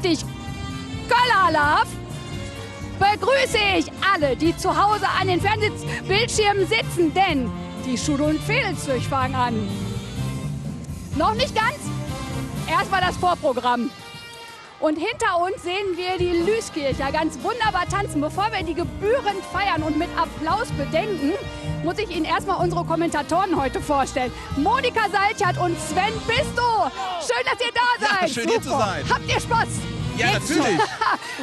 richtig Köllerlauf begrüße ich alle, die zu Hause an den Fernsehbildschirmen sitzen, denn die Schul- und Fädelszöch fangen an. Noch nicht ganz? Erstmal das Vorprogramm. Und hinter uns sehen wir die Lüskircher ganz wunderbar tanzen. Bevor wir die gebührend feiern und mit Applaus bedenken, muss ich Ihnen erstmal unsere Kommentatoren heute vorstellen. Monika Salchert und Sven Pisto. Schön, dass ihr da seid. Ja, schön hier zu sein. Habt ihr Spaß? Ja, natürlich.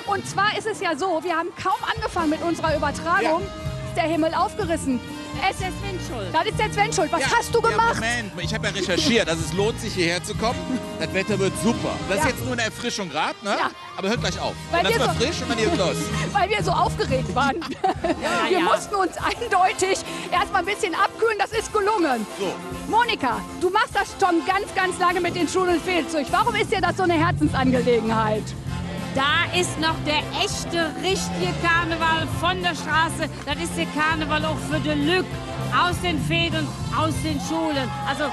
Und zwar ist es ja so, wir haben kaum angefangen mit unserer Übertragung. Ist der Himmel aufgerissen. Das ist der Sven schuld. Das ist der Sven schuld. Was Ja, hast du gemacht? Ja, Moment, ich habe ja recherchiert. Also es lohnt sich hierher zu kommen. Das Wetter wird super. Das Ja. ist jetzt nur eine Erfrischung gerade, ne? Ja. Aber hört gleich auf. Weil Lass wir mal so- frisch und dann geht's los. Weil wir so aufgeregt waren. Wir ja. mussten uns eindeutig erstmal ein bisschen abkühlen. Das ist gelungen. So. Monika, du machst das schon ganz, ganz lange mit den Schul- und Fädelszöch. Warum ist dir das so eine Herzensangelegenheit? Da ist noch der echte, richtige Karneval von der Straße. Das ist der Karneval auch für die Lück. Aus den Fäden, aus den Schulen. Also,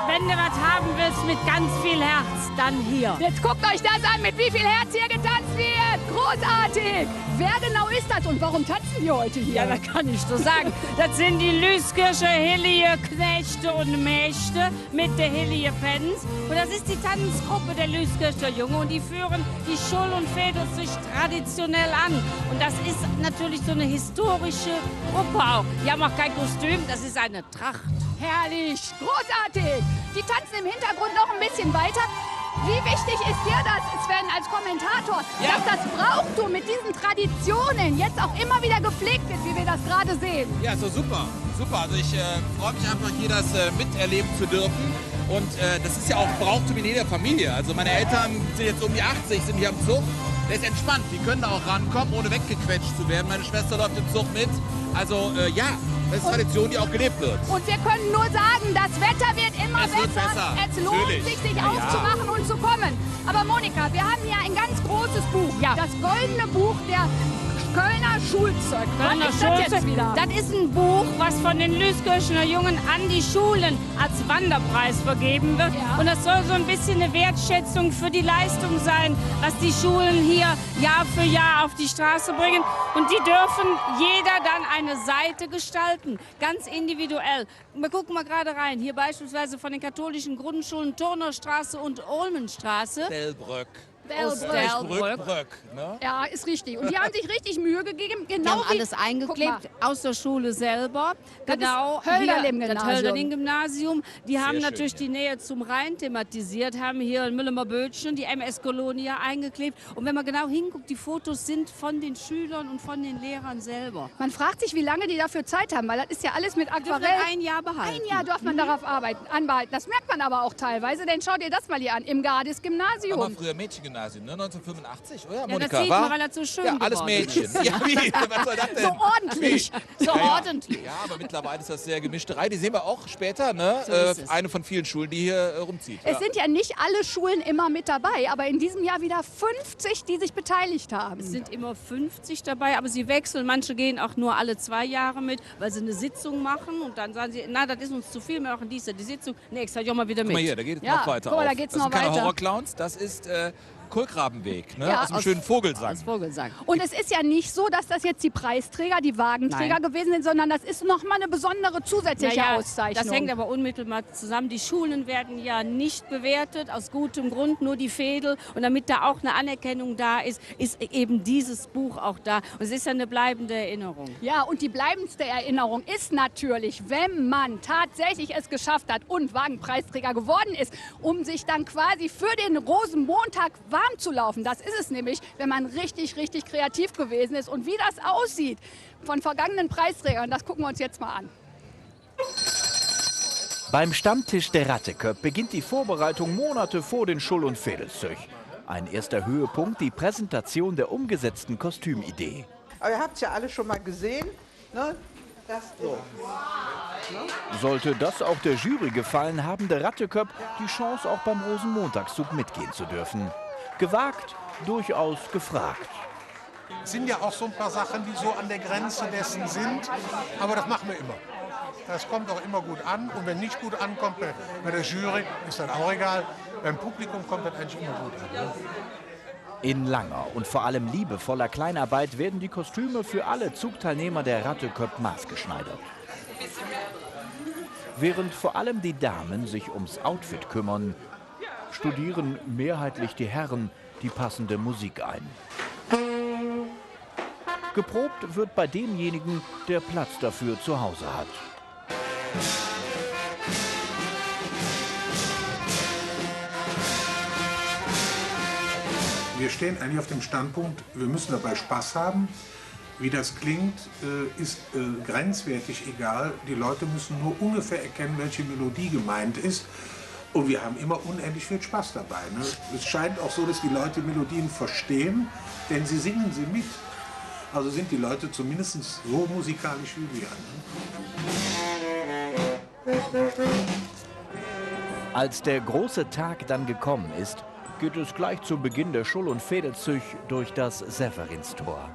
wenn du was haben willst mit ganz viel Herz, dann hier. Jetzt guckt euch das an, mit wie viel Herz hier getanzt wird. Großartig. Wer genau ist das und warum tanzen die heute hier? Ja, das kann ich so sagen. Das sind die Lüskircher Hillie Knechte und Mächte mit der Hillie Pens. Und das ist die Tanzgruppe der Lüskircher Jungen. Und die führen die Schul- und Fädelszöch traditionell an. Und das ist natürlich so eine historische Gruppe auch. Die haben auch kein Kostüm, das ist eine Tracht. Herrlich, großartig. Die tanzen im Hintergrund noch ein bisschen weiter. Wie wichtig ist dir das, Sven, als Kommentator, Ja. dass das Brauchtum mit diesen Traditionen jetzt auch immer wieder gepflegt wird, wie wir das gerade sehen? Ja, so super. Super. Also ich freue mich einfach, hier das miterleben zu dürfen. Und das ist ja auch Brauchtum in jeder Familie. Also meine Eltern sind jetzt um die 80, sind hier am Zug. Der ist entspannt. Die können da auch rankommen, ohne weggequetscht zu werden. Meine Schwester läuft im Zug mit. Also ja, das ist Tradition, die auch gelebt wird. Und wir können nur sagen, das Wetter wird immer Es wird besser. besser, Es lohnt natürlich. sich, sich Ja, ja. aufzumachen und zu kommen. Aber Monika, wir haben hier ein ganz großes Buch. Ja. Das goldene Buch der Kölner Schulzeug. Was ist das jetzt wieder? Das ist ein Buch, was von den Lüskircher Jungen an die Schulen als Wanderpreis vergeben wird. Ja. Und das soll so ein bisschen eine Wertschätzung für die Leistung sein, was die Schulen hier Jahr für Jahr auf die Straße bringen. Und die dürfen jeder dann eine Seite gestalten, ganz individuell. Wir gucken mal gerade rein. Hier beispielsweise von den katholischen Grundschulen Turnerstraße und Olmenstraße. Delbrück. Delbrück. Ne? Ja, ist richtig. Und die haben sich richtig Mühe gegeben. Die Genau haben wie, alles eingeklebt aus der Schule selber. Das Genau, ist Hölderlin-Gymnasium. Das Hölderlin-Gymnasium. Die haben schön, natürlich ja. die Nähe zum Rhein thematisiert, haben hier in Müllemer-Bötchen die MS-Kolonia eingeklebt. Und wenn man genau hinguckt, die Fotos sind von den Schülern und von den Lehrern selber. Man fragt sich, wie lange die dafür Zeit haben, weil das ist ja alles mit Dürfen Aquarell. ein Jahr behalten. Ein Jahr darf man darauf anbehalten. Das merkt man aber auch teilweise, denn schau dir das mal hier an, im Gardis Aber Gymnasium. früher Mädchengymnasium, ne? 1985, oder Ja, Monika? das sieht war? man, weil er so schön Ja, alles geworden Mädchen. Ja, wie? Was soll das denn? So ordentlich. So Ja, ja. ordentlich. Ja, aber mittlerweile ist das sehr gemischte. Die sehen wir auch später, ne? So ist es. Eine von vielen Schulen, die hier rumzieht. Es Ja. sind ja nicht alle Schulen immer mit dabei, aber in diesem Jahr wieder 50, die sich beteiligt haben. Es sind immer 50 dabei, aber sie wechseln. Manche gehen auch nur alle 2 Jahre mit, weil sie eine Sitzung machen und dann sagen sie, na, das ist uns zu viel, wir machen die Sitzung. Nächstes Jahr mal wieder mit. Guck mal hier, da geht es Ja, noch weiter guck mal, da auf. geht's das noch sind keine weiter. Horrorclowns, das ist Kohlgrabenweg, ne? Ja, aus dem aus- schönen Vogelsang. Als Vogelsang. Und es ist ja nicht so, dass das jetzt die Preisträger, die Wagenträger Nein. gewesen sind, sondern das ist nochmal eine besondere zusätzliche Auszeichnung. das hängt aber unmittelbar zusammen. Die Schulen werden ja nicht bewertet, aus gutem Grund, nur die Fädel. Und damit da auch eine Anerkennung da ist, ist eben dieses Buch auch da. Und es ist ja eine bleibende Erinnerung. Ja, und die bleibendste Erinnerung ist natürlich, wenn man tatsächlich es geschafft hat und Wagenpreisträger geworden ist, um sich dann quasi für den Rosenmontag warm zu laufen. Das ist es nämlich, wenn man richtig, richtig kreativ gewesen ist. Und wie das aussieht von vergangenen Preisträgern, das gucken wir uns jetzt mal an. Beim Stammtisch der Ratteköpp beginnt die Vorbereitung Monate vor den Schul- und Fädelszöch. Ein erster Höhepunkt, die Präsentation der umgesetzten Kostümidee. Aber ihr habt es ja alle schon mal gesehen. Ne? Das so. Sollte das auch der Jury gefallen, haben der Ratteköpp die Chance, auch beim Rosenmontagszug mitgehen zu dürfen. Gewagt, durchaus gefragt. Es sind ja auch so ein paar Sachen, die so an der Grenze dessen sind, aber das machen wir immer. Das kommt auch immer gut an und wenn nicht gut ankommt bei der Jury, ist dann auch egal. Beim Publikum kommt das eigentlich immer gut an. Ne? In langer und vor allem liebevoller Kleinarbeit werden die Kostüme für alle Zugteilnehmer der Ratteköpp maßgeschneidert. Während vor allem die Damen sich ums Outfit kümmern, studieren mehrheitlich die Herren die passende Musik ein. Geprobt wird bei demjenigen, der Platz dafür zu Hause hat. Wir stehen eigentlich auf dem Standpunkt, wir müssen dabei Spaß haben. Wie das klingt, ist grenzwertig egal. Die Leute müssen nur ungefähr erkennen, welche Melodie gemeint ist. Und wir haben immer unendlich viel Spaß dabei. Ne? Es scheint auch so, dass die Leute Melodien verstehen, denn sie singen sie mit. Also sind die Leute zumindest so musikalisch wie wir. Ne? Als der große Tag dann gekommen ist, geht es gleich zu Beginn der Schull- und Fädelzug durch das Severinstor.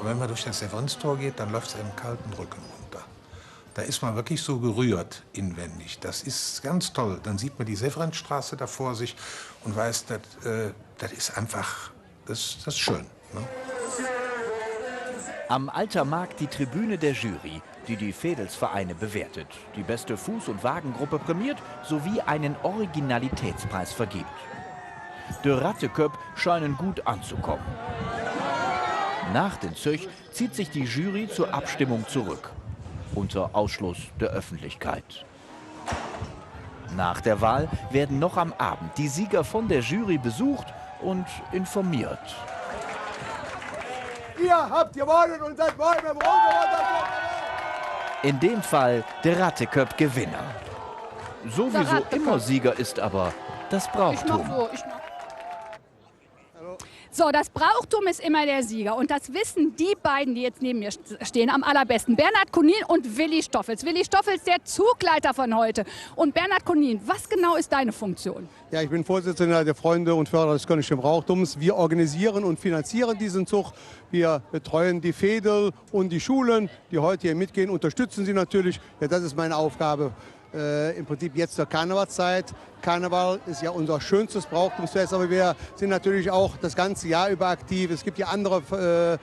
Und wenn man durch das Severinstor geht, dann läuft es einem kalten Rücken runter. Da ist man wirklich so gerührt inwendig. Das ist ganz toll. Dann sieht man die Severinstraße da vor sich und weiß, das ist einfach, das ist schön. Ne? Am Altermarkt die Tribüne der Jury, die die Fädelsvereine bewertet, die beste Fuß- und Wagengruppe prämiert sowie einen Originalitätspreis vergibt. Die Ratteköpp scheinen gut anzukommen. Nach den Züch zieht sich die Jury zur Abstimmung zurück, unter Ausschluss der Öffentlichkeit. Nach der Wahl werden noch am Abend die Sieger von der Jury besucht und informiert. Ihr habt gewonnen und seid morgen im Rosenmontag. In dem Fall der Ratteköpp Gewinner. Sowieso immer Sieger ist aber das Brauchtum. So, das Brauchtum ist immer der Sieger. Und das wissen die beiden, die jetzt neben mir stehen, am allerbesten. Bernhard Konin und Willi Stoffels. Willi Stoffels, der Zugleiter von heute. Und Bernhard Konin, was genau ist deine Funktion? Ja, ich bin Vorsitzender der Freunde und Förderer des Kölnischen Brauchtums. Wir organisieren und finanzieren diesen Zug. Wir betreuen die Fädel und die Schulen, die heute hier mitgehen, unterstützen sie natürlich. Ja, das ist meine Aufgabe. Im Prinzip jetzt zur Karnevalszeit. Karneval ist ja unser schönstes Brauchtumsfest, aber wir sind natürlich auch das ganze Jahr über aktiv. Es gibt ja andere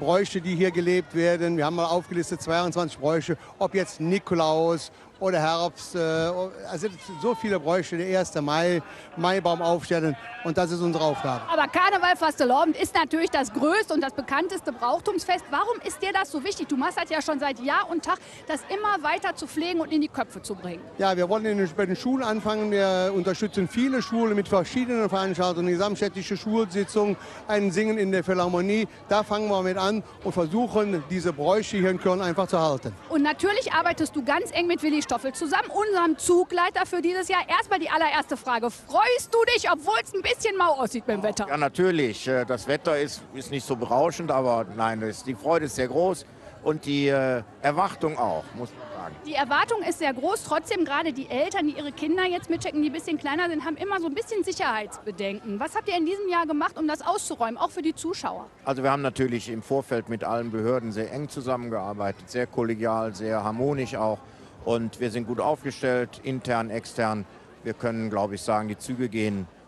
Bräuche, die hier gelebt werden. Wir haben mal aufgelistet 22 Bräuche, ob jetzt Nikolaus oder Herbst. Also so viele Bräuche, der 1. Mai, Maibaum aufstellen und das ist unsere Aufgabe. Aber Karneval Fastelovend ist natürlich das größte und das bekannteste Brauchtumsfest. Warum ist dir das so wichtig? Du machst das ja schon seit Jahr und Tag, das immer weiter zu pflegen und in die Köpfe zu bringen. Ja, wir wollen bei den Schulen anfangen. Wir unterstützen viele Schulen mit verschiedenen Veranstaltungen. Die gesamtstädtische Schulsitzung, ein Singen in der Philharmonie. Da fangen wir mit an und versuchen, diese Bräuche hier in Köln einfach zu halten. Und natürlich arbeitest du ganz eng mit Willi Stoffels zusammen, unserem Zugleiter für dieses Jahr. Erstmal die allererste Frage. Freust du dich, obwohl es ein bisschen mau aussieht beim Wetter? Ja, natürlich. Das Wetter ist nicht so berauschend, aber nein, die Freude ist sehr groß und die Erwartung auch, muss man sagen. Die Erwartung ist sehr groß. Trotzdem gerade die Eltern, die ihre Kinder jetzt mitchecken, die ein bisschen kleiner sind, haben immer so ein bisschen Sicherheitsbedenken. Was habt ihr in diesem Jahr gemacht, um das auszuräumen, auch für die Zuschauer? Also wir haben natürlich im Vorfeld mit allen Behörden sehr eng zusammengearbeitet, sehr kollegial, sehr harmonisch auch. Und wir sind gut aufgestellt, intern, extern. Wir können, glaube ich, sagen, die Züge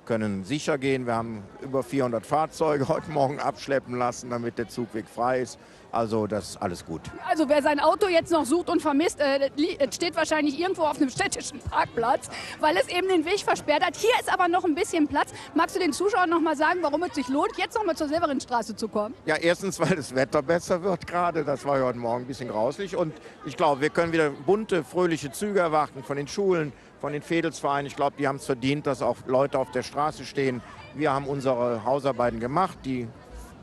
können sicher gehen. Wir haben über 400 Fahrzeuge heute Morgen abschleppen lassen, damit der Zugweg frei ist. Also das ist alles gut. Also wer sein Auto jetzt noch sucht und vermisst, steht wahrscheinlich irgendwo auf einem städtischen Parkplatz, weil es eben den Weg versperrt hat. Hier ist aber noch ein bisschen Platz. Magst du den Zuschauern noch mal sagen, warum es sich lohnt, jetzt noch mal zur Severinstraße zu kommen? Ja, erstens, weil das Wetter besser wird gerade. Das war ja heute Morgen ein bisschen grauslich. Und ich glaube, wir können wieder bunte, fröhliche Züge erwarten von den Schulen, von den Fädelsvereinen. Ich glaube, die haben es verdient, dass auch Leute auf der Straße stehen. Wir haben unsere Hausarbeiten gemacht. Die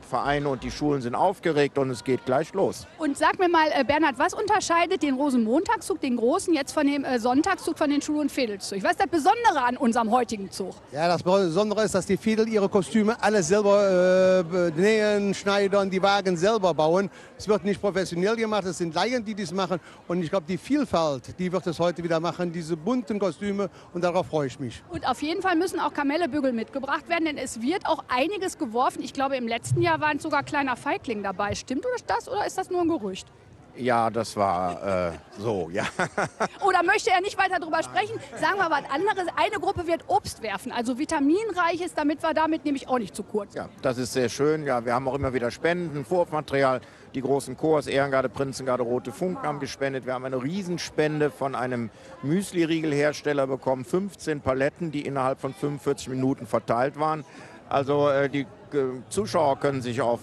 Vereine und die Schulen sind aufgeregt und es geht gleich los. Und sag mir mal, Bernhard, was unterscheidet den Rosenmontagszug, den großen, jetzt von dem Sonntagszug von den Schul- und Fädelszug? Was ist das Besondere an unserem heutigen Zug? Ja, das Besondere ist, dass die Fädel ihre Kostüme alle selber nähen, schneidern, die Wagen selber bauen. Es wird nicht professionell gemacht, es sind Laien, die das machen. Und ich glaube, die Vielfalt, die wird es heute wieder machen, diese bunten Kostüme. Und darauf freue ich mich. Und auf jeden Fall müssen auch Kamellebügel mitgebracht werden, denn es wird auch einiges geworfen. Ich glaube, im letzten Jahr waren sogar kleiner Feigling dabei. Stimmt das oder ist das nur ein Gerücht? Ja, das war so, ja. Oder möchte er nicht weiter darüber sprechen? Sagen wir was anderes. Eine Gruppe wird Obst werfen, also vitaminreiches, damit wir damit nämlich auch nicht zu kurz. Ja, das ist sehr schön. Ja, wir haben auch immer wieder Spenden, Vormaterial. Die großen Chors, Ehrengarde, Prinzengarde, Rote Funken haben gespendet. Wir haben eine Riesenspende von einem Müsli-Riegelhersteller bekommen. 15 Paletten, die innerhalb von 45 Minuten verteilt waren. Also die Zuschauer können sich auf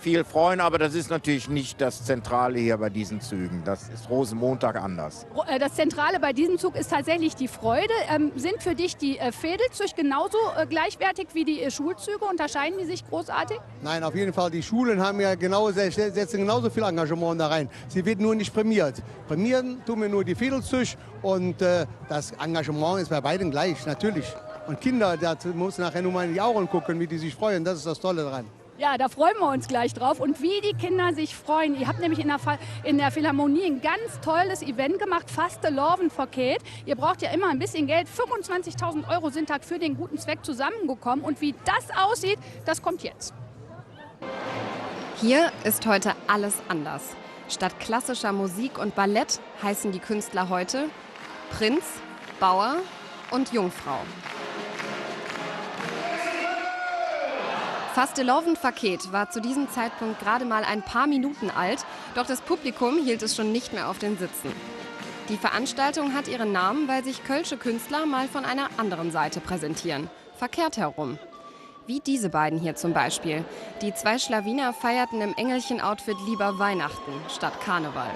viel freuen, aber das ist natürlich nicht das Zentrale hier bei diesen Zügen. Das ist Rosenmontag anders. Das Zentrale bei diesem Zug ist tatsächlich die Freude. Sind für dich die Fädelzüge genauso gleichwertig wie die Schulzüge? Unterscheiden die sich großartig? Nein, auf jeden Fall. Die Schulen haben ja setzen genauso viel Engagement da rein. Sie wird nur nicht prämiert. Prämieren tun wir nur die Fädelzüge und das Engagement ist bei beiden gleich, natürlich. Und Kinder, da muss nachher nur mal in die Augen gucken, wie die sich freuen. Das ist das Tolle daran. Ja, da freuen wir uns gleich drauf. Und wie die Kinder sich freuen. Ihr habt nämlich in der Philharmonie ein ganz tolles Event gemacht, Fasteloven-Paket. Ihr braucht ja immer ein bisschen Geld. 25.000 € sind da für den guten Zweck zusammengekommen. Und wie das aussieht, das kommt jetzt. Hier ist heute alles anders. Statt klassischer Musik und Ballett heißen die Künstler heute Prinz, Bauer und Jungfrau. Fasteloven-Paket war zu diesem Zeitpunkt gerade mal ein paar Minuten alt, doch das Publikum hielt es schon nicht mehr auf den Sitzen. Die Veranstaltung hat ihren Namen, weil sich kölsche Künstler mal von einer anderen Seite präsentieren, verkehrt herum. Wie diese beiden hier zum Beispiel. Die zwei Schlawiner feierten im Engelchen-Outfit lieber Weihnachten statt Karneval.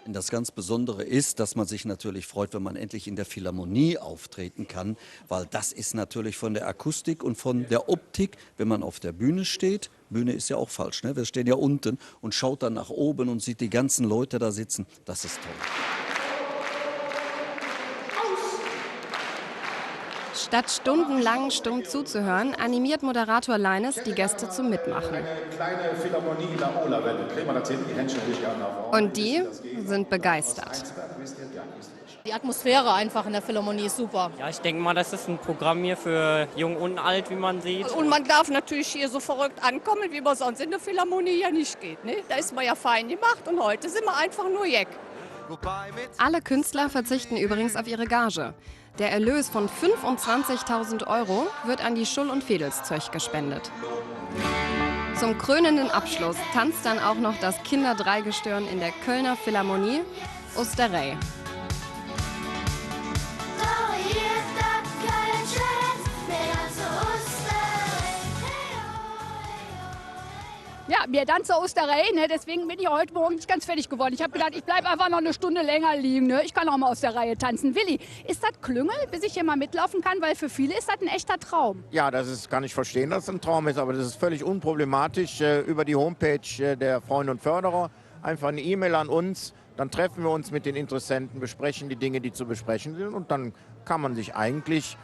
Das ganz Besondere ist, dass man sich natürlich freut, wenn man endlich in der Philharmonie auftreten kann, weil das ist natürlich von der Akustik und von der Optik, wenn man auf der Bühne steht. Bühne ist ja auch falsch, ne? Wir stehen ja unten und schaut dann nach oben und sieht die ganzen Leute da sitzen. Das ist toll. Statt stundenlang stumm zuzuhören, animiert Moderator Leines die Gäste zum Mitmachen. Und die sind begeistert. Die Atmosphäre einfach in der Philharmonie ist super. Ja, ich denke mal, das ist ein Programm hier für Jung und Alt, wie man sieht. Und man darf natürlich hier so verrückt ankommen, wie man sonst in der Philharmonie ja nicht geht. Ne? Da ist man ja fein gemacht und heute sind wir einfach nur Jeck. Alle Künstler verzichten übrigens auf ihre Gage. Der Erlös von 25.000 € wird an die Schul- und Fädelszeug gespendet. Zum krönenden Abschluss tanzt dann auch noch das Kinderdreigestirn in der Kölner Philharmonie Osterei. Ja, mir tanzt Osterei, ne? Deswegen bin ich heute Morgen nicht ganz fertig geworden. Ich habe gedacht, ich bleibe einfach noch eine Stunde länger liegen. Ne? Ich kann auch mal aus der Reihe tanzen. Willi, ist das Klüngel, bis ich hier mal mitlaufen kann? Weil für viele ist das ein echter Traum. Ja, kann ich verstehen, dass es ein Traum ist, aber das ist völlig unproblematisch. Über die Homepage der Freunde und Förderer einfach eine E-Mail an uns. Dann treffen wir uns mit den Interessenten, besprechen die Dinge, die zu besprechen sind. Und dann kann man sich eigentlich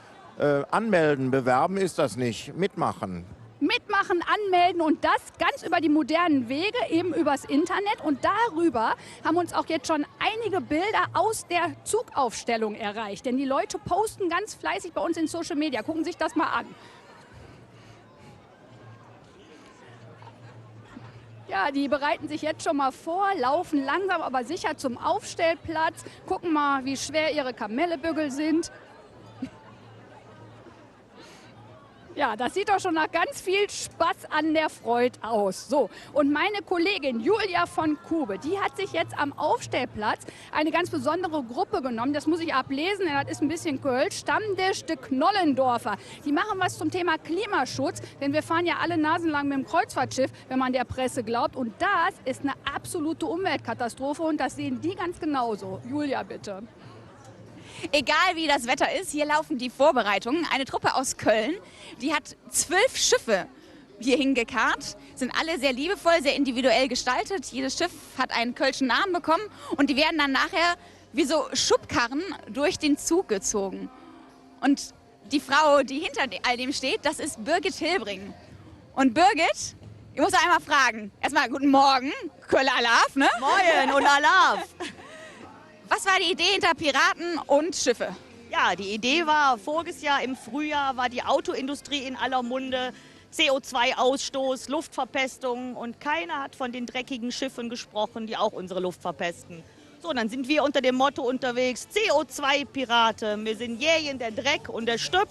anmelden. Bewerben ist das nicht, mitmachen. Mitmachen, anmelden und das ganz über die modernen Wege, eben übers Internet. Und darüber haben uns auch jetzt schon einige Bilder aus der Zugaufstellung erreicht. Denn die Leute posten ganz fleißig bei uns in Social Media. Gucken sich das mal an. Ja, die bereiten sich jetzt schon mal vor, laufen langsam aber sicher zum Aufstellplatz, gucken mal, wie schwer ihre Kamellebügel sind. Ja, das sieht doch schon nach ganz viel Spaß an der Freude aus. So, und meine Kollegin Julia von Kube, die hat sich jetzt am Aufstellplatz eine ganz besondere Gruppe genommen. Das muss ich ablesen, denn das ist ein bisschen Kölsch. Stammtisch de Knollendorfer. Die machen was zum Thema Klimaschutz, denn wir fahren ja alle nasenlang mit dem Kreuzfahrtschiff, wenn man der Presse glaubt. Und das ist eine absolute Umweltkatastrophe und das sehen die ganz genauso. Julia, bitte. Egal wie das Wetter ist, hier laufen die Vorbereitungen. Eine Truppe aus Köln, die hat 12 Schiffe hier hingekarrt, sind alle sehr liebevoll, sehr individuell gestaltet. Jedes Schiff hat einen kölschen Namen bekommen und die werden dann nachher wie so Schubkarren durch den Zug gezogen. Und die Frau, die hinter all dem steht, das ist Birgit Hilbring. Und Birgit, ich muss einmal fragen, erstmal guten Morgen, Kölle Alaf, ne? Moin und Alaf. Was war die Idee hinter Piraten und Schiffe? Ja, die Idee war, voriges Jahr im Frühjahr war die Autoindustrie in aller Munde. CO2-Ausstoß, Luftverpestung und keiner hat von den dreckigen Schiffen gesprochen, die auch unsere Luft verpesten. So, dann sind wir unter dem Motto unterwegs, CO2-Pirate, wir sind jähen der Dreck und der Stüpp.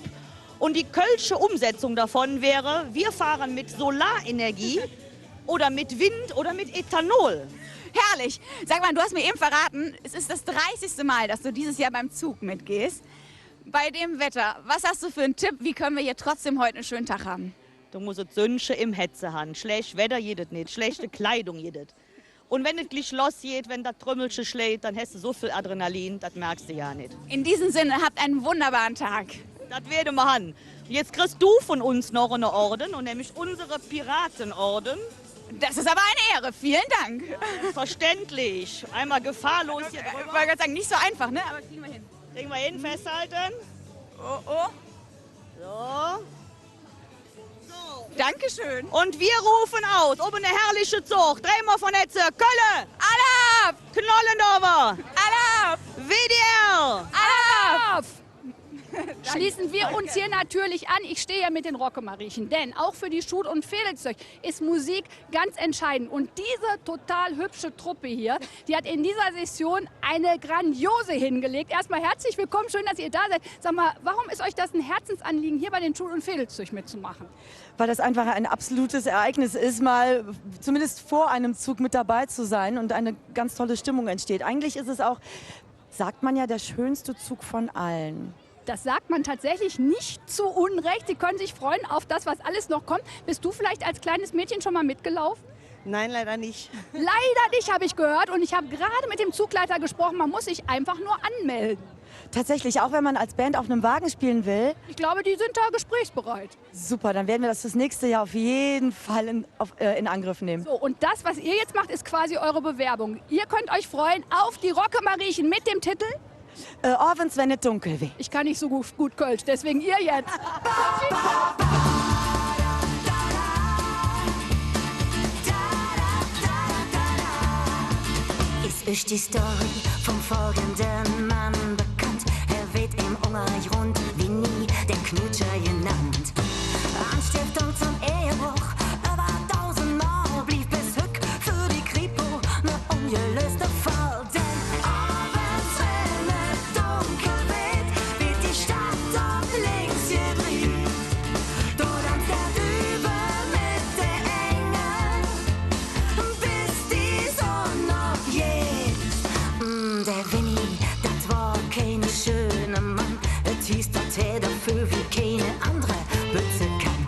Und die kölsche Umsetzung davon wäre, wir fahren mit Solarenergie oder mit Wind oder mit Ethanol. Herrlich. Sag mal, du hast mir eben verraten, es ist das 30. Mal, dass du dieses Jahr beim Zug mitgehst. Bei dem Wetter, was hast du für einen Tipp? Wie können wir hier trotzdem heute einen schönen Tag haben? Du musst es Sünche im Hetze haben. Schlecht Wetter jedet nicht, schlechte Kleidung jedet. Und wenn es gleich los geht, wenn das Trümmelche schlägt, dann hast du so viel Adrenalin, das merkst du ja nicht. In diesem Sinne, habt einen wunderbaren Tag. Das werden wir haben. Jetzt kriegst du von uns noch eine Orden, und nämlich unsere Piratenorden. Das ist aber eine Ehre, vielen Dank. Verständlich. Einmal gefahrlos hier drüber. Ich wollte gerade sagen, nicht so einfach, ne? Aber kriegen wir hin. Kriegen wir hin, festhalten. Oh, oh. So. Dankeschön. Und wir rufen aus, oben eine herrliche Zucht. Drehen wir von Hetze. Kölle. Alle ab. Knollendorfer. Alle ab. WDR. Alle ab. Schließen wir uns hier natürlich an. Ich stehe ja mit den Rockemariechen, denn auch für die Schul- und Fädelzeug ist Musik ganz entscheidend. Und diese total hübsche Truppe hier, die hat in dieser Session eine Grandiose hingelegt. Erstmal herzlich willkommen, schön, dass ihr da seid. Sag mal, warum ist euch das ein Herzensanliegen, hier bei den Schul- und Fädelzeug mitzumachen? Weil das einfach ein absolutes Ereignis ist, mal zumindest vor einem Zug mit dabei zu sein und eine ganz tolle Stimmung entsteht. Eigentlich ist es auch, sagt man ja, der schönste Zug von allen. Das sagt man tatsächlich nicht zu Unrecht. Sie können sich freuen auf das, was alles noch kommt. Bist du vielleicht als kleines Mädchen schon mal mitgelaufen? Nein, leider nicht. Leider nicht, habe ich gehört. Und ich habe gerade mit dem Zugleiter gesprochen. Man muss sich einfach nur anmelden. Tatsächlich, auch wenn man als Band auf einem Wagen spielen will. Ich glaube, die sind da gesprächsbereit. Super, dann werden wir das fürs nächste Jahr auf jeden Fall in Angriff nehmen. So, und das, was ihr jetzt macht, ist quasi eure Bewerbung. Ihr könnt euch freuen auf die Rockemariechen mit dem Titel Abends, wenn es dunkel wird. Ich kann nicht so gut Kölsch, deswegen ihr jetzt. Ist die Story vom folgenden Mann bekannt. Er wird im Unreich rund wie nie der Knutscher genannt. Anstiftung zum Ehebruch, über 1000 Mal blieb bis Hück für die Kripo ne ungelöste Fall. Denn abends, wenn es dunkel wird, wird die Stadt auf links gedreht. Dort am Übel mit der Engel, bis die Sonne abgeht. Der Winnie, das war kein schöner Mann. Es hieß, dass er dafür wie keine andere Bütze kann.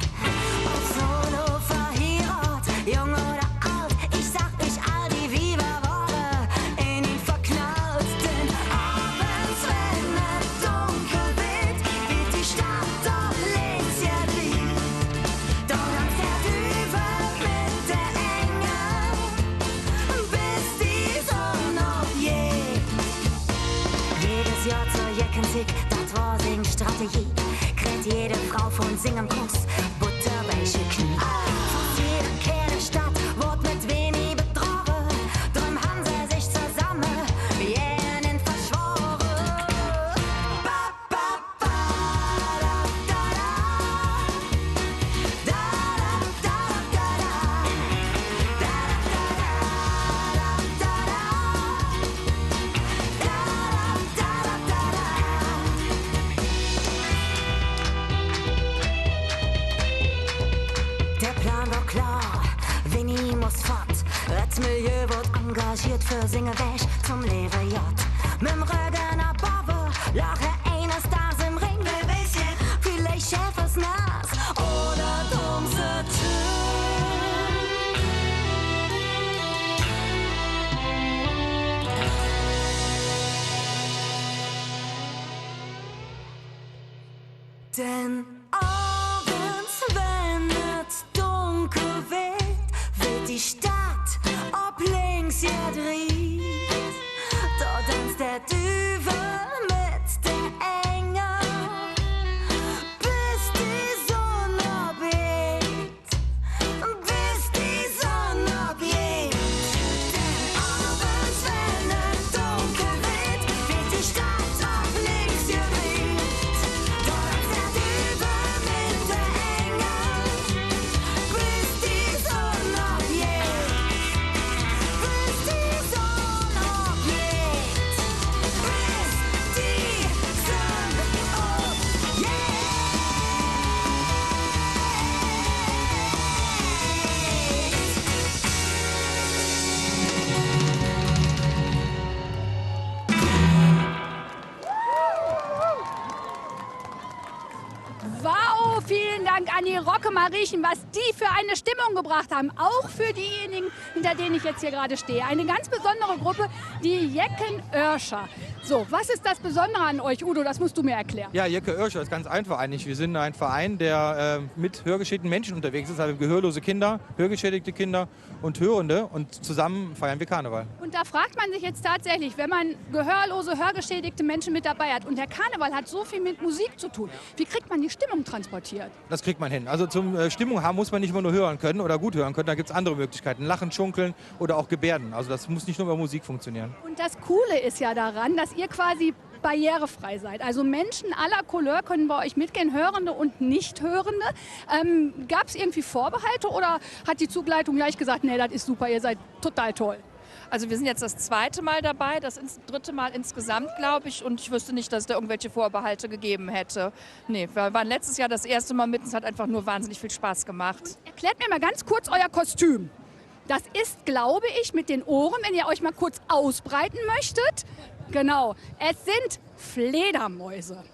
Ob solo verheiratet, jung oder alt, ich sag euch all die Viva-Worte in ihn verknallt. Denn abends, wenn es dunkel wird, wird die Stadt auf links gedreht. Dort am Übel mit der Engel, bis die Sonne abgeht. Jedes Jahr zur Jackensick, das war sing Strategie. Kriegt jede Frau von singem Kuss Butterweiche Knie. Fast jeder Kerl in Stadt wird mit wenig betrogen. Drum haben sie sich zusammen wie einen verschworen. Ba, ba, ba, da, da, da. Da, da, da, da, da. Da, da, da, da, Der Plan war klar, Winnie muss fort. Das Milieu wird engagiert für Singewäsch zum Leverjott. Mit'm Rücken ab Bove lag eines Tages im Ring. Wer weiß jetzt, vielleicht Schäfers Nas oder Dummse Denn abends, wenn es dunkel wird, wird die Stadt ob links gedreht. Dort tanzt der Düvel mit der Engel, bis die Sonne abgeht. Bis die Sonne abgeht. Denn abends, wenn es dunkel wird, wird die Stadt auf links gedreht. Dort tanzt der Düvel mit der Engel, vielen Dank an die Rockemariechen, was die für eine Stimmung gebracht haben. Auch für diejenigen, hinter denen ich jetzt hier gerade stehe. Eine ganz besondere Gruppe, die Jecken-Örscher. So, was ist das Besondere an euch, Udo? Das musst du mir erklären. Ja, Jecke-Örscher ist ganz einfach eigentlich. Wir sind ein Verein, der mit hörgeschädigten Menschen unterwegs ist. Also gehörlose Kinder, hörgeschädigte Kinder und Hörende. Und zusammen feiern wir Karneval. Und da fragt man sich jetzt tatsächlich, wenn man gehörlose, hörgeschädigte Menschen mit dabei hat und der Karneval hat so viel mit Musik zu tun, wie kriegt man die Stimmung transportiert? Das kriegt man hin. Also zum Stimmung haben muss man nicht immer nur hören können oder gut hören können. Da gibt es andere Möglichkeiten. Lachen, schunkeln oder auch Gebärden. Also das muss nicht nur über Musik funktionieren. Und das Coole ist ja daran, dass ihr quasi barrierefrei seid. Also Menschen aller Couleur können bei euch mitgehen, Hörende und Nicht-Hörende. Gab es irgendwie Vorbehalte oder hat die Zugleitung gleich gesagt, nee, das ist super, ihr seid total toll? Also wir sind jetzt das 2. Mal dabei, das 3. Mal insgesamt, glaube ich. Und ich wüsste nicht, dass es da irgendwelche Vorbehalte gegeben hätte. Nee, wir waren letztes Jahr das 1. Mal mit und es hat einfach nur wahnsinnig viel Spaß gemacht. Erklärt mir mal ganz kurz euer Kostüm. Das ist, glaube ich, mit den Ohren, wenn ihr euch mal kurz ausbreiten möchtet. Genau, es sind Fledermäuse.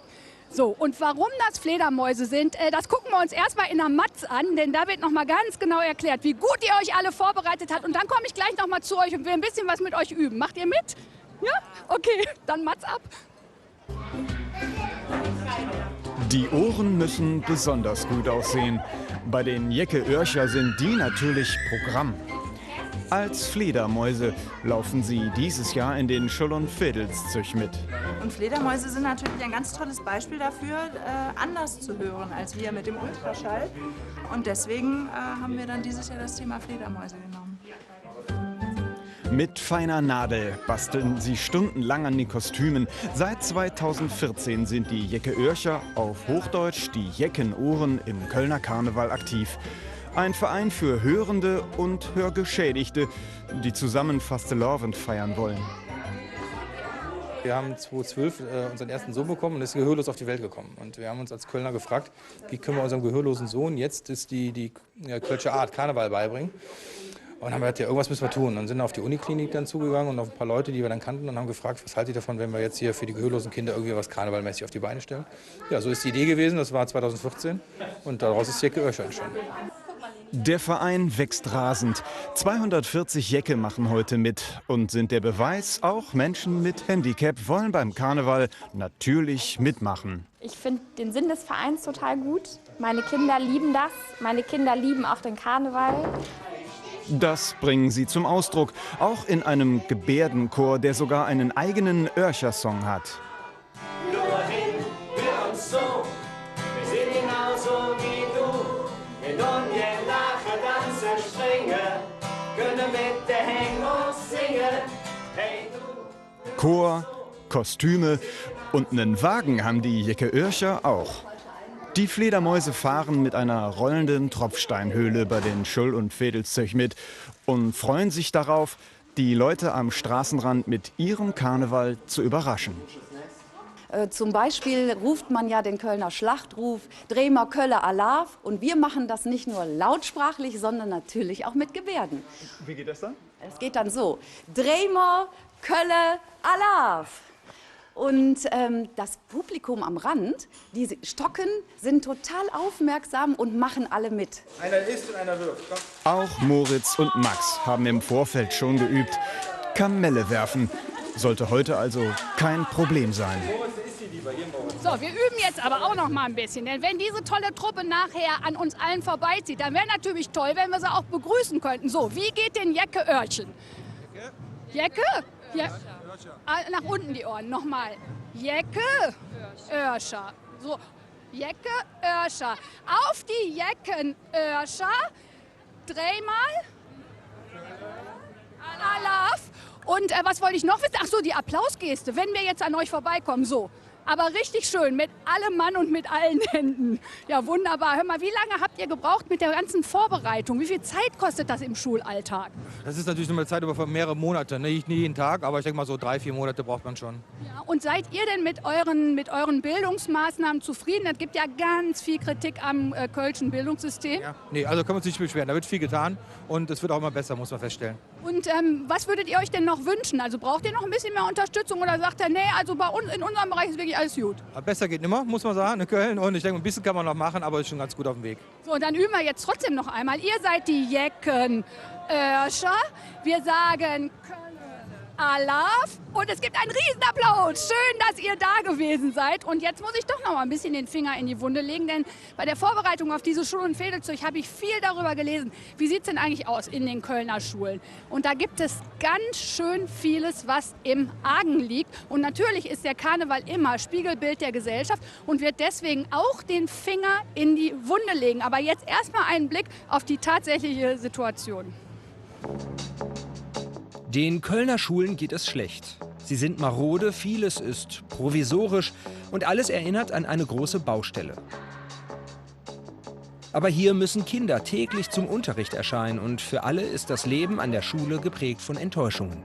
So, und warum das Fledermäuse sind, das gucken wir uns erstmal in der Matz an, denn da wird nochmal ganz genau erklärt, wie gut ihr euch alle vorbereitet habt. Und dann komme ich gleich nochmal zu euch und will ein bisschen was mit euch üben. Macht ihr mit? Ja? Okay, dann Matz ab. Die Ohren müssen besonders gut aussehen. Bei den Jecke-Örscher sind die natürlich Programm. Als Fledermäuse laufen sie dieses Jahr in den Schull- und Vedelszug mit. Und Fledermäuse sind natürlich ein ganz tolles Beispiel dafür, anders zu hören als wir mit dem Ultraschall. Und deswegen haben wir dann dieses Jahr das Thema Fledermäuse genommen. Mit feiner Nadel basteln sie stundenlang an den Kostümen. Seit 2014 sind die Jecke-Örscher, auf Hochdeutsch die Jeckenohren, im Kölner Karneval aktiv. Ein Verein für Hörende und Hörgeschädigte, die zusammen Fastelavond feiern wollen. Wir haben 2012 unseren ersten Sohn bekommen und ist gehörlos auf die Welt gekommen. Und wir haben uns als Kölner gefragt, wie können wir unserem gehörlosen Sohn jetzt die Kölsche Art Karneval beibringen. Und haben gesagt, ja, irgendwas müssen wir tun. Und sind auf die Uniklinik dann zugegangen und auf ein paar Leute, die wir dann kannten und haben gefragt, was haltet ihr davon, wenn wir jetzt hier für die gehörlosen Kinder irgendwie was karnevalmäßig auf die Beine stellen. Ja, so ist die Idee gewesen, das war 2014 und daraus ist Jecke-Örscher entstanden. Der Verein wächst rasend. 240 Jecke machen heute mit und sind der Beweis, auch Menschen mit Handicap wollen beim Karneval natürlich mitmachen. Ich finde den Sinn des Vereins total gut. Meine Kinder lieben das. Meine Kinder lieben auch den Karneval. Das bringen sie zum Ausdruck, auch in einem Gebärdenchor, der sogar einen eigenen Örscher-Song hat. Nur hin, hör uns zu, wir sind genauso wie du. Wenn wir nachher tanzen, springen, können mit der Hängen uns singen. Hey du. Chor, Kostüme und einen Wagen haben die Jecke-Örscher auch. Die Fledermäuse fahren mit einer rollenden Tropfsteinhöhle bei den Schull- und Vedelszug mit und freuen sich darauf, die Leute am Straßenrand mit ihrem Karneval zu überraschen. Zum Beispiel ruft man ja den Kölner Schlachtruf, Drehmer Kölle Alav. Und wir machen das nicht nur lautsprachlich, sondern natürlich auch mit Gebärden. Wie geht das dann? Es geht dann so, Drehmer Kölle Alav. Und das Publikum am Rand, die stocken, sind total aufmerksam und machen alle mit. Einer isst und einer wirft. Auch Moritz und Max haben im Vorfeld schon geübt. Kamelle werfen sollte heute also kein Problem sein. So, wir üben jetzt aber auch noch mal ein bisschen, denn wenn diese tolle Truppe nachher an uns allen vorbeizieht, dann wäre natürlich toll, wenn wir sie auch begrüßen könnten. So, wie geht denn Jecke-Öhrchen? Jecke? Ja. Nach unten die Ohren, nochmal. Jecke-Örscher. So, Jecke-Örscher. Auf die Jecken-Örscher. Dreh mal. Alav. Und was wollte ich noch wissen? Ach so, die Applausgeste, wenn wir jetzt an euch vorbeikommen. So. Aber richtig schön, mit allem Mann und mit allen Händen. Ja, wunderbar. Hör mal, wie lange habt ihr gebraucht mit der ganzen Vorbereitung? Wie viel Zeit kostet das im Schulalltag? Das ist natürlich eine Zeit über mehrere Monate. Nicht jeden Tag, aber ich denke mal so 3-4 Monate braucht man schon. Ja, und seid ihr denn mit euren Bildungsmaßnahmen zufrieden? Es gibt ja ganz viel Kritik am kölschen Bildungssystem. Ja. Nee, also können wir uns nicht beschweren. Da wird viel getan und es wird auch immer besser, muss man feststellen. Und was würdet ihr euch denn noch wünschen? Also braucht ihr noch ein bisschen mehr Unterstützung oder sagt ihr, nee, also bei uns in unserem Bereich ist wirklich alles gut? Besser geht nimmer, muss man sagen, in Köln. Und ich denke, ein bisschen kann man noch machen, aber ist schon ganz gut auf dem Weg. So, dann üben wir jetzt trotzdem noch einmal. Ihr seid die Jeckenörscher. Wir sagen Alaf und es gibt einen Riesenapplaus. Schön, dass ihr da gewesen seid. Und jetzt muss ich doch noch mal ein bisschen den Finger in die Wunde legen, denn bei der Vorbereitung auf diese Schul- und Fädelzeug habe ich viel darüber gelesen. Wie sieht es denn eigentlich aus in den Kölner Schulen? Und da gibt es ganz schön vieles, was im Argen liegt. Und natürlich ist der Karneval immer Spiegelbild der Gesellschaft und wird deswegen auch den Finger in die Wunde legen. Aber jetzt erstmal einen Blick auf die tatsächliche Situation. Den Kölner Schulen geht es schlecht. Sie sind marode, vieles ist provisorisch und alles erinnert an eine große Baustelle. Aber hier müssen Kinder täglich zum Unterricht erscheinen und für alle ist das Leben an der Schule geprägt von Enttäuschungen.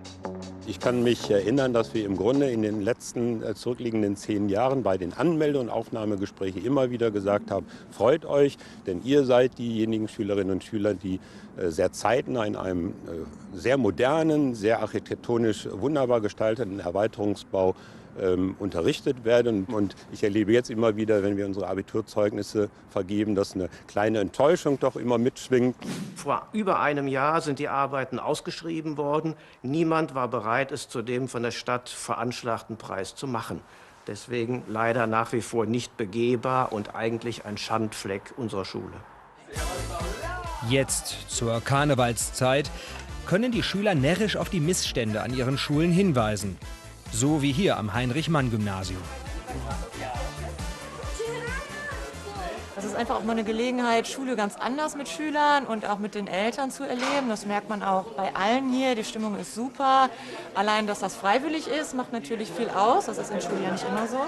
Ich kann mich erinnern, dass wir im Grunde in den letzten zurückliegenden 10 Jahren bei den Anmelde- und Aufnahmegesprächen immer wieder gesagt haben, freut euch, denn ihr seid diejenigen Schülerinnen und Schüler, die sehr zeitnah in einem sehr modernen, sehr architektonisch wunderbar gestalteten Erweiterungsbau unterrichtet werden. Und ich erlebe jetzt immer wieder, wenn wir unsere Abiturzeugnisse vergeben, dass eine kleine Enttäuschung doch immer mitschwingt. Vor über einem Jahr sind die Arbeiten ausgeschrieben worden. Niemand war bereit, es zu dem von der Stadt veranschlagten Preis zu machen. Deswegen leider nach wie vor nicht begehbar und eigentlich ein Schandfleck unserer Schule. Jetzt, zur Karnevalszeit, können die Schüler närrisch auf die Missstände an ihren Schulen hinweisen. So wie hier am Heinrich-Mann-Gymnasium. Das ist einfach auch mal eine Gelegenheit, Schule ganz anders mit Schülern und auch mit den Eltern zu erleben. Das merkt man auch bei allen hier. Die Stimmung ist super. Allein, dass das freiwillig ist, macht natürlich viel aus. Das ist in Schulen ja nicht immer so.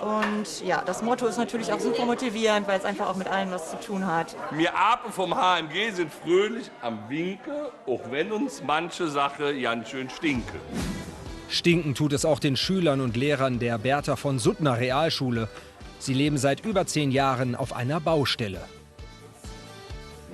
Und ja, das Motto ist natürlich auch super motivierend, weil es einfach auch mit allen was zu tun hat. Wir Apen vom HMG sind fröhlich am Winke, auch wenn uns manche Sache ganz schön stinke. Stinken tut es auch den Schülern und Lehrern der Bertha von Suttner Realschule. Sie leben seit über 10 Jahren auf einer Baustelle.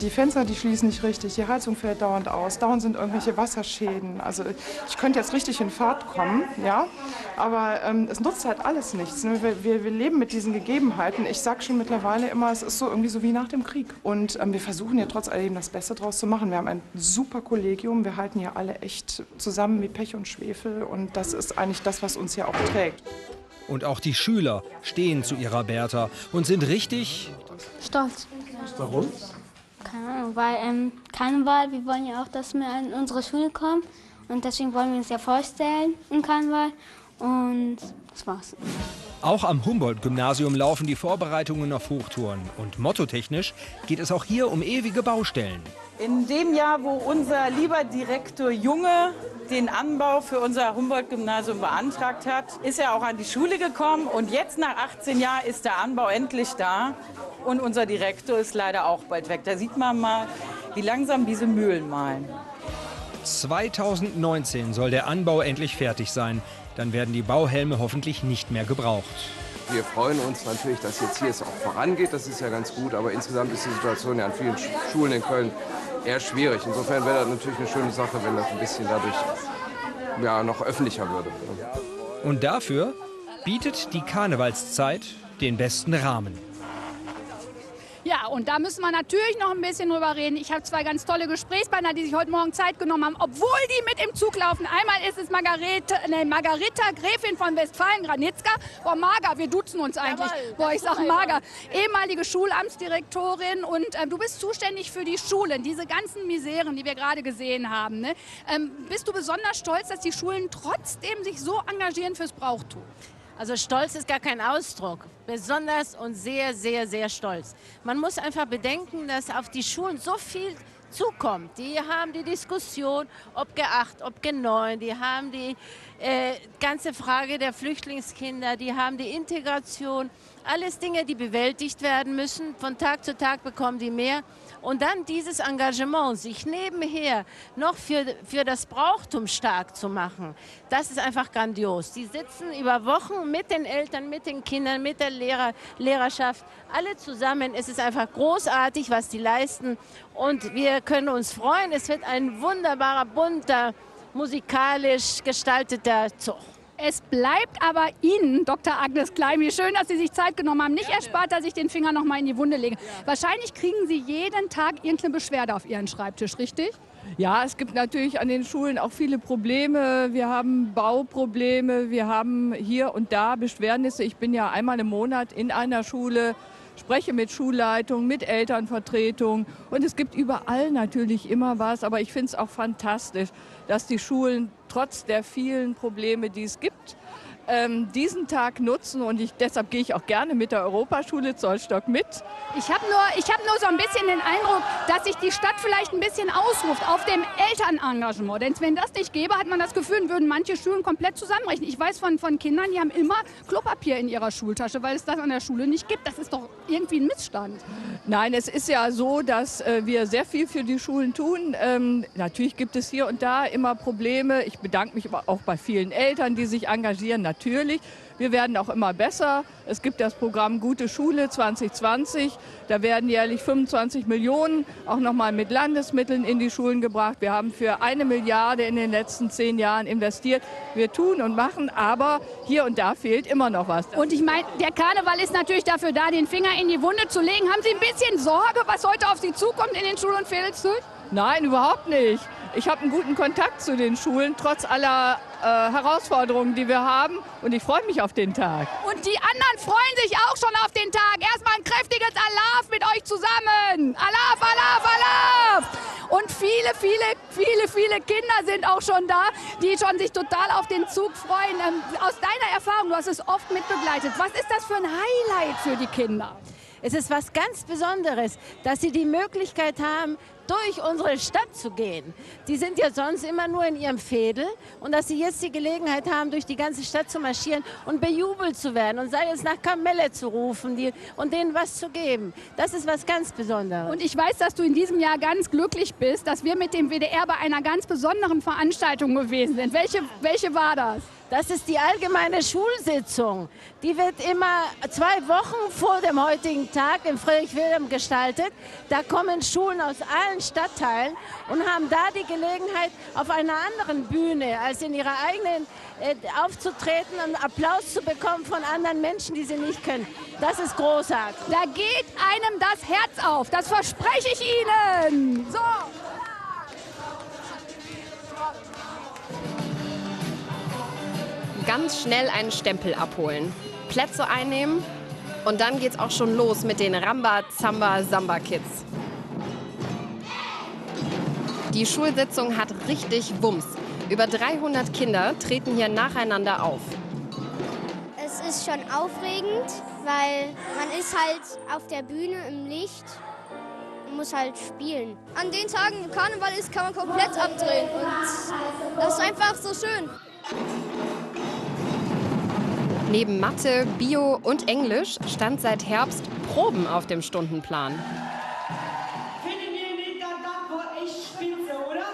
Die Fenster, die schließen nicht richtig, die Heizung fällt dauernd aus, dauernd sind irgendwelche Wasserschäden. Also ich könnte jetzt richtig in Fahrt kommen, ja, aber es nutzt halt alles nichts. Ne? Wir leben mit diesen Gegebenheiten. Ich sage schon mittlerweile immer, es ist so irgendwie so wie nach dem Krieg. Und wir versuchen ja trotz alledem das Beste draus zu machen. Wir haben ein super Kollegium, wir halten ja alle echt zusammen wie Pech und Schwefel und das ist eigentlich das, was uns ja auch trägt. Und auch die Schüler stehen zu ihrer Bertha und sind richtig stolz. Warum? Keine Ahnung, weil Karneval, wir wollen ja auch, dass wir in unsere Schule kommen und deswegen wollen wir uns ja vorstellen im Karneval und das war's. Auch am Humboldt-Gymnasium laufen die Vorbereitungen auf Hochtouren und mottotechnisch geht es auch hier um ewige Baustellen. In dem Jahr, wo unser lieber Direktor Junge den Anbau für unser Humboldt-Gymnasium beantragt hat, ist er auch an die Schule gekommen und jetzt nach 18 Jahren ist der Anbau endlich da und unser Direktor ist leider auch bald weg. Da sieht man mal, wie langsam diese Mühlen mahlen. 2019 soll der Anbau endlich fertig sein. Dann werden die Bauhelme hoffentlich nicht mehr gebraucht. Wir freuen uns natürlich, dass jetzt hier es auch vorangeht. Das ist ja ganz gut. Aber insgesamt ist die Situation ja an vielen Schulen in Köln eher schwierig. Insofern wäre das natürlich eine schöne Sache, wenn das ein bisschen dadurch ja, noch öffentlicher würde. Und dafür bietet die Karnevalszeit den besten Rahmen. Ja, und da müssen wir natürlich noch ein bisschen drüber reden. Ich habe 2 ganz tolle Gesprächspartner, die sich heute Morgen Zeit genommen haben, obwohl die mit im Zug laufen. Einmal ist es Margarita, Gräfin von Westfalen-Granitzka. Boah, Marga, wir duzen uns eigentlich. Boah, ich sag Marga. Ehemalige Schulamtsdirektorin und du bist zuständig für die Schulen. Diese ganzen Miseren, die wir gerade gesehen haben. Ne? Bist du besonders stolz, dass die Schulen trotzdem sich so engagieren fürs Brauchtum? Also stolz ist gar kein Ausdruck. Besonders und sehr, sehr, sehr stolz. Man muss einfach bedenken, dass auf die Schulen so viel zukommt. Die haben die Diskussion, ob G8, ob G9, die haben die Ganze Frage der Flüchtlingskinder, die haben die Integration, alles Dinge, die bewältigt werden müssen. Von Tag zu Tag bekommen die mehr. Und dann dieses Engagement, sich nebenher noch für das Brauchtum stark zu machen, das ist einfach grandios. Die sitzen über Wochen mit den Eltern, mit den Kindern, mit der Lehrerschaft, alle zusammen. Es ist einfach großartig, was die leisten. Und wir können uns freuen, es wird ein wunderbarer, bunter, musikalisch gestalteter Zug. Es bleibt aber Ihnen, Dr. Agnes Klein, wie schön, dass Sie sich Zeit genommen haben, nicht erspart, dass ich den Finger noch mal in die Wunde lege. Wahrscheinlich kriegen Sie jeden Tag irgendeine Beschwerde auf Ihren Schreibtisch, richtig? Ja, es gibt natürlich an den Schulen auch viele Probleme. Wir haben Bauprobleme, wir haben hier und da Beschwernisse. Ich bin ja einmal im Monat in einer Schule, spreche mit Schulleitung, mit Elternvertretung und es gibt überall natürlich immer was, aber ich finde es auch fantastisch, dass die Schulen trotz der vielen Probleme, die es gibt, diesen Tag nutzen und deshalb gehe ich auch gerne mit der Europaschule Zollstock mit. Ich hab nur so ein bisschen den Eindruck, dass sich die Stadt vielleicht ein bisschen ausruft auf dem Elternengagement. Denn wenn das nicht gäbe, hat man das Gefühl, würden manche Schulen komplett zusammenbrechen. Ich weiß von Kindern, die haben immer Klopapier in ihrer Schultasche, weil es das an der Schule nicht gibt. Das ist doch irgendwie ein Missstand. Nein, es ist ja so, dass wir sehr viel für die Schulen tun. Natürlich gibt es hier und da immer Probleme. Ich bedanke mich auch bei vielen Eltern, die sich engagieren. Natürlich, wir werden auch immer besser. Es gibt das Programm Gute Schule 2020. Da werden jährlich 25 Millionen auch nochmal mit Landesmitteln in die Schulen gebracht. Wir haben für 1 Milliarde in den letzten 10 Jahren investiert. Wir tun und machen, aber hier und da fehlt immer noch was. Und ich meine, der Karneval ist natürlich dafür da, den Finger in die Wunde zu legen. Haben Sie ein bisschen Sorge, was heute auf Sie zukommt in den Schulen und Vedelszug? Nein, überhaupt nicht. Ich habe einen guten Kontakt zu den Schulen, trotz aller Herausforderungen, die wir haben. Und ich freue mich auf den Tag. Und die anderen freuen sich auch schon auf den Tag. Erstmal ein kräftiges Alaf mit euch zusammen. Alaf, Alaf, Alaf! Und viele Kinder sind auch schon da, die schon sich total auf den Zug freuen. Aus deiner Erfahrung, du hast es oft mitbegleitet. Was ist das für ein Highlight für die Kinder? Es ist was ganz Besonderes, dass sie die Möglichkeit haben, durch unsere Stadt zu gehen. Die sind ja sonst immer nur in ihrem Veedel und dass sie jetzt die Gelegenheit haben, durch die ganze Stadt zu marschieren und bejubelt zu werden und sei es nach Kamelle zu rufen und denen was zu geben. Das ist was ganz Besonderes. Und ich weiß, dass du in diesem Jahr ganz glücklich bist, dass wir mit dem WDR bei einer ganz besonderen Veranstaltung gewesen sind. Welche war das? Das ist die allgemeine Schulsitzung. Die wird immer 2 Wochen vor dem heutigen Tag im Friedrich-Wilhelm gestaltet. Da kommen Schulen aus allen Stadtteilen und haben da die Gelegenheit, auf einer anderen Bühne als in ihrer eigenen aufzutreten und Applaus zu bekommen von anderen Menschen, die sie nicht können. Das ist großartig. Da geht einem das Herz auf, das verspreche ich Ihnen. So. Ganz schnell einen Stempel abholen, Plätze einnehmen und dann geht's auch schon los mit den Ramba Zamba Samba Kids. Die Schulsitzung hat richtig Wumms. Über 300 Kinder treten hier nacheinander auf. Es ist schon aufregend, weil man ist halt auf der Bühne im Licht und muss halt spielen. An den Tagen, wo Karneval ist, kann man komplett abdrehen und das ist einfach so schön. Neben Mathe, Bio und Englisch stand seit Herbst Proben auf dem Stundenplan. Findet ihr nicht, das war echt spitze, oder?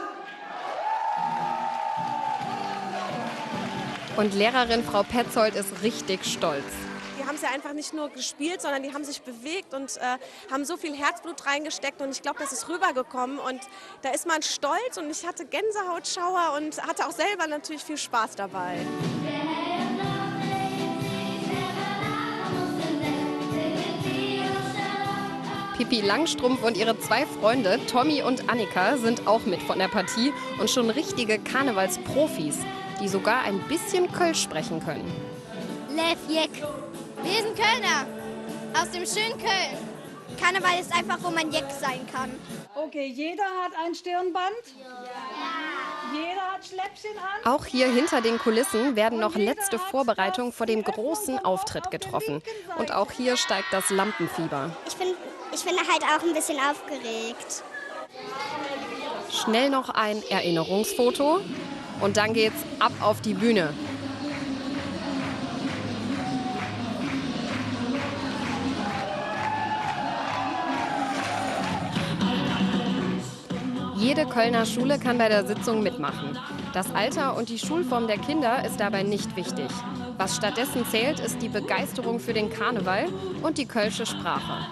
Und Lehrerin Frau Petzold ist richtig stolz. Die haben es ja einfach nicht nur gespielt, sondern die haben sich bewegt und haben so viel Herzblut reingesteckt und ich glaube, das ist rübergekommen und da ist man stolz und ich hatte Gänsehautschauer und hatte auch selber natürlich viel Spaß dabei. Pippi Langstrumpf und ihre 2 Freunde, Tommy und Annika, sind auch mit von der Partie und schon richtige Karnevalsprofis, die sogar ein bisschen Kölsch sprechen können. Lev Jeck. Wir sind Kölner, aus dem schönen Köln. Karneval ist einfach, wo man Jeck sein kann. Okay, jeder hat ein Stirnband? Ja. Jeder hat Schläppchen an? Auch hier hinter den Kulissen werden noch letzte Vorbereitungen vor dem großen Auftritt getroffen. Und auch hier steigt das Lampenfieber. Ich bin halt auch ein bisschen aufgeregt. Schnell noch ein Erinnerungsfoto. Und dann geht's ab auf die Bühne. Jede Kölner Schule kann bei der Sitzung mitmachen. Das Alter und die Schulform der Kinder ist dabei nicht wichtig. Was stattdessen zählt, ist die Begeisterung für den Karneval und die kölsche Sprache.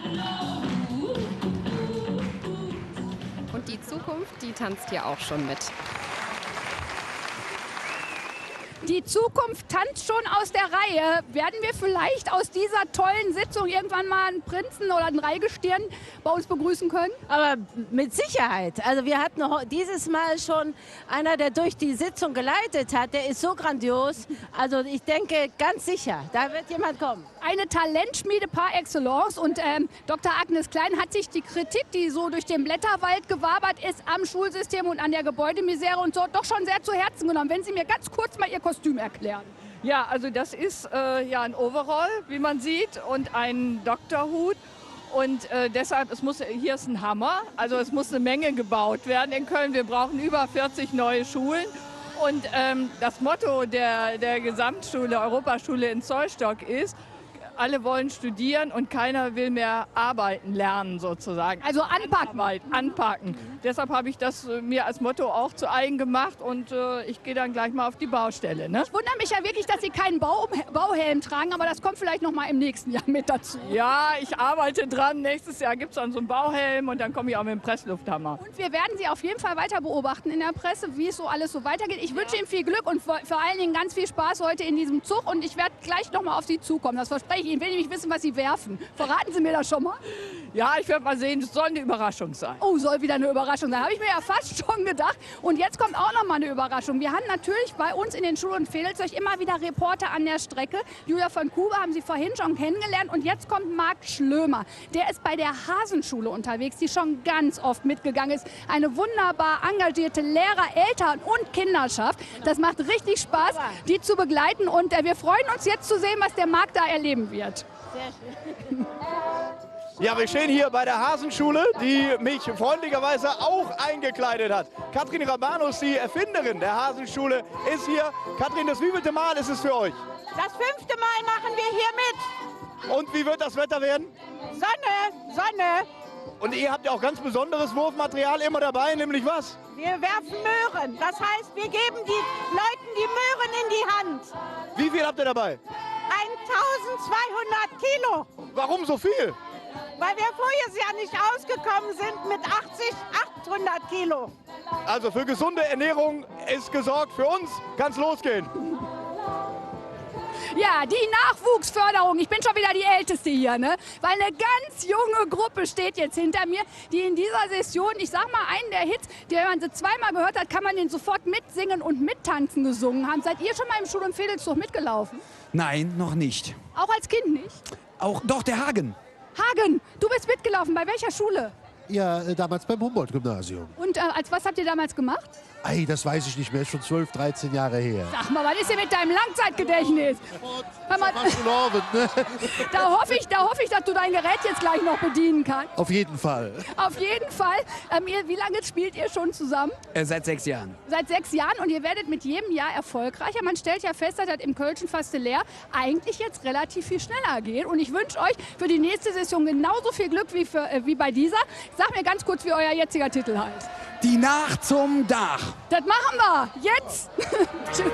Und die Zukunft, die tanzt hier auch schon mit. Die Zukunft tanzt schon aus der Reihe. Werden wir vielleicht aus dieser tollen Sitzung irgendwann mal einen Prinzen oder einen Reigestirn bei uns begrüßen können? Aber mit Sicherheit. Also wir hatten dieses Mal schon einer, der durch die Sitzung geleitet hat. Der ist so grandios. Also ich denke ganz sicher, da wird jemand kommen. Eine Talentschmiede par excellence. Und Dr. Agnes Klein hat sich die Kritik, die so durch den Blätterwald gewabert ist, am Schulsystem und an der Gebäudemisere und so, doch schon sehr zu Herzen genommen. Wenn Sie mir ganz kurz mal Ihr Kostüm erklären. Ja, also das ist ja ein Overall, wie man sieht, und ein Doktorhut. Und deshalb, hier ist ein Hammer, also es muss eine Menge gebaut werden in Köln. Wir brauchen über 40 neue Schulen. Und das Motto der Gesamtschule, Europaschule in Zollstock ist, alle wollen studieren und keiner will mehr arbeiten lernen sozusagen. Also anpacken. Anpacken. Deshalb habe ich das mir als Motto auch zu eigen gemacht und ich gehe dann gleich mal auf die Baustelle. Ne? Ich wundere mich ja wirklich, dass Sie keinen Bauhelm tragen, aber das kommt vielleicht noch mal im nächsten Jahr mit dazu. Ja, ich arbeite dran. Nächstes Jahr gibt es dann so einen Bauhelm und dann komme ich auch mit dem Presslufthammer. Und wir werden Sie auf jeden Fall weiter beobachten in der Presse, wie es so alles so weitergeht. Ich wünsche Ihnen viel Glück und vor allen Dingen ganz viel Spaß heute in diesem Zug und ich werde gleich noch mal auf Sie zukommen. Das verspreche ich. Ich will nämlich wissen, was Sie werfen. Verraten Sie mir das schon mal? Ja, ich werde mal sehen. Es soll eine Überraschung sein. Oh, soll wieder eine Überraschung sein. Habe ich mir ja fast schon gedacht. Und jetzt kommt auch noch mal eine Überraschung. Wir haben natürlich bei uns in den Schul- und Fädelzeug immer wieder Reporter an der Strecke. Julia von Kuba haben Sie vorhin schon kennengelernt. Und jetzt kommt Marc Schlömer. Der ist bei der Hasenschule unterwegs, die schon ganz oft mitgegangen ist. Eine wunderbar engagierte Lehrer-, Eltern- und Kinderschaft. Das macht richtig Spaß, die zu begleiten. Und wir freuen uns jetzt zu sehen, was der Marc da erleben wird. Sehr schön. Ja, wir stehen hier bei der Hasenschule, die mich freundlicherweise auch eingekleidet hat. Katrin Rabanus, die Erfinderin der Hasenschule, ist hier. Katrin, das wievielte Mal ist es für euch? Das 5. Mal machen wir hier mit. Und wie wird das Wetter werden? Sonne, Sonne. Und ihr habt ja auch ganz besonderes Wurfmaterial immer dabei, nämlich was? Wir werfen Möhren. Das heißt, wir geben den Leuten die Möhren in die Hand. Wie viel habt ihr dabei? 1200 Kilo. Warum so viel? Weil wir voriges Jahr nicht ausgekommen sind mit 800 Kilo. Also für gesunde Ernährung ist gesorgt. Für uns kann es losgehen. Ja, die Nachwuchsförderung. Ich bin schon wieder die Älteste hier, ne? Weil eine ganz junge Gruppe steht jetzt hinter mir, die in dieser Session, ich sag mal, einen der Hits, den man sie zweimal gehört hat, kann man den sofort mitsingen und mittanzen gesungen haben. Seid ihr schon mal im Schul- und Fädelzug mitgelaufen? Nein, noch nicht. Auch als Kind nicht? Doch, der Hagen. Hagen, du bist mitgelaufen. Bei welcher Schule? Ja, damals beim Humboldt-Gymnasium. Und als was habt ihr damals gemacht? Ei, das weiß ich nicht mehr, ist schon 12, 13 Jahre her. Sag mal, was ist denn mit deinem Langzeitgedächtnis? Hör mal, ne? da hoffe ich, dass du dein Gerät jetzt gleich noch bedienen kannst. Auf jeden Fall. Auf jeden Fall. Wie lange spielt ihr schon zusammen? Seit 6 Jahren. Seit 6 Jahren und ihr werdet mit jedem Jahr erfolgreicher. Man stellt ja fest, dass das im Kölschen Fasteleer eigentlich jetzt relativ viel schneller geht. Und ich wünsche euch für die nächste Session genauso viel Glück wie bei dieser. Sag mir ganz kurz, wie euer jetziger Titel heißt. Die Nacht zum Dach. Das machen wir jetzt. Tschüss.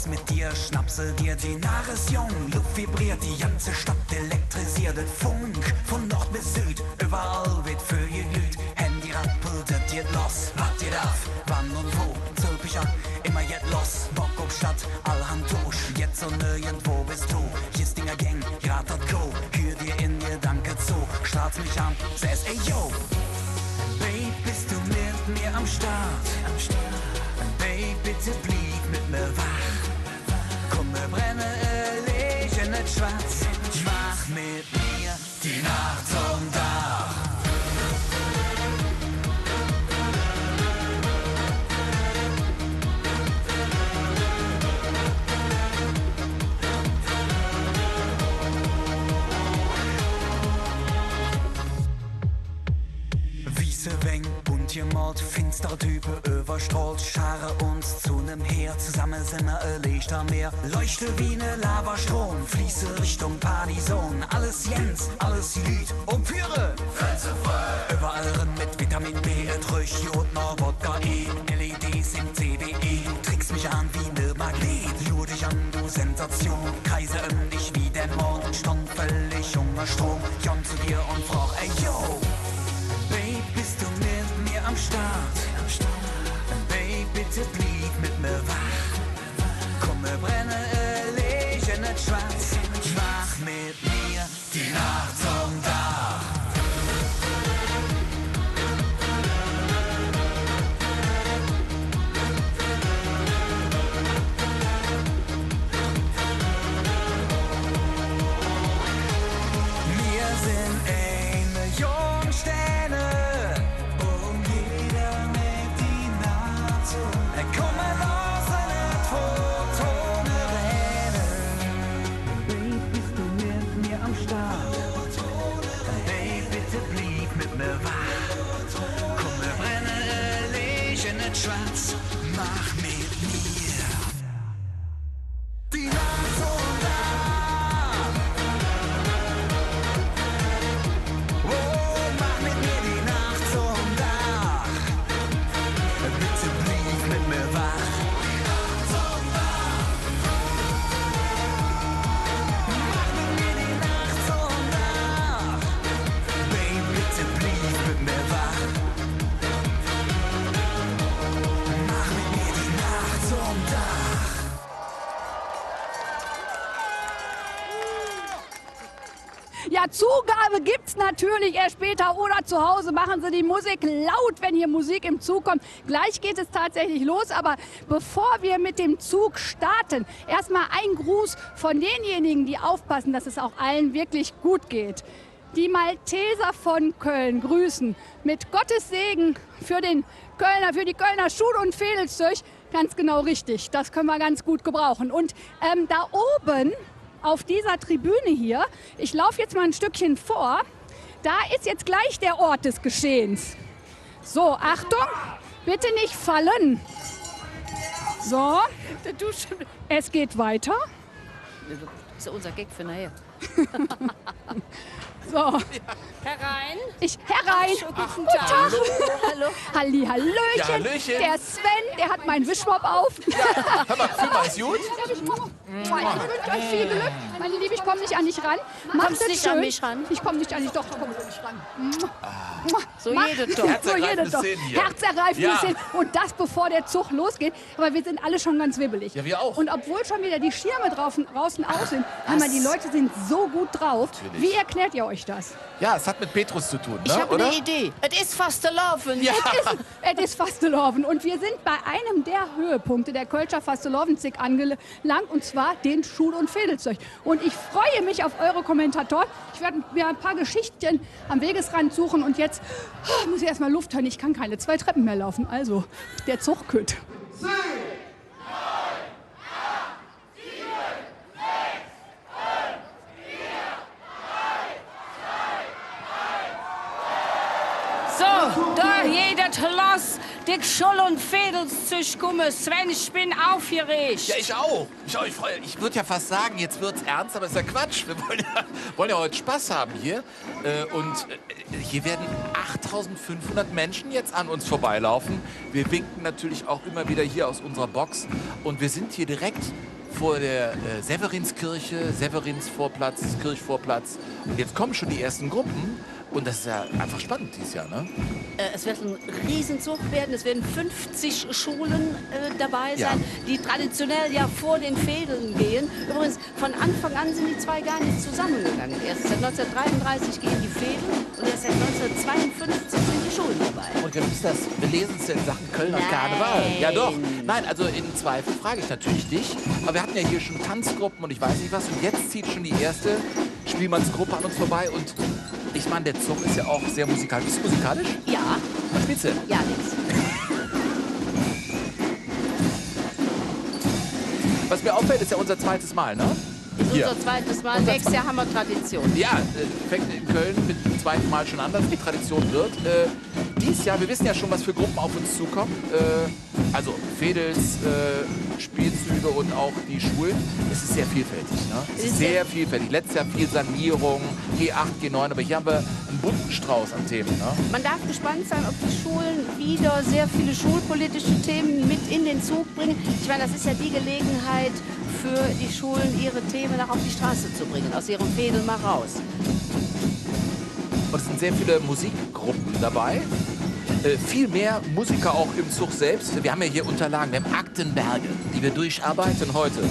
Mit dir, schnapsel dir die Naresjung. Luft vibriert, die ganze Stadt elektrisiert. Funk von Nord bis Süd, überall wird für geglüht. Handy rappelt, das geht los. Was geht auf, wann und wo, zölp ich an, immer jetzt los. Bock auf Stadt, allhand durch, jetzt und nirgendwo bist du. Hier ist Dinger Gang, grad dat Co. Hör dir in Gedanke zu, start's mich an, sag's ey yo. Babe, bist du mit am Start. Baby, bitte blieb mit mir wach. Komm, wir brennen, Licht nicht schwarz. Mach mit mir die Nacht zum Dach. Wiese Weng, bunt gemalt, finster Typen überstrahlt, scharen uns zu nem Heer, zusammen sind wir ein Licht am Meer. Leuchte wie ne Lavastrom, fließe Richtung Partyzone, alles Jens, alles Lied und Püre. Fresse voll. Überall drin mit Vitamin B, Tröch, Jod, noch Wodka E, LEDs im CDE, trickst mich an wie ne Magnet, lur dich an, du Sensation, kreise um dich wie der Mond, stand völlig unter Strom, Jon zu dir und frag, ey yo. Babe, bist du mit mir am Start? Babe, bitte blieb mit mir wach. Komm, wir brennen, Licht nicht schwarz. Mach mit mir die Nacht zum Dach. Wir sind 1 Million Sterne und jeder mit die Nacht so. Komm mal los, eine Photon rennen. Babe, bist du mit mir am Start? Babe, bitte blieb mit mir wach. Komm, wir brennen, Licht nicht schwarz. Mach mit mir die Nacht zum Dach. Oh, mach mit mir die Nacht zum Dach. Bitte blieb mit mir wach. Zum Dach. Mach mit mir die Nacht zum Dach. Babe, bitte blieb mit mir wach. Mach mit mir die Nacht zum Dach. Ja, Zugabe gibt's natürlich erst später oder zu Hause. Machen Sie die Musik laut, wenn hier Musik im Zug kommt. Gleich geht es tatsächlich los, aber bevor wir mit dem Zug starten, erstmal ein Gruß von denjenigen, die aufpassen, dass es auch allen wirklich gut geht. Die Malteser von Köln grüßen mit Gottes Segen für die Kölner Schul- und Vedelszöch. Ganz genau richtig, das können wir ganz gut gebrauchen. Und da oben auf dieser Tribüne hier, ich laufe jetzt mal ein Stückchen vor, da ist jetzt gleich der Ort des Geschehens. So, Achtung, bitte nicht fallen. So, es geht weiter. Das ist unser Gag für nachher. So. Herein. Herein. Guten Tag. Hallo. Hallo. Halli, Hallöchen. Ja, Hallöchen. Der Sven, der hat meinen Wischmopp auf. Ja, hör mal, Firma ist gut. Ich wünsche euch viel Glück. Meine Liebe, ich komme nicht an dich ran. Macht Kommst es nicht schön. an mich ran? Ich komme nicht an dich, doch, ich komme nicht ran. So jede doch. So jede doch. Szenen hier. Herzergreifende Ja. Szenen. Und das, bevor der Zug losgeht. Aber wir sind alle schon ganz wibbelig. Ja, wir auch. Und obwohl schon wieder die Schirme draußen aus sind, aber die Leute sind so gut drauf. Natürlich. Wie erklärt ihr euch das? Ja, es hat mit Petrus zu tun, ne? Ich habe oder? eine Idee. Es ist fast gelaufen. Ja. Es ist Fastelovn und wir sind bei einem der Höhepunkte der Kölscher Fastelovn-Zig angelangt, und zwar den Schul- und Vedelszöch. Und ich freue mich auf eure Kommentatoren. Ich werde mir ein paar Geschichten am Wegesrand suchen und jetzt muss ich erstmal Luft hören. Ich kann keine 2 Treppen mehr laufen. Also, der Zug kütt. So, da jeder los. Die Schul- und Vedelszöch kommen. Sven, ich bin aufgeregt. Ja, ich auch. Ich würde ja fast sagen, jetzt wird's ernst, aber ist ja Quatsch. Wir wollen ja heute Spaß haben hier. Hier werden 8.500 Menschen jetzt an uns vorbeilaufen. Wir winken natürlich auch immer wieder hier aus unserer Box. Und wir sind hier direkt vor der Severinskirche, Severinsvorplatz, Kirchvorplatz. Und jetzt kommen schon die ersten Gruppen. Und das ist ja einfach spannend dieses Jahr, ne? Es wird ein Riesenzug werden. Es werden 50 Schulen dabei sein, Ja. die traditionell ja vor den Fädeln gehen. Übrigens, von Anfang an sind die zwei gar nicht zusammengegangen. Erst seit 1933 gehen die Fädeln und erst seit 1952 sind die Schulen dabei. Und wie ist das? Wir lesen es in Sachen Kölner Nein. Karneval. Ja doch. Nein, also in Zweifel frage ich natürlich dich. Aber wir hatten ja hier schon Tanzgruppen und ich weiß nicht was. Und jetzt zieht schon die erste Spielmannsgruppe an uns vorbei. Und ich meine, der Zug ist ja auch sehr musikalisch. Bist du musikalisch? Ja. Was spielst du? Ja, nix. Was mir auffällt, ist ja unser zweites Mal, ne? Ist Hier. unser zweites Mal. Unser Nächstes Jahr haben wir Tradition. Ja, fängt in Köln mit dem zweiten Mal schon an, dass die Tradition wird. Dieses Jahr, wir wissen ja schon, was für Gruppen auf uns zukommen. Also Fädels, Spielzüge und auch die Schulen. Es ist sehr vielfältig. Ne? Es ist sehr vielfältig. Letztes Jahr viel Sanierung, G8, G9, aber hier haben wir einen bunten Strauß an Themen. Ne? Man darf gespannt sein, ob die Schulen wieder sehr viele schulpolitische Themen mit in den Zug bringen. Ich meine, das ist ja die Gelegenheit für die Schulen, ihre Themen auch auf die Straße zu bringen, aus ihrem Fädel mal raus. Und es sind sehr viele Musikgruppen dabei. Viel mehr Musiker auch im Zug selbst. Wir haben ja hier Unterlagen, wir haben Aktenberge, die wir durcharbeiten heute.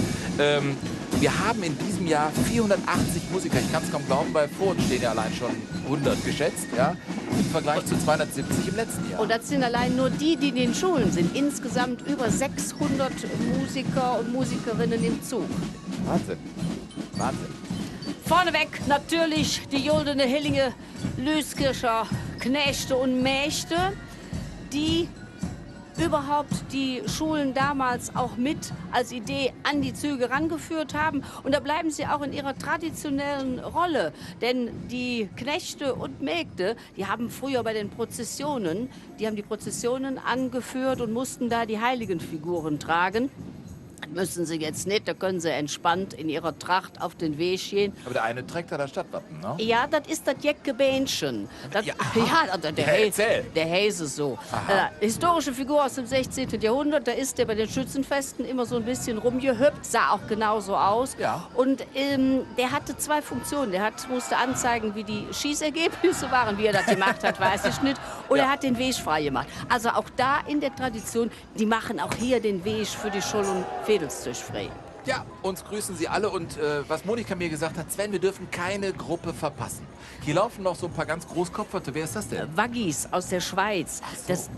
Wir haben in diesem Jahr 480 Musiker. Ich kann es kaum glauben, weil vor uns stehen ja allein schon 100 geschätzt. Ja, im Vergleich zu 270 im letzten Jahr. Und das sind allein nur die in den Schulen sind. Insgesamt über 600 Musiker und Musikerinnen im Zug. Wahnsinn. Wahnsinn. Vorneweg natürlich die Juldene Hillinge, Lüskircher Knechte und Mächte, die überhaupt die Schulen damals auch mit als Idee an die Züge rangeführt haben. Und da bleiben sie auch in ihrer traditionellen Rolle. Denn die Knechte und Mägde, die haben früher bei den Prozessionen, die haben die Prozessionen angeführt und mussten da die Heiligenfiguren tragen. Das müssen sie jetzt nicht, da können sie entspannt in ihrer Tracht auf den Weg gehen. Aber der eine trägt da das Stadtwappen, ne? Ja, das ist das Jäckebähnchen. Ja, Der heißt es so. Historische Figur aus dem 16. Jahrhundert, da ist der bei den Schützenfesten immer so ein bisschen rumgehüpft, sah auch genauso aus. Ja. Und der hatte zwei Funktionen. Der musste anzeigen, wie die Schießergebnisse waren, wie er das gemacht hat, weiß ich nicht. Und er hat den Weg frei gemacht. Also auch da in der Tradition, die machen auch hier den Weg für die Schul- und Fädelstisch frei. Ja, uns grüßen Sie alle und was Monika mir gesagt hat, Sven, wir dürfen keine Gruppe verpassen. Hier laufen noch so ein paar ganz Großkopferte. Wer ist das denn? Waggis aus der Schweiz. Das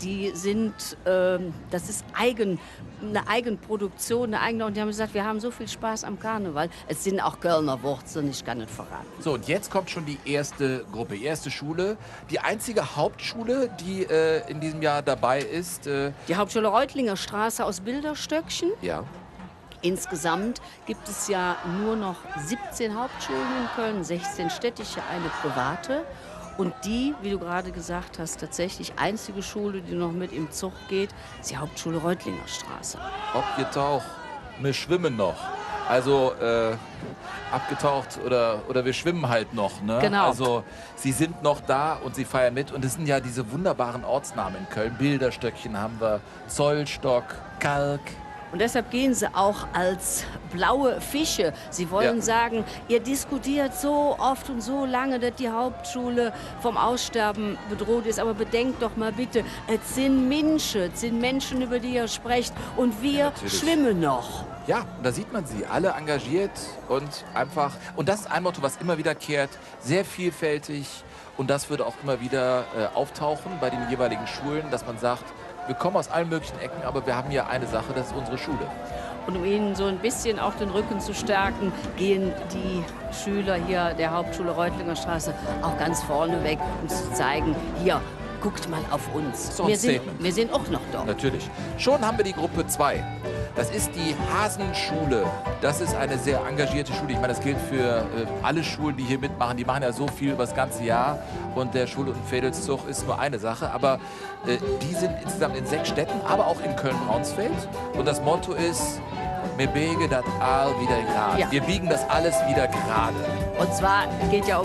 ist eine Eigenproduktion, und die haben gesagt, wir haben so viel Spaß am Karneval. Es sind auch Kölner Wurzeln, ich kann nicht verraten. So, und jetzt kommt schon die erste Gruppe, erste Schule. Die einzige Hauptschule, die in diesem Jahr dabei ist. Die Hauptschule Reutlinger Straße aus Bilderstöckchen. Ja. Insgesamt gibt es ja nur noch 17 Hauptschulen in Köln, 16 städtische, eine private. Und die, wie du gerade gesagt hast, tatsächlich einzige Schule, die noch mit im Zug geht, ist die Hauptschule Reutlinger Straße. Abgetaucht, wir schwimmen noch. Also abgetaucht oder wir schwimmen halt noch. Ne? Genau. Also sie sind noch da und sie feiern mit. Und es sind ja diese wunderbaren Ortsnamen in Köln. Bilderstöckchen haben wir, Zollstock, Kalk. Und deshalb gehen sie auch als blaue Fische. Sie wollen sagen, ihr diskutiert so oft und so lange, dass die Hauptschule vom Aussterben bedroht ist. Aber bedenkt doch mal bitte, es sind Menschen, über die ihr sprecht. Und wir schwimmen noch. Ja, da sieht man sie, alle engagiert und einfach, und das ist ein Motto, was immer wiederkehrt, sehr vielfältig. Und das würde auch immer wieder auftauchen bei den jeweiligen Schulen, dass man sagt, wir kommen aus allen möglichen Ecken, aber wir haben hier eine Sache, das ist unsere Schule. Und um ihnen so ein bisschen auch den Rücken zu stärken, gehen die Schüler hier der Hauptschule Reutlinger Straße auch ganz vorne weg, um zu zeigen, hier, guckt mal auf uns. So ein Statement. Wir sind auch noch da. Natürlich. Schon haben wir die Gruppe 2. Das ist die Hasenschule. Das ist eine sehr engagierte Schule. Ich meine, das gilt für alle Schulen, die hier mitmachen. Die machen ja so viel über das ganze Jahr. Und der Schul- und Fädelszug ist nur eine Sache. Aber die sind insgesamt in 6 Städten, aber auch in Köln-Braunsfeld. Und das Motto ist, wir biegen das all wieder gerade. Ja. Wir biegen das alles wieder gerade. Und zwar geht ja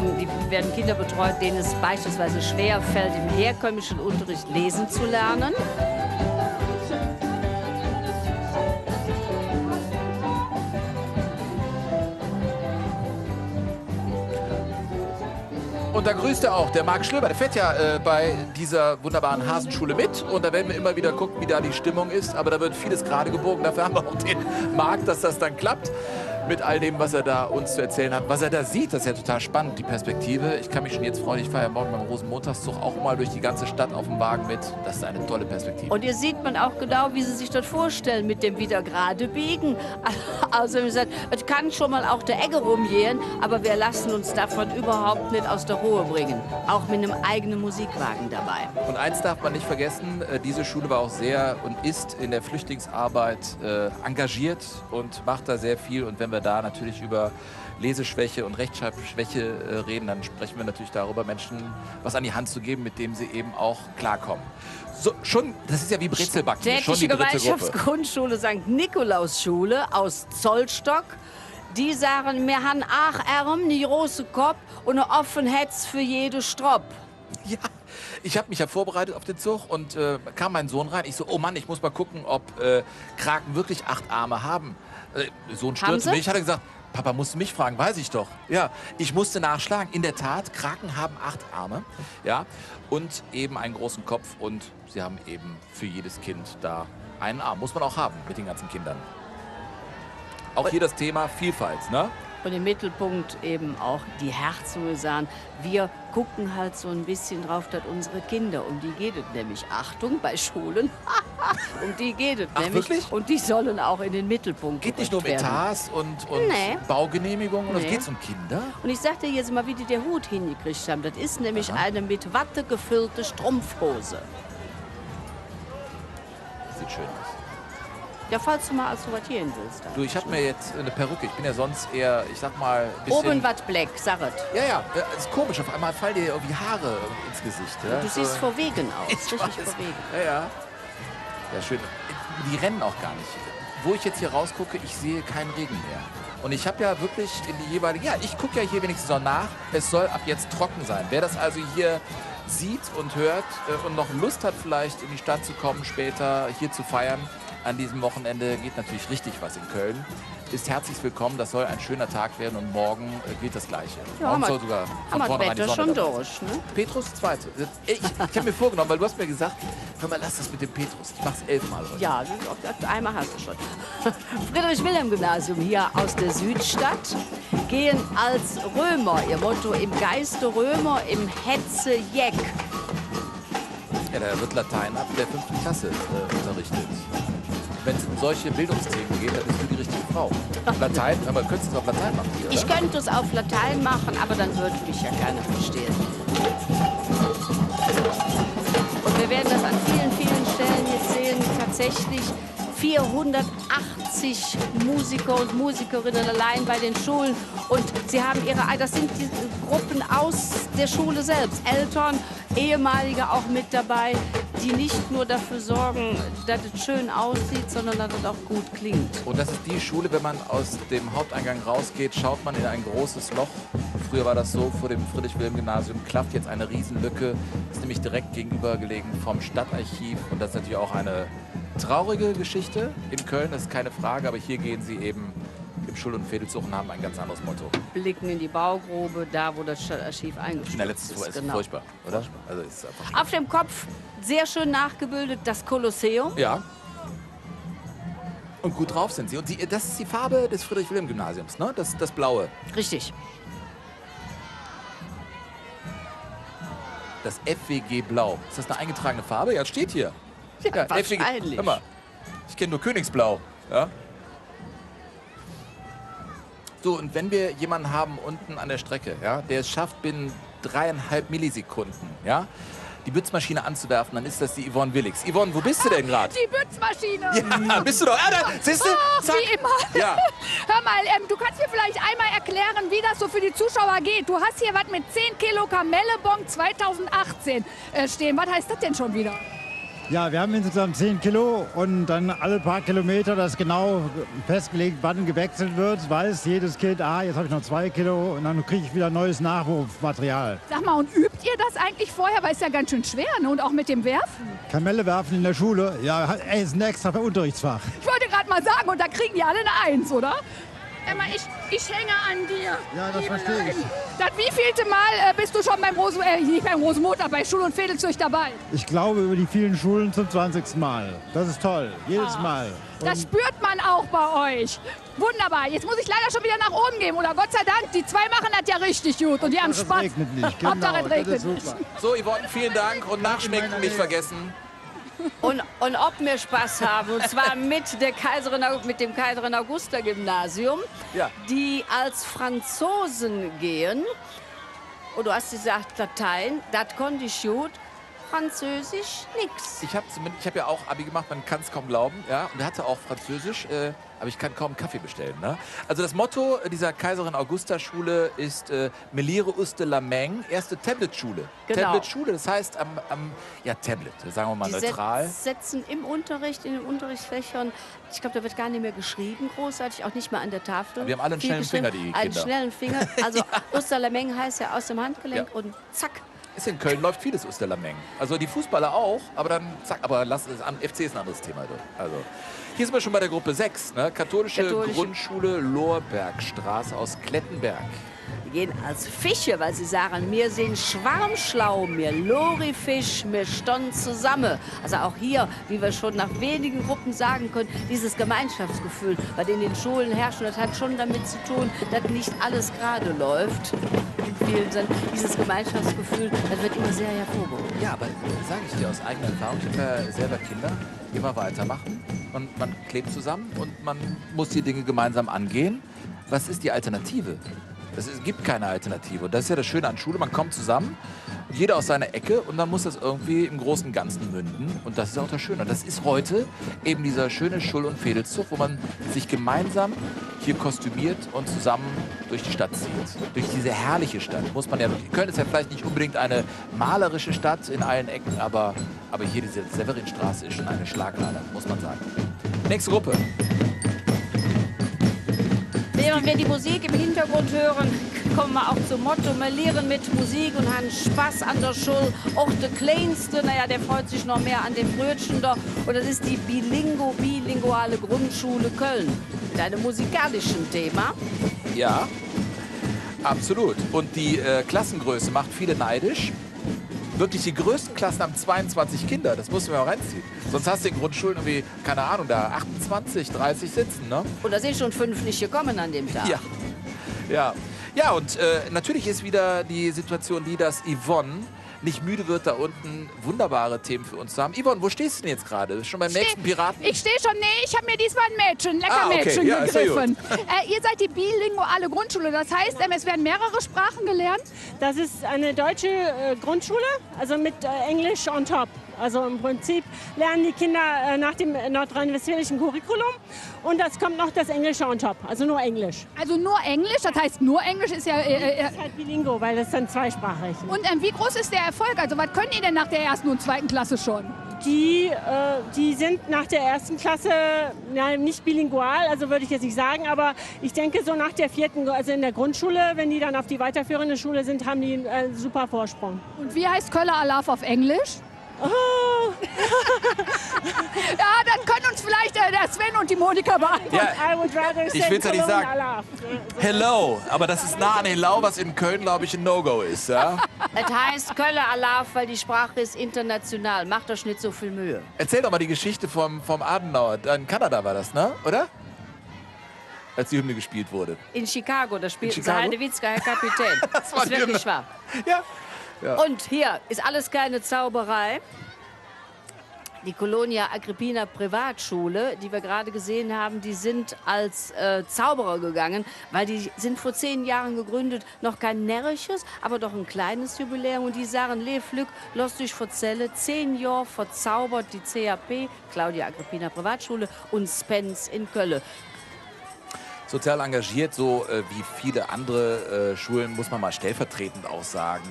werden Kinder betreut, denen es beispielsweise schwer fällt, im herkömmlichen Unterricht lesen zu lernen. Und da grüßt er auch, der Marc Schlöber, der fährt ja bei dieser wunderbaren Hasenschule mit. Und da werden wir immer wieder gucken, wie da die Stimmung ist. Aber da wird vieles gerade gebogen. Dafür haben wir auch den Marc, dass das dann klappt. Mit all dem, was er da uns zu erzählen hat. Was er da sieht, das ist ja total spannend, die Perspektive. Ich kann mich schon jetzt freuen, ich fahre ja morgen beim Rosenmontagszug auch mal durch die ganze Stadt auf dem Wagen mit. Das ist eine tolle Perspektive. Und hier sieht man auch genau, wie sie sich das vorstellen mit dem wieder gerade biegen. Also wie gesagt, es kann schon mal auch der Ecke rumgehen, aber wir lassen uns davon überhaupt nicht aus der Ruhe bringen. Auch mit einem eigenen Musikwagen dabei. Und eins darf man nicht vergessen, diese Schule war auch sehr und ist in der Flüchtlingsarbeit engagiert und macht da sehr viel. Und wenn wir da natürlich über Leseschwäche und Rechtschreibschwäche reden, dann sprechen wir natürlich darüber, Menschen was an die Hand zu geben, mit dem sie eben auch klarkommen. So, schon, das ist ja wie Brezelbacken, schon die Städtische dritte Gruppe. Gemeinschaftsgrundschule St. Nikolaus-Schule aus Zollstock. Die sagen, wir haben auch Arm, einen großen Kopf und ein offenes Herz für jede Stropp. Ja, ich habe mich ja vorbereitet auf den Zug und kam mein Sohn rein. Ich so, oh Mann, ich muss mal gucken, ob Kraken wirklich 8 Arme haben. Sohn stürzte mich, hat er gesagt, Papa, musst du mich fragen, weiß ich doch. Ja, ich musste nachschlagen. In der Tat, Kraken haben 8 Arme, ja, und eben einen großen Kopf und sie haben eben für jedes Kind da einen Arm. Muss man auch haben mit den ganzen Kindern. Auch hier das Thema Vielfalt, ne? Und im Mittelpunkt eben auch die Herzogin. Wir gucken halt so ein bisschen drauf, dass unsere Kinder, um die geht es nämlich, Achtung, bei Schulen, um die geht es nämlich. Wirklich? Und die sollen auch in den Mittelpunkt Geht nicht nur um gerückt werden. Etats und Nee. Baugenehmigungen, Nee. es geht um Kinder? Und ich sagte jetzt mal, wie die den Hut hingekriegt haben. Das ist nämlich eine mit Watte gefüllte Strumpfhose. Sieht schön aus. Ja, falls du mal assortieren willst. Du, ich habe mir jetzt eine Perücke. Ich bin ja sonst eher, ich sag mal, ein bisschen... Oben was Black, sag es. Ja, ja, ist komisch. Auf einmal fallen dir irgendwie Haare ins Gesicht. Ja? Du siehst verwegen aus. Ich Richtig weiß. verwegen. Ja, ja. Ja, schön. Die rennen auch gar nicht. Wo ich jetzt hier rausgucke, ich sehe keinen Regen mehr. Und ich habe ja wirklich in die jeweiligen... Ja, ich gucke ja hier wenigstens noch nach. Es soll ab jetzt trocken sein. Wer das also hier sieht und hört und noch Lust hat, vielleicht in die Stadt zu kommen, später hier zu feiern, an diesem Wochenende geht natürlich richtig was in Köln. Ist herzlich willkommen, das soll ein schöner Tag werden und morgen gilt das Gleiche. Ja, morgen haben soll sogar von wir vornherein die Wetter Sonne schon dabei durch, sein. ne? Petrus Zweite. Ich habe mir vorgenommen, weil du hast mir gesagt, hör mal, lass das mit dem Petrus. Ich mach's 11 Mal heute. Ja, einmal hast du schon. Friedrich-Wilhelm-Gymnasium hier aus der Südstadt gehen als Römer, ihr Motto im Geiste Römer, im Hetze Jeck. Ja, da wird Latein ab der 5. Klasse unterrichtet. Wenn es um solche Bildungsthemen geht, dann bist du die richtige Frau. Latein, aber könntest du es auf Latein machen hier, oder? Ich könnte es auf Latein machen, aber dann würde mich ja keiner verstehen. Und wir werden das an vielen, vielen Stellen jetzt sehen. Tatsächlich 480 Musiker und Musikerinnen allein bei den Schulen. Und sie haben das sind die Gruppen aus der Schule selbst. Eltern, ehemalige auch mit dabei, die nicht nur dafür sorgen, dass es schön aussieht, sondern dass es auch gut klingt. Und das ist die Schule, wenn man aus dem Haupteingang rausgeht, schaut man in ein großes Loch. Früher war das so, vor dem Friedrich-Wilhelm-Gymnasium klafft jetzt eine Riesenlücke. Ist nämlich direkt gegenüber gelegen vom Stadtarchiv. Und das ist natürlich auch eine traurige Geschichte in Köln, das ist keine Frage. Aber hier gehen sie eben im Schul- und Fädelzug und haben ein ganz anderes Motto. Blicken in die Baugrube, da wo das Stadtarchiv eingestürzt Das ist genau. furchtbar, oder? Also ist einfach Auf dem Kopf sehr schön nachgebildet das Kolosseum. ja. Und gut drauf sind sie. Und das ist die Farbe des Friedrich-Wilhelm-Gymnasiums, ne? Das Blaue. Richtig. Das FWG Blau. Ist das eine eingetragene Farbe? Ja, steht hier. Ja, wahrscheinlich. Hör mal, ich kenne nur Königsblau. Ja? So, und wenn wir jemanden haben unten an der Strecke, ja, der es schafft, binnen 3,5 Millisekunden, ja, die Bützmaschine anzuwerfen, dann ist das die Yvonne Willix. Yvonne, wo bist du denn gerade? Die Bützmaschine. Ja, bist du doch. Da, siehst du? Zack. Wie immer. Ja. Hör mal, du kannst mir vielleicht einmal erklären, wie das so für die Zuschauer geht. Du hast hier was mit 10 Kilo Kamellebon 2018 stehen. Was heißt das denn schon wieder? Ja, wir haben insgesamt 10 Kilo und dann alle paar Kilometer, das genau festgelegt, wann gewechselt wird, weiß jedes Kind, jetzt habe ich noch 2 Kilo und dann kriege ich wieder neues Nachwurfmaterial. Sag mal, und übt ihr das eigentlich vorher? Weil es ja ganz schön schwer, ne? Und auch mit dem Werfen? Kamelle werfen in der Schule, ja, ist ein extra Unterrichtsfach. Ich wollte gerade mal sagen, und da kriegen die alle eine 1, oder? Emma, ich hänge an dir. Ja, das Liebe verstehe ich. Leute. Das wievielte Mal bist du schon beim nicht beim Rosenmontag, bei Schul- und Fädelzüch dabei? Ich glaube über die vielen Schulen zum 20. Mal. Das ist toll, jedes Mal. Das spürt man auch bei euch. Wunderbar. Jetzt muss ich leider schon wieder nach oben gehen. Oder Gott sei Dank, die zwei machen das ja richtig gut. Und die haben Spaß. Regnet nicht. Hauptsache, es regnet nicht. So, Yvonne, vielen Dank und nachschmecken nicht vergessen. Und ob wir Spaß haben, und zwar mit dem Kaiserin Augusta Gymnasium, Ja. die als Franzosen gehen. Und du hast gesagt Latein, das konnte ich gut. Französisch nix. Ich hab ja auch Abi gemacht, man kann es kaum glauben. Ja? Und er hatte auch Französisch, aber ich kann kaum einen Kaffee bestellen. Ne? Also das Motto dieser Kaiserin Augusta Schule ist Melire uste la Meng, erste Tablet-Schule. Genau. Tablet-Schule, das heißt Tablet, sagen wir mal Die neutral. setzen im Unterricht, in den Unterrichtsfächern, ich glaube, da wird gar nicht mehr geschrieben, großartig, auch nicht mehr an der Tafel. Aber wir haben alle einen Viel schnellen Finger, geschrieben. die Kinder. Einen schnellen Finger. Also Osterlameng heißt ja aus dem Handgelenk und zack. Ist in Köln läuft vieles Osterlameng. Also die Fußballer auch, aber dann zack, aber am FC ist ein anderes Thema. Also hier sind wir schon bei der Gruppe 6, ne? Katholische Grundschule Lorbergstraße aus Klettenberg. Wir gehen als Fische, weil sie sagen, wir sind schwarmschlau, wir Lorifisch, wir stehen zusammen. Also auch hier, wie wir schon nach wenigen Gruppen sagen können, dieses Gemeinschaftsgefühl, bei dem in den Schulen herrscht, und das hat schon damit zu tun, dass nicht alles gerade läuft. In vielen sind dieses Gemeinschaftsgefühl, das wird immer sehr hervorgehoben. Ja, aber sage ich dir aus eigener Erfahrung, ich habe ja selber Kinder, immer weitermachen und man klebt zusammen und man muss die Dinge gemeinsam angehen. Was ist die Alternative? Es gibt keine Alternative. Und das ist ja das Schöne an Schule, man kommt zusammen, jeder aus seiner Ecke und dann muss das irgendwie im großen und Ganzen münden. Und das ist auch das Schöne. Und das ist heute eben dieser schöne Schul- und Fädelzug, wo man sich gemeinsam hier kostümiert und zusammen durch die Stadt zieht. Durch diese herrliche Stadt. Muss man ja wirklich. Köln ist ja vielleicht nicht unbedingt eine malerische Stadt in allen Ecken, aber hier diese Severinstraße ist schon eine Schlagader, muss man sagen. Nächste Gruppe. Während wir die Musik im Hintergrund hören, kommen wir auch zum Motto, wir lehren mit Musik und haben Spaß an der Schule. Auch der Kleinste, der freut sich noch mehr an dem Brötchen da. Und das ist die bilinguale Grundschule Köln. Mit einem musikalischen Thema. Ja, absolut. Und die Klassengröße macht viele neidisch. Wirklich, die größten Klassen haben 22 Kinder. Das musst du mir mal reinziehen. Sonst hast du in Grundschulen irgendwie, keine Ahnung, da 28, 30 sitzen, ne? Und da sind schon 5 nicht gekommen an dem Tag. Ja, und natürlich ist wieder die Situation die, dass Yvonne nicht müde wird, da unten wunderbare Themen für uns zu haben. Yvonne, wo stehst du denn jetzt gerade? Schon beim nächsten Piraten? Ich stehe schon, ich habe mir diesmal ein Mädchen, Leckermädchen Ja, gegriffen. Ihr seid die bilinguale Grundschule, das heißt, es werden mehrere Sprachen gelernt? Das ist eine deutsche Grundschule, also mit Englisch on top. Also im Prinzip lernen die Kinder nach dem nordrhein-westfälischen Curriculum und das kommt noch das Englische on top, also nur Englisch. Also nur Englisch, das heißt nur Englisch ist ja... das ist halt bilingo, weil das dann zweisprachig. Und wie groß ist der Erfolg? Also was können die denn nach der 1. und 2. Klasse schon? Die sind nach der 1. Klasse nicht bilingual, also würde ich jetzt nicht sagen, aber ich denke so nach der 4., also in der Grundschule, wenn die dann auf die weiterführende Schule sind, haben die einen super Vorsprung. Und wie heißt Köller Alaf auf Englisch? Oh. Ja, das können uns vielleicht der Sven und die Monika beantworten. Ja, ich will es ja nicht sagen. Hello, aber das ist nah an Hello, was in Köln, glaube ich, ein No-Go ist. Ja? Das heißt Köller Alaf, weil die Sprache ist international. Macht euch nicht so viel Mühe. Erzähl doch mal die Geschichte vom Adenauer. In Kanada war das, ne? Oder? Als die Hymne gespielt wurde. In Chicago, da spielten sie Heidewitzka, Herr Kapitän. Das war ist wirklich wahr. Ja. Ja. Und hier ist alles keine Zauberei. Die Colonia Agrippina Privatschule, die wir gerade gesehen haben, die sind als Zauberer gegangen, weil die sind vor 10 Jahren gegründet. Noch kein närrisches, aber doch ein kleines Jubiläum. Und die sagen, Le Flück, los dich verzelle, 10 Jahre verzaubert die CAP, Claudia Agrippina Privatschule und Spence in Köln. Sozial engagiert, so wie viele andere Schulen, muss man mal stellvertretend auch sagen.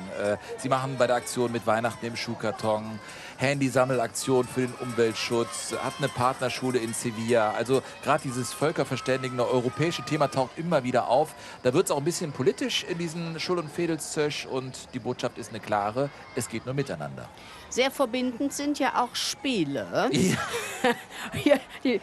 Sie machen bei der Aktion mit Weihnachten im Schuhkarton, Handysammelaktion für den Umweltschutz, hat eine Partnerschule in Sevilla. Also gerade dieses völkerverständigende europäische Thema taucht immer wieder auf. Da wird es auch ein bisschen politisch in diesen Schul- und Fädelzöch und die Botschaft ist eine klare, es geht nur miteinander. Sehr verbindend sind ja auch Spiele. Ja. Die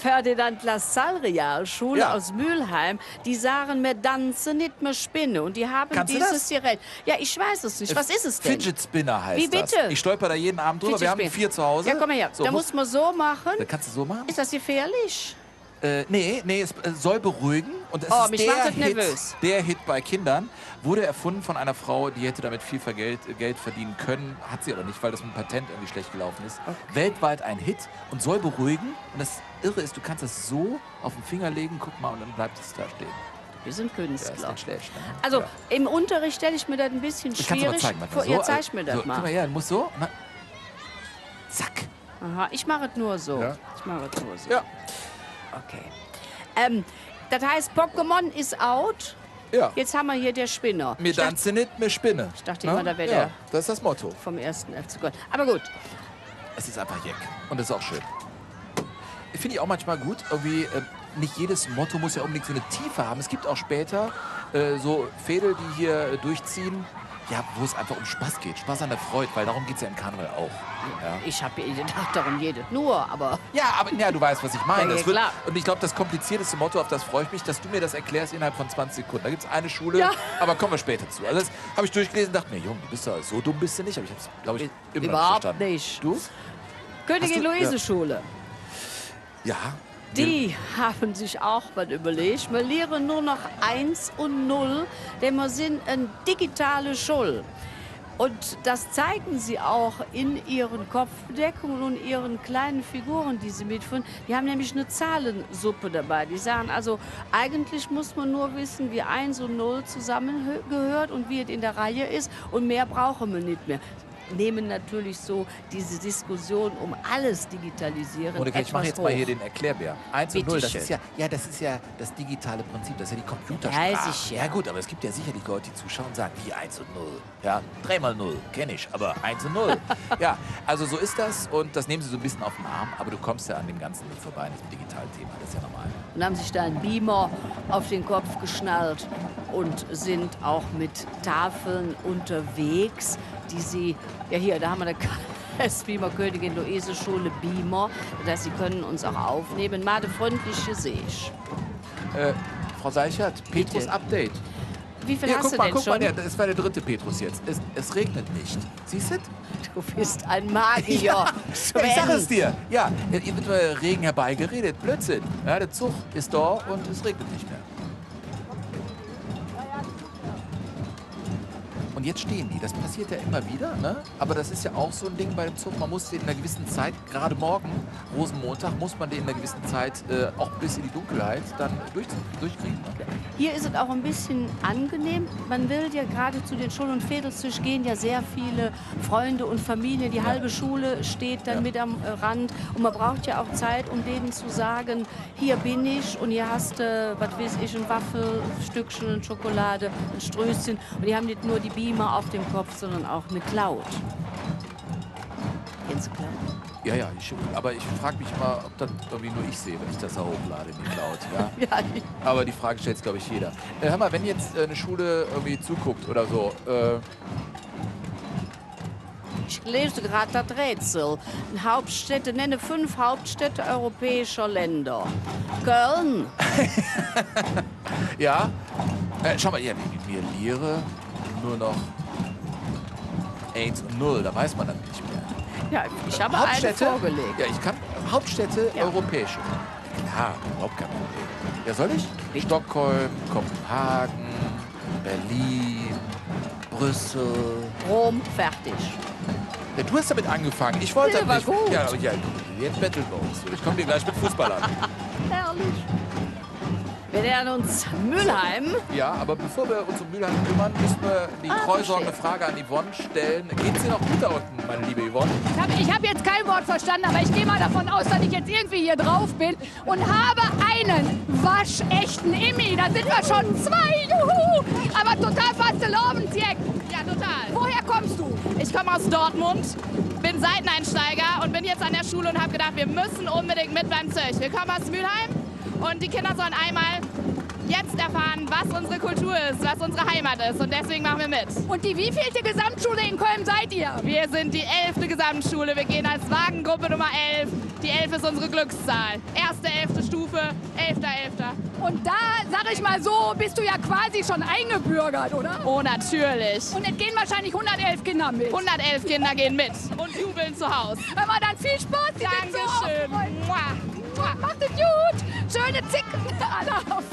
Ferdinand Lassalle Realschule Ja. aus Mülheim, die sagen, wir tanzen nicht mehr Spinne. Und die haben Kannst du dieses das? Gerät. Ja, ich weiß es nicht. Was ist es denn? Fidget Spinner heißt Wie bitte? das. Ich stolper da jeden Abend drüber. Wir haben Fidget 4 zu Hause. Ja, komm mal her. So, Da muss man so machen. Da kannst du so machen? Ist das gefährlich? Nee, es soll beruhigen. Und es ist mich macht das nervös. Der Hit bei Kindern. Wurde erfunden von einer Frau, die hätte damit viel Geld verdienen können. Hat sie aber nicht, weil das mit dem Patent irgendwie schlecht gelaufen ist. Okay. Weltweit ein Hit und soll beruhigen. Und das Irre ist, du kannst es so auf den Finger legen, guck mal, und dann bleibt es da stehen. Wir sind Künstler. Ja, ist nicht schlecht, ne? Also ja. im Unterricht stelle ich mir das ein bisschen Ich kann's aber schwierig zeigen, vor. so, Ja, zeig mir das so, mal. Guck mal her, du musst so. Na, zack. Aha, ich mache es nur so. Ja. Ich mache es nur so. Ja. Okay. Das heißt, Pokémon ist out. Ja. Jetzt haben wir hier der Spinner. Mir tanzen nicht, mir spinne. Ich dachte immer, da wäre der das ist das Motto. vom ersten FC Köln. Aber gut. Es ist einfach jeck. Und das ist auch schön. Finde ich auch manchmal gut. Irgendwie, nicht jedes Motto muss ja unbedingt so eine Tiefe haben. Es gibt auch später so Fädel, die hier durchziehen, ja, wo es einfach um Spaß geht. Spaß an der Freude, weil darum geht es ja im Karneval auch. Ja. Ich habe ja gedacht, darum jedes nur, aber... Ja, aber ja, du weißt, was ich meine. Ja, Das wird, klar. und ich glaube, das komplizierteste Motto, auf das freue ich mich, dass du mir das erklärst innerhalb von 20 Sekunden. Da gibt es eine Schule, Ja. aber kommen wir später zu. Also das habe ich durchgelesen und dachte mir, Junge, du bist ja so dumm bist du nicht. Aber ich habe es, glaube ich, immer noch Überhaupt verstanden. nicht. Du? Königin Hast du- Luise ja. Schule. Ja. Die haben sich auch was überlegt. Wir lehren nur noch 1 und 0, denn wir sind eine digitale Schule. Und das zeigen sie auch in ihren Kopfbedeckungen und ihren kleinen Figuren, die sie mitführen. Die haben nämlich eine Zahlensuppe dabei. Die sagen also, eigentlich muss man nur wissen, wie 1 und 0 zusammengehört und wie es in der Reihe ist. Und mehr brauchen wir nicht mehr. Nehmen natürlich so diese Diskussion um alles digitalisieren. Monika, ich mache etwas jetzt mal hoch. hier den Erklärbär. 1 und 0, das Bitteschön. ist ja das digitale Prinzip, das ist ja die Computersprache. Weiß ich ja. Ja gut, aber es gibt ja sicherlich Leute, die zuschauen und sagen, wie 1 und 0. Ja, 3 mal 0, kenne ich, aber 1 und 0. Ja, also so ist das und das nehmen sie so ein bisschen auf den Arm, aber du kommst ja an dem Ganzen nicht vorbei, an diesem digitalen Thema, das ist ja normal. Und haben sich da einen Beamer auf den Kopf geschnallt und sind auch mit Tafeln unterwegs, die sie, ja hier, da haben wir das Beamer Königin Luise Schule Beamer, dass sie können uns auch aufnehmen. Made freundliche sehe ich. Frau Seichert, Petrus Bitte. Update. Wie viel Ja, hast guck du mal, denn guck schon? mal, ja, das war der 3. Petrus jetzt. Es regnet nicht. Siehst du? Du bist ein Magier. Ja, Sven. ich sag es dir. Ja, hier wird mal Regen herbeigeredet. Blödsinn. Ja, der Zug ist da und es regnet nicht mehr. Und jetzt stehen die. Das passiert ja immer wieder, ne? Aber das ist ja auch so ein Ding bei dem Zug. Man muss den in einer gewissen Zeit, gerade morgen, Rosenmontag, muss man den in einer gewissen Zeit auch bis in die Dunkelheit dann durchkriegen. Ne? Hier ist es auch ein bisschen angenehm. Man will ja gerade zu den Schul- und Fädelstisch gehen ja sehr viele Freunde und Familien. Die halbe Schule steht dann mit am Rand. Und man braucht ja auch Zeit, um denen zu sagen, hier bin ich und hier hast du, was weiß ich, ein Waffel, ein Stückchen, eine Schokolade, ein Strößchen. Und die haben nicht nur die Beamer auf dem Kopf, sondern auch eine Cloud. Kennst du Cloud? Ja, aber ich frage mich mal, ob das irgendwie nur ich sehe, wenn ich das da hochlade in die Cloud. Ja? Ja. Aber die Frage stellt, glaube ich, jeder. Hör mal, wenn jetzt eine Schule irgendwie zuguckt oder so, Ich lese gerade das Rätsel. Hauptstädte, nenne 5 Hauptstädte europäischer Länder. Köln. ja, schau mal, ja, wir Lehre nur noch 1 und 0, da weiß man das nicht mehr. Ja, ich habe eine vorgelegt. Ja, ich kann Hauptstädte europäische. Klar, überhaupt kein Problem. Ja, soll ich? Stockholm, Kopenhagen, Berlin, Brüssel. Rom, fertig. Ja, du hast damit angefangen. Ich wollte Ja, war nicht. gut. Ja, jetzt betteln wir uns. Ich komme dir gleich mit Fußball an. Herrlich. Wir lernen uns Mülheim. Ja, aber bevor wir uns um Mülheim kümmern, müssen wir die treusorgende Frage an Yvonne stellen. Geht's dir noch gut da unten, meine liebe Yvonne? Ich hab jetzt kein Wort verstanden, aber ich gehe mal davon aus, dass ich jetzt irgendwie hier drauf bin und habe einen waschechten Immi. Da sind wir schon 2, juhu! Aber total faszinierend. Ja, total. Woher kommst du? Ich komme aus Dortmund, bin Seiteneinsteiger und bin jetzt an der Schule und habe gedacht, wir müssen unbedingt mit beim Zirch. Wir kommen aus Mülheim und die Kinder sollen einmal jetzt erfahren, was unsere Kultur ist, was unsere Heimat ist und deswegen machen wir mit. Und die wievielte Gesamtschule in Köln seid ihr? Wir sind die 11. Gesamtschule. Wir gehen als Wagengruppe Nummer 11 Die 11 ist unsere Glückszahl. Erste 11. Stufe, 11.11. Und da, sag ich mal so, bist du ja quasi schon eingebürgert, oder? Oh, natürlich. Und es gehen wahrscheinlich 111 Kinder mit. 111 Kinder gehen mit und jubeln zu Hause. Hör mal, dann viel Spaß. Dankeschön. Macht es gut. Schöne Zicken. Alaf.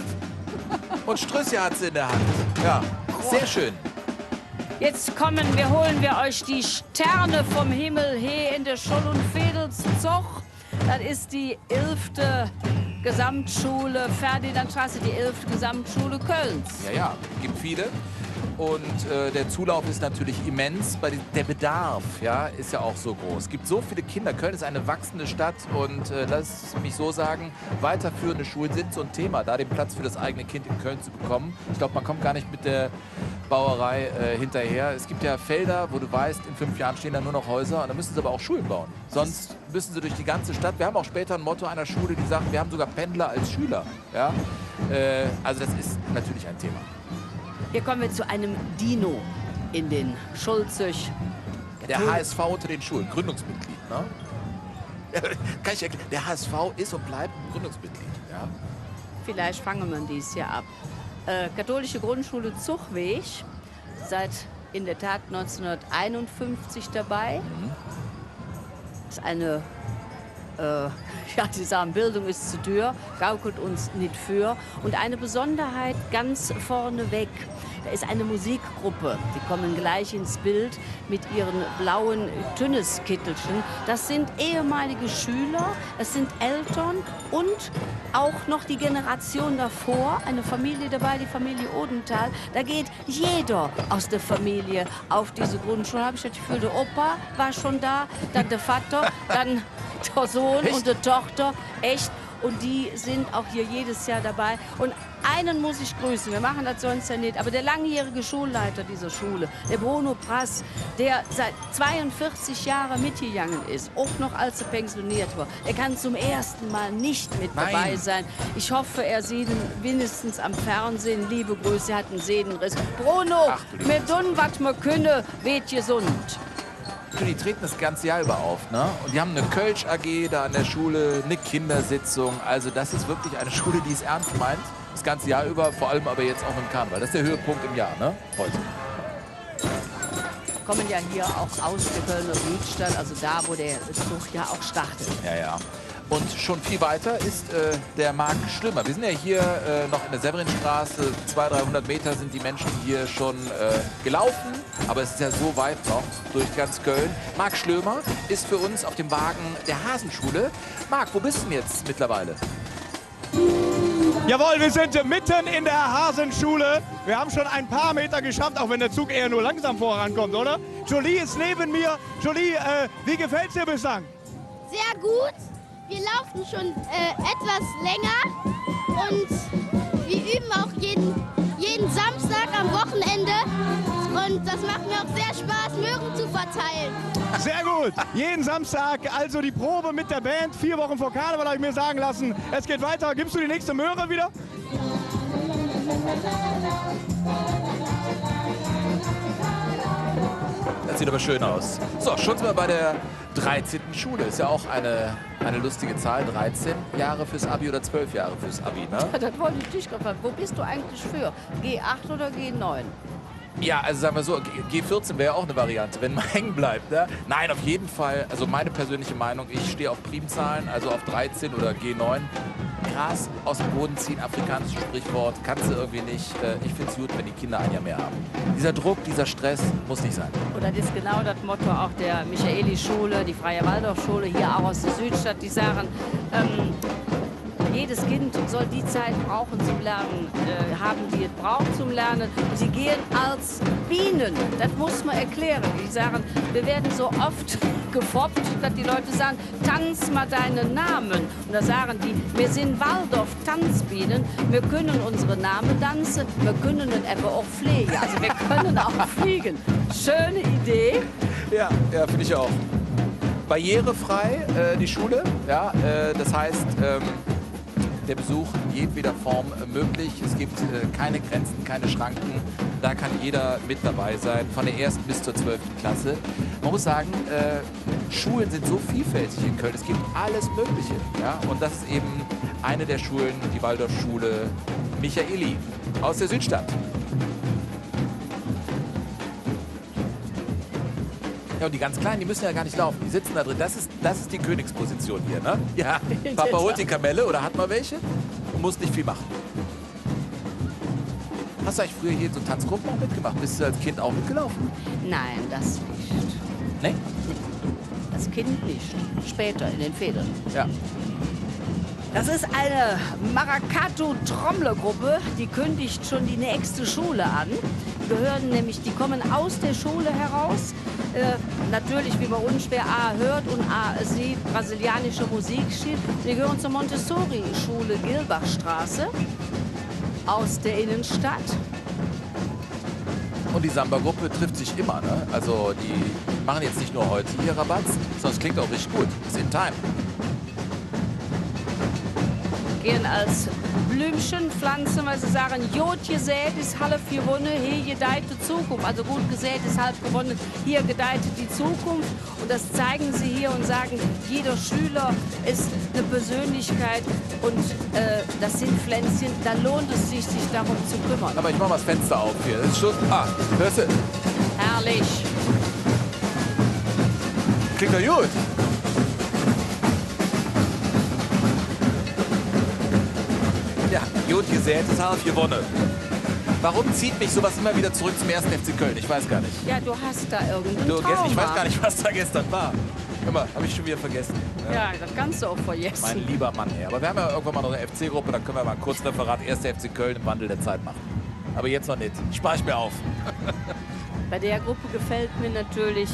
Und Strüssi hat sie in der Hand. Ja, sehr schön. Jetzt holen wir euch die Sterne vom Himmel her in der Scholl- und Vedelszug. Das ist die 11. Gesamtschule Ferdinandstraße, die 11. Gesamtschule Kölns. Ja, gibt viele. Und der Zulauf ist natürlich immens. Der Bedarf, ja, ist ja auch so groß. Es gibt so viele Kinder. Köln ist eine wachsende Stadt. Und lass mich so sagen, weiterführende Schulen sind so ein Thema, da den Platz für das eigene Kind in Köln zu bekommen. Ich glaube, man kommt gar nicht mit der Bauerei hinterher. Es gibt ja Felder, wo du weißt, in 5 Jahren stehen da nur noch Häuser. Und dann müssen sie aber auch Schulen bauen. Sonst müssen sie durch die ganze Stadt. Wir haben auch später ein Motto einer Schule, die sagt, wir haben sogar Pendler als Schüler. Ja? Also das ist natürlich ein Thema. Hier kommen wir zu einem Dino in den Schulzüch. Der HSV unter den Schulen, Gründungsmitglied, ne? Kann ich erklären. Der HSV ist und bleibt ein Gründungsmitglied, ja? Vielleicht fangen wir dies Jahr ab. Katholische Grundschule Zuchweg, seit in der Tat 1951 dabei. Ist eine, die sagen, Bildung ist zu teuer, gaukelt uns nicht für. Und eine Besonderheit ganz vorneweg. Da ist eine Musikgruppe, die kommen gleich ins Bild mit ihren blauen Tünniskittelchen. Das sind ehemalige Schüler, es sind Eltern und auch noch die Generation davor, eine Familie dabei, die Familie Odenthal. Da geht jeder aus der Familie auf diese Grundschule. Habe ich das Gefühl, der Opa war schon da, dann der Vater, dann der Sohn und die Tochter. Echt. Und die sind auch hier jedes Jahr dabei. Und einen muss ich grüßen, wir machen das sonst ja nicht, aber der langjährige Schulleiter dieser Schule, der Bruno Prass, der seit 42 Jahren mitgegangen ist, auch noch als er pensioniert war. Er kann zum ersten Mal nicht mit dabei sein. Ich hoffe, er sieht ihn wenigstens am Fernsehen. Liebe Grüße, er hat einen Sehnenriss. Bruno, wir tun, was wir können, wird gesund. Die treten das ganze Jahr über auf, ne? Und die haben eine Kölsch AG da an der Schule, eine Kindersitzung. Also das ist wirklich eine Schule, die es ernst meint. Das ganze Jahr über, vor allem aber jetzt auch im Karneval. Das ist der Höhepunkt im Jahr, ne? Heute. Kommen ja hier auch aus der Kölner Südstadt, also da, wo der Zug ja auch startet. Ja. Und schon viel weiter ist der Marc Schlömer. Wir sind ja hier noch in der Severinstraße. 200-300 Meter sind die Menschen hier schon gelaufen. Aber es ist ja so weit noch durch ganz Köln. Marc Schlömer ist für uns auf dem Wagen der Hasenschule. Marc, wo bist du denn jetzt mittlerweile? Jawohl, wir sind mitten in der Hasenschule. Wir haben schon ein paar Meter geschafft, auch wenn der Zug eher nur langsam vorankommt, oder? Jolie ist neben mir. Jolie, wie gefällt's dir bislang? Sehr gut. Wir laufen schon etwas länger und wir üben auch jeden Samstag am Wochenende. Und das macht mir auch sehr Spaß, Möhren zu verteilen. Sehr gut. Jeden Samstag also die Probe mit der Band. 4 Wochen vor Karneval habe ich mir sagen lassen. Es geht weiter. Gibst du die nächste Möhre wieder? Das sieht aber schön aus. So, schon sind wir bei der 13. Schule. Ist ja auch eine lustige Zahl. 13 Jahre fürs Abi oder 12 Jahre fürs Abi, ne? Das wollte ich dich gefragt. Wo bist du eigentlich für? G8 oder G9? Ja, also sagen wir so, G14 wäre ja auch eine Variante, wenn man hängen bleibt. Ne? Nein, auf jeden Fall, also meine persönliche Meinung, ich stehe auf Primzahlen, also auf 13 oder G9. Gras aus dem Boden ziehen, afrikanisches Sprichwort, kannst du irgendwie nicht. Ich finde es gut, wenn die Kinder ein Jahr mehr haben. Dieser Druck, dieser Stress muss nicht sein. Und das ist genau das Motto auch der Michaeli-Schule, die Freie Waldorfschule, hier auch aus der Südstadt, die sagen, jedes Kind soll die Zeit brauchen zum Lernen, haben, die es braucht zum Lernen. Sie gehen als Bienen, das muss man erklären. Die sagen, wir werden so oft gefoppt, dass die Leute sagen, tanz mal deinen Namen. Und da sagen die, wir sind Waldorf-Tanzbienen, wir können unsere Namen tanzen, wir können es aber auch pflegen. Also wir können auch fliegen. Schöne Idee. Ja, finde ich auch. Barrierefrei, die Schule, ja, das heißt, der Besuch in jedweder Form möglich. Es gibt keine Grenzen, keine Schranken. Da kann jeder mit dabei sein, von der 1. bis zur 12. Klasse. Man muss sagen, Schulen sind so vielfältig in Köln. Es gibt alles Mögliche. Ja? Und das ist eben eine der Schulen, die Waldorfschule Michaeli aus der Südstadt. Ja, und die ganz Kleinen, die müssen ja gar nicht laufen. Die sitzen da drin. Das ist die Königsposition hier, ne? Ja, Papa holt die Kamelle oder hat mal welche und muss nicht viel machen. Hast du eigentlich früher hier in so Tanzgruppen auch mitgemacht? Bist du als Kind auch mitgelaufen? Nein, das nicht. Nee? Das Kind nicht. Später in den Federn. Ja. Das ist eine Maracatu-Trommlergruppe, die kündigt schon die nächste Schule an. Die kommen aus der Schule heraus. Natürlich, wie man unschwer A hört und A sieht, brasilianische Musik steht. Die gehören zur Montessori-Schule Gilbachstraße aus der Innenstadt. Und die Samba-Gruppe trifft sich immer, ne? Also die machen jetzt nicht nur heute hier Rabatz, sondern es klingt auch richtig gut. Ist in time. Gehen als Blümchen pflanzen, weil sie sagen, Jod gesät ist halb gewonnen, hier gedeiht die Zukunft. Also gut gesät ist halb gewonnen, hier gedeiht die Zukunft. Und das zeigen sie hier und sagen, jeder Schüler ist eine Persönlichkeit und das sind Pflänzchen, da lohnt es sich, sich darum zu kümmern. Aber ich mach mal das Fenster auf hier. Das ist Schluss. Ah, hörst du? Herrlich. Klingt doch gut. Ja, gut gesät ist halb gewonnen. Warum zieht mich sowas immer wieder zurück zum 1. FC Köln? Ich weiß gar nicht. Ja, du hast da irgendeinen Trauma. Ich weiß gar nicht, was da gestern war. Hör mal, habe ich schon wieder vergessen. Ja, das kannst du auch vergessen. Mein lieber Mann, ey. Aber wir haben ja irgendwann mal noch eine FC-Gruppe, da können wir mal ein Kurzreferat 1. FC Köln im Wandel der Zeit machen. Aber jetzt noch nicht. Spar ich mir auf. Bei der Gruppe gefällt mir natürlich,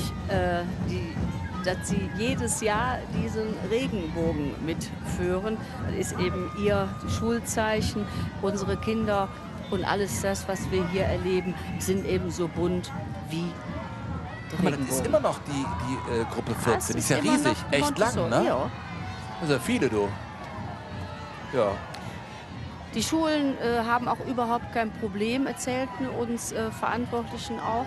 dass sie jedes Jahr diesen Regenbogen mitführen. Das ist eben ihr Schulzeichen. Unsere Kinder und alles das, was wir hier erleben, sind eben so bunt wie der Aber Regenbogen. das ist immer noch die Gruppe 14. Die ist ja riesig. Echt lang, ne? Ja. Das sind ja viele, du. Ja. Die Schulen haben auch überhaupt kein Problem, erzählten uns Verantwortlichen auch,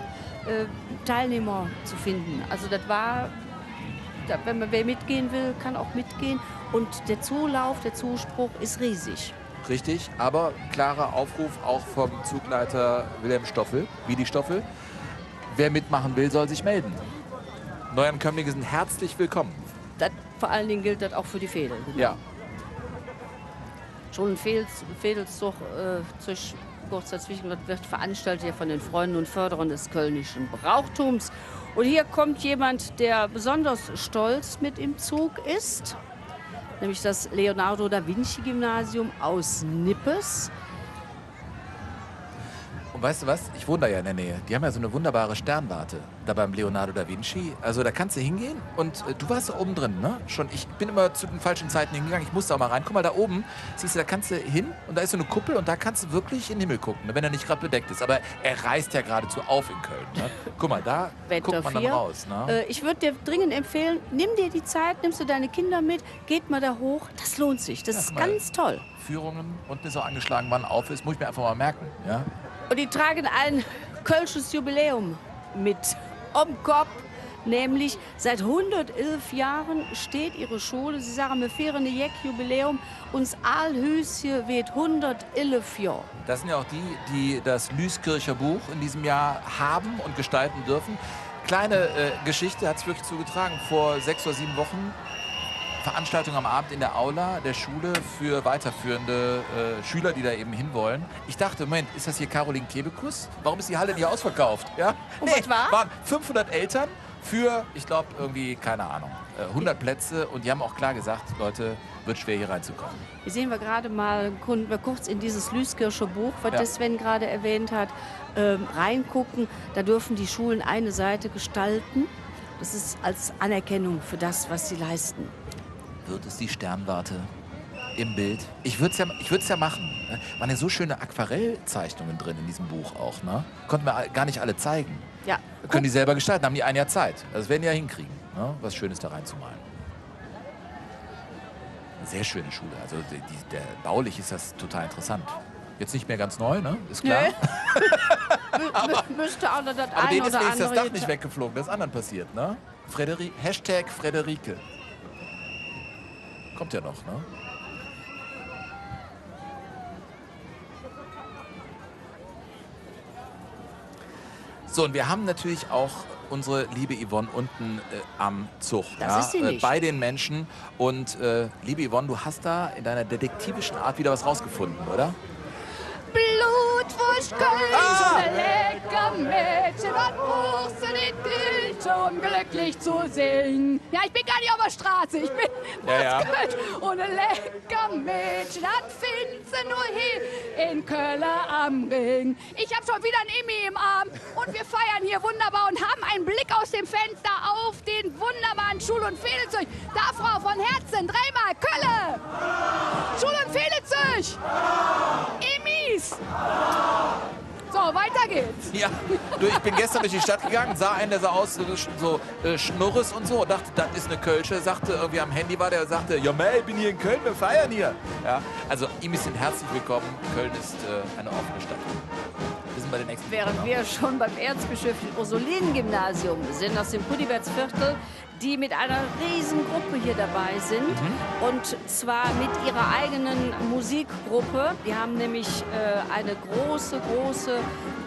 Teilnehmer zu finden. Also das war, wer mitgehen will, kann auch mitgehen. Und der Zulauf, der Zuspruch ist riesig. Richtig, aber klarer Aufruf auch vom Zugleiter Wilhelm Stoffel, Willi Stoffel. Wer mitmachen will, soll sich melden. Neuankömmlinge sind herzlich willkommen. Das, vor allen Dingen gilt das auch für die Fädel. Genau. Ja. Schon ein Fädelszug kurz dazwischen wird veranstaltet hier von den Freunden und Förderern des kölnischen Brauchtums. Und hier kommt jemand, der besonders stolz mit im Zug ist, nämlich das Leonardo da Vinci Gymnasium aus Nippes. Und weißt du was? Ich wohne da ja in der Nähe. Die haben ja so eine wunderbare Sternwarte da beim Leonardo da Vinci. Also da kannst du hingehen und du warst da oben drin, ne? Schon, ich bin immer zu den falschen Zeiten hingegangen. Ich musste auch mal rein. Guck mal, da oben, siehst du, da kannst du hin und da ist so eine Kuppel und da kannst du wirklich in den Himmel gucken, wenn er nicht gerade bedeckt ist. Aber er reißt ja geradezu auf in Köln. Ne? Guck mal, da guckt man dann raus. Ne? Ich würde dir dringend empfehlen, nimm dir die Zeit, nimmst du deine Kinder mit, geht mal da hoch. Das lohnt sich. Das ist ganz toll. Führungen, unten ist auch angeschlagen, wann auf ist, muss ich mir einfach mal merken. Ja? Und die tragen ein kölsches Jubiläum mit am Kopf. Nämlich seit 111 Jahren steht ihre Schule. Sie sagen, wir feiern ein Jubiläum. Uns Aalhüsje wird 111 Jahre. Das sind ja auch die das Lüskircher Buch in diesem Jahr haben und gestalten dürfen. Kleine Geschichte hat es wirklich zugetragen. Vor 6 oder 7 Wochen Veranstaltung am Abend in der Aula der Schule für weiterführende Schüler, die da eben hinwollen. Ich dachte, Moment, ist das hier Caroline Kebekus? Warum ist die Halle nicht ausverkauft? Ja? Und was war? Waren 500 Eltern für, ich glaube, irgendwie, keine Ahnung, 100 Plätze. Und die haben auch klar gesagt, Leute, wird schwer hier reinzukommen. Hier sehen wir gerade mal kurz in dieses Lüskirscher Buch, was Sven gerade erwähnt hat, reingucken. Da dürfen die Schulen eine Seite gestalten. Das ist als Anerkennung für das, was sie leisten. Wird es die Sternwarte im Bild? Ich würde es ja machen. Waren ja so schöne Aquarellzeichnungen drin in diesem Buch auch. Ne? Konnten wir gar nicht alle zeigen. Ja. Können die selber gestalten, haben die ein Jahr Zeit. Das werden die ja hinkriegen, ne? Was Schönes da reinzumalen. Sehr schöne Schule. Also baulich ist das total interessant. Jetzt nicht mehr ganz neu, ne? Ist klar. Müsste auch noch das Aber eine denen ist oder wenigstens das andere... Dach nicht weggeflogen. Das ist anderen passiert, ne? Hashtag Frederike. Kommt ja noch, ne? So, und wir haben natürlich auch unsere liebe Yvonne unten am Zug. Das ist sie nicht. Bei den Menschen. Und liebe Yvonne, du hast da in deiner detektivischen Art wieder was rausgefunden, oder? Blutwurst, Köln, so eine lecker Mädchen, was brauchst du den Grill, um glücklich zu singen? Ja, ich bin gar nicht auf der Straße, ich bin Ja. und ein lecker Mädchen, das findest du nur hier in Köln am Ring. Ich hab schon wieder einen Emmy im Arm und wir feiern hier wunderbar und haben einen Blick aus dem Fenster auf den wunderbaren Schul- und Fädelzug. Da, Frau, von Herzen, dreimal, Kölle! Schul- und Fädelzug! Emmys! So, weiter geht's. Ja, du, ich bin gestern durch die Stadt gegangen, sah einen, der sah aus so Schnurres und so, und dachte, das ist eine Kölsche, sagte irgendwie am Handy war der, sagte, ja Mel, ich bin hier in Köln, wir feiern hier. Ja, also ihm sind herzlich willkommen, Köln ist eine offene Stadt. Wir sind bei den nächsten Während wir schon beim erzbischöflichen Ursulinen-Gymnasium sind, aus dem Kunibertsviertel, die mit einer riesen Gruppe hier dabei sind. Und zwar mit ihrer eigenen Musikgruppe. Die haben nämlich eine große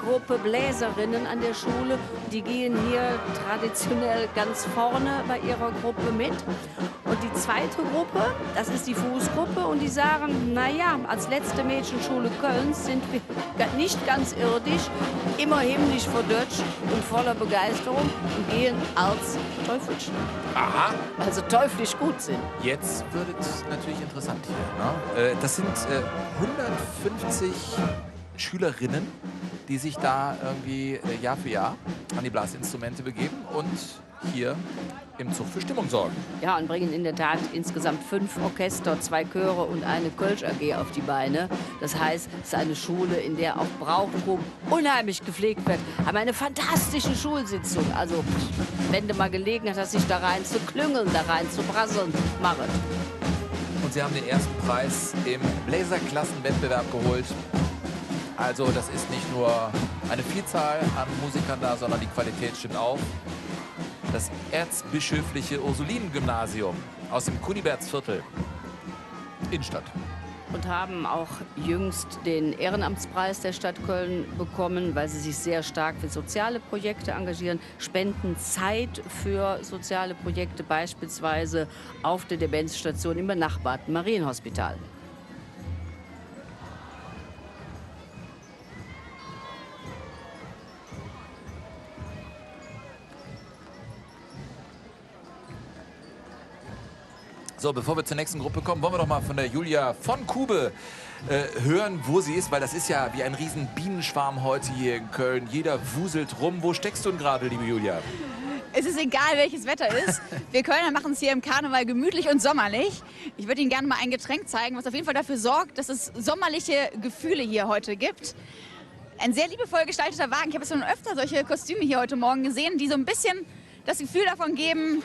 Gruppe Bläserinnen an der Schule. Die gehen hier traditionell ganz vorne bei ihrer Gruppe mit. Und die zweite Gruppe, das ist die Fußgruppe. Und die sagen, naja, als letzte Mädchenschule Kölns sind wir nicht ganz irdisch, immer himmlisch verdötscht und voller Begeisterung und gehen als Teufelchen. Aha. Also teuflisch gut sind. Jetzt wird es natürlich interessant hier. Ne? Das sind 150 Schülerinnen, die sich da irgendwie Jahr für Jahr an die Blasinstrumente begeben und hier im Zug für Stimmung sorgen. Ja, und bringen in der Tat insgesamt 5 Orchester, 2 Chöre und eine Kölsch AG auf die Beine. Das heißt, es ist eine Schule, in der auch Brauchtum unheimlich gepflegt wird. Haben eine fantastische Schulsitzung. Also, wenn du mal Gelegenheit hast, sich da rein zu klüngeln, da rein zu brasseln, mach es. Und sie haben den ersten Preis im Bläserklassenwettbewerb geholt. Also das ist nicht nur eine Vielzahl an Musikern da, sondern die Qualität stimmt auch. Das erzbischöfliche Ursulinen-Gymnasium aus dem Kunibertsviertel, Innenstadt. Und haben auch jüngst den Ehrenamtspreis der Stadt Köln bekommen, weil sie sich sehr stark für soziale Projekte engagieren, spenden Zeit für soziale Projekte, beispielsweise auf der Demenzstation im benachbarten Marienhospital. So, bevor wir zur nächsten Gruppe kommen, wollen wir doch mal von der Julia von Kube hören, wo sie ist, weil das ist ja wie ein riesen Bienenschwarm heute hier in Köln. Jeder wuselt rum. Wo steckst du denn gerade, liebe Julia? Es ist egal, welches Wetter ist. Wir Kölner machen es hier im Karneval gemütlich und sommerlich. Ich würde Ihnen gerne mal ein Getränk zeigen, was auf jeden Fall dafür sorgt, dass es sommerliche Gefühle hier heute gibt. Ein sehr liebevoll gestalteter Wagen. Ich habe schon öfter solche Kostüme hier heute Morgen gesehen, die so ein bisschen das Gefühl davon geben,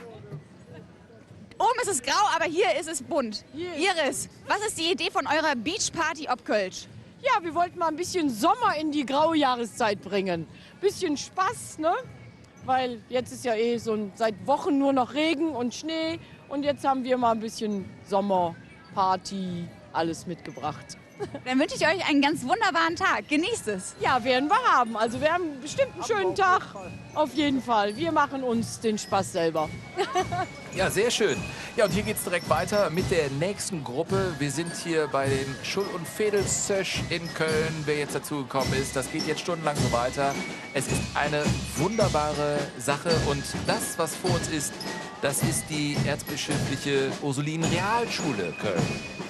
oben ist es grau, aber hier ist es bunt. Iris, was ist die Idee von eurer Beachparty ob Kölsch? Ja, wir wollten mal ein bisschen Sommer in die graue Jahreszeit bringen. Bisschen Spaß, ne? Weil jetzt ist ja seit Wochen nur noch Regen und Schnee. Und jetzt haben wir mal ein bisschen Sommerparty, alles mitgebracht. Dann wünsche ich euch einen ganz wunderbaren Tag. Genießt es. Ja, werden wir haben. Also wir haben bestimmt einen schönen Tag. Auf jeden Fall. Wir machen uns den Spaß selber. Ja, sehr schön. Ja, und hier geht es direkt weiter mit der nächsten Gruppe. Wir sind hier bei den Schul- und Fädelzösch in Köln. Wer jetzt dazugekommen ist, das geht jetzt stundenlang so weiter. Es ist eine wunderbare Sache. Und das, was vor uns ist, das ist die erzbischöfliche Ursulinen-Realschule Köln.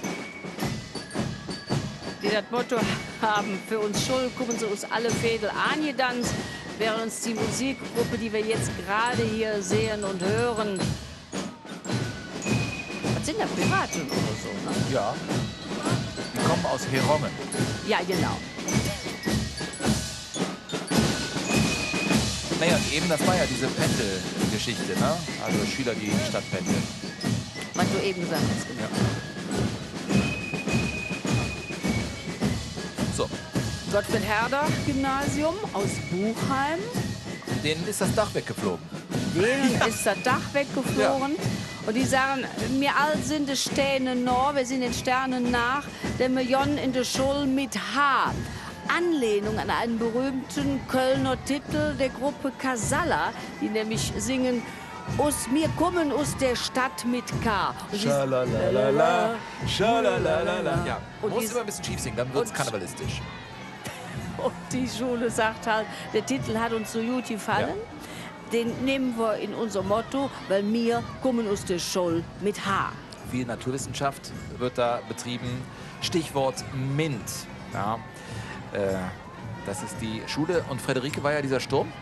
Die das Motto haben, für uns Schul, gucken Sie uns alle Fädel angedanzt, während uns die Musikgruppe, die wir jetzt gerade hier sehen und hören, das sind ja Piraten oder so, ne? Ja, die kommen aus Herongen. Ja, genau. Naja, und eben, das war ja diese Pendelgeschichte, ne? Also Schüler, die in die Stadt pendeln. Was du eben gesagt hast, genau. Gottfried Herder Gymnasium aus Buchheim. Denen ist das Dach weggeflogen. Denen ist das Dach weggeflogen. Und die sagen, wir all sind die Sterne noch, wir sind den Sternen nach, denn wir jon in der Schule mit H. Anlehnung an einen berühmten Kölner Titel der Gruppe Casalla, die nämlich singen, wir kommen aus der Stadt mit K. Schalalalala, schalalalala. Ja, Und muss die- immer ein bisschen schief singen, dann wird's karnevalistisch. Und die Schule sagt halt, der Titel hat uns so gut gefallen. Den nehmen wir in unser Motto, weil wir kommen aus der Schule mit H. Viel Naturwissenschaft wird da betrieben. Stichwort MINT. Ja, das ist die Schule. Und Frederike war ja dieser Sturm.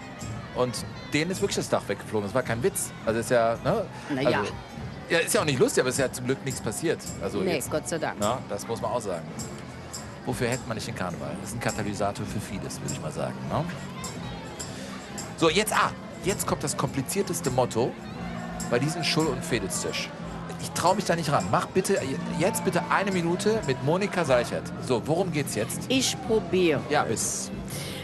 Und denen ist wirklich das Dach weggeflogen. Das war kein Witz. Also ist ja, ne? Naja. Also, ja, ist ja auch nicht lustig, aber es ist ja zum Glück nichts passiert. Also Nee, jetzt, Gott sei Dank. na, das muss man auch sagen. Wofür hätte man nicht den Karneval? Das ist ein Katalysator für vieles, würde ich mal sagen. Ne? So, jetzt kommt das komplizierteste Motto bei diesem Schul- und Fädelstisch. Ich traue mich da nicht ran. Mach bitte jetzt bitte 1 Minute mit Monika Seichert. So, worum geht's jetzt? Ich probiere Ja, es.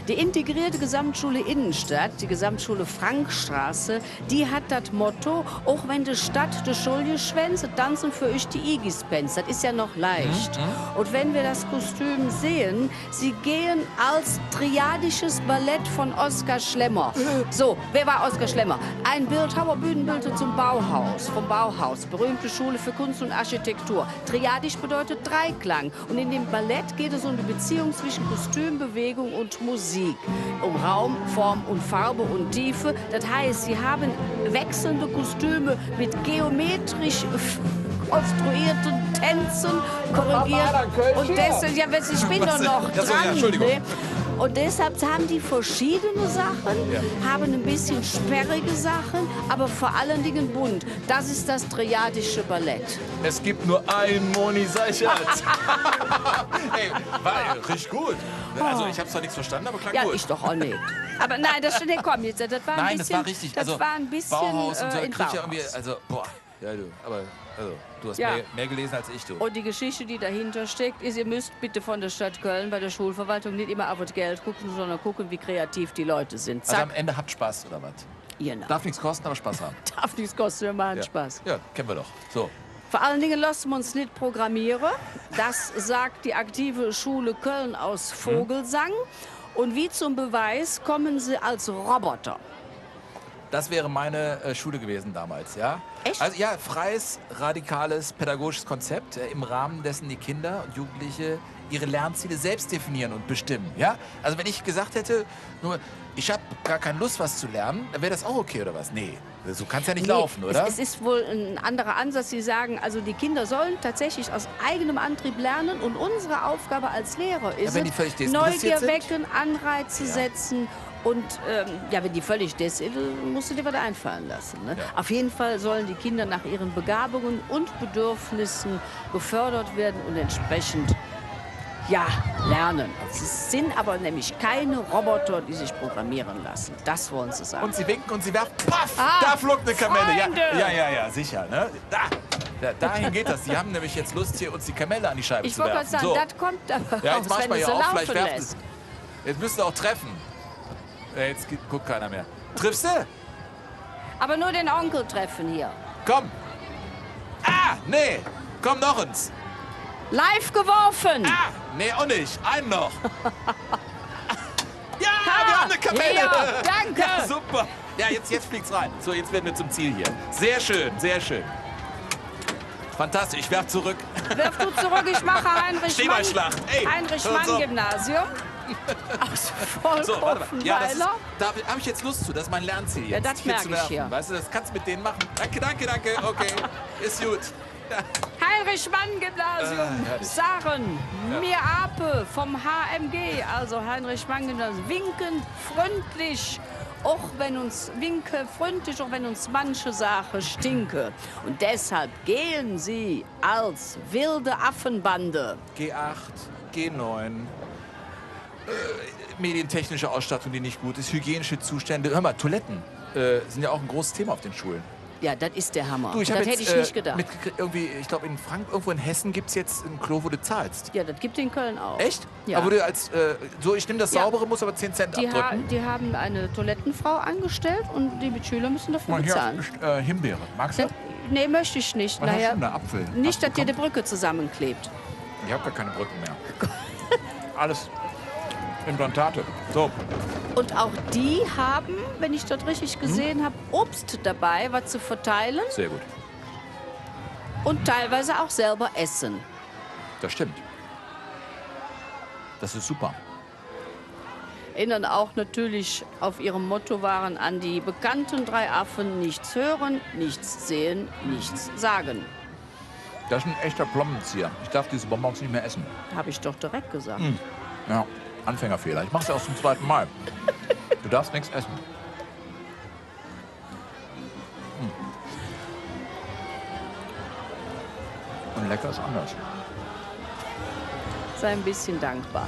Die integrierte Gesamtschule Innenstadt, die Gesamtschule Frankstraße, die hat das Motto, auch wenn die Stadt die Schule schwänzt, tanzen für euch die Igispens. Das ist ja noch leicht. Und wenn wir das Kostüm sehen, sie gehen als triadisches Ballett von Oskar Schlemmer. So, wer war Oskar Schlemmer? Ein Bildhauer, Bühnenbilder zum Bauhaus, vom Bauhaus, berühmte Schule für Kunst und Architektur. Triadisch bedeutet Dreiklang. Und in dem Ballett geht es um die Beziehung zwischen Kostüm, Bewegung und Musik. Um Raum, Form und Farbe und Tiefe. Das heißt, sie haben wechselnde Kostüme mit geometrisch konstruierten Tänzen korrigiert. Und deshalb, ja, ich bin doch noch Ja, so, ja, dran. Entschuldigung. Ne? Und deshalb haben die verschiedene Sachen, haben ein bisschen sperrige Sachen, aber vor allen Dingen bunt. Das ist das triadische Ballett. Es gibt nur einen Moni Seichert. Ey, war richtig gut. Also ich habe zwar nichts verstanden, aber klang Ja, gut. ich doch auch nicht. Aber nein, das stimmt, komm jetzt. Das war ein Nein, das bisschen, war richtig. Das Also war ein bisschen Bauhaus und so, in krieg ich ja irgendwie, Bauhaus. also boah, ja du, aber also, du hast Ja. mehr gelesen als ich, du. Und die Geschichte, die dahinter steckt, ist, ihr müsst bitte von der Stadt Köln bei der Schulverwaltung nicht immer auf das Geld gucken, sondern gucken, wie kreativ die Leute sind. Also Zack, am Ende habt Spaß oder was? genau. Darf nichts kosten, aber Spaß haben. Darf nichts kosten, wir machen Ja. Spaß. Ja, kennen wir doch. So. Vor allen Dingen lassen wir uns nicht programmieren. Das sagt die aktive Schule Köln aus Vogelsang. Und wie zum Beweis kommen sie als Roboter. Das wäre meine Schule gewesen damals, ja? Echt? Also ja, freies, radikales, pädagogisches Konzept, im Rahmen dessen die Kinder und Jugendliche ihre Lernziele selbst definieren und bestimmen, ja? Also wenn ich gesagt hätte, nur ich habe gar keine Lust, was zu lernen, dann wäre das auch okay, oder was? Nee, so kann es ja nicht laufen, oder? Es ist wohl ein anderer Ansatz. Sie sagen, also die Kinder sollen tatsächlich aus eigenem Antrieb lernen und unsere Aufgabe als Lehrer ist wenn die es, völlig desinteressiert Neugier sind? wecken, Anreize setzen. Und ja, wenn die völlig musst du dir was einfallen lassen. Ne? Ja. Auf jeden Fall sollen die Kinder nach ihren Begabungen und Bedürfnissen gefördert werden und entsprechend ja, lernen. Es sind aber nämlich keine Roboter, die sich programmieren lassen. Das wollen sie sagen. Und sie winken und sie werfen, paff, Ah, da flog eine Kamelle. Freunde! Ja, sicher, ne? Dahin geht das. Die haben nämlich jetzt Lust, hier uns die Kamelle an die Scheibe Ich zu wollte werfen. gerade sagen, So. das kommt aber Ja, raus, jetzt mach ich wenn mal du hier sie auf, vielleicht laufen werfen lässt. Jetzt müsst ihr auch treffen. Ja, jetzt guckt keiner mehr. Triffst du? Aber nur den Onkel treffen hier. Komm. Ah, nee. Komm noch ins. Live geworfen. Ah, nee, auch nicht. Einen noch. Ja, wir haben eine Kamelle. Ja, danke. Ja, super. Ja, jetzt fliegt's rein. So, jetzt werden wir zum Ziel hier. Sehr schön, sehr schön. Fantastisch, ich werf zurück. Wirf du zurück, ich mache Stehbeinschlacht. Ey, Heinrich-Mann-Gymnasium. Aus So, warte mal. Ja, das ist, Vollkopfenweiler. da habe ich jetzt Lust zu. Das ist mein Lernziel jetzt. Ja, das hier merk zu ich werfen. hier. Weißt du, das kannst du mit denen machen. Danke. Okay, ist gut. Heinrich-Mann-Gymnasium. herrlich. Saren, Ja. mir Ape vom HMG, also Heinrich-Mann-Gymnasium. Winkend, freundlich. Auch wenn uns winke, freundlich, auch wenn uns manche Sache stinke. Und deshalb gehen sie als wilde Affenbande. G8, G9. Medientechnische Ausstattung, die nicht gut ist. Hygienische Zustände. Hör mal, Toiletten sind ja auch ein großes Thema auf den Schulen. Ja, das ist der Hammer. Du, Das hab hätte jetzt, ich nicht gedacht. Irgendwie, ich glaube, irgendwo in Hessen gibt es jetzt ein Klo, wo du zahlst. Ja, das gibt es in Köln auch. Echt? Ja. Aber du ich nehme das Ja. Saubere, muss aber 10 Cent abdrücken. Die haben eine Toilettenfrau angestellt und die Mitschüler müssen dafür bezahlen. Hier ist, Himbeere. Magst du? Nee, möchte ich nicht. Was hast Naja, du denn da? Apfel? nicht, dass dir die Brücke zusammenklebt. Ich habe gar keine Brücken mehr. Alles Implantate. So. Und auch die haben, wenn ich das richtig gesehen habe, Obst dabei, was zu verteilen. Sehr gut. Und teilweise auch selber essen. Das stimmt. Das ist super. Erinnern auch natürlich auf ihrem Motto waren an die bekannten 3 Affen: nichts hören, nichts sehen, nichts sagen. Das ist ein echter Plombenzieher. Ich darf diese Bonbons nicht mehr essen. Habe ich doch direkt gesagt. Ja, Anfängerfehler. Ich mache es ja auch zum 2. Mal. Du darfst nichts essen. Und lecker ist anders. Sei ein bisschen dankbar.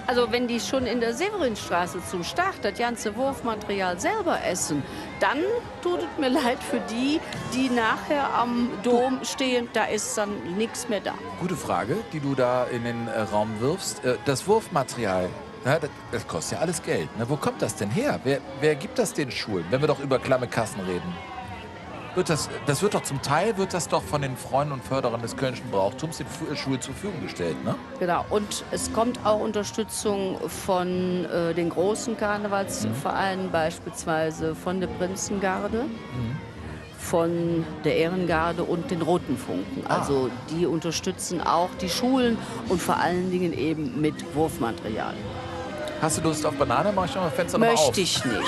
Also wenn die schon in der Severinstraße zum Start das ganze Wurfmaterial selber essen, dann tut es mir leid für die, die nachher am Dom stehen, da ist dann nichts mehr da. Gute Frage, die du da in den Raum wirfst. Das Wurfmaterial, ja, das kostet ja alles Geld. Ne? Wo kommt das denn her? Wer gibt das den Schulen, wenn wir doch über klamme Kassen reden? Das wird doch zum Teil von den Freunden und Förderern des Kölnischen Brauchtums den Schulen zur Verfügung gestellt, ne? Genau, und es kommt auch Unterstützung von den großen Karnevalsvereinen, beispielsweise von der Prinzengarde, von der Ehrengarde und den Roten Funken. Also die unterstützen auch die Schulen und vor allen Dingen eben mit Wurfmaterial. Hast du Lust auf Banane? Mach ich noch mal Fenster noch auf. Möchte ich nicht.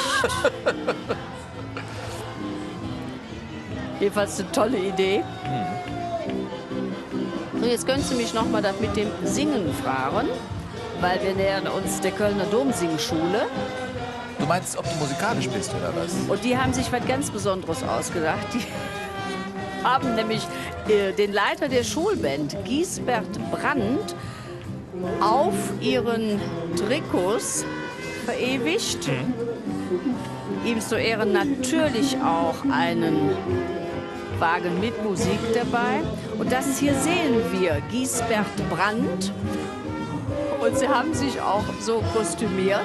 Jedenfalls eine tolle Idee. So, jetzt können Sie mich noch mal das mit dem Singen fragen, weil wir nähern uns der Kölner Domsingschule. Du meinst, ob du musikalisch bist oder was? Und die haben sich was ganz Besonderes ausgedacht. Die haben nämlich den Leiter der Schulband, Giesbert Brandt, auf ihren Trikots verewigt. Ihm zu Ehren natürlich auch einen Wagen mit Musik dabei. Und das hier sehen wir, Giesbert Brandt. Und sie haben sich auch so kostümiert.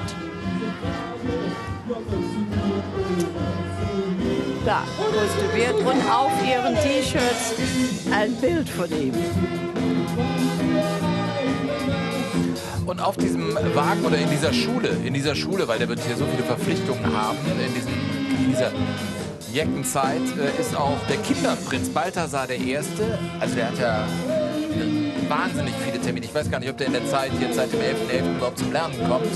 Da, kostümiert und auf ihren T-Shirts ein Bild von ihm. Und auf diesem Wagen oder in dieser Schule, weil der wird hier so viele Verpflichtungen haben, in dieser Jeckenzeit, ist auch der Kinderprinz Balthasar der Erste. Also der hat ja wahnsinnig viele Termine. Ich weiß gar nicht, ob der in der Zeit jetzt seit dem 11.11. überhaupt zum Lernen kommt.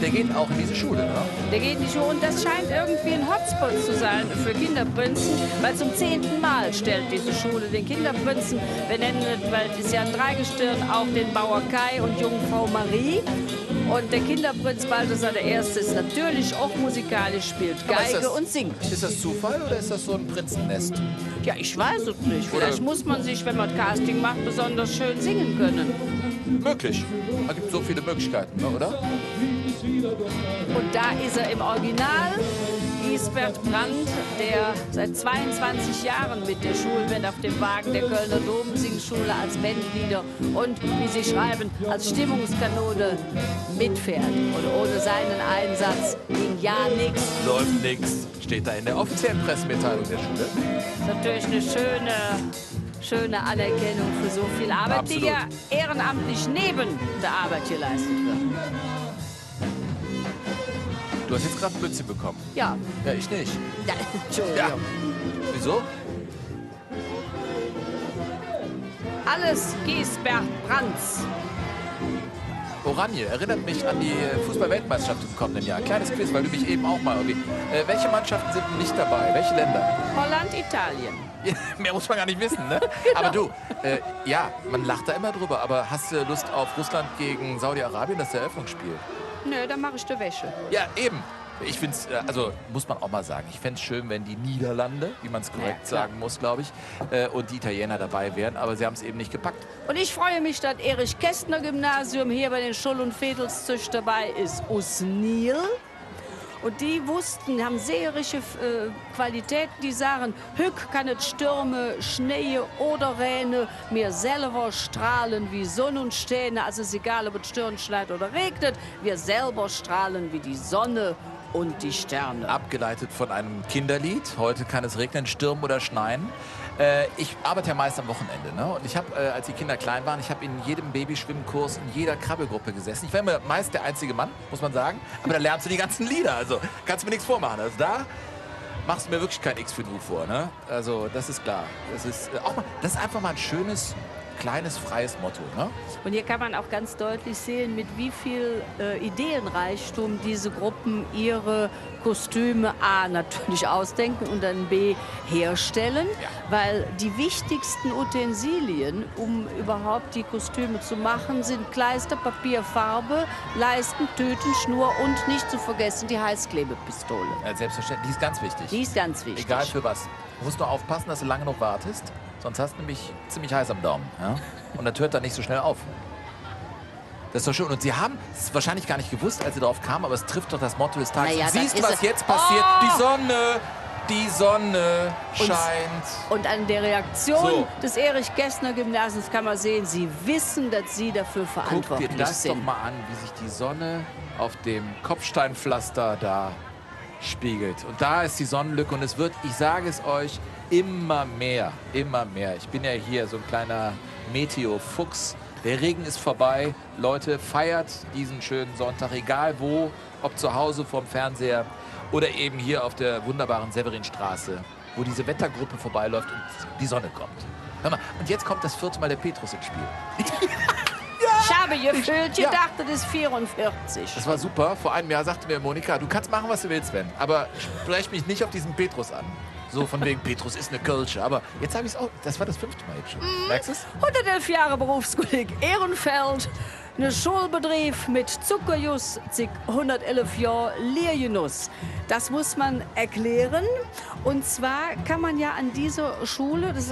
Der geht auch in diese Schule, ne? Der geht in die Schule und das scheint irgendwie ein Hotspot zu sein für Kinderprinzen, weil zum 10. Mal stellt diese Schule den Kinderprinzen. Wir nennen es, weil es ja ein Dreigestirn, auch den Bauer Kai und Jungfrau Marie. Und der Kinderprinz Balthasar der Erste ist natürlich auch musikalisch, spielt Geige und singt. Ist das Zufall oder ist das so ein Prinzennest? Ja, ich weiß es nicht. Vielleicht muss man sich, wenn man Casting macht, besonders schön singen können. Möglich. Es gibt so viele Möglichkeiten, ne, oder? Und da ist er im Original, Giesbert Brandt, der seit 22 Jahren mit der Schulband auf dem Wagen der Kölner Domsingschule als Bandleader und, wie sie schreiben, als Stimmungskanone mitfährt. Und ohne seinen Einsatz ging ja nichts. Läuft nichts. Steht da in der offiziellen Pressemitteilung der Schule. Das ist natürlich eine schöne Anerkennung für so viel Arbeit, Absolut. die ja ehrenamtlich neben der Arbeit hier leistet wird. Du hast jetzt gerade ein Mützchen bekommen. Ja. Ja, ich nicht. Ja, Entschuldigung. Ja. Wieso? Alles Giesbert Brandts. Oranje erinnert mich an die Fußball-Weltmeisterschaft im kommenden Jahr. Kleines Quiz, weil du mich eben auch mal irgendwie... welche Mannschaften sind nicht dabei? Welche Länder? Holland, Italien. Ja, mehr muss man gar nicht wissen, ne? Genau. Aber du, ja, man lacht da immer drüber. Aber hast du Lust auf Russland gegen Saudi-Arabien, das Eröffnungsspiel? Nö, dann mache ich die Wäsche. Ja, eben. Ich finde es, also muss man auch mal sagen, ich fände es schön, wenn die Niederlande, wie man es korrekt sagen muss, glaube ich, und die Italiener dabei wären, aber sie haben es eben nicht gepackt. Und ich freue mich, dass Erich-Kästner-Gymnasium hier bei den Schull- und Vedelszüch dabei ist aus Nil. Und die wussten, haben seherische Qualitäten, die sagen, Hück kann es Stürme, Schnee oder Rähne, mir selber strahlen wie Sonne und Sterne. Also es ist egal, ob es Stirn schneit oder regnet, wir selber strahlen wie die Sonne und die Sterne. Abgeleitet von einem Kinderlied. Heute kann es regnen, stürmen oder schneien. Ich arbeite ja meist am Wochenende. Ne? Und ich habe, als die Kinder klein waren, ich habe in jedem Babyschwimmkurs, in jeder Krabbelgruppe gesessen. Ich war immer meist der einzige Mann, muss man sagen. Aber da lernst du die ganzen Lieder. Also kannst du mir nichts vormachen. Also da machst du mir wirklich kein X für Du vor. Ne? Also das ist klar. Das ist, das ist einfach mal ein schönes, kleines, freies Motto. Ne? Und hier kann man auch ganz deutlich sehen, mit wie viel Ideenreichtum diese Gruppen ihre Kostüme A natürlich ausdenken und dann B herstellen, weil die wichtigsten Utensilien, um überhaupt die Kostüme zu machen, sind Kleister, Papier, Farbe, Leisten, Tüten, Schnur und nicht zu vergessen die Heißklebepistole. Ja, selbstverständlich, die ist ganz wichtig. Die ist ganz wichtig. Egal für was. Du musst nur aufpassen, dass du lange noch wartest, sonst hast du nämlich ziemlich heiß am Daumen. Ja? Und das hört dann nicht so schnell auf. Das ist doch schön. Und Sie haben es wahrscheinlich gar nicht gewusst, als Sie darauf kamen, aber es trifft doch das Motto des Tages. Naja, und siehst du, was jetzt passiert? Die Sonne scheint. Und an der Reaktion So. des Erich-Kästner-Gymnasiums kann man sehen, Sie wissen, dass Sie dafür Guck verantwortlich dir das sind. doch mal an, wie sich die Sonne auf dem Kopfsteinpflaster da spiegelt. Und da ist die Sonnenlücke und es wird, ich sage es euch, immer mehr, immer mehr. Ich bin ja hier so ein kleiner Meteo-Fuchs. Der Regen ist vorbei. Leute, feiert diesen schönen Sonntag, egal wo, ob zu Hause vorm Fernseher oder eben hier auf der wunderbaren Severinstraße, wo diese Wettergruppe vorbeiläuft und die Sonne kommt. Hör mal, und jetzt kommt das 4. Mal der Petrus ins Spiel. Ich habe gefühlt gedacht, das ist 44. Das war super. Vor einem Jahr sagte mir Monika, du kannst machen, was du willst, Sven, aber sprech mich nicht auf diesen Petrus an. So von wegen, Petrus ist eine Kölsche. Aber jetzt habe ich es auch, das war das 5. Mal jetzt schon. Merkst du es? 111 Jahre Berufskolleg Ehrenfeld. Ein Schulbetrieb mit Zuckerjus, 111 Jahre Lehrgenuss. Das muss man erklären. Und zwar kann man ja an dieser Schule, das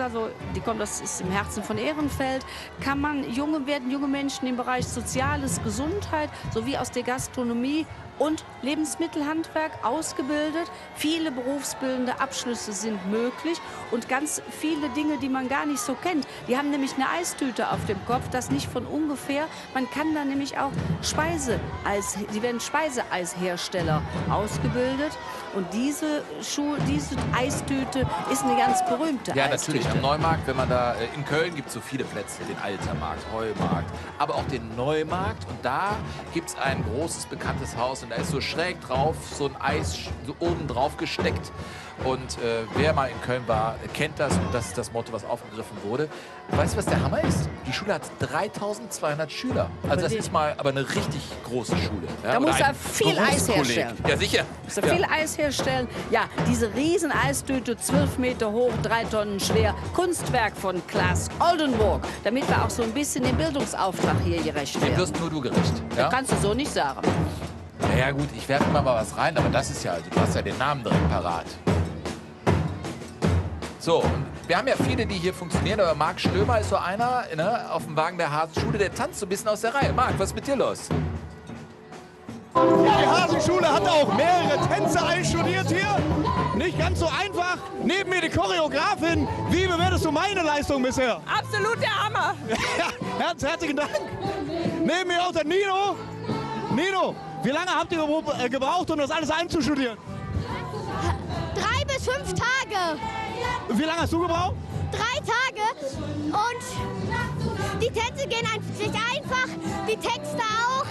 ist im Herzen von Ehrenfeld, werden junge Menschen im Bereich Soziales, Gesundheit sowie aus der Gastronomie und Lebensmittelhandwerk ausgebildet. Viele berufsbildende Abschlüsse sind möglich und ganz viele Dinge, die man gar nicht so kennt. Die haben nämlich eine Eistüte auf dem Kopf, das nicht von ungefähr. Man kann da nämlich auch sie werden Speiseeishersteller ausgebildet. Und diese Eistüte ist eine ganz berühmte Ja, Eistüte. natürlich. Am Neumarkt, wenn man da, in Köln gibt es so viele Plätze, den Altermarkt, Heumarkt, aber auch den Neumarkt. Und da gibt es ein großes, bekanntes Haus und da ist so schräg drauf, so ein Eis so oben drauf gesteckt. Und wer mal in Köln war, kennt das und das ist das Motto, was aufgegriffen wurde. Weißt du, was der Hammer ist? Die Schule hat 3200 Schüler. Also das ist mal aber eine richtig große Schule. Ja? Da Oder muss er ein viel Eis Berufskolleg. herstellen. Ja, sicher. Muss er viel Eis herstellen. Ja, diese riesen Eistüte, 12 Meter hoch, 3 Tonnen schwer. Kunstwerk von Klaas Oldenburg. Damit wir auch so ein bisschen dem Bildungsauftrag hier gerecht Dem werden. wirst nur du gerecht. Ja? Kannst du so nicht sagen. Naja gut, ich werfe immer mal was rein, aber das ist ja, also du hast ja den Namen direkt parat. So, und wir haben ja viele, die hier funktionieren, aber Marc Stömer ist so einer, ne, auf dem Wagen der Hasenschule, der tanzt so ein bisschen aus der Reihe. Marc, was ist mit dir los? Ja, die Hasenschule hat auch mehrere Tänze einstudiert hier. Nicht ganz so einfach. Neben mir die Choreografin. Wie bewertest du meine Leistung bisher? Absolut der Hammer. Ja, herzlichen Dank. Neben mir auch der Nino. Nino, wie lange habt ihr gebraucht, um das alles einzustudieren? 3 bis 5 Tage. Wie lange hast du gebraucht? 3 Tage und die Tänze gehen sich einfach, die Texte auch.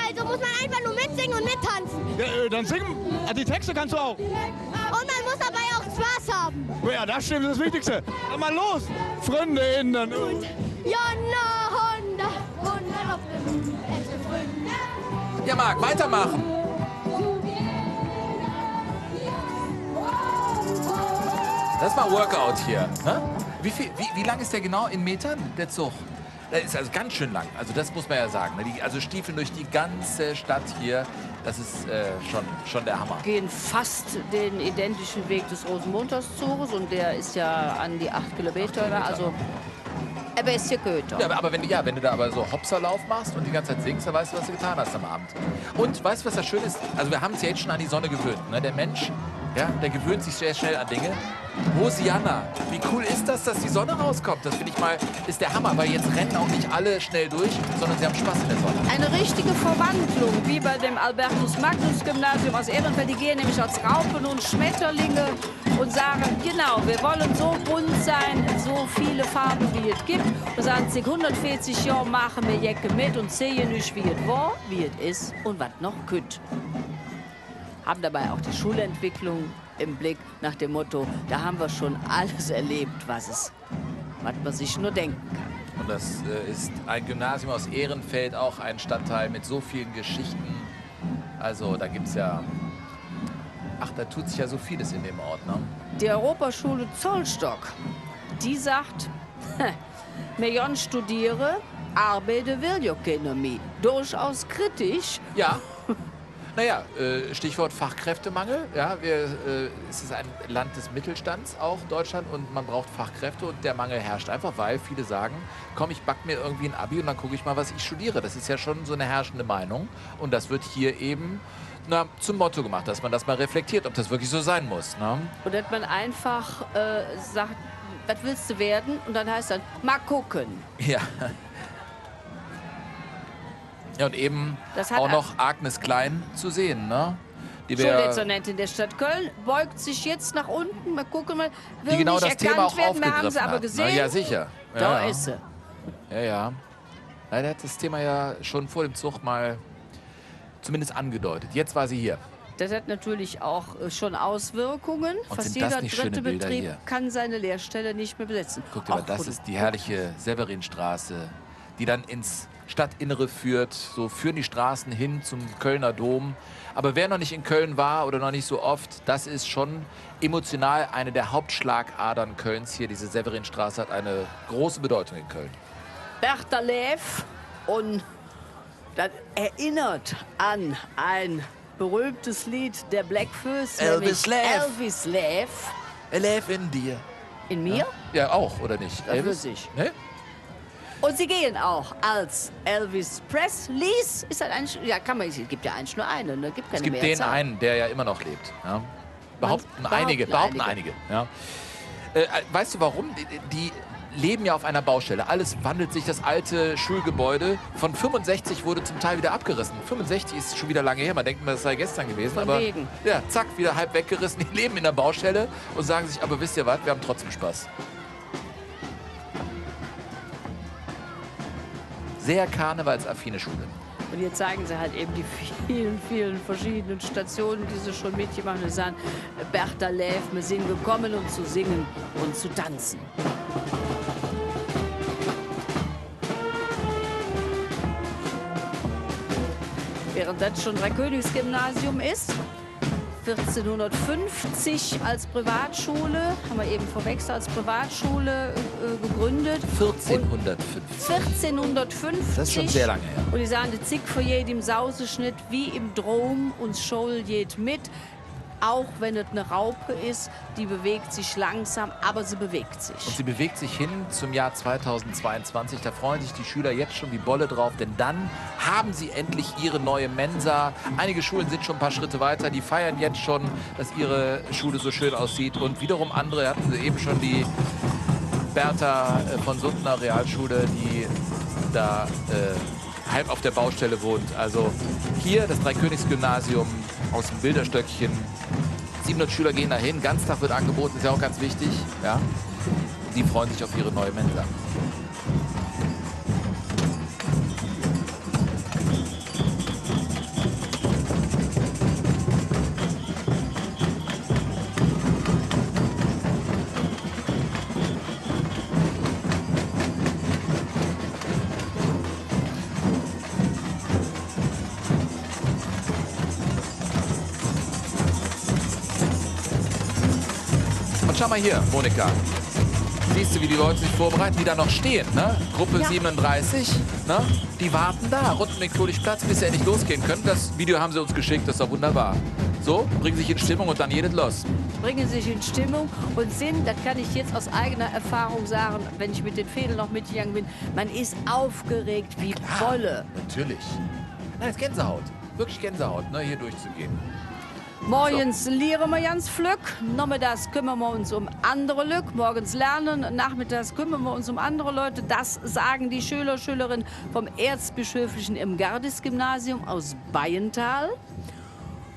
Also muss man einfach nur mitsingen und mittanzen. Ja, dann singen. Die Texte kannst du auch. Und man muss dabei auch Spaß haben. Ja, das stimmt, das ist das Wichtigste. Dann mal los. Freundinnen. Jonna, Honda, Honda auf dem echte Freunde. Ja, Marc, weitermachen. Das ist mal Workout hier. Ne? Wie lang ist der genau in Metern, der Zug? Das ist also ganz schön lang. Also das muss man ja sagen. Ne? Also Stiefeln durch die ganze Stadt hier, das ist schon der Hammer. Gehen fast den identischen Weg des Rosenmontagszuges und der ist ja an die 8 Kilometer. Also ein bisschen Goethe. Ja, aber wenn du da aber so Hopserlauf machst und die ganze Zeit singst, dann weißt du, was du getan hast am Abend. Und weißt du, was das Schöne ist? Also wir haben uns ja jetzt schon an die Sonne gewöhnt. Ne? Der Mensch, ja, der gewöhnt sich sehr schnell an Dinge. Hosianna, wie cool ist das, dass die Sonne rauskommt? Das finde ich mal, ist der Hammer, weil jetzt rennen auch nicht alle schnell durch, sondern sie haben Spaß in der Sonne. Eine richtige Verwandlung, wie bei dem Albertus-Magnus-Gymnasium aus Ehrenfeld. Die gehen nämlich als Raupen und Schmetterlinge und sagen, genau, wir wollen so bunt sein, so viele Farben, wie es gibt. Und sagen, 140 Jahre machen wir Jacke mit und sehen nicht, wie es war, wie es ist und was noch könnt. Haben dabei auch die Schulentwicklung im Blick nach dem Motto, da haben wir schon alles erlebt, was man sich nur denken kann. Und das ist ein Gymnasium aus Ehrenfeld, auch ein Stadtteil mit so vielen Geschichten. Also da gibt's ja, da tut sich ja so vieles in dem Ort. Ne? Die Europaschule Zollstock, die sagt, Millionen studiere, arbeite will ja keiner mehr. Durchaus kritisch. Ja. Naja, Stichwort Fachkräftemangel. Ja, es ist ein Land des Mittelstands, auch Deutschland, und man braucht Fachkräfte und der Mangel herrscht einfach, weil viele sagen, komm, ich back mir irgendwie ein Abi und dann gucke ich mal, was ich studiere. Das ist ja schon so eine herrschende Meinung und das wird hier eben zum Motto gemacht, dass man das mal reflektiert, ob das wirklich so sein muss. Ne? Und dass man einfach sagt, was willst du werden? Und dann heißt dann, mal gucken. Ja. Ja, und eben auch noch Agnes Klein zu sehen, ne? Schuldezernentin der Stadt Köln beugt sich jetzt nach unten. Mal gucken, will die genau nicht das erkannt Thema auch werden. Wir haben sie aufgegriffen aber hat. gesehen. Na, ja, sicher. Da Ja. ist sie. Ja. Der hat das Thema ja schon vor dem Zug mal zumindest angedeutet. Jetzt war sie hier. Das hat natürlich auch schon Auswirkungen. Und Fast sind das jeder nicht dritte schöne Bilder Betrieb hier? kann seine Lehrstelle nicht mehr besetzen. Guck dir mal, das ist die herrliche Severinstraße, die dann ins Stadtinnere führt. So führen die Straßen hin zum Kölner Dom. Aber wer noch nicht in Köln war oder noch nicht so oft, das ist schon emotional eine der Hauptschlagadern Kölns hier. Diese Severinstraße hat eine große Bedeutung in Köln. Bertha Lev, und das erinnert an ein berühmtes Lied der Blackfoes, Elvis nämlich Lev. Elvis Lev. Lev in dir. In mir? Ja, auch, oder nicht? Das Elvis? wüsste ich. Ne? Und sie gehen auch als Elvis Presleys. Ist das eigentlich, ja, es gibt ja eigentlich nur einen, ne? Gibt keine Es gibt den Mehrzahl. einen, der ja immer noch lebt. Ja. Behaupten einige. Ja. Weißt du warum? Die leben ja auf einer Baustelle. Alles wandelt sich, das alte Schulgebäude. Von 65 wurde zum Teil wieder abgerissen. 65 ist schon wieder lange her. Man denkt, das sei gestern gewesen. Von aber wegen. ja, zack, wieder halb weggerissen. Die leben in der Baustelle und sagen sich, aber wisst ihr was, wir haben trotzdem Spaß. Sehr karnevalsaffine Schule. Und hier zeigen sie halt eben die vielen, vielen verschiedenen Stationen, die sie schon mitgemacht haben. Sie sagen, Bertha Lev, wir sind gekommen, um zu singen und zu tanzen. Während das schon Dreikönigsgymnasium ist, 1450 als Privatschule, haben wir eben verwechselt, als Privatschule gegründet. 1450. 1450. Das ist schon sehr lange her. Und die sagen, die Zick für jedem Sauseschnitt, wie im Drom, uns Scholl geht mit. Auch wenn es eine Raupe ist, die bewegt sich langsam, aber sie bewegt sich. Und sie bewegt sich hin zum Jahr 2022. Da freuen sich die Schüler jetzt schon wie Bolle drauf, denn dann haben sie endlich ihre neue Mensa. Einige Schulen sind schon ein paar Schritte weiter. Die feiern jetzt schon, dass ihre Schule so schön aussieht. Und wiederum andere, hatten sie eben schon, die Bertha von Sundner Realschule, die da halb auf der Baustelle wohnt. Also hier das Dreikönigsgymnasium aus dem Bilderstöckchen. 700 Schüler gehen dahin, Ganztag wird angeboten, ist ja auch ganz wichtig. Ja? Die freuen sich auf ihre neue Mensa. Schau mal hier, Monika. siehst du, wie die Leute sich vorbereiten, die da noch stehen. Ne? Gruppe 37, ne? Die warten da, rund um den Kohlingplatz, bis sie endlich losgehen können. Das Video haben sie uns geschickt, das ist doch wunderbar. So, bringen sich in Stimmung und dann jedes los. Bringen sich in Stimmung und sind, das kann ich jetzt aus eigener Erfahrung sagen, wenn ich mit den Fädeln noch mitgegangen bin, man ist aufgeregt wie Bolle. Natürlich. Nein, das ist Gänsehaut. Wirklich Gänsehaut, ne, hier durchzugehen. Morgens lehren wir ganz flück, nachmittags kümmern wir uns um andere Lück, morgens lernen, nachmittags kümmern wir uns um andere Leute. Das sagen die Schüler, Schülerinnen vom Erzbischöflichen Irmgardis-Gymnasium aus Bayental.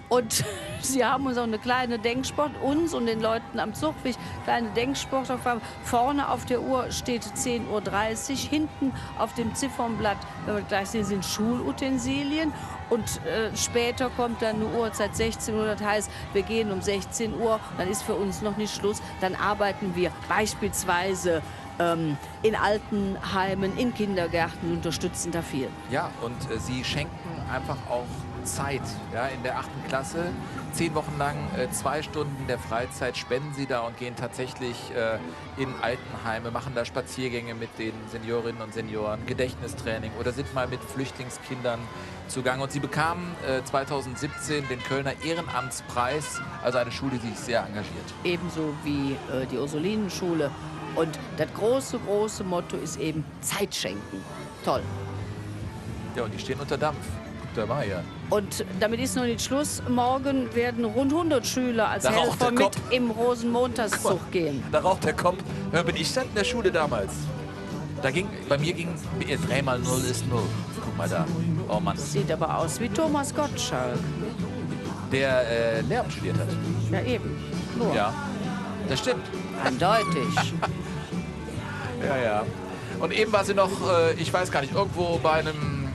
Und sie haben uns auch eine kleine Denksport, uns und den Leuten am Zugweg, kleine Denksportaufgabe. Vorne auf der Uhr steht 10:30 Uhr, hinten auf dem Ziffernblatt, wenn wir gleich sehen, sind Schulutensilien. Und später kommt dann eine Uhrzeit 16 Uhr, das heißt, wir gehen um 16 Uhr, dann ist für uns noch nicht Schluss. Dann arbeiten wir beispielsweise in Altenheimen, in Kindergärten, unterstützen da viel. Ja, und sie schenken einfach auch Zeit. Ja, in der 8. Klasse, 10 Wochen lang, 2 Stunden der Freizeit spenden sie da und gehen tatsächlich in Altenheime, machen da Spaziergänge mit den Seniorinnen und Senioren, Gedächtnistraining oder sind mal mit Flüchtlingskindern zugange. Und sie bekamen 2017 den Kölner Ehrenamtspreis, also eine Schule, die sich sehr engagiert. Ebenso wie die Ursulinenschule. Und das große, große Motto ist eben Zeit schenken. Toll. Ja, und die stehen unter Dampf. Da war ja. Und damit ist noch nicht Schluss. Morgen werden rund 100 Schüler als Helfer mit im Rosenmontagszug gehen. Da raucht der Kopf. Bin ich stand in der Schule damals. Bei mir ging 3 mal 0 ist 0. Guck mal da. Oh Mann. Sieht aber aus wie Thomas Gottschalk. Der Lehramt studiert hat. Ja, eben. Nur. Ja, das stimmt. Eindeutig. Ja. Und eben war sie noch, ich weiß gar nicht, irgendwo bei einem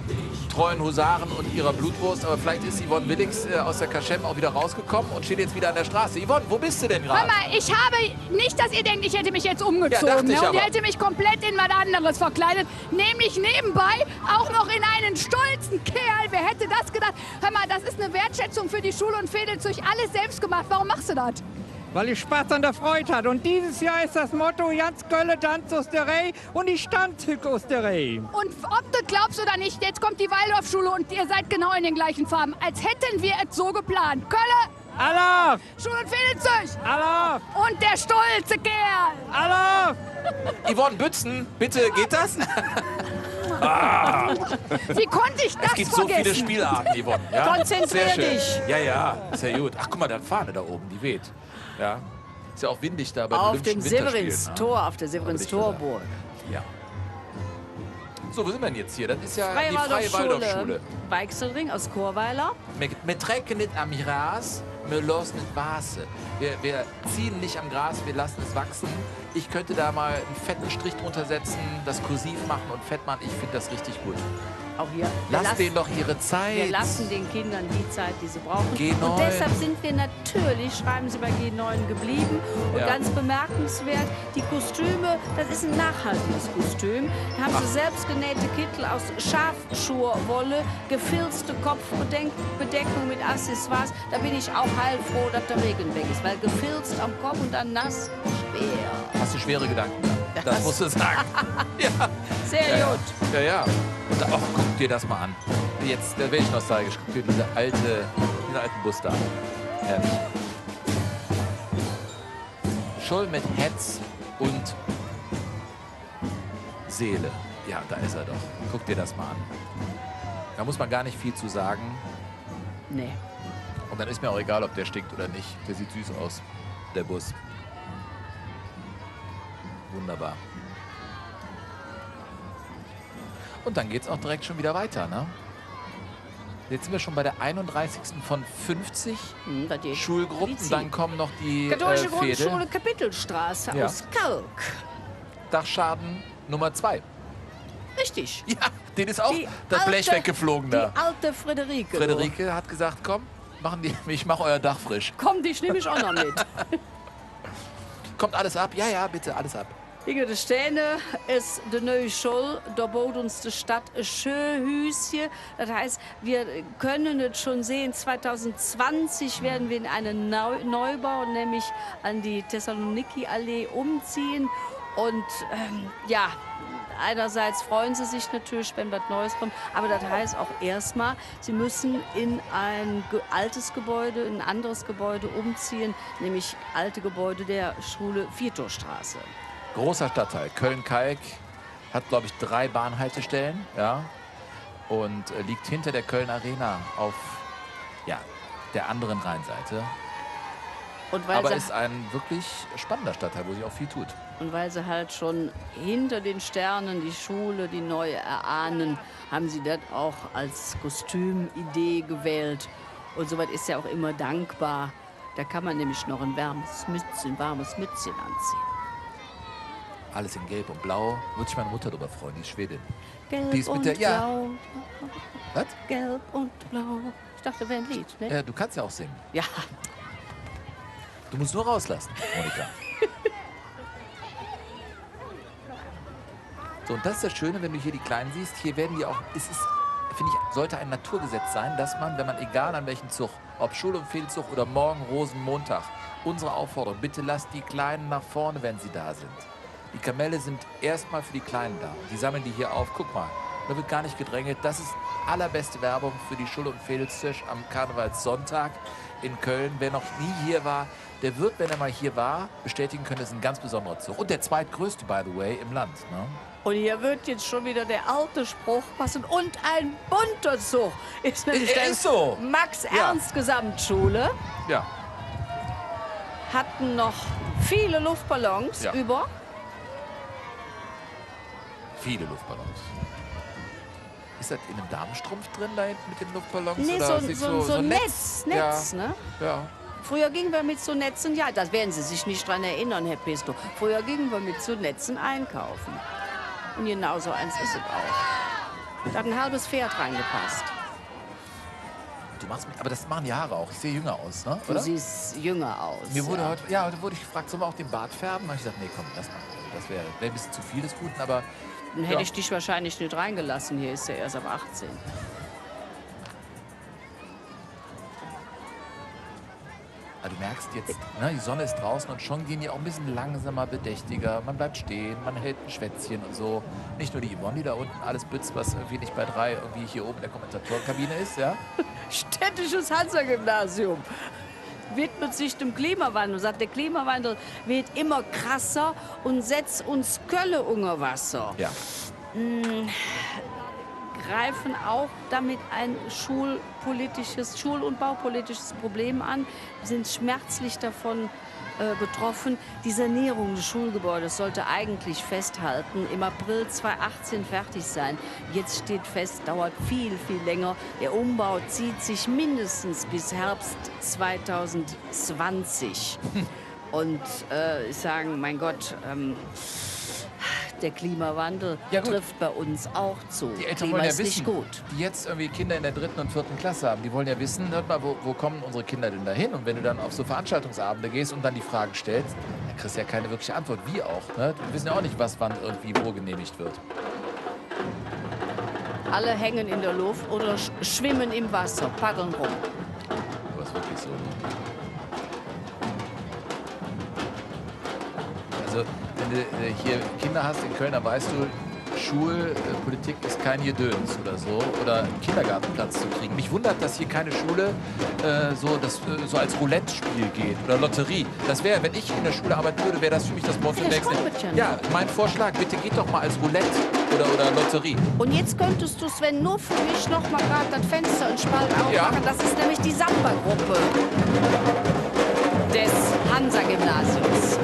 treuen Husaren und ihrer Blutwurst, aber vielleicht ist Yvonne Willings aus der Kaschem auch wieder rausgekommen und steht jetzt wieder an der Straße. Yvonne, wo bist du denn gerade? Hör mal, ich habe nicht, dass ihr denkt, ich hätte mich jetzt umgezogen. Ja, dachte ich und ihr hätte mich komplett in was anderes verkleidet. Nämlich nebenbei auch noch in einen stolzen Kerl. Wer hätte das gedacht? Hör mal, das ist eine Wertschätzung für die Schule und Fädelzeug. Alles selbst gemacht. Warum machst du das? Weil ich Spaß an der Freude hat. Und dieses Jahr ist das Motto Jans Gölle tanzt aus der Reh und ich tanzt aus der Reh. Und ob du glaubst oder nicht, jetzt kommt die Waldorfschule und ihr seid genau in den gleichen Farben. Als hätten wir es so geplant. Kölle! Alaf! Schul- und Fädelzeug! Alaf! Und der stolze Kerl! Alaf! Yvonne Bützen, bitte, geht das? Wie konnte ich das vergessen? Es gibt so viele Spielarten, Yvonne. Ja? Konzentrier dich. Ja, ist ja gut. Ach, guck mal, da Fahne da oben, die weht. Ja, ist ja auch windig da bei Auf dem Winterspielen, Severinstor, auf der Severinstorburg. Ja. So, wo sind wir denn jetzt hier? Das ist ja die Freie Freie Waldorfschule. Weichselring aus Chorweiler. Wir trecken nicht am Gras, wir lassen nicht wachsen. Wir ziehen nicht am Gras, wir lassen es wachsen. Ich könnte da mal einen fetten Strich drunter setzen, das kursiv machen und fett machen. Ich finde das richtig gut. Auch hier. Lass denen doch ihre Zeit. Wir lassen den Kindern die Zeit, die sie brauchen. G9. Und deshalb sind wir natürlich, schreiben Sie bei G9, geblieben. Und ganz bemerkenswert, die Kostüme, das ist ein nachhaltiges Kostüm. Da haben sie selbstgenähte Kittel aus Schafschurwolle, gefilzte Kopfbedeckung mit Accessoires. Da bin ich auch heilfroh, dass der Regen weg ist. Weil gefilzt am Kopf und dann nass, schwer. Hast du schwere Gedanken? Das musst du sagen. Ja. Sehr gut. Ja. Und guck dir das mal an. Jetzt, da werde ich nostalgisch. Guck dir diesen alten Bus da. Herrlich. Scholl mit Hetz und Seele. Ja, da ist er doch. Guck dir das mal an. Da muss man gar nicht viel zu sagen. Nee. Und dann ist mir auch egal, ob der stinkt oder nicht. Der sieht süß aus, der Bus. Wunderbar. Und dann geht es auch direkt schon wieder weiter, ne? Jetzt sind wir schon bei der 31. von 50 Schulgruppen. Dann kommen noch die Katholische Fädel. Grundschule Kapitelstraße aus Kalk. Dachschaden Nummer 2. Richtig. Ja, den ist auch das Blech weggeflogen da. Die alte Friederike. Friederike hat gesagt, komm, ich mache euer Dach frisch. Komm, dich nehme ich auch noch mit. Kommt alles ab? Ja, bitte, alles ab. Hinter der Sterne ist die neue Schule. Da baut uns die Stadt ein schönes Häuschen. Das heißt, wir können es schon sehen, 2020 werden wir in einen Neubau, nämlich an die Thessaloniki-Allee umziehen. Und ja, einerseits freuen sie sich natürlich, wenn was Neues kommt, aber das heißt auch erstmal, sie müssen in ein altes Gebäude, in ein anderes Gebäude umziehen, nämlich alte Gebäude der Schule Viertorstraße. Großer Stadtteil. Köln-Kalk hat, glaube ich, 3 Bahnhaltestellen, ja, und liegt hinter der Köln Arena auf der anderen Rheinseite. Und weil Aber sie, ist ein wirklich spannender Stadtteil, wo sich auch viel tut. und weil sie halt schon hinter den Sternen die Schule, die neue erahnen, haben sie das auch als Kostümidee gewählt. Und soweit ist ja auch immer dankbar. Da kann man nämlich noch ein warmes Mützchen anziehen. Alles in Gelb und Blau. Würde sich meine Mutter darüber freuen, die ist Schwedin. Gelb Die ist mit und der, ja. Blau. Was? Gelb und Blau. Ich dachte, wäre ein Lied, ne? Du kannst ja auch singen. Ja. Du musst nur rauslassen, Monika. So, und das ist das Schöne, wenn du hier die Kleinen siehst. Hier werden die auch, finde ich, sollte ein Naturgesetz sein, dass man, wenn man, egal an welchem Zug, ob Schul- und Fehlzug oder morgen Rosenmontag, unsere Aufforderung, bitte lasst die Kleinen nach vorne, wenn sie da sind. Die Kamelle sind erstmal für die Kleinen da. Die sammeln die hier auf. Guck mal, da wird gar nicht gedrängelt. Das ist allerbeste Werbung für die Schul- und Fehlzug am Karnevalssonntag in Köln. Wer noch nie hier war, der wird, wenn er mal hier war, bestätigen können, das ist ein ganz besonderer Zug. Und der zweitgrößte, by the way, im Land. Ne? Und hier wird jetzt schon wieder der alte Spruch passen. Und ein bunter Zug. Ist nämlich der Ist so. Max-Ernst-Gesamtschule. Ja. Hatten noch viele Luftballons über. Viele Luftballons. Ist das in einem Damenstrumpf drin, da hinten mit den Luftballons? Nee, oder so ein Netz, ne? Ja. Früher gingen wir mit so Netzen, ja, das werden Sie sich nicht dran erinnern, Herr Pesto. Früher gingen wir mit so Netzen einkaufen. Und genau so eins ist es auch. Da hat ein halbes Pferd reingepasst. Du machst mich, aber das machen die Haare auch. Ich sehe jünger aus, ne? Du siehst jünger aus. Mir wurde heute wurde ich gefragt, sollen wir auch den Bart färben? Da habe ich gesagt, nee, komm, lass mal. Das wäre ein bisschen zu viel des Guten, aber... Dann hätte ich dich wahrscheinlich nicht reingelassen. Hier ist er erst ab 18. Aber du merkst jetzt, ne, die Sonne ist draußen und schon gehen die auch ein bisschen langsamer, bedächtiger. Man bleibt stehen, man hält ein Schwätzchen und so. Nicht nur die Yvonne, die da unten alles bützt, was irgendwie nicht bei 3 irgendwie hier oben in der Kommentatorenkabine ist, ja? Städtisches Hansa-Gymnasium widmet sich dem Klimawandel und sagt, der Klimawandel wird immer krasser und setzt uns Kölle unter Wasser. Ja. Greifen auch damit ein Schul- und baupolitisches Problem an, sind schmerzlich davon betroffen. Die Sanierung des Schulgebäudes sollte eigentlich festhalten, im April 2018 fertig sein. Jetzt steht fest, dauert viel, viel länger. Der Umbau zieht sich mindestens bis Herbst 2020. Und ich sage, mein Gott, der Klimawandel trifft bei uns auch zu. Die Eltern Klima wollen ja ist nicht wissen, gut. die jetzt irgendwie Kinder in der 3. und 4. Klasse haben, die wollen ja wissen, hört mal, wo kommen unsere Kinder denn dahin? Und wenn du dann auf so Veranstaltungsabende gehst und dann die Fragen stellst, dann kriegst du ja keine wirkliche Antwort. Wir auch. Ne? Wir wissen ja auch nicht, was wann irgendwie wo genehmigt wird. Alle hängen in der Luft oder schwimmen im Wasser, paddeln rum. Aber ist wirklich so. Also, wenn du hier Kinder hast in Köln, dann weißt du, Schulpolitik ist kein Gedöns oder so. Oder einen Kindergartenplatz zu kriegen. Mich wundert, dass hier keine Schule so als Roulette-Spiel geht oder Lotterie. Das wäre, wenn ich in der Schule arbeiten würde, wäre das für mich das Motto nächste. Ja, mein Vorschlag, bitte geht doch mal als Roulette oder Lotterie. Und jetzt könntest du, Sven, nur für mich noch mal gerade das Fenster in Spalt aufmachen. Das ist nämlich die Samba-Gruppe des Hansa-Gymnasiums.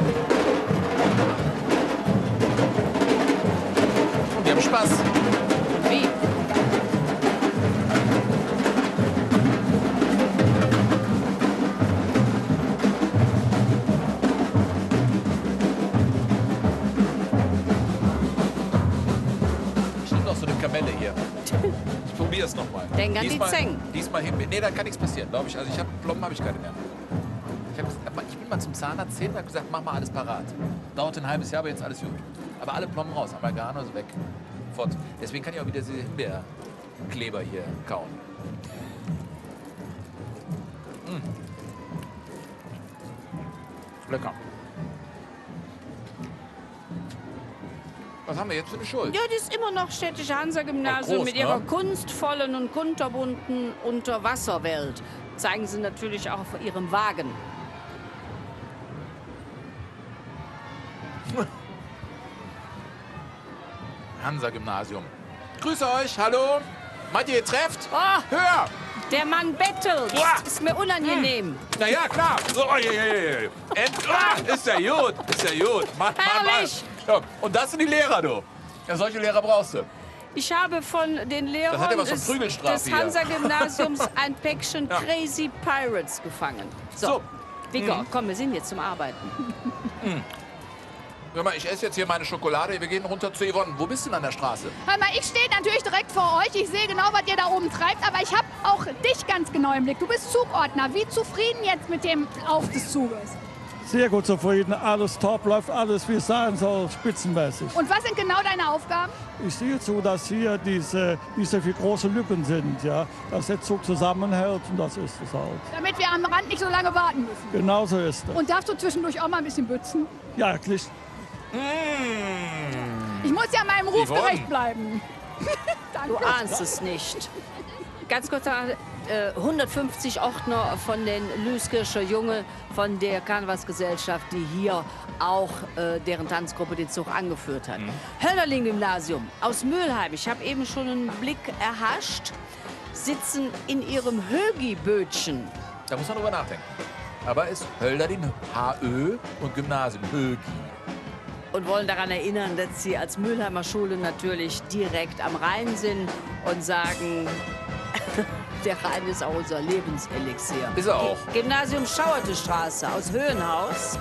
Wir haben Spaß. Wie? Bestimmt noch so eine Kamelle hier. Ich probiere es nochmal. Denk an die Zeng. Diesmal hin. Nee, da kann nichts passieren, glaube ich. Also Plomben habe ich keine mehr. Ich bin mal zum Zahnarzt hin und habe gesagt, mach mal alles parat. Dauert ein halbes Jahr, aber jetzt alles gut. Aber alle Plomben raus, Amalgam also weg. Fort. Deswegen kann ich auch wieder diese Himbeerkleber hier kauen. Lecker. Was haben wir jetzt für eine Schuld? Ja, das ist immer noch städtische Hansa-Gymnasium Groß, mit ihrer ne? kunstvollen und kunterbunten Unterwasserwelt. Zeigen sie natürlich auch auf ihrem Wagen. Hansa-Gymnasium. Grüße euch, hallo. Meint ihr trefft? Oh, Hör! der Mann bettelt. Uah. Ist mir unangenehm. Na ja, klar. Oh, ist ja gut, ist ja gut. Mann. Herrlich. Ja, und das sind die Lehrer, du. Ja, solche Lehrer brauchst du. Ich habe von den Das hat ja Lehrern was von Prügelstrafe des hier. Hansa-Gymnasiums ein Päckchen Ja. Crazy Pirates gefangen. So, Vigor, komm, wir sind jetzt zum Arbeiten. Hör mal, ich esse jetzt hier meine Schokolade. Wir gehen runter zu Yvonne. Wo bist du denn an der Straße? Hör mal, ich stehe natürlich direkt vor euch. Ich sehe genau, was ihr da oben treibt. Aber ich habe auch dich ganz genau im Blick. Du bist Zugordner. Wie zufrieden jetzt mit dem Lauf des Zuges? Sehr gut zufrieden, alles top, läuft alles wie es sein soll, spitzenmäßig. Und was sind genau deine Aufgaben? Ich sehe zu, dass hier diese viel große Lücken sind, ja, dass der Zug zusammenhält und das ist es halt. Damit wir am Rand nicht so lange warten müssen. Genau so ist es. Und darfst du zwischendurch auch mal ein bisschen bützen? Ja, klar. Ich muss ja meinem Ruf Yvonne. gerecht bleiben. Du ahnst es nicht. Ganz kurz, 150 Ordner von den Lüskircher Junge von der Karnevalsgesellschaft, die hier auch deren Tanzgruppe den Zug angeführt hat. Hölderlin-Gymnasium aus Mülheim, ich habe eben schon einen Blick erhascht, sitzen in ihrem Högi-Bötchen. Da muss man drüber nachdenken. Aber ist Hölderlin HÖ und Gymnasium Högi. Und wollen daran erinnern, dass sie als Mülheimer Schule natürlich direkt am Rhein sind und sagen, der Rhein ist auch unser Lebenselixier. Ist er auch. Gymnasium Schauertestraße aus Höhenhaus.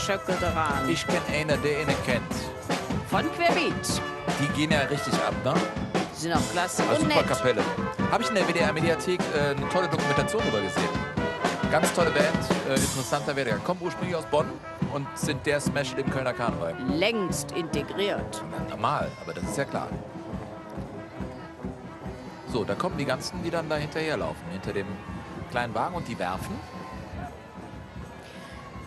Schöcke dran. Ich kenne einen, der ihn kennt. Von Querbeat. Die gehen ja richtig ab, ne? Die sind auch klasse Also und super nett. Kapelle. Habe ich in der WDR-Mediathek eine tolle Dokumentation drüber gesehen. Ganz tolle Band, interessanter Werdegang. Kommen ursprünglich aus Bonn und sind der Smash im Kölner Karneval. Längst integriert. Normal, aber das ist ja klar. So, da kommen die ganzen, die dann da hinterherlaufen, hinter dem kleinen Wagen und die werfen.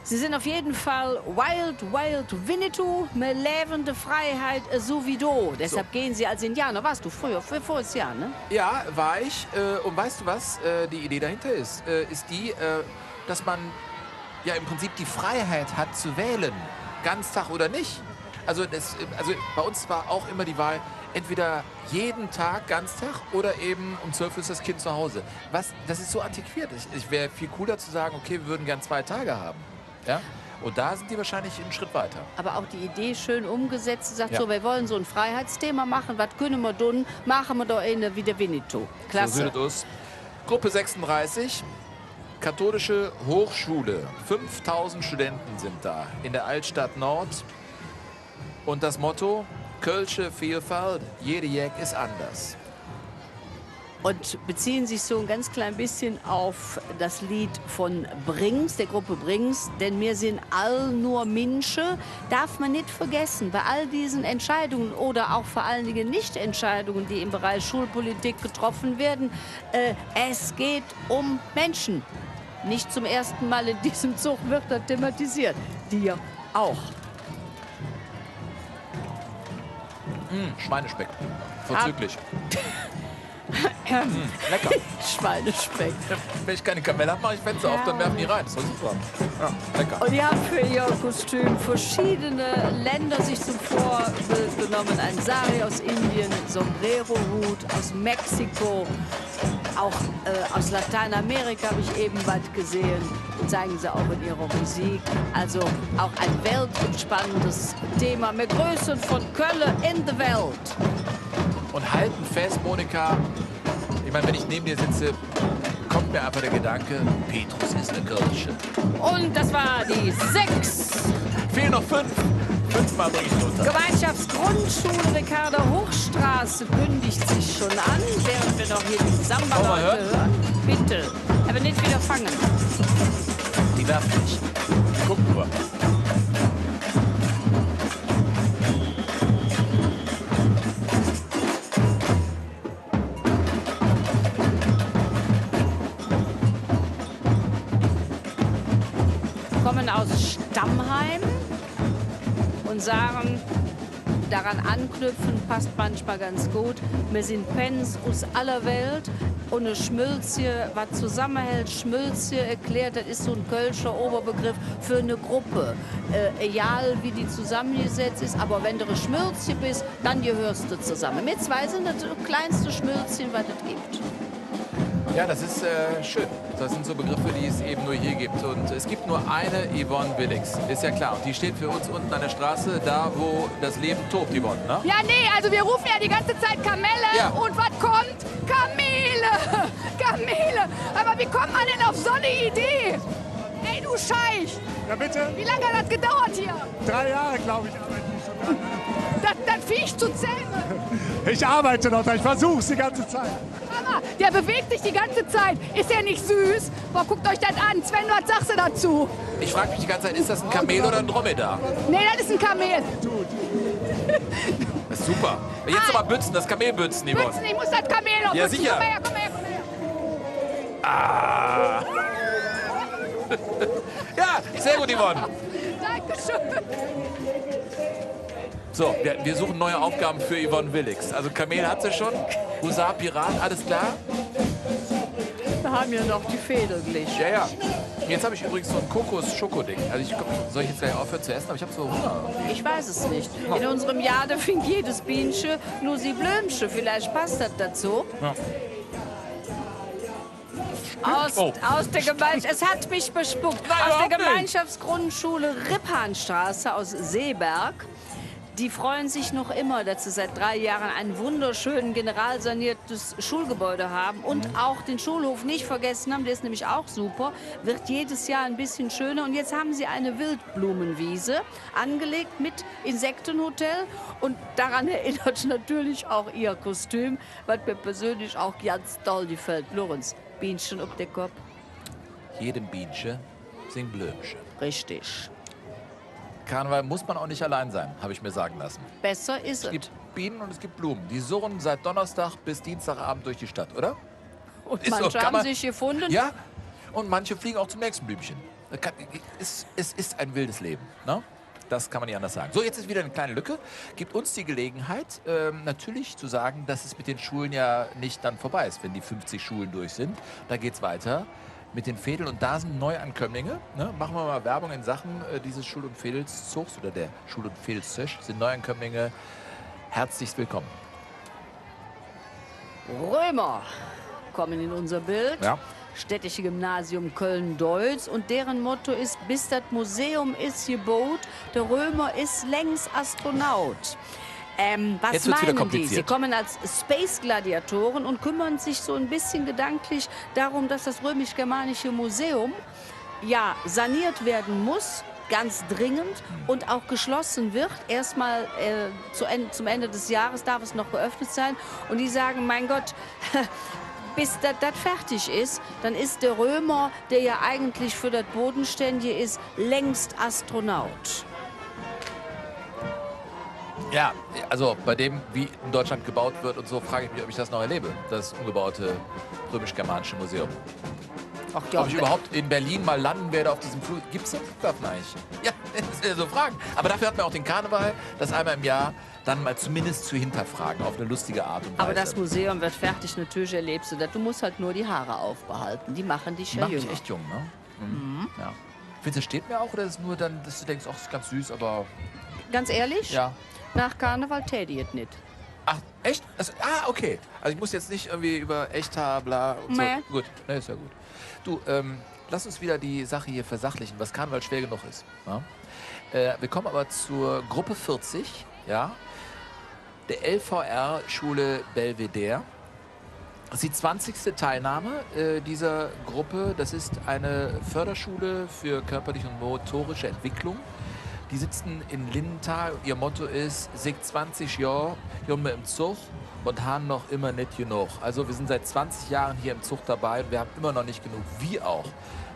Sie sind auf jeden Fall Wild, Wild Winnetou, mit lebende Freiheit so wie du. Deshalb gehen sie als Indianer. Warst du früher, voriges Jahr, ne? Ja, war ich. Und weißt du was die Idee dahinter ist? Ist die, dass man ja im Prinzip die Freiheit hat zu wählen. Ganztag oder nicht. Also bei uns war auch immer die Wahl, entweder jeden Tag Ganztag oder eben um 12 Uhr ist das Kind zu Hause. Das ist so antiquiert. Ich wäre viel cooler zu sagen, okay, wir würden gern 2 Tage haben. Ja? Und da sind die wahrscheinlich einen Schritt weiter. Aber auch die Idee schön umgesetzt. Sie sagt Ja. so, wir wollen so ein Freiheitsthema machen. Was können wir tun? Machen wir doch eine wie der Winnetou. Klasse. So sieht es aus. Gruppe 36, katholische Hochschule. 5000 Studenten sind da in der Altstadt Nord. Und das Motto, Kölsche Vielfalt, jede Jäck ist anders. Und beziehen sich so ein ganz klein bisschen auf das Lied von Brings, der Gruppe Brings. Denn wir sind all nur Minsche. Darf man nicht vergessen, bei all diesen Entscheidungen oder auch vor allen Dingen Nichtentscheidungen, die im Bereich Schulpolitik getroffen werden, es geht um Menschen. Nicht zum ersten Mal in diesem Zug wird das thematisiert. Dir auch. Schweinespeck, vorzüglich. Lecker. Schweinespeck. Wenn ich keine Kamelle habe, mache ich Fenster auf, dann werfen die rein. Das ist super. Ja, lecker. Und die haben für ihr Kostüm verschiedene Länder sich zum Vorbild genommen. Ein Sari aus Indien, Sombrero-Hut aus Mexiko, auch aus Lateinamerika habe ich eben was gesehen. Zeigen sie auch in ihrer Musik. Also auch ein weltumspannendes Thema. Wir grüßen von Köln in der Welt. Und halten fest, Monika. Ich meine, wenn ich neben dir sitze, kommt mir einfach der Gedanke, Petrus ist eine Kölsche. Und das war die 6. Fehlen noch 5. 5-mal bringe ich runter. Gemeinschaftsgrundschule Ricarda Hochstraße kündigt sich schon an, während wir noch hier die Samba-Leute hören. Bitte, aber nicht wieder fangen. Die werfen nicht. Guck nur. und sagen, daran anknüpfen passt manchmal ganz gut. Wir sind Fans aus aller Welt und eine Schmülzje, was zusammenhält, Schmülzje erklärt, das ist so ein kölscher Oberbegriff für eine Gruppe. Egal wie die zusammengesetzt ist, aber wenn du eine Schmülzje bist, dann gehörst du zusammen. Wir zwei sind das kleinste Schmülzchen, was es gibt. Ja, das ist schön. Das sind so Begriffe, die es eben nur hier gibt. Und es gibt nur eine Yvonne Willix, ist ja klar. Und die steht für uns unten an der Straße, da wo das Leben tobt, Yvonne, ne? Ja, nee, also wir rufen ja die ganze Zeit Kamelle. Ja. Und was kommt? Kamele! Kamele! Aber wie kommt man denn auf so eine Idee? Ey, du Scheich! Ja, bitte? Wie lange hat das gedauert hier? 3 Jahre, glaube ich, arbeite ich schon dran. Das Viech zu zähmen. Ich arbeite noch, ich versuche es die ganze Zeit. Mama, der bewegt sich die ganze Zeit. Ist der nicht süß? Boah, guckt euch das an. Sven, was sagst du dazu? Ich frage mich die ganze Zeit, ist das ein Kamel oder ein Dromedar? Nee, das ist ein Kamel. Das ist super. Jetzt aber Bützen, das Kamelbützen, Yvonne. Bützen, ich muss das Kamel noch Ja, bützen. sicher. Komm her, komm her, komm her. Ah. Ja, sehr gut, Yvonne. Dankeschön. So, wir suchen neue Aufgaben für Yvonne Willix. Also Kamel hat sie schon. Husar, Pirat, alles klar? Wir haben ja noch die Fädelglich. Ja, ja. Jetzt habe ich übrigens so ein Kokos-Schokoding. Also soll ich jetzt gleich aufhören zu essen? Aber ich habe so Hunger. Ich weiß es nicht. In unserem Jahr, da fing jedes Bienchen nur sie Blümchen. Vielleicht passt das dazu. Ja. Aus der Gemeinschaft, es hat mich bespuckt. Nein, aus der überhaupt nicht. Gemeinschaftsgrundschule Ripphahnstraße aus Seeberg. Die freuen sich noch immer, dass sie seit 3 Jahren ein wunderschön generalsaniertes Schulgebäude haben und auch den Schulhof nicht vergessen haben. Der ist nämlich auch super, wird jedes Jahr ein bisschen schöner. Und jetzt haben sie eine Wildblumenwiese angelegt mit Insektenhotel. Und daran erinnert natürlich auch ihr Kostüm, was mir persönlich auch ganz toll gefällt. Lorenz, Bienchen auf den Kopf. Jedem Bienchen sind Blümchen. Richtig. Karneval muss man auch nicht allein sein, habe ich mir sagen lassen. Besser ist es. Es gibt Bienen und es gibt Blumen. Die surren seit Donnerstag bis Dienstagabend durch die Stadt, oder? Und Ist so, manche kann haben man- sich gefunden. Ja, und manche fliegen auch zum nächsten Blümchen. Es ist ein wildes Leben, ne? Das kann man nicht anders sagen. So, jetzt ist wieder eine kleine Lücke. Gibt uns die Gelegenheit, natürlich zu sagen, dass es mit den Schulen ja nicht dann vorbei ist, wenn die 50 Schulen durch sind. Da geht's weiter mit den Fädeln. Und da sind Neuankömmlinge. Ne? Machen wir mal Werbung in Sachen dieses Schul- und Fädelszugs oder der Schul- und Fädelszöch. Sind Neuankömmlinge herzlichst willkommen. Römer kommen in unser Bild. Ja. Städtische Gymnasium Köln-Deutz. Und deren Motto ist, bis das Museum ist gebaut, der Römer ist längst Astronaut. Was Jetzt wird's wieder meinen die? kompliziert. Sie kommen als Space-Gladiatoren und kümmern sich so ein bisschen gedanklich darum, dass das römisch-germanische Museum ja saniert werden muss, ganz dringend, und auch geschlossen wird. Erstmal zum Ende des Jahres darf es noch geöffnet sein. Und die sagen, mein Gott, bis das fertig ist, dann ist der Römer, der ja eigentlich für das Bodenständige ist, längst Astronaut. Ja, also bei dem, wie in Deutschland gebaut wird und so, frage ich mich, ob ich das noch erlebe. Das umgebaute römisch-germanische Museum. Ach ja, Ob ich überhaupt in Berlin mal landen werde auf diesem Flug. Gibt es den Flughafen eigentlich? Ja, das sind so Fragen. Aber dafür hat man auch den Karneval, das einmal im Jahr dann mal zumindest zu hinterfragen, auf eine lustige Art und Weise. Aber das Museum wird fertig, natürlich erlebst du das. Du musst halt nur die Haare aufbehalten. Die machen dich ja macht jünger. mich echt jung, ne? Mhm. Ja. Findest du, steht mir auch, oder ist es nur dann, dass du denkst, ach, ist ganz süß, aber... Ganz ehrlich? Ja. Nach Karneval täte ich es nicht. Ach, echt? Also, okay. Also ich muss jetzt nicht irgendwie über Echthaar, bla und so. Nee. Gut, ne, ist ja gut. Du, lass uns wieder die Sache hier versachlichen, was Karneval schwer genug ist. Ja? Wir kommen aber zur Gruppe 40, ja, der LVR-Schule Belvedere. Das ist die 20. Teilnahme dieser Gruppe. Das ist eine Förderschule für körperliche und motorische Entwicklung. Die sitzen in Lindenthal. Ihr Motto ist, sich 20 Jahre Junge im Zug und haben noch immer nicht genug. Also wir sind seit 20 Jahren hier im Zug dabei und wir haben immer noch nicht genug. Wie auch.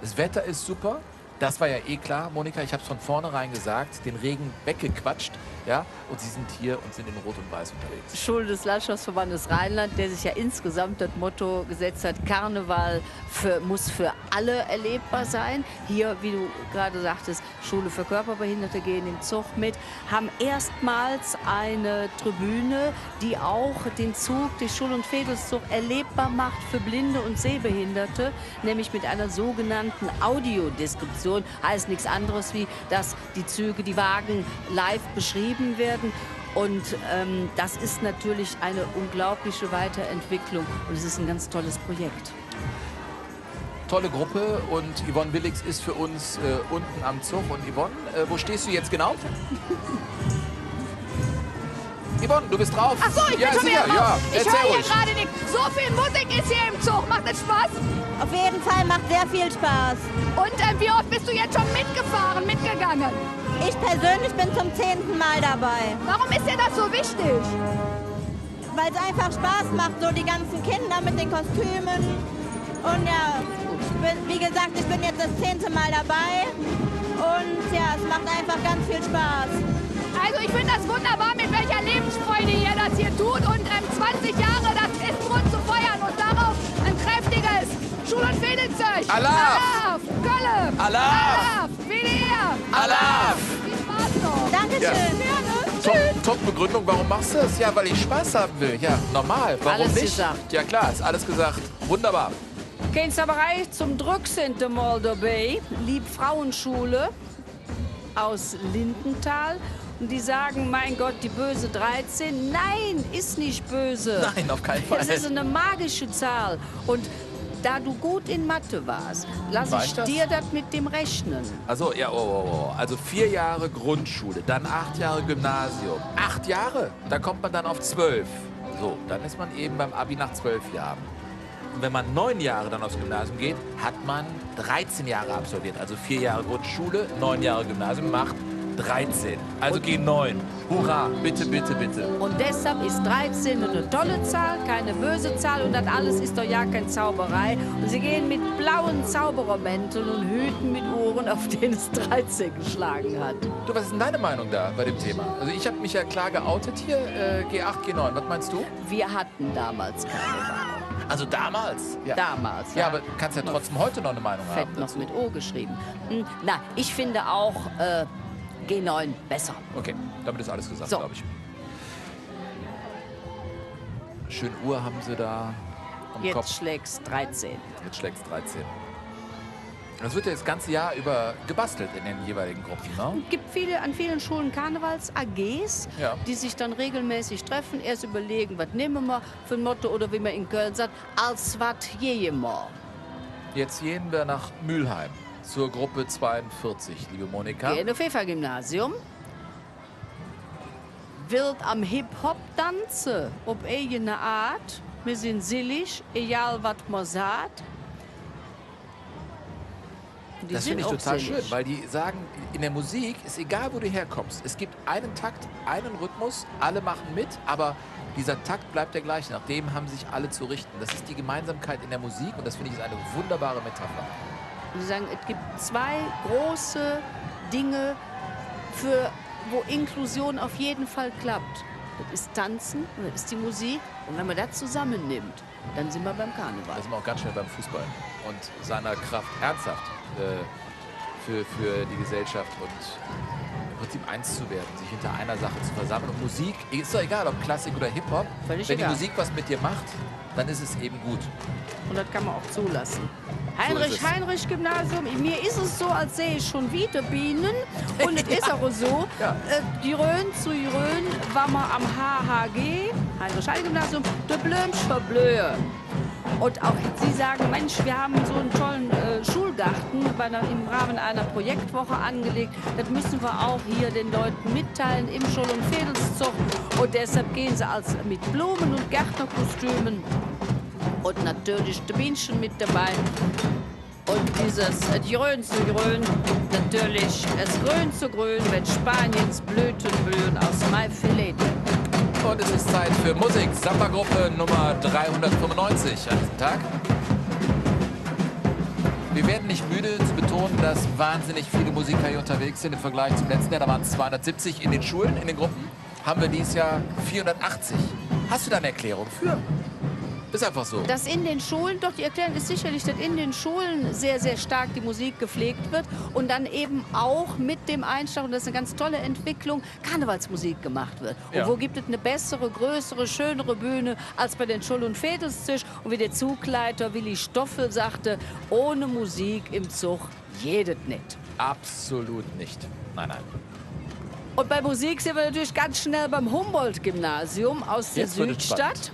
Das Wetter ist super. Das war ja eh klar, Monika. Ich habe es von vornherein gesagt, den Regen weggequatscht. Ja? Und Sie sind hier und sind in Rot und Weiß unterwegs. Schule des Landschaftsverbandes Rheinland, der sich ja insgesamt das Motto gesetzt hat, Karneval muss für alle erlebbar sein. Hier, wie du gerade sagtest, Schule für Körperbehinderte gehen im Zug mit, haben erstmals eine Tribüne, die auch den Zug, den Schul- und Fädelszug erlebbar macht für Blinde und Sehbehinderte, nämlich mit einer sogenannten Audiodeskription. Heißt nichts anderes, wie dass die Züge, die Wagen live beschrieben werden. Und das ist natürlich eine unglaubliche Weiterentwicklung und es ist ein ganz tolles Projekt. Tolle Gruppe und Yvonne Willigs ist für uns unten am Zug. Und Yvonne, wo stehst du jetzt genau? Yvonne, du bist drauf. Ach so, ich bin schon wieder drauf. Ich höre hier gerade nicht. So viel Musik ist hier im Zug. Macht das Spaß? Auf jeden Fall, macht sehr viel Spaß. Und wie oft bist du jetzt schon mitgegangen? Ich persönlich bin zum 10. Mal dabei. Warum ist dir das so wichtig? Weil es einfach Spaß macht, so die ganzen Kinder mit den Kostümen. Und ja, wie gesagt, ich bin jetzt das 10. Mal dabei. Und ja, es macht einfach ganz viel Spaß. Also ich finde das wunderbar, mit welcher Lebensfreude ihr das hier tut. Und 20 Jahre, das ist Grund zu feiern. Und darauf ein kräftiges Schul- und Fädelzeug. Alaf! Kölle! Alaf! WDR! Alaf! Viel Spaß noch! Dankeschön! Ja. Top-Begründung, warum machst du das? Ja, weil ich Spaß haben will. Ja, normal. Warum Alles nicht? gesagt. Ja klar, ist alles gesagt. Wunderbar. Keinsaberei zum Drückcenter mal dabei. Liebfrauenschule aus Lindenthal. Und die sagen, mein Gott, die böse 13. Nein, ist nicht böse. Nein, auf keinen Fall. Es ist eine magische Zahl. Und da du gut in Mathe warst, lasse ich dir das mit dem Rechnen. Also, ja, Also 4 Jahre Grundschule, dann 8 Jahre Gymnasium. 8 Jahre, da kommt man dann auf 12. So, dann ist man eben beim Abi nach 12 Jahren. Und wenn man 9 Jahre dann aufs Gymnasium geht, hat man 13 Jahre absolviert. Also 4 Jahre Grundschule, 9 Jahre Gymnasium macht 13. Also G9. Hurra, bitte, bitte, bitte. Und deshalb ist 13 eine tolle Zahl, keine böse Zahl. Und das alles ist doch ja keine Zauberei. Und sie gehen mit blauen Zauberermänteln und Hüten mit Ohren, auf denen es 13 geschlagen hat. Du, was ist denn deine Meinung da bei dem Thema? Also ich habe mich ja klar geoutet hier, G8, G9. Was meinst du? Wir hatten damals keine Wahl. Also damals? Ja. Damals, ja. Aber du kannst ja trotzdem heute noch eine Meinung Fett haben noch dazu. mit O geschrieben. Na, ich finde auch G9 besser. Okay, damit ist alles gesagt, So. glaube ich. Schön Uhr haben sie da am Kopf. Jetzt schlägt's 13. Jetzt schlägt's 13. Das wird ja das ganze Jahr über gebastelt in den jeweiligen Gruppen, ne? Es gibt an vielen Schulen Karnevals-AGs, Ja. die sich dann regelmäßig treffen, erst überlegen, was nehmen wir für ein Motto oder wie man in Köln sagt, als was jemals. Jetzt gehen wir nach Mülheim zur Gruppe 42, liebe Monika. Gehen Pfeffer-Gymnasium. Wird am Hip-Hop tanzen, ob eigene Art. Wir sind sillig, egal was man sagt. Die Das sind finde ich auch total sillig. schön, weil die sagen, in der Musik ist egal, wo du herkommst. Es gibt einen Takt, einen Rhythmus, alle machen mit, aber dieser Takt bleibt der gleiche. Nach dem haben sich alle zu richten. Das ist die Gemeinsamkeit in der Musik und das finde ich ist eine wunderbare Metapher. Sie sagen, es gibt 2 große Dinge, wo Inklusion auf jeden Fall klappt. Das ist Tanzen und das ist die Musik. Und wenn man das zusammennimmt, dann sind wir beim Karneval. Da sind wir auch ganz schnell beim Fußball und seiner Kraft ernsthaft für die Gesellschaft und im Prinzip eins zu werden, sich hinter einer Sache zu versammeln. Und Musik, ist doch egal, ob Klassik oder Hip-Hop, wenn Völlig die egal. Musik was mit dir macht, dann ist es eben gut. Und das kann man auch zulassen. ist es. Heinrich-Gymnasium, mir ist es so, als sehe ich schon wieder Bienen. Und es ist auch so, Jrön zu Jrön war man am HHG, Heinrich-Heine-Gymnasium, de Blömsch verblöhe. Und auch Sie sagen, Mensch, wir haben so einen tollen Schulgarten im Rahmen einer Projektwoche angelegt. Das müssen wir auch hier den Leuten mitteilen im Schul- und Fädelszug. Und deshalb gehen sie mit Blumen- und Gärtnerkostümen. Und natürlich die Bienchen mit dabei. Und dieses Jrön zu Jrön, natürlich es Grün zu Grün, wenn Spaniens Blüten blühen aus Maifilet. Und es ist Zeit für Musik, Samba-Gruppe Nummer 395 an diesem Tag. Wir werden nicht müde zu betonen, dass wahnsinnig viele Musiker hier unterwegs sind im Vergleich zum letzten Jahr. Da waren es 270 in den Schulen, in den Gruppen. Haben wir dieses Jahr 480. Hast du da eine Erklärung für? Ist einfach so. Dass in den Schulen, doch die Erklärung ist sicherlich, dass in den Schulen sehr, sehr stark die Musik gepflegt wird und dann eben auch mit dem Einschlag, und das ist eine ganz tolle Entwicklung, Karnevalsmusik gemacht wird. Ja. Und wo gibt es eine bessere, größere, schönere Bühne als bei den Schul- und Vedelstisch? Und wie der Zugleiter Willi Stoffel sagte, ohne Musik im Zug jedet nicht. Absolut nicht. Nein, nein. Und bei Musik sind wir natürlich ganz schnell beim Humboldt-Gymnasium aus der Jetzt wird es spannend. Südstadt.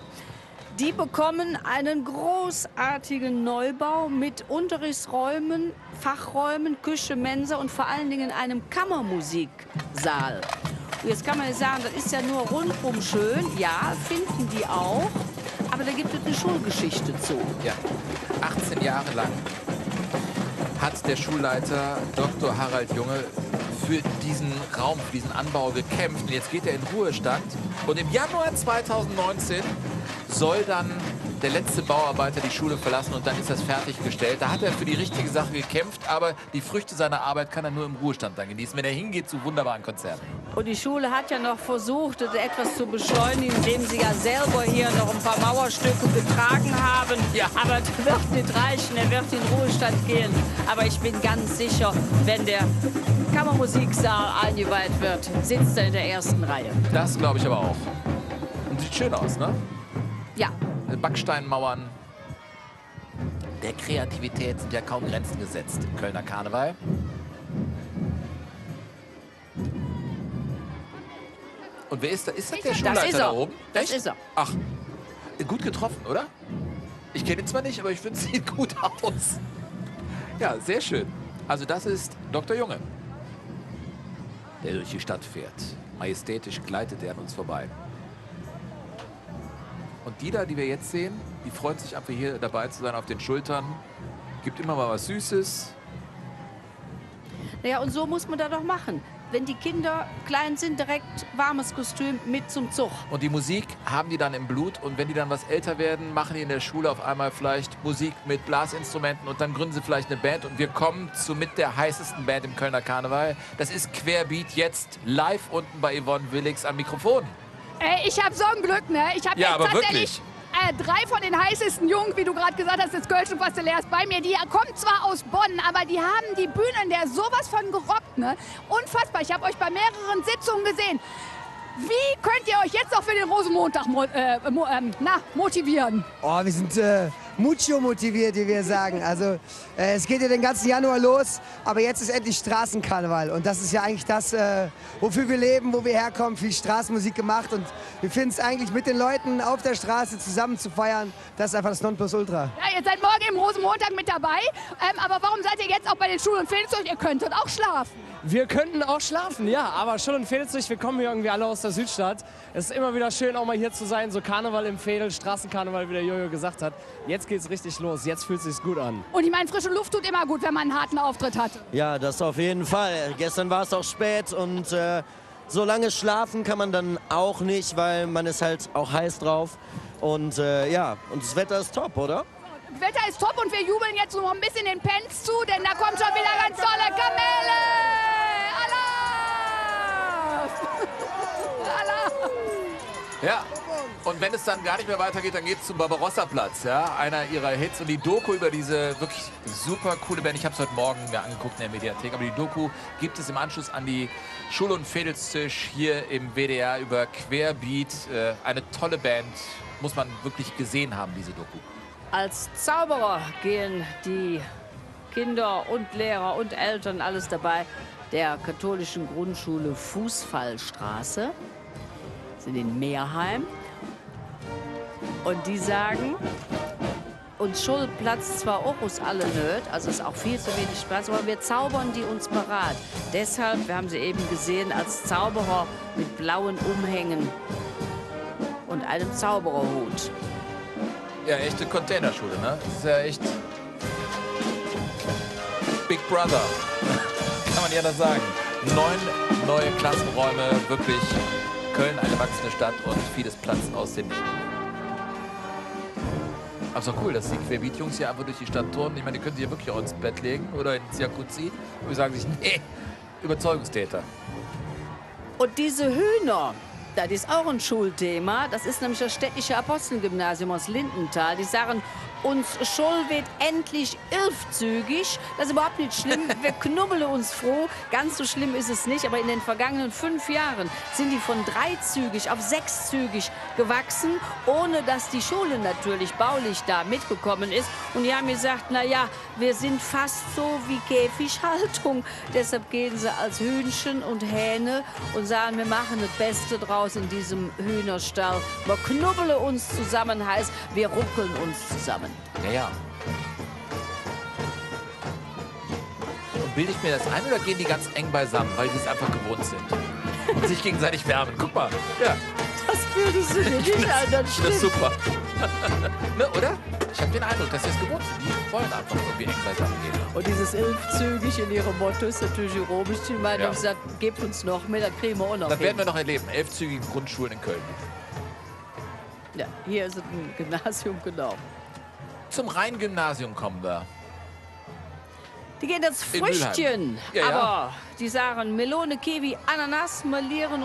Die bekommen einen großartigen Neubau mit Unterrichtsräumen, Fachräumen, Küche, Mensa und vor allen Dingen einem Kammermusiksaal. Und jetzt kann man ja sagen, das ist ja nur rundum schön. Ja, finden die auch. Aber da gibt es eine Schulgeschichte zu. Ja, 18 Jahre lang hat der Schulleiter Dr. Harald Junge für diesen Raum, für diesen Anbau gekämpft. Und jetzt geht er in Ruhestand. Und im Januar 2019 soll dann der letzte Bauarbeiter die Schule verlassen und dann ist das fertiggestellt. Da hat er für die richtige Sache gekämpft, aber die Früchte seiner Arbeit kann er nur im Ruhestand dann genießen, wenn er hingeht zu wunderbaren Konzerten. Und die Schule hat ja noch versucht, das etwas zu beschleunigen, indem sie ja selber hier noch ein paar Mauerstücke getragen haben. Ja. Aber das wird nicht reichen, er wird in Ruhestand gehen. Aber ich bin ganz sicher, wenn der Kammermusiksaal eingeweiht wird, sitzt er in der ersten Reihe. Das glaube ich aber auch. Und sieht schön aus, ne? Ja. Backsteinmauern. Der Kreativität sind ja kaum Grenzen gesetzt im Kölner Karneval. Und wer ist da? Ist das der Schulleiter Das ist er. da oben? Das Echt? ist er. Ach, gut getroffen, oder? Ich kenne ihn zwar nicht, aber ich finde, es sieht gut aus. Ja, sehr schön. Also das ist Dr. Junge, der durch die Stadt fährt. Majestätisch gleitet er an uns vorbei. Und die da, die wir jetzt sehen, die freut sich einfach hier dabei zu sein auf den Schultern. Gibt immer mal was Süßes. Naja, und so muss man da doch machen. Wenn die Kinder klein sind, direkt warmes Kostüm mit zum Zug. Und die Musik haben die dann im Blut. Und wenn die dann was älter werden, machen die in der Schule auf einmal vielleicht Musik mit Blasinstrumenten. Und dann gründen sie vielleicht eine Band. Und wir kommen zu mit der heißesten Band im Kölner Karneval. Das ist Querbeat, jetzt live unten bei Yvonne Willix am Mikrofon. Ey, ich hab so ein Glück, ne? Ich hab Ja, jetzt aber tatsächlich 3 von den heißesten Jungen, wie du gerade gesagt hast, des Kölschen Pastellärs bei mir. Die kommen zwar aus Bonn, aber die haben die Bühnen der sowas von gerockt, ne? Unfassbar. Ich habe euch bei mehreren Sitzungen gesehen. Wie könnt ihr euch jetzt noch für den Rosenmontag motivieren? Oh, wir sind mucho motiviert, wie wir sagen. Also es geht ja den ganzen Januar los, aber jetzt ist endlich Straßenkarneval. Und das ist ja eigentlich das, wofür wir leben, wo wir herkommen. Viel Straßenmusik gemacht und wir finden es eigentlich mit den Leuten auf der Straße zusammen zu feiern. Das ist einfach das Nonplusultra. Ja, ihr seid morgen im Rosenmontag mit dabei. Aber warum seid ihr jetzt auch bei den Schul- und Fedelzeug? Ihr könntet auch schlafen. Wir könnten auch schlafen, ja, aber Schul- und Fedelzeug, wir kommen hier irgendwie alle aus der Südstadt. Es ist immer wieder schön, auch mal hier zu sein, so Karneval im Veedel, Straßenkarneval, wie der Jojo gesagt hat. Jetzt geht's richtig los, jetzt fühlt es sich gut an. Und ich meine, frische Luft tut immer gut, wenn man einen harten Auftritt hat. Ja, das auf jeden Fall. Gestern war es auch spät und so lange schlafen kann man dann auch nicht, weil man ist halt auch heiß drauf. Und ja, und das Wetter ist top, oder? Das Wetter ist top und wir jubeln jetzt noch ein bisschen den Pens zu, denn da kommt schon wieder ganz tolle Kamele! Ja, und wenn es dann gar nicht mehr weitergeht, dann geht es zum Barbarossa-Platz. Ja? Einer ihrer Hits und die Doku über diese wirklich super coole Band. Ich habe es heute Morgen mir angeguckt in der Mediathek, aber die Doku gibt es im Anschluss an die Schul- und Vedelstisch hier im WDR über Querbeat. Eine tolle Band, muss man wirklich gesehen haben, diese Doku. Als Zauberer gehen die Kinder und Lehrer und Eltern, alles dabei, der katholischen Grundschule Fußfallstraße. Sind in Meerheim. Und die sagen, uns Schuld platzt zwar auch aus alle Nöt, also ist auch viel zu wenig Platz, aber wir zaubern die uns parat. Deshalb, wir haben sie eben gesehen, als Zauberer mit blauen Umhängen und einem Zaubererhut. Ja, echte Containerschule, ne? Das ist ja echt Big Brother, kann man ja das sagen. 9 neue Klassenräume, wirklich Köln eine wachsende Stadt und vieles Platz aus den Nicht. Aber ist doch cool, dass die Querbeat-Jungs hier einfach durch die Stadt turnen. Ich meine, die können sich ja wirklich auch ins Bett legen oder ins Jacuzzi. Und wir sagen sich, nee, Überzeugungstäter. Und diese Hühner, das ist auch ein Schulthema. Das ist nämlich das städtische Apostelgymnasium aus Lindenthal. Die sagen, uns Schul wird endlich 11-zügig. Das ist überhaupt nicht schlimm. Wir knubbeln uns froh. Ganz so schlimm ist es nicht. Aber in den vergangenen 5 Jahren sind die von 3-zügig auf 6-zügig gewachsen, ohne dass die Schule natürlich baulich da mitgekommen ist. Und die haben gesagt, na ja, wir sind fast so wie Käfighaltung. Deshalb gehen sie als Hühnchen und Hähne und sagen, wir machen das Beste draus in diesem Hühnerstall. Wir knubbeln uns zusammen, heißt, wir ruckeln uns zusammen. Ja, ja. Und bilde ich mir das ein oder gehen die ganz eng beisammen, weil sie es einfach gewohnt sind? Und sich gegenseitig wärmen. Guck mal. Ja. Das würdest du dir nicht an, das stimmt. Das ist super. Ne, oder? Ich habe den Eindruck, dass sie es gewohnt sind. Die wollen einfach irgendwie eng beisammen gehen. Und dieses 11-zügig in ihrem Motto ist natürlich ironisch. Die meinen, haben gesagt, gebt uns noch mehr, dann kriegen wir auch noch. Das werden wir noch erleben. 11-zügige Grundschulen in Köln. Ja, hier ist ein Gymnasium, genau. Zum Rhein-Gymnasium kommen wir. Die gehen jetzt Früchtchen, ja, ja. Aber die sagen Melone, Kiwi, Ananas, wir lehren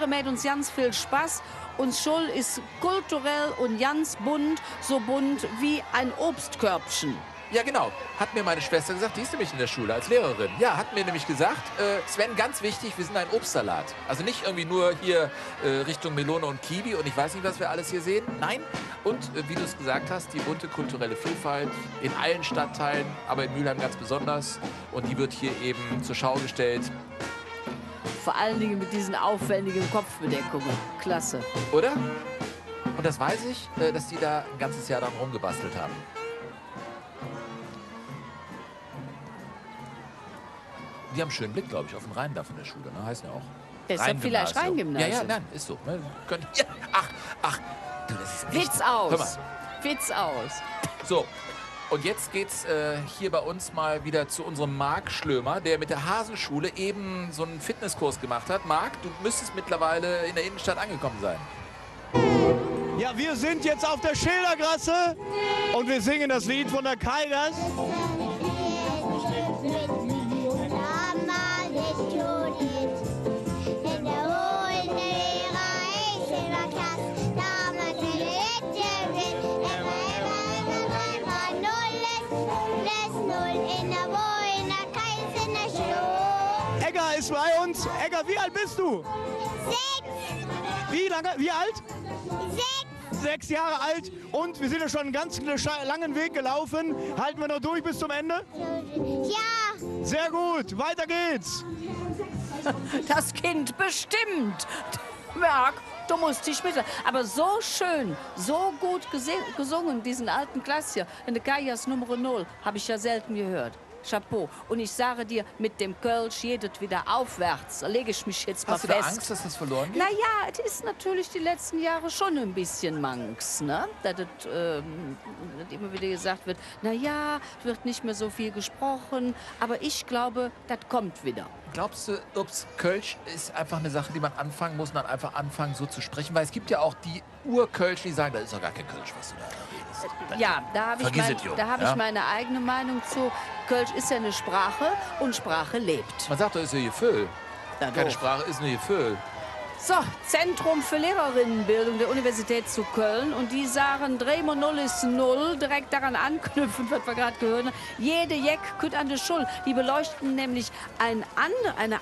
mit uns ganz viel Spaß. Uns Schul ist kulturell und ganz bunt, so bunt wie ein Obstkörbchen. Ja, genau. Hat mir meine Schwester gesagt, die ist nämlich in der Schule als Lehrerin. Ja, hat mir nämlich gesagt, Sven, ganz wichtig, wir sind ein Obstsalat. Also nicht irgendwie nur hier Richtung Melone und Kiwi und ich weiß nicht, was wir alles hier sehen. Nein. Und wie du es gesagt hast, die bunte kulturelle Vielfalt in allen Stadtteilen, aber in Mülheim ganz besonders. Und die wird hier eben zur Schau gestellt. Vor allen Dingen mit diesen aufwendigen Kopfbedeckungen. Klasse. Oder? Und das weiß ich, dass die da ein ganzes Jahr daran rumgebastelt haben. Die haben einen schönen Blick, glaube ich, auf den Rhein da von der Schule. Ne? Heißt ja auch. Deshalb vielleicht Rheingymnasium. Ja, ja, nein, ist so. Ne? Ja, ach, du, das ist echt. Witz aus. Hör mal. Witz aus. So, und jetzt geht's hier bei uns mal wieder zu unserem Marc Schlömer, der mit der Hasenschule eben so einen Fitnesskurs gemacht hat. Marc, du müsstest mittlerweile in der Innenstadt angekommen sein. Ja, wir sind jetzt auf der Schildergasse und wir singen das Lied von der Kaigers. Egger ist bei uns. Egger, wie alt bist du? 6. Wie lange? Wie alt? 6. 6 Jahre alt und wir sind ja schon einen ganz langen Weg gelaufen. Halten wir noch durch bis zum Ende? Ja. Sehr gut, weiter geht's. Das Kind bestimmt. Marc, du musst dich mit. Aber so schön, so gut gesungen, diesen alten Klassiker. In der Kajas Nummer 0 habe ich ja selten gehört. Chapeau. Und ich sage dir, mit dem Kölsch geht wieder aufwärts. Da lege ich mich jetzt mal fest. fest. Hast du da Angst, dass das verloren geht? Naja, es ist natürlich die letzten Jahre schon ein bisschen Manx, ne? Dass immer wieder gesagt wird, naja, wird nicht mehr so viel gesprochen. Aber ich glaube, das kommt wieder. Glaubst du, Kölsch ist einfach eine Sache, die man anfangen muss und dann einfach anfangen, so zu sprechen? Weil es gibt ja auch die Urkölsch, die sagen, das ist doch gar kein Kölsch, was du da redest. Ja, da habe ich meine eigene Meinung zu. Kölsch ist ja eine Sprache und Sprache lebt. Man sagt doch, ist ja Gefühl. Ja, keine doch. Sprache ist nur Gefühl. So, Zentrum für Lehrerinnenbildung der Universität zu Köln. Und die sagen, 3 mal 0 ist 0. Direkt daran anknüpfen, was wir gerade gehört haben. Jede Jeck kütt an der Schule. Die beleuchten nämlich nehmen eine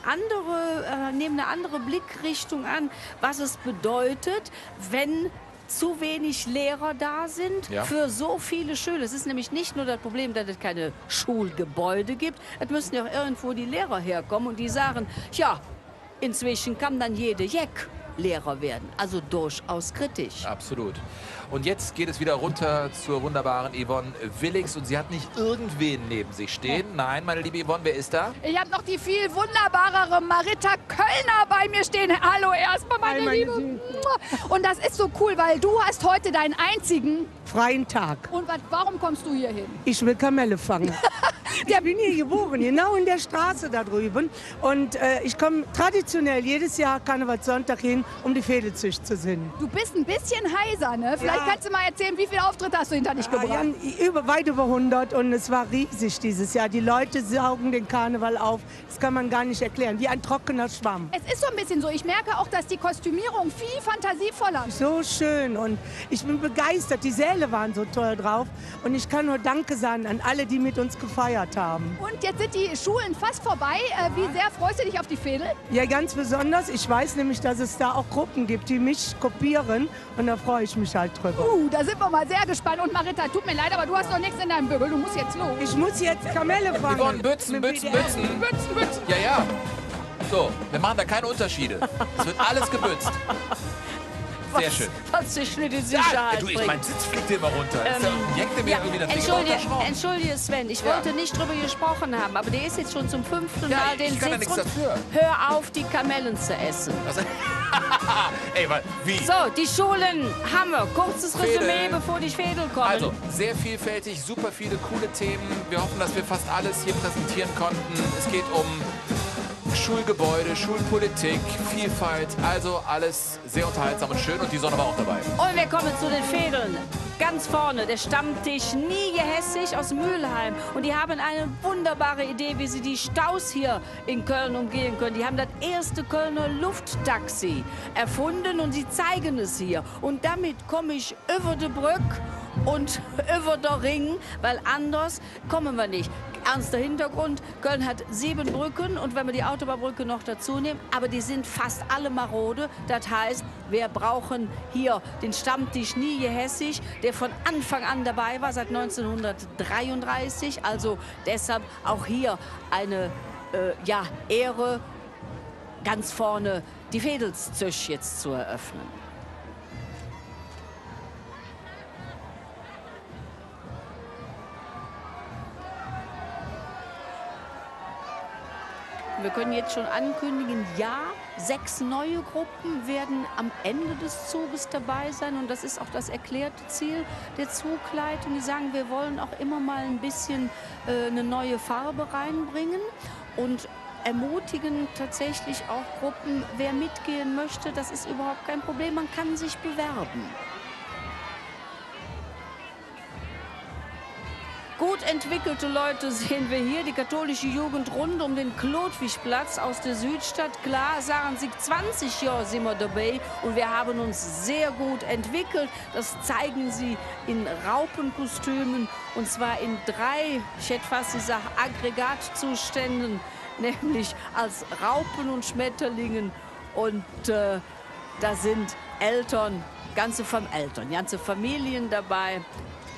andere Blickrichtung an, was es bedeutet, wenn zu wenig Lehrer da sind für so viele Schüler. Es ist nämlich nicht nur das Problem, dass es keine Schulgebäude gibt. Es müssen ja auch irgendwo die Lehrer herkommen und die sagen, ja, inzwischen kann dann jede Jeck Lehrer werden. Also durchaus kritisch. Absolut. Und jetzt geht es wieder runter zur wunderbaren Yvonne Willings. Und sie hat nicht irgendwen neben sich stehen. Nein, meine liebe Yvonne, wer ist da? Ich habe noch die viel wunderbarere Marita Kölner bei mir stehen. Hallo erstmal, meine Liebe. Und das ist so cool, weil du hast heute deinen einzigen freien Tag. Und warum kommst du hier hin? Ich will Kamelle fangen. Ich bin hier geboren, genau in der Straße da drüben. Und ich komme traditionell jedes Jahr Karnevalssonntag hin, um die Fädelzücht zu sehen. Du bist ein bisschen heiser, ne? Vielleicht kannst du mal erzählen, wie viele Auftritte hast du hinter dich gebracht? Weit über 100 und es war riesig dieses Jahr. Die Leute saugen den Karneval auf. Das kann man gar nicht erklären, wie ein trockener Schwamm. Es ist so ein bisschen so. Ich merke auch, dass die Kostümierung viel fantasievoller ist. So schön und ich bin begeistert. Die Säle waren so toll drauf und ich kann nur Danke sagen an alle, die mit uns gefeiert haben. Und jetzt sind die Schulen fast vorbei. Wie sehr freust du dich auf die Fädel? Ja, ganz besonders. Ich weiß nämlich, dass es da auch Gruppen gibt, die mich kopieren und da freue ich mich halt drüber. Da sind wir mal sehr gespannt. Und Marita, tut mir leid, aber du hast noch nichts in deinem Bügel. Du musst jetzt los. Ich muss jetzt Kamelle fangen. Wir wollen Bützen. Ja, ja. So, wir machen da keine Unterschiede. Es wird alles gebützt. Sehr schön. Was dich nicht in Sicherheit du, bringt. mein Sitz fliegt dir immer runter. Jackte mir irgendwie das Ding Entschuldige, Sven, ich wollte nicht drüber gesprochen haben, aber der ist jetzt schon zum 5. Mal den ich kann ja Sitz nichts dafür. Hör auf, die Kamellen zu essen. Ey, wie? So, die Schulen haben wir. Kurzes Resümee, bevor die Fädel kommen. Also, sehr vielfältig, super viele coole Themen. Wir hoffen, dass wir fast alles hier präsentieren konnten. Es geht um Schulgebäude, Schulpolitik, Vielfalt, also alles sehr unterhaltsam und schön und die Sonne war auch dabei. Und wir kommen zu den Fädeln. Ganz vorne, der Stammtisch Nie gehässig aus Mülheim. Und die haben eine wunderbare Idee, wie sie die Staus hier in Köln umgehen können. Die haben das erste Kölner Lufttaxi erfunden und sie zeigen es hier. Und damit komme ich über die Brücke und über den Ring, weil anders kommen wir nicht. Ernster Hintergrund, Köln hat 7 Brücken und wenn wir die Autobahnbrücke noch dazu nehmen, aber die sind fast alle marode. Das heißt, wir brauchen hier den Stammtisch Nie gehässig, der von Anfang an dabei war, seit 1933. Also deshalb auch hier eine Ehre, ganz vorne die Fädelszüch jetzt zu eröffnen. Wir können jetzt schon ankündigen, ja, 6 neue Gruppen werden am Ende des Zuges dabei sein. Und das ist auch das erklärte Ziel der Zugleitung. Die sagen, wir wollen auch immer mal ein bisschen eine neue Farbe reinbringen und ermutigen tatsächlich auch Gruppen, wer mitgehen möchte, das ist überhaupt kein Problem, man kann sich bewerben. Gut entwickelte Leute sehen wir hier. Die katholische Jugend rund um den Klodwigplatz aus der Südstadt. Klar, sagen sie, 20 Jahre sind wir dabei und wir haben uns sehr gut entwickelt. Das zeigen sie in Raupenkostümen und zwar in 3, ich hätte fast gesagt, Aggregatzuständen, nämlich als Raupen und Schmetterlingen. Und da sind Eltern, ganze Familien dabei.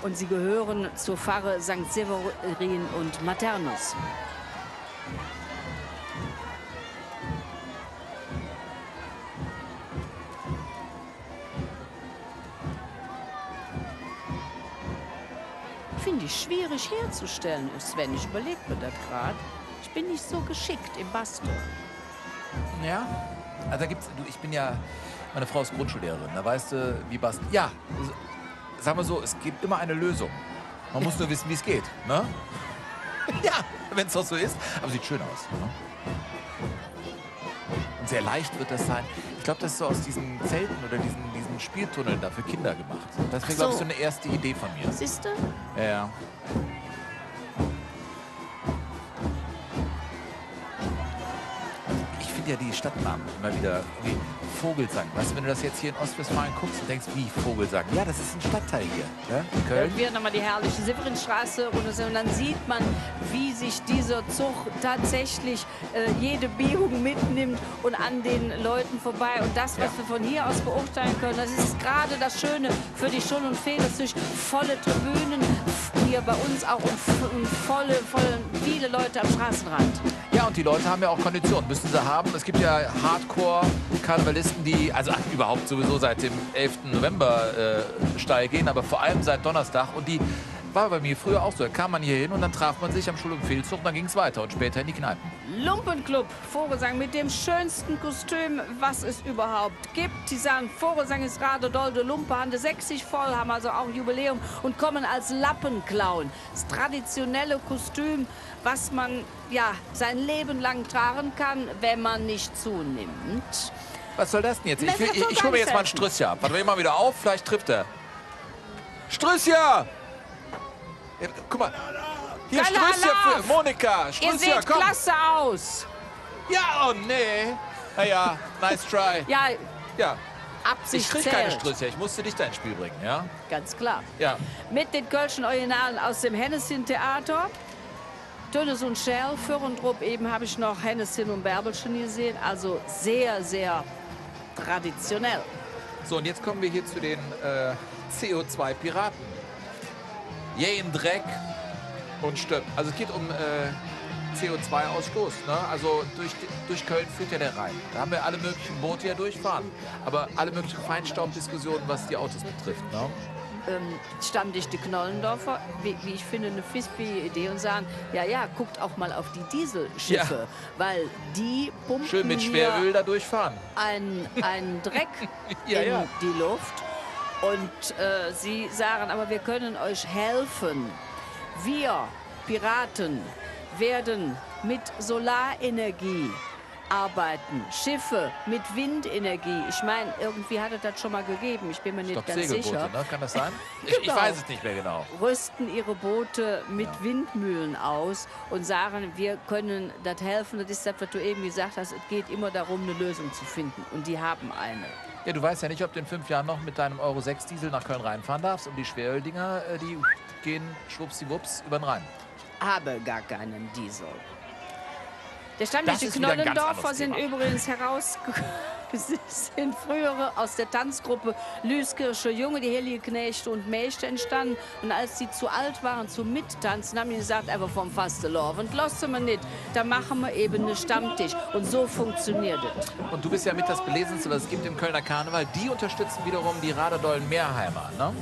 Und sie gehören zur Pfarre St. Severin und Maternus. Finde ich schwierig herzustellen, Sven. Ich überlege mir das gerade. Ich bin nicht so geschickt im Basteln. Ja, also da gibt's, ich bin ja, meine Frau ist Grundschullehrerin, da weißt du, wie basteln. Ja, sagen wir so, es gibt immer eine Lösung. Man muss nur wissen, wie es geht. Ne? Ja, wenn es doch so ist. Aber sieht schön aus. Ne? Und sehr leicht wird das sein. Ich glaube, das ist so aus diesen Zelten oder diesen Spieltunneln da für Kinder gemacht. Das wäre, glaube ich, so eine erste Idee von mir. Siehst du? Ja. Ich finde ja die Stadtnamen immer wieder irgendwie Vogelsang. Weißt du, wenn du das jetzt hier in Ostwestfalen guckst und denkst, wie Vogelsang? Ja, das ist ein Stadtteil hier, ne? In Köln. Dann wird nochmal die herrliche Severinstraße und dann sieht man, wie sich dieser Zug tatsächlich jede Biegung mitnimmt und an den Leuten vorbei. Und das, was wir von hier aus beurteilen können, das ist gerade das Schöne für die Schul- und Fädelszüch. Volle Tribünen, hier bei uns auch und viele Leute am Straßenrand. Ja, und die Leute haben ja auch Konditionen, müssen sie haben. Es gibt ja Hardcore-Karnevalisten, die also überhaupt sowieso seit dem 11. November steil gehen, aber vor allem seit Donnerstag. Und die war bei mir früher auch so. Da kam man hier hin und dann traf man sich am Schul- und Fehlzug und dann ging es weiter und später in die Kneipen. Lumpenclub, Vogelsang mit dem schönsten Kostüm, was es überhaupt gibt. Die sagen, Vogelsang ist gerade doll, de Lumpe haben 60 voll, haben also auch Jubiläum und kommen als Lappenclown. Das traditionelle Kostüm, was man ja sein Leben lang tragen kann, wenn man nicht zunimmt. Was soll das denn jetzt? Das wird so Ich hole mir jetzt mal einen helfen. Strüsschen ab. Warte mal wieder auf, vielleicht trifft er. Strüsschen! Ja, guck mal. Hier, Geiler Strüsschen für Lauf. Monika. Ihr Strüsschen, seht komm. klasse aus. Ja, oh nee. Naja, nice try. Ja, Ja. Absicht Ich krieg keine zählt. Strüsschen. Ich musste dich da ins Spiel bringen, ja? Ganz klar. Ja. Mit den Kölschen Originalen aus dem Hennessin-Theater. Tönnes und Scherl, Fürendrup, eben habe ich noch Hennessin und Bärbelchen gesehen. Also sehr, sehr traditionell. So, und jetzt kommen wir hier zu den CO2-Piraten. Jähen Dreck und Stöpp. Also es geht um CO2-Ausstoß. Ne? Also durch Köln führt ja der Rhein. Da haben wir alle möglichen Boote ja durchfahren. Aber alle möglichen Feinstaubdiskussionen, was die Autos betrifft. Ne? Stammdichte Knollendorfer, wie ich finde, eine fispige Idee und sagen, ja, guckt auch mal auf die Dieselschiffe, Ja. weil die pumpen Schön mit hier Schweröl da durchfahren. einen Dreck Ja, in ja. die Luft. Und sie sagen, aber wir können euch helfen. Wir, Piraten, werden mit Solarenergie arbeiten. Schiffe mit Windenergie. Ich meine, irgendwie hat es das schon mal gegeben. Ich bin mir Ich nicht glaube, ganz Segelboote, sicher. ne? Kann das sein? Ich Genau. weiß es nicht mehr genau. Rüsten ihre Boote mit Windmühlen aus und sagen, wir können das helfen. Das ist das, was du eben gesagt hast. Es geht immer darum, eine Lösung zu finden. Und die haben eine. Ja, du weißt ja nicht, ob du in 5 Jahren noch mit deinem Euro 6 Diesel nach Köln reinfahren darfst. Und die Schweröldinger, die gehen schwuppsiwupps über den Rhein. Habe gar keinen Diesel. Der Das Stammdichte ist wieder ein ganz Knollendorfer anderes sind Thema. übrigens sind frühere aus der Tanzgruppe Lüskirsche Junge, die Hellige Knechte und Mächte entstanden. Und als sie zu alt waren zum Mittanzen, haben die gesagt, einfach vom Fastelovend, lassen wir nicht, da machen wir eben einen Stammtisch. Und so funktioniert es. Und du bist ja mit das Belesenste, was es gibt im Kölner Karneval. Die unterstützen wiederum die Raderdollen Meerheimer, ne?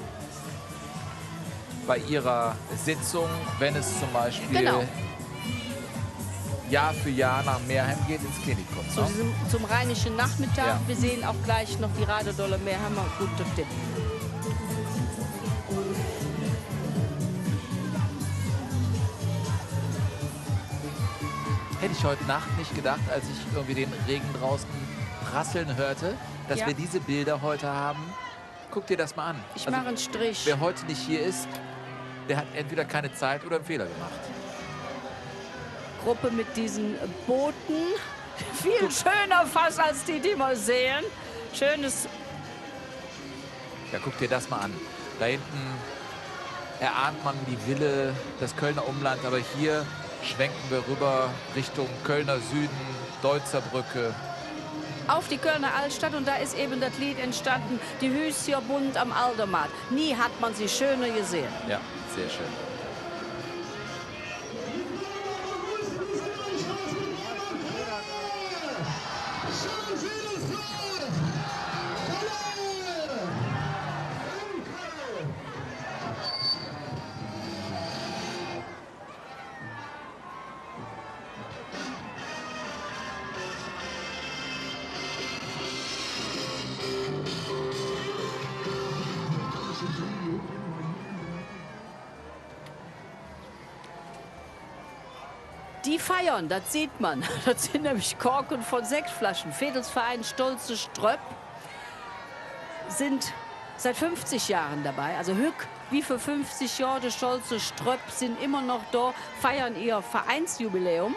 Bei ihrer Sitzung, wenn es zum Beispiel Genau. Jahr für Jahr nach Meerheim geht ins Klinikum. Ne? Zum Rheinischen Nachmittag. Ja. Wir sehen auch gleich noch die Radedolle Meerheimer. Guter Tipp. Hätte ich heute Nacht nicht gedacht, als ich irgendwie den Regen draußen prasseln hörte, dass Ja. wir diese Bilder heute haben. Guck dir das mal an. Ich mache einen Strich. Wer heute nicht hier ist, der hat entweder keine Zeit oder einen Fehler gemacht. Gruppe mit diesen Booten. Viel schöner fast als die wir sehen. Schönes. Ja, guck dir das mal an. Da hinten erahnt man die Ville, das Kölner Umland, aber hier schwenken wir rüber Richtung Kölner Süden, Deutzer Brücke. Auf die Kölner Altstadt und da ist eben das Lied entstanden, die Hüscher bunt am Aldermatt. Nie hat man sie schöner gesehen. Ja, sehr schön. Die feiern, das sieht man. Das sind nämlich Korken von Sektflaschen. Veedelsverein Stolze Ströpp sind seit 50 Jahren dabei. Also Hück, wie für 50 Jahre, die Stolze Ströpp sind immer noch da, feiern ihr Vereinsjubiläum.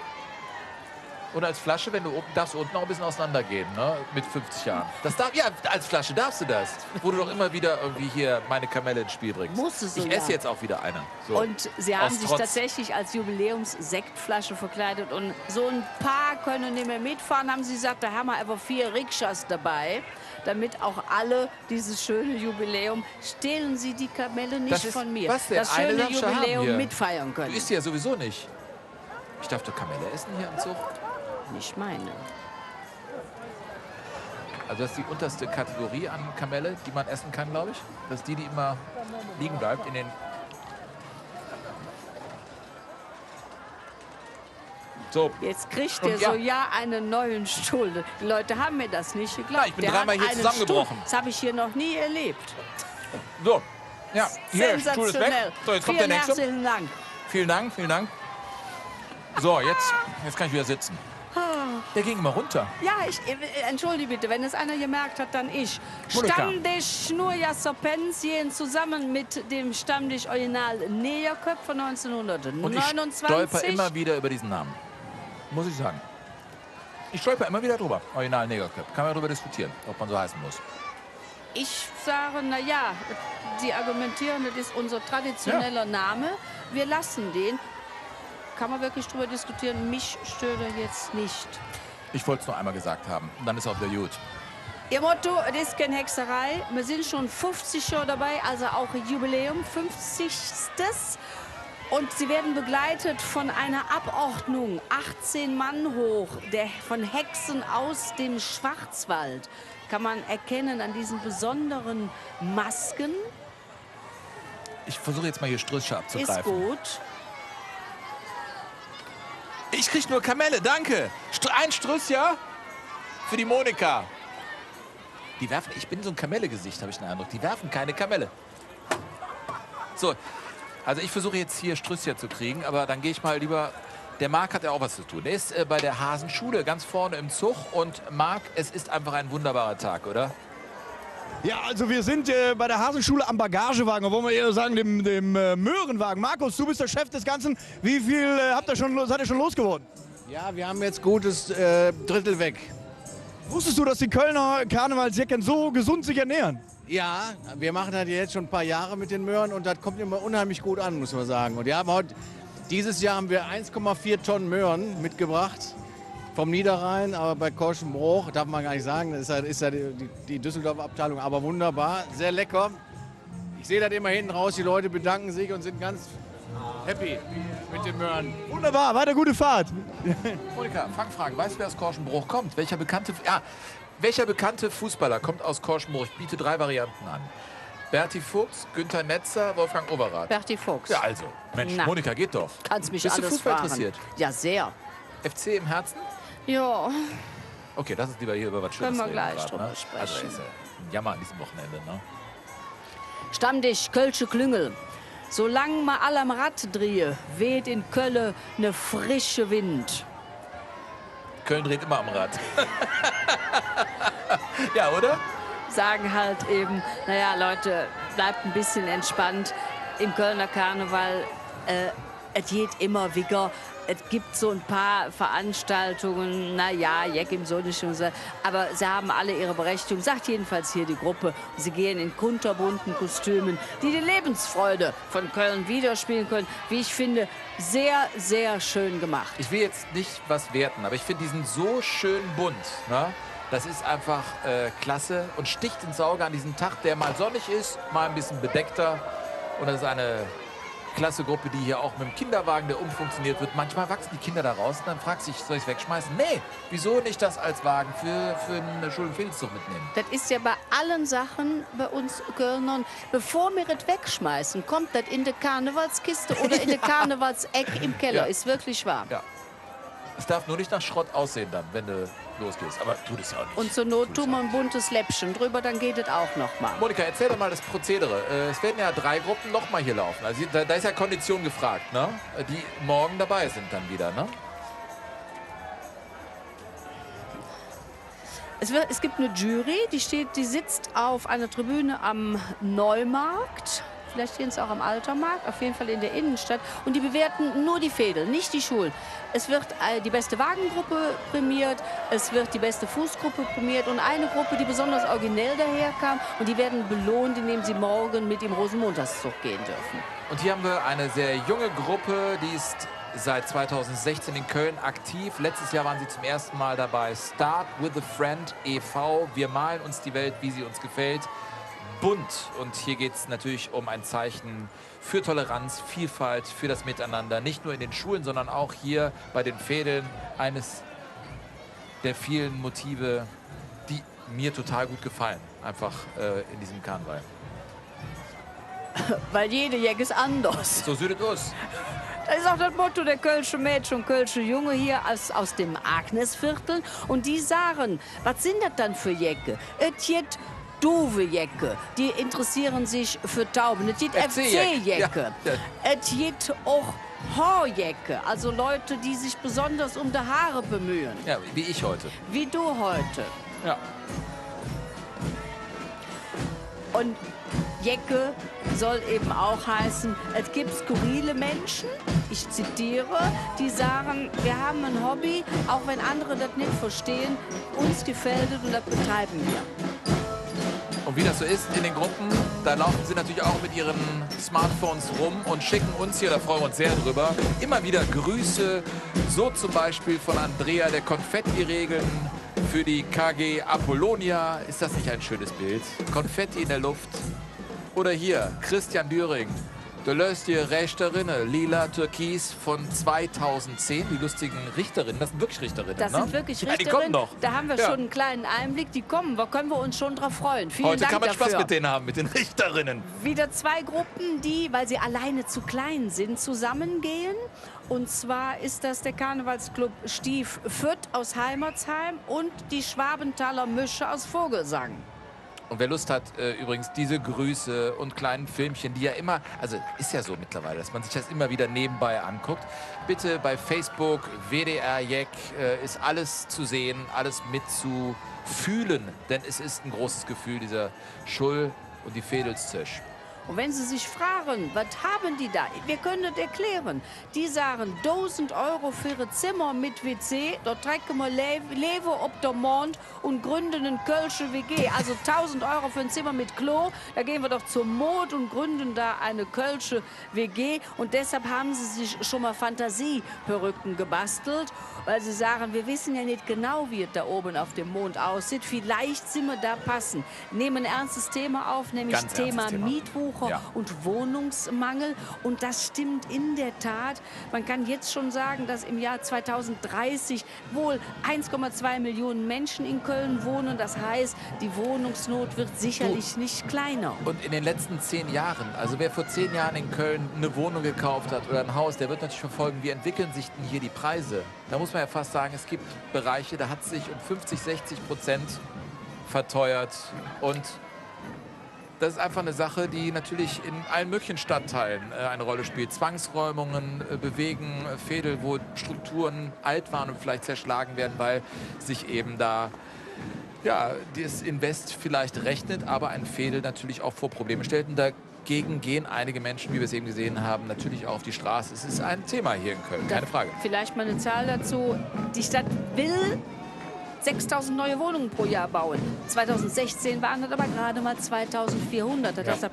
Und als Flasche, wenn du darfst unten noch ein bisschen auseinandergehen, ne? Mit 50 Jahren. Das darf, ja, als Flasche darfst du das. Wo du doch immer wieder irgendwie hier meine Kamelle ins Spiel bringst. Musst du Ich sogar. esse jetzt auch wieder eine. So. Und sie haben Aus sich Trotz. tatsächlich als Jubiläumssektflasche verkleidet. Und so ein paar können nicht mehr mitfahren, haben sie gesagt, da haben wir einfach 4 Rikschas dabei. Damit auch alle dieses schöne Jubiläum, stehlen Sie die Kamelle nicht Das ist- von mir. was denn? Das Eine schöne darfst du haben Jubiläum hier. mitfeiern können. Du isst ja sowieso nicht. Ich darf doch Kamelle essen hier im Zug. Nicht meine. Also das ist die unterste Kategorie an Kamelle, die man essen kann, glaube ich. Das ist die, die immer liegen bleibt in den So. Jetzt kriegt Und der so einen neuen Stuhl. Die Leute haben mir das nicht geglaubt. Ich bin dreimal hier zusammengebrochen. Das habe ich hier noch nie erlebt. So. Ja, hier, der Stuhl ist weg. Sensationell. So, jetzt kommt der nächste. Herzlichen Dank. Vielen Dank, vielen Dank. So, jetzt kann ich wieder sitzen. Der ging immer runter. Ja, entschuldige bitte, wenn es einer gemerkt hat, dann ich. Monika. Stammtisch Schnurja Sopensien zusammen mit dem Stammtisch Original Negerköp von Und ich 1929. stolper immer wieder über diesen Namen. Muss ich sagen. Ich stolper immer wieder drüber. Original Negerköp. Kann man darüber diskutieren, ob man so heißen muss. Ich sage, na ja, Sie argumentieren, das ist unser traditioneller Name. Wir lassen den. Kann man wirklich drüber diskutieren. Mich stört er jetzt nicht. Ich wollte es nur einmal gesagt haben. Und dann ist auch wieder gut. Ihr Motto, das ist keine Hexerei. Wir sind schon 50 Jahre dabei, also auch Jubiläum, 50. Und sie werden begleitet von einer Abordnung, 18 Mann hoch, von Hexen aus dem Schwarzwald. Kann man erkennen an diesen besonderen Masken. Ich versuche jetzt mal hier Strüsche abzugreifen. Ist gut. Ich krieg nur Kamelle, danke. Ein Strüss, ja? Für die Monika. Die werfen, ich bin so ein Kamelle-Gesicht, habe ich den Eindruck. Die werfen keine Kamelle. So, also ich versuche jetzt hier Strüsschen zu kriegen, aber dann gehe ich mal lieber... Der Marc hat ja auch was zu tun. Der ist bei der Hasenschule ganz vorne im Zug. Und Marc, es ist einfach ein wunderbarer Tag, oder? Ja, also wir sind bei der Hasenschule am Bagagewagen, wollen wir eher sagen dem Möhrenwagen. Markus, du bist der Chef des Ganzen. Wie viel seid ihr schon losgeworden? Ja, wir haben jetzt gutes Drittel weg. Wusstest du, dass die Kölner Karnevalsjecken so gesund sich ernähren? Ja, wir machen das jetzt schon ein paar Jahre mit den Möhren und das kommt immer unheimlich gut an, muss man sagen. Und dieses Jahr haben wir 1,4 Tonnen Möhren mitgebracht. Vom Niederrhein, aber bei Korschenbruch, darf man gar nicht sagen, das ist ja die Düsseldorfer Abteilung, aber wunderbar, sehr lecker. Ich sehe das immer hinten raus, die Leute bedanken sich und sind ganz happy mit den Möhren. Wunderbar, weiter gute Fahrt. Monika, Fangfragen, weißt du, wer aus Korschenbruch kommt? Welcher bekannte Fußballer kommt aus Korschenbruch? Ich biete 3 Varianten an. Berti Fuchs, Günther Netzer, Wolfgang Overath. Berti Fuchs. Ja, also, Mensch, Na. Monika, geht doch. Kannst mich Bist du alles Fußball fragen. interessiert? Ja, sehr. FC im Herzen? Ja. Okay, lass uns lieber hier über was Schönes Können wir reden. gleich grad, drüber ne? sprechen. Also ist ein Jammer an diesem Wochenende, ne? Stammtisch Kölsche Klüngel. Solange man alle am Rad drehe, weht in Köln ne frische Wind. Köln dreht immer am Rad. Ja, oder? Sagen halt eben, naja, Leute, bleibt ein bisschen entspannt. Im Kölner Karneval, es geht immer wieder. Es gibt so ein paar Veranstaltungen, naja, Jack im Sonnenschein, aber sie haben alle ihre Berechtigung, sagt jedenfalls hier die Gruppe. Sie gehen in kunterbunten Kostümen, die die Lebensfreude von Köln widerspiegeln können. Wie ich finde, sehr, sehr schön gemacht. Ich will jetzt nicht was werten, aber ich finde diesen so schön bunt. Ne? Das ist einfach klasse und sticht ins Auge an diesem Tag, der mal sonnig ist, mal ein bisschen bedeckter. Und das ist eine klasse Gruppe, die hier auch mit dem Kinderwagen, der umfunktioniert wird. Manchmal wachsen die Kinder da raus und dann fragt sich, soll ich es wegschmeißen? Nee, wieso nicht das als Wagen für eine Schul- und Ferienzug mitnehmen? Das ist ja bei allen Sachen bei uns Kölnern. Bevor wir es wegschmeißen, kommt das in die Karnevalskiste oder in die Karnevalseck im Keller. Ja. Ist wirklich wahr. Ja. Es darf nur nicht nach Schrott aussehen dann, wenn du losgehst. Aber tut es ja auch nicht. Und zur Not tun wir ein buntes Läppchen drüber, dann geht es auch noch mal. Monika, erzähl doch mal das Prozedere. Es werden ja 3 Gruppen noch mal hier laufen. Also da ist ja Kondition gefragt, ne? Die morgen dabei sind dann wieder, ne? Es gibt eine Jury, die sitzt auf einer Tribüne am Neumarkt. Vielleicht stehen sie auch am Altermarkt, auf jeden Fall in der Innenstadt. Und die bewerten nur die Fädel, nicht die Schulen. Es wird die beste Wagengruppe prämiert, es wird die beste Fußgruppe prämiert und eine Gruppe, die besonders originell daherkam. Und die werden belohnt, indem sie morgen mit im Rosenmontagszug gehen dürfen. Und hier haben wir eine sehr junge Gruppe, die ist seit 2016 in Köln aktiv. Letztes Jahr waren sie zum ersten Mal dabei. Start with a Friend e.V. Wir malen uns die Welt, wie sie uns gefällt. Bunt. Und hier geht es natürlich um ein Zeichen für Toleranz, Vielfalt, für das Miteinander. Nicht nur in den Schulen, sondern auch hier bei den Fädeln. Eines der vielen Motive, die mir total gut gefallen. Einfach in diesem Karneval. Weil jede Jäger ist anders. So sieht es aus. Das ist auch das Motto der Kölsche Mädchen und Kölsche Junge hier aus dem Agnesviertel. Und die sagen, was sind das dann für Jäcke? Es gibt doofe Jäcke, die interessieren sich für Tauben. Es gibt FC-Jäcke. Ja. Es gibt auch Haarjäcke, also Leute, die sich besonders um die Haare bemühen. Ja, wie ich heute. Wie du heute. Ja. Und Jäcke soll eben auch heißen, es gibt skurrile Menschen, ich zitiere, die sagen, wir haben ein Hobby, auch wenn andere das nicht verstehen, uns gefällt es und das betreiben wir. Und wie das so ist in den Gruppen, da laufen sie natürlich auch mit ihren Smartphones rum und schicken uns hier, da freuen wir uns sehr drüber, immer wieder Grüße. So zum Beispiel von Andrea, der Konfetti-Regeln für die KG Apollonia. Ist das nicht ein schönes Bild? Konfetti in der Luft. Oder hier, Christian Düring. Du löst dir Richterinnen, lila Türkis von 2010. Die lustigen Richterinnen, das sind wirklich Richterinnen, Das ne? sind wirklich Ja, Richterinnen. die kommen noch. Da haben wir Ja. schon einen kleinen Einblick. Die kommen, da können wir uns schon drauf freuen. Vielen Heute Dank kann man dafür. Spaß mit denen haben, mit den Richterinnen. Wieder zwei Gruppen, die, weil sie alleine zu klein sind, zusammengehen. Und zwar ist das der Karnevalsclub Stief Fürth aus Heimatsheim und die Schwabenthaler Mische aus Vogelsang. Und wer Lust hat, übrigens diese Grüße und kleinen Filmchen, die ja immer, also ist ja so mittlerweile, dass man sich das immer wieder nebenbei anguckt. Bitte bei Facebook, WDR Jeck, ist alles zu sehen, alles mitzufühlen. Denn es ist ein großes Gefühl, dieser Schull und die Vedelszösch. Und wenn Sie sich fragen, was haben die da? Wir können das erklären. Die sagen 1000 € für ein Zimmer mit WC, dort trecken wir Leben ob der Mond und gründen eine Kölsche WG. Also 1000 € für ein Zimmer mit Klo, da gehen wir doch zum Mond und gründen da eine Kölsche WG. Und deshalb haben sie sich schon mal Fantasieperücken gebastelt, weil sie sagen, wir wissen ja nicht genau, wie es da oben auf dem Mond aussieht. Vielleicht sind wir da passen. Nehmen ein ernstes Thema auf, nämlich das Thema Mietbuch. Ja. Und Wohnungsmangel. Und das stimmt in der Tat. Man kann jetzt schon sagen, dass im Jahr 2030 wohl 1,2 Millionen Menschen in Köln wohnen. Das heißt, die Wohnungsnot wird sicherlich nicht kleiner. Und in den letzten 10 Jahren, also wer vor 10 Jahren in Köln eine Wohnung gekauft hat oder ein Haus, der wird natürlich verfolgen, wie entwickeln sich denn hier die Preise. Da muss man ja fast sagen, es gibt Bereiche, da hat sich um 50-60% verteuert. Und das ist einfach eine Sache, die natürlich in allen möglichen Stadtteilen eine Rolle spielt. Zwangsräumungen bewegen Veedel, wo Strukturen alt waren und vielleicht zerschlagen werden, weil sich eben da ja, das Invest vielleicht rechnet, aber ein Veedel natürlich auch vor Probleme stellt. Und dagegen gehen einige Menschen, wie wir es eben gesehen haben, natürlich auch auf die Straße. Es ist ein Thema hier in Köln, keine Frage. Vielleicht mal eine Zahl dazu. Die Stadt will 6000 neue Wohnungen pro Jahr bauen. 2016 waren das aber gerade mal 2400. Das heißt, das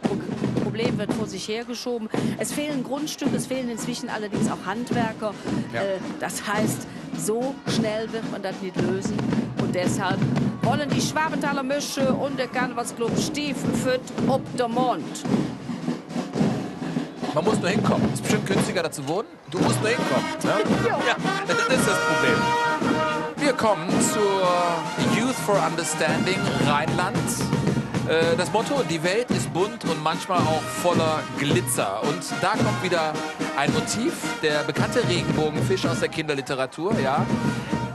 Problem wird vor sich hergeschoben. Es fehlen Grundstücke, es fehlen inzwischen allerdings auch Handwerker. Ja. Das heißt, so schnell wird man das nicht lösen. Und deshalb wollen die Schwabenthaler Mische und der Karnevalsclub Stief Fürth ob der Mond. Man muss nur hinkommen. Es ist bestimmt günstiger, da zu wohnen. Du musst nur hinkommen. Ne? Ja, das ist das Problem. Wir kommen zur Youth for Understanding Rheinland. Das Motto, die Welt ist bunt und manchmal auch voller Glitzer. Und da kommt wieder ein Motiv, der bekannte Regenbogenfisch aus der Kinderliteratur, ja,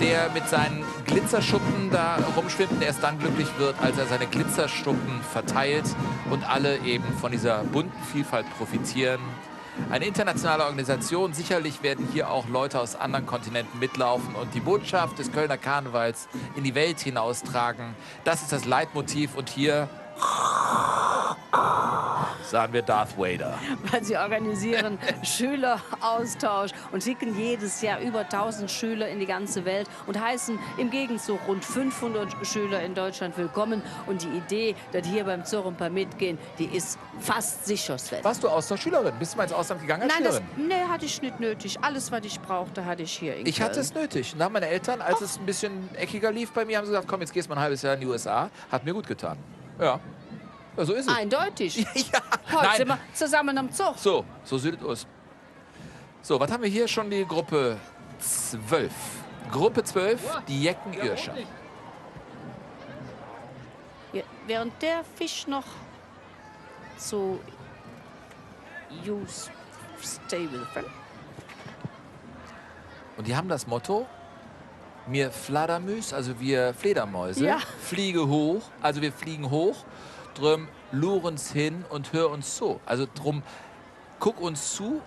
der mit seinen Glitzerschuppen da rumschwimmt und erst dann glücklich wird, als er seine Glitzerschuppen verteilt und alle eben von dieser bunten Vielfalt profitieren. Eine internationale Organisation. Sicherlich werden hier auch Leute aus anderen Kontinenten mitlaufen und die Botschaft des Kölner Karnevals in die Welt hinaustragen. Das ist das Leitmotiv und hier sahen wir Darth Vader. Weil sie organisieren Schüleraustausch und schicken jedes Jahr über 1000 Schüler in die ganze Welt und heißen im Gegenzug rund 500 Schüler in Deutschland willkommen. Und die Idee, dass hier beim Zorumpa mitgehen, die ist fast sicher, Sven. Warst du Austauschschülerin? Bist du mal ins Ausland gegangen als Nein, Schülerin? hatte ich nicht nötig. Alles, was ich brauchte, hatte ich hier in Ich Köln. hatte es nötig. Nach meine Eltern, als es ein bisschen eckiger lief bei mir, haben sie gesagt, komm, jetzt gehst du mal ein halbes Jahr in die USA. Hat mir gut getan. Ja. Ja, so ist es. Eindeutig. Ja, Heute sind wir zusammen am Zug. So sieht es aus. So, was haben wir hier schon? Die Gruppe 12. Gruppe 12, die Jecken Irscher. Ja, während der Fisch noch so use stay with friend. Und die haben das Motto, mir Fladdermüs, also wir Fledermäuse, Ja. fliege hoch, also wir fliegen hoch, drum lur uns hin und hör uns zu. Also drum, guck uns zu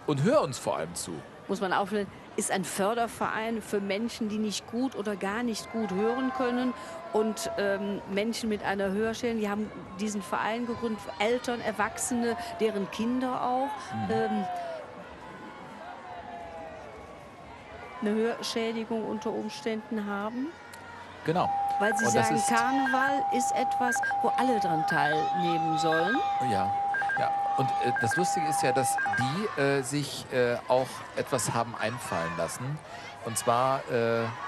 und hör uns vor allem zu. Muss man aufnehmen, ist ein Förderverein für Menschen, die nicht gut oder gar nicht gut hören können. Und Menschen mit einer Hörschwäche, die haben diesen Verein gegründet, Eltern, Erwachsene, deren Kinder auch. Eine Hörschädigung unter Umständen haben. Genau. Weil sie Und das sagen, ist- Karneval ist etwas, wo alle dran teilnehmen sollen. Ja, ja. Und das Lustige ist ja, dass die sich auch etwas haben einfallen lassen. Und zwar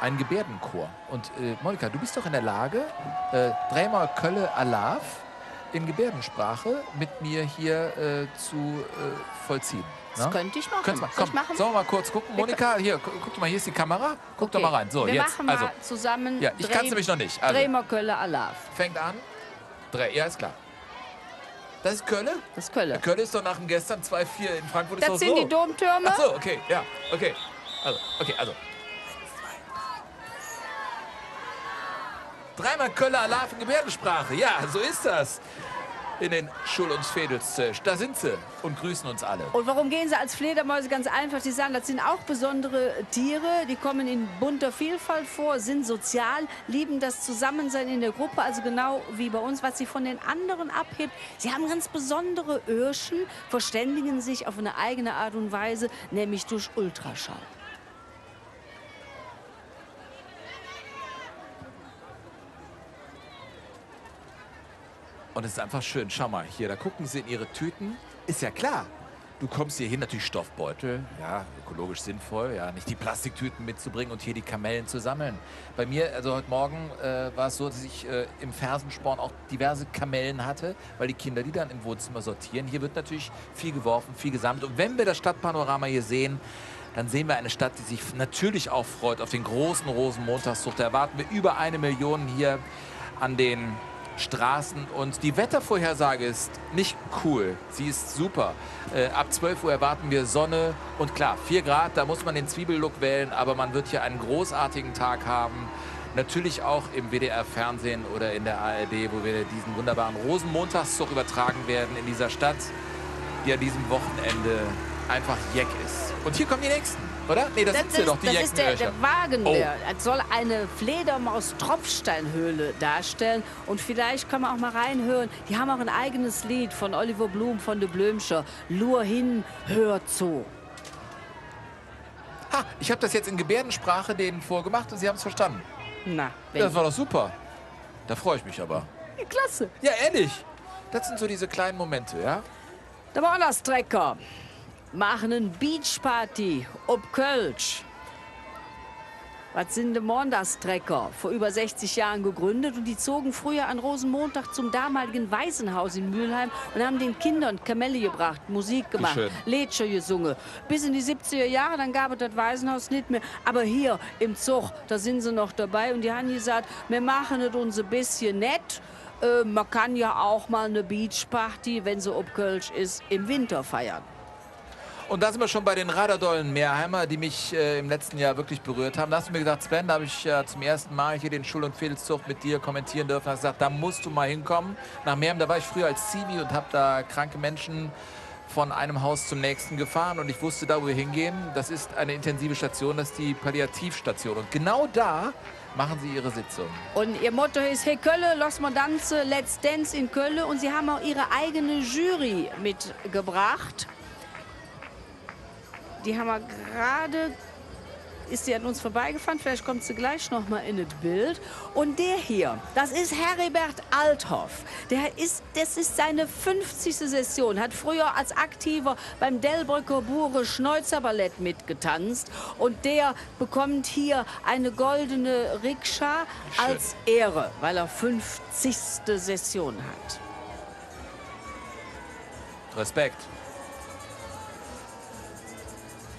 einen Gebärdenchor. Und Monika, du bist doch in der Lage, dreimal Kölle Alaf in Gebärdensprache mit mir hier zu vollziehen. Das könnte ich machen. Könntest mal, Soll komm, ich machen? sollen wir mal kurz gucken? Monika, hier, guck doch mal, hier ist die Kamera. Guck doch mal rein. So, wir jetzt. machen mal zusammen. Ja, ich kann es nämlich noch nicht. Also, Bremer Kölle Alaf. fängt an. Ja, ist klar. Das ist Kölle? Das ist Kölle. Kölle ist doch nach dem gestern 2-4 in Frankfurt. Das ist doch sind so. die Domtürme. Ach so, okay, ja, okay. Also. Dreimal Kölle Alaf in Gebärdensprache. Ja, so ist das. In den Schul- und Vedelszöch. Da sind sie und grüßen uns alle. Und warum gehen sie als Fledermäuse? Ganz einfach, die sagen, das sind auch besondere Tiere, die kommen in bunter Vielfalt vor, sind sozial, lieben das Zusammensein in der Gruppe, also genau wie bei uns, was sie von den anderen abhebt. Sie haben ganz besondere Öhrchen, verständigen sich auf eine eigene Art und Weise, nämlich durch Ultraschall. Und es ist einfach schön. Schau mal, hier, da gucken sie in ihre Tüten. Ist ja klar. Du kommst hier hin, natürlich Stoffbeutel, ja, ökologisch sinnvoll, ja, nicht die Plastiktüten mitzubringen und hier die Kamellen zu sammeln. Bei mir, also heute Morgen war es so, dass ich im Fersensporn auch diverse Kamellen hatte, weil die Kinder die dann im Wohnzimmer sortieren. Hier wird natürlich viel geworfen, viel gesammelt. Und wenn wir das Stadtpanorama hier sehen, dann sehen wir eine Stadt, die sich natürlich auch freut auf den großen Rosenmontagszug. Da erwarten wir über 1 Million hier an den Straßen. Und die Wettervorhersage ist nicht cool. Sie ist super. Ab 12 Uhr erwarten wir Sonne. Und klar, 4 Grad, da muss man den Zwiebellook wählen. Aber man wird hier einen großartigen Tag haben. Natürlich auch im WDR-Fernsehen oder in der ARD, wo wir diesen wunderbaren Rosenmontagszug übertragen werden in dieser Stadt, die an diesem Wochenende einfach jeck ist. Und hier kommen die Nächsten, oder? Nee, das sind sie doch, die Das ist der Jeckenöhrchen. Wagen, Oh. der soll eine Fledermaus-Tropfsteinhöhle darstellen. Und vielleicht kann man auch mal reinhören. Die haben auch ein eigenes Lied von Oliver Blum von de Blümscher. Lur hin, hör zu. Ha, ich habe das jetzt in Gebärdensprache denen vorgemacht und sie haben es verstanden. Na, Ja, das war doch super. Da freue ich mich aber. Klasse. Ja, ehrlich. Das sind so diese kleinen Momente, ja? Der Wanderstrecker machen eine Beachparty ob Kölsch. Was sind die Wanderstrecker? Vor über 60 Jahren gegründet und die zogen früher an Rosenmontag zum damaligen Waisenhaus in Mülheim und haben den Kindern Kamelle gebracht, Musik gemacht, schön. Lädscher gesungen. Bis in die 70er Jahre, dann gab es das Waisenhaus nicht mehr. Aber hier im Zug, da sind sie noch dabei und die haben gesagt, wir machen es uns ein bisschen nett. Man kann ja auch mal eine Beachparty, wenn sie ob Kölsch ist, im Winter feiern. Und da sind wir schon bei den Raderdollen Meerheimer, die mich im letzten Jahr wirklich berührt haben. Da hast du mir gesagt, Sven, da habe ich zum ersten Mal hier den Schul- und Vedelszug mit dir kommentieren dürfen. Da hast gesagt, da musst du mal hinkommen. Nach Meerheim, da war ich früher als Zivi und habe da kranke Menschen von einem Haus zum nächsten gefahren. Und ich wusste, da wo wir hingehen, das ist eine intensive Station, das ist die Palliativstation. Und genau da machen sie ihre Sitzung. Und ihr Motto ist, hey Kölle, lass mal tanzen, let's dance in Kölle. Und sie haben auch ihre eigene Jury mitgebracht. Die haben wir gerade, ist sie an uns vorbeigefahren, vielleicht kommt sie gleich noch mal in das Bild. Und der hier, das ist Heribert Althoff. Das ist seine 50. Session, hat früher als Aktiver beim Delbrücker Bure Schneuzerballett mitgetanzt. Und der bekommt hier eine goldene Rikscha als Ehre, weil er 50. Session hat. Respekt.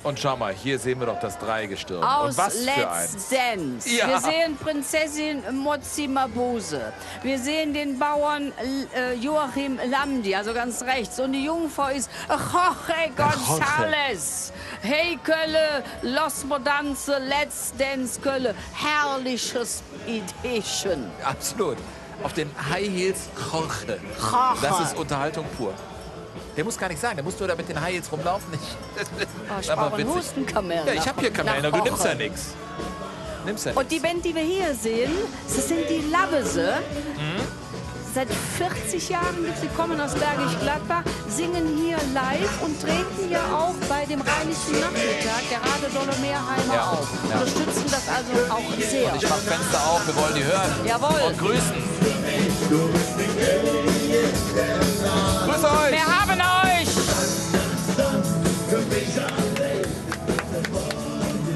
Und schau mal, hier sehen wir doch das Dreigestirn. Aus Und was für Let's eins. Dance. Ja. Wir sehen Prinzessin Mozzi Mabuse. Wir sehen den Bauern Joachim Llamdi, also ganz rechts. Und die Jungfrau ist Jorge González. Hey Kölle, Los Modanze, Let's Dance Kölle. Herrliches Ideechen. Absolut. Auf den High Heels Jorge. Jorge. Das ist Unterhaltung pur. Der muss gar nicht sagen, der muss nur da mit den High Heels rumlaufen. Ich brauche einen Hustenkamel. Ja, ich habe hier Kamellen, aber du nimmst ja nichts. Und die Band, die wir hier sehen, das sind die Labese. Seit 40 Jahren gibt es, die kommen aus Bergisch Gladbach, singen hier live und treten ja auch bei dem Rheinischen Nachmittag der Rade Dolomeheimer auf. Ja. Unterstützen das also auch sehr. Und ich mach Fenster auf, wir wollen die hören. Jawohl. Und grüßen. Grüß euch. Wir haben euch.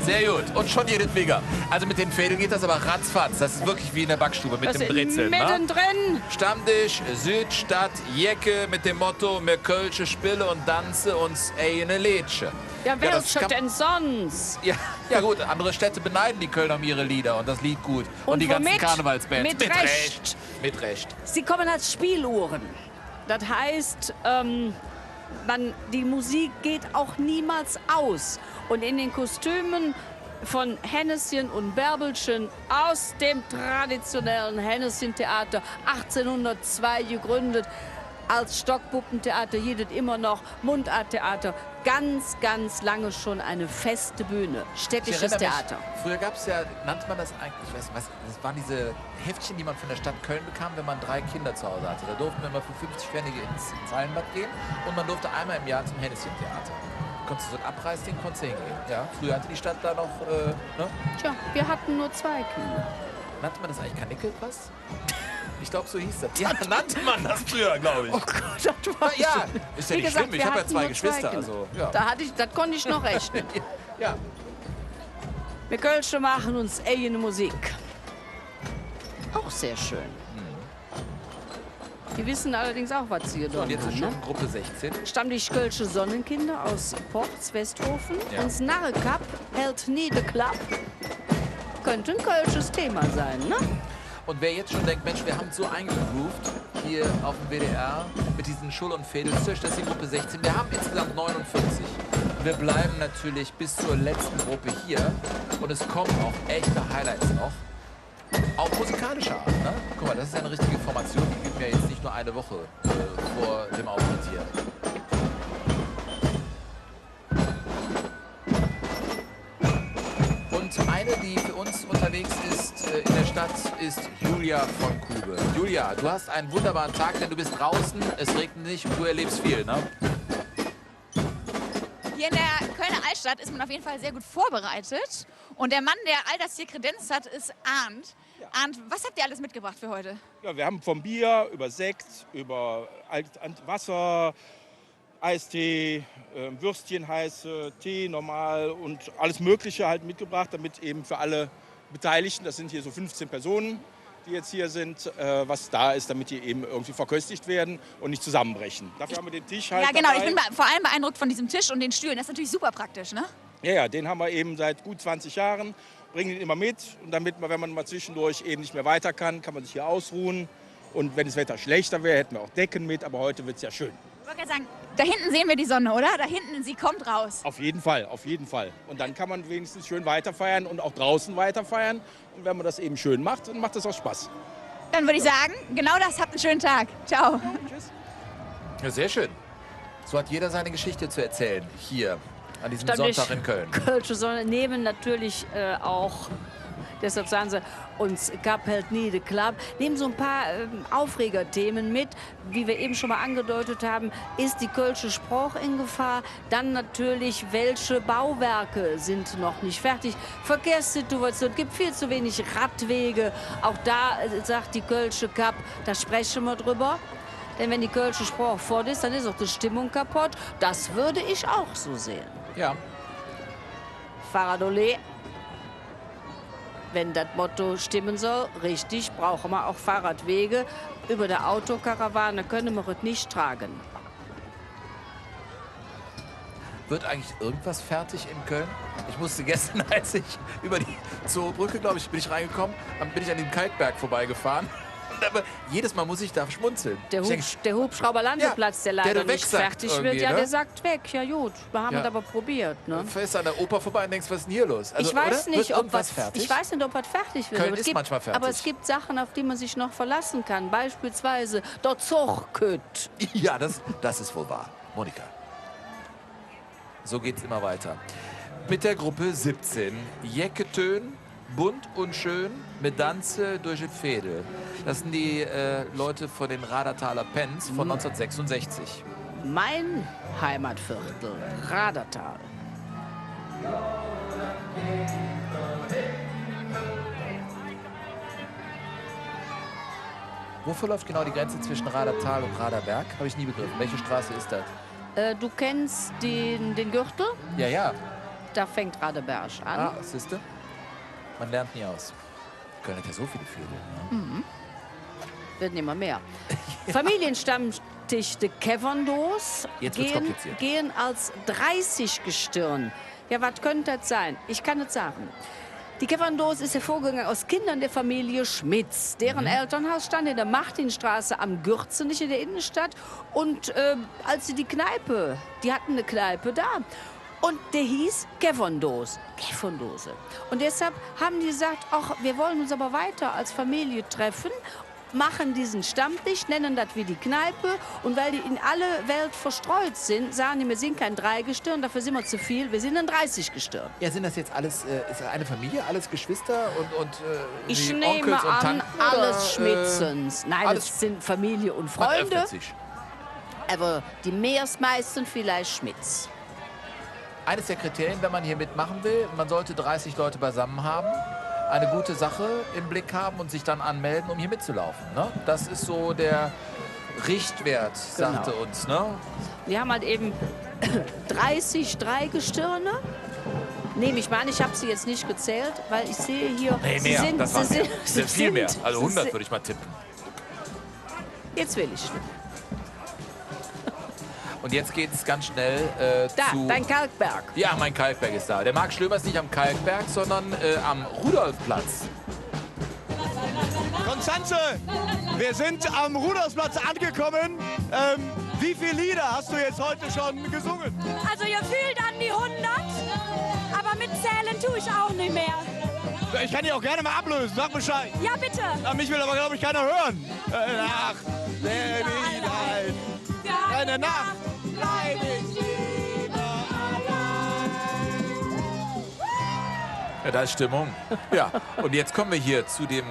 Sehr gut. Und schon jedetwiger. Also mit den Fädeln geht das aber ratzfatz. Das ist wirklich wie in der Backstube mit Das dem ist Brezeln. mittendrin. Ne? Stammtisch, Südstadt, Jecke mit dem Motto, mir Kölsche Spille und Danze uns eine Lätsche. Ja, das welche kann- denn sonst? Ja gut, andere Städte beneiden die Kölner um ihre Lieder und das Lied gut. Und die ganzen womit? Karnevalsbands. Mit Recht. Mit Recht. Sie kommen als Spieluhren. Das heißt, die Musik geht auch niemals aus. Und in den Kostümen von Henneschen und Bärbelchen aus dem traditionellen Henneschen-Theater, 1802 gegründet, als Stockpuppentheater, jedes immer noch Mundarttheater. Ganz, ganz lange schon eine feste Bühne, Ich städtisches erinnere mich, Theater. Früher gab es ja, nannte man das eigentlich, ich weiß nicht was, das waren diese Heftchen, die man von der Stadt Köln bekam, wenn man 3 Kinder zu Hause hatte. Da durften wir immer für 50 Pfennige ins Hallenbad gehen und man durfte einmal im Jahr zum Henneschen-Theater. Konntest du so ein Abreißding, konntest du hingehen. Ja, früher hatte die Stadt da noch, ne? Tja, wir hatten nur 2 Kinder. Nannte man das eigentlich Kanickelpass? Ich glaube, so hieß das. Ja, nannte man das früher, glaube ich. Oh Gott, das war Ja, ist ja Wie nicht gesagt, schlimm. Ich wir habe ja hatten 2 nur Geschwister. Kinder. Also, ja. Das konnte ich noch rechnen. Ja. Wir Kölsche machen uns eigene Musik. Auch sehr schön. Die wissen allerdings auch, was sie hier So, und jetzt ist haben. schon Ne? Gruppe 16. Stammtisch Kölsche Sonnenkinder aus Porz, Westhofen. Ja. Und Narrekap hält nie de Klapp. Könnte ein kölsches Thema sein, ne? Und wer jetzt schon denkt, Mensch, wir haben so eingegroovt hier auf dem WDR mit diesen Schul- und Fädelstisch, das ist die Gruppe 16. Wir haben insgesamt 49. Und wir bleiben natürlich bis zur letzten Gruppe hier. Und es kommen auch echte Highlights noch. Auch musikalischer Art, ne? Guck mal, das ist ja eine richtige Formation. Die gibt mir jetzt nicht nur eine Woche vor dem Auftritt hier. Und eine, die für uns unterwegs ist in der Stadt, ist Julia von Kube. Julia, du hast einen wunderbaren Tag, denn du bist draußen, es regnet nicht und du erlebst viel, ne? Hier in der Kölner Altstadt ist man auf jeden Fall sehr gut vorbereitet. Und der Mann, der all das hier kredenzt hat, ist Arndt. Arndt, was habt ihr alles mitgebracht für heute? Ja, wir haben vom Bier über Sekt, über Wasser, Eistee, Würstchen heiße, Tee normal und alles Mögliche halt mitgebracht, damit eben für alle Beteiligten, das sind hier so 15 Personen, die jetzt hier sind, was da ist, damit die eben irgendwie verköstigt werden und nicht zusammenbrechen. Dafür haben wir den Tisch halt Ja, genau. dabei. Ich bin vor allem beeindruckt von diesem Tisch und den Stühlen. Das ist natürlich super praktisch, ne? Ja, den haben wir eben seit gut 20 Jahren, bringen ihn immer mit. Und damit man, wenn man mal zwischendurch eben nicht mehr weiter kann, kann man sich hier ausruhen. Und wenn das Wetter schlechter wäre, hätten wir auch Decken mit, aber heute wird es ja schön. Ich wollte gerade sagen, da hinten sehen wir die Sonne, oder? Da hinten, sie kommt raus. Auf jeden Fall, auf jeden Fall. Und dann kann man wenigstens schön weiterfeiern und auch draußen weiterfeiern. Und wenn man das eben schön macht, dann macht das auch Spaß. Dann würde ich sagen, genau das, habt einen schönen Tag. Ciao. Tschüss. Ja, sehr schön. So hat jeder seine Geschichte zu erzählen hier an diesem Stammtisch Sonntag in Köln. Kölsche Sonne nehmen natürlich auch, deshalb sagen sie, uns gab halt nie de Klapp, nehmen so ein paar Aufregerthemen mit, wie wir eben schon mal angedeutet haben, ist die Kölsche Sprache in Gefahr, dann natürlich, welche Bauwerke sind noch nicht fertig, Verkehrssituation, es gibt viel zu wenig Radwege, auch da sagt die Kölsche Cup, da sprechen wir drüber. Denn wenn die Kölsche Sprache fort ist, dann ist auch die Stimmung kaputt. Das würde ich auch so sehen. Ja. Fahrradolé. Wenn das Motto stimmen soll, richtig, brauchen wir auch Fahrradwege. Über der Autokarawane können wir es nicht tragen. Wird eigentlich irgendwas fertig in Köln? Ich musste gestern, als ich über die Zoobrücke, glaube ich, bin ich reingekommen, bin ich an dem Kalkberg vorbeigefahren. Aber jedes Mal muss ich da schmunzeln. Der Hubschrauberlandeplatz, der leider nicht fertig wird, ja, ne? der sagt weg. Ja gut, wir haben es aber probiert. Ne? Du fährst an der Oper vorbei und denkst, was ist denn hier los? Also, ich weiß nicht, ob was fertig? Ich weiß nicht, ob was fertig wird. Köln ist manchmal fertig. Aber es gibt Sachen, auf die man sich noch verlassen kann. Beispielsweise der Zugkütt. Ja, das ist wohl wahr. Monika. So geht's immer weiter. Mit der Gruppe 17. Jecketön, bunt und schön, mit Danze durch die Fädel. Das sind die Leute von den Radertaler Pens von 1966. Mein Heimatviertel, Radertal. Wo verläuft genau die Grenze zwischen Radertal und Raderberg? Habe ich nie begriffen. Welche Straße ist das? Du kennst den Gürtel? Ja, ja. Da fängt Raderberg an. Ah, siehste? Man lernt nie aus. Köln hat ja so viele Fädel. Ne? Mhm. Wird immer mehr. Familienstammtisch de Kevandos gehen als 30-Gestirn. Ja, was könnte das sein? Ich kann es sagen. Die Kevandos ist hervorgegangen aus Kindern der Familie Schmitz. Deren Elternhaus stand in der Martinstraße am Gürzenich in der Innenstadt. Und als sie die hatten eine Kneipe da. Und der hieß Kevandos. Kevandose. Und deshalb haben die gesagt, ach, wir wollen uns aber weiter als Familie treffen, machen diesen Stammtisch, nennen das wie die Kneipe. Und weil die in alle Welt verstreut sind, sagen die, wir sind kein 3-Gestirn, dafür sind wir zu viel, wir sind ein 30-Gestirn. Ja, sind das jetzt alles, ist das eine Familie, alles Geschwister und ich Onkels nehme und an, Tanten, alles Schmitzens. Nein, alles das sind Familie und Freunde. Aber die meisten vielleicht Schmitz. Eines der Kriterien, wenn man hier mitmachen will, man sollte 30 Leute beisammen haben, eine gute Sache im Blick haben und sich dann anmelden, um hier mitzulaufen. Ne? Das ist so der Richtwert, sagte uns. Ne? Wir haben halt eben 30 Dreigestirne. Nehme ich mal an, ich habe sie jetzt nicht gezählt, weil ich sehe hier... Nee, mehr, das waren mehr. Sind viel mehr. Also 100 würde ich mal tippen. Jetzt will ich. Und jetzt geht es ganz schnell zu... dein Kalkberg. Ja, mein Kalkberg ist da. Der Marc Schlömer ist nicht am Kalkberg, sondern am Rudolfplatz. Konstanze, wir sind am Rudolfsplatz angekommen. Wie viele Lieder hast du jetzt heute schon gesungen? Also ihr fühlt an die 100, aber mitzählen tue ich auch nicht mehr. Ich kann dich auch gerne mal ablösen, sag Bescheid. Ja, bitte. Mich will aber, glaube ich, keiner hören. Ach, eine Nacht bleib ich lieber allein. Ja, da ist Stimmung. Ja, und jetzt kommen wir hier zu dem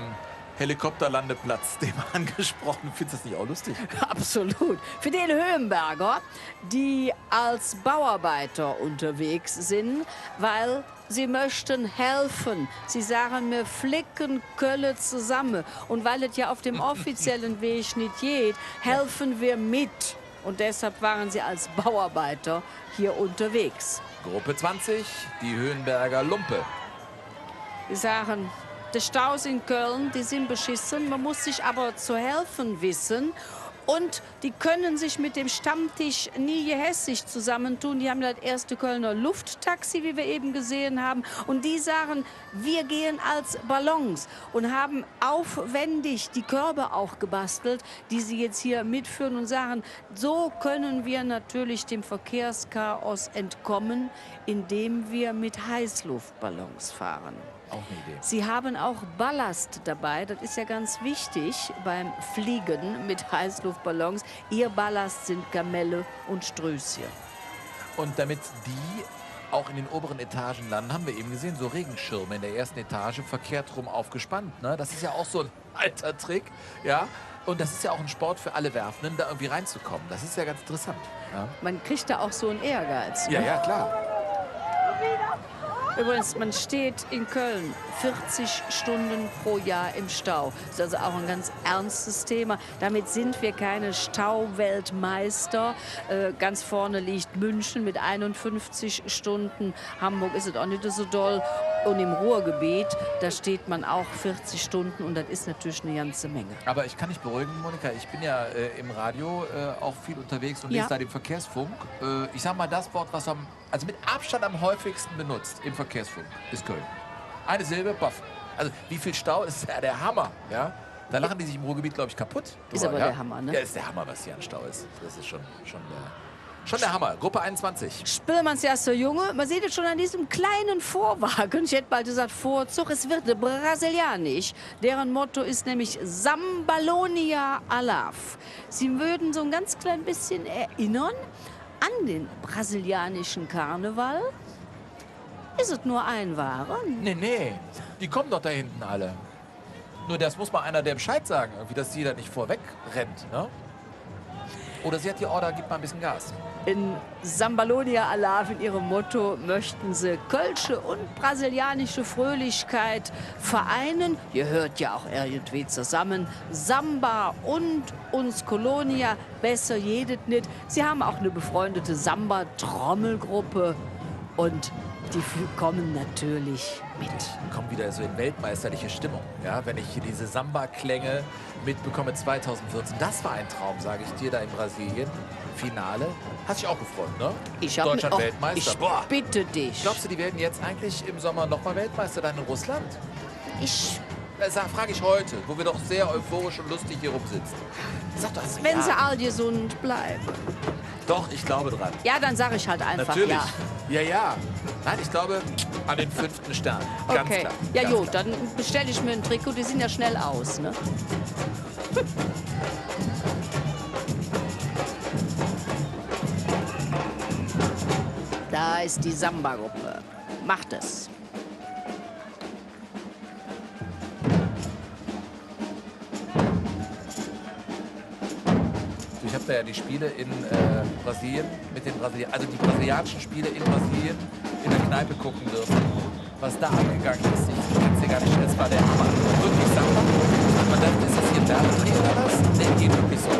Helikopterlandeplatz, den wir angesprochen. Findest du das nicht auch lustig? Absolut. Für den Höhenberger, die als Bauarbeiter unterwegs sind, weil sie möchten helfen. Sie sagen, wir flicken Kölle zusammen. Und weil es ja auf dem offiziellen Weg nicht geht, helfen wir mit. Und deshalb waren sie als Bauarbeiter hier unterwegs. Gruppe 20, die Höhenberger Lumpe. Sie sagen, die Staus in Köln, die sind beschissen. Man muss sich aber zu helfen wissen. Und die können sich mit dem Stammtisch nie gehässig zusammentun. Die haben das erste Kölner Lufttaxi, wie wir eben gesehen haben. Und die sagen, wir gehen als Ballons und haben aufwendig die Körbe auch gebastelt, die sie jetzt hier mitführen und sagen, so können wir natürlich dem Verkehrschaos entkommen, indem wir mit Heißluftballons fahren. Auch eine Idee. Sie haben auch Ballast dabei. Das ist ja ganz wichtig beim Fliegen mit Heißluftballons. Ihr Ballast sind Kamelle und Strößchen. Und damit die auch in den oberen Etagen landen, haben wir eben gesehen, so Regenschirme in der ersten Etage verkehrt rum aufgespannt. Ne? Das ist ja auch so ein alter Trick. Ja? Und das ist ja auch ein Sport für alle Werfenden, da irgendwie reinzukommen. Das ist ja ganz interessant. Ja? Man kriegt da auch so einen Ehrgeiz. Ne? Ja, ja, klar. Übrigens, man steht in Köln 40 Stunden pro Jahr im Stau. Das ist also auch ein ganz ernstes Thema. Damit sind wir keine Stauweltmeister. Ganz vorne liegt München mit 51 Stunden. Hamburg ist es auch nicht so doll. Und im Ruhrgebiet, da steht man auch 40 Stunden und das ist natürlich eine ganze Menge. Aber ich kann dich beruhigen, Monika. Ich bin ja im Radio auch viel unterwegs und lese da den Verkehrsfunk. Ich sag mal, das Wort, was also mit Abstand am häufigsten benutzt im Verkehrsfunk, ist Köln. Eine Silbe, baff. Also wie viel Stau ist ja der Hammer, ja? Da lachen die sich im Ruhrgebiet, glaube ich, kaputt. Ist aber der Hammer, ne? Ja, ist der Hammer, was hier an Stau ist. Das ist schon der Hammer. Gruppe 21. Spillmanns erster Junge, man sieht es schon an diesem kleinen Vorwagen. Ich hätte bald gesagt Vorzug, es wird brasilianisch. Deren Motto ist nämlich Sambalonia Alaf. Sie würden so ein ganz klein bisschen erinnern an den brasilianischen Karneval. Ist es nur ein Waren? Nee, die kommen doch da hinten alle. Nur das muss mal einer der Bescheid sagen, irgendwie, dass sie da nicht vorweg rennt, ne? Oder sie hat die Order, gibt mal ein bisschen Gas. In Sambalonia Alaf, in ihrem Motto, möchten sie kölsche und brasilianische Fröhlichkeit vereinen. Ihr hört ja auch irgendwie zusammen. Samba und uns Kolonia, besser jedet nicht. Sie haben auch eine befreundete Samba-Trommelgruppe und die kommen natürlich mit. Kommen wieder so in weltmeisterliche Stimmung, ja? Wenn ich hier diese Samba-Klänge mitbekomme 2014. Das war ein Traum, sage ich dir, da in Brasilien. Finale. Hast dich auch gefreut, ne? Deutschland Weltmeister. Ich bitte dich. Glaubst du, die werden jetzt eigentlich im Sommer nochmal Weltmeister dann in Russland? Frage ich heute, wo wir doch sehr euphorisch und lustig hier rumsitzen. Sag doch, wenn sie all gesund bleiben. Doch, ich glaube dran. Ja, dann sage ich halt einfach Natürlich. ja. Ja. Nein, ich glaube an den 5. Stern. Ganz okay. klar. Ja, Ganz gut, klar. dann bestelle ich mir ein Trikot. Die sind ja schnell aus, ne? Da ist die Samba-Gruppe. Macht es. Ich habe da ja die Spiele in Brasilien mit den also die brasilianischen Spiele in Brasilien in der Kneipe gucken dürfen. Was da abgegangen ist, ich kann es dir gar nicht stellen, es war der Hammer. Wirklich Samba. Man dachte, ist das hier Werbedreh oder was? Nee, geht wirklich so.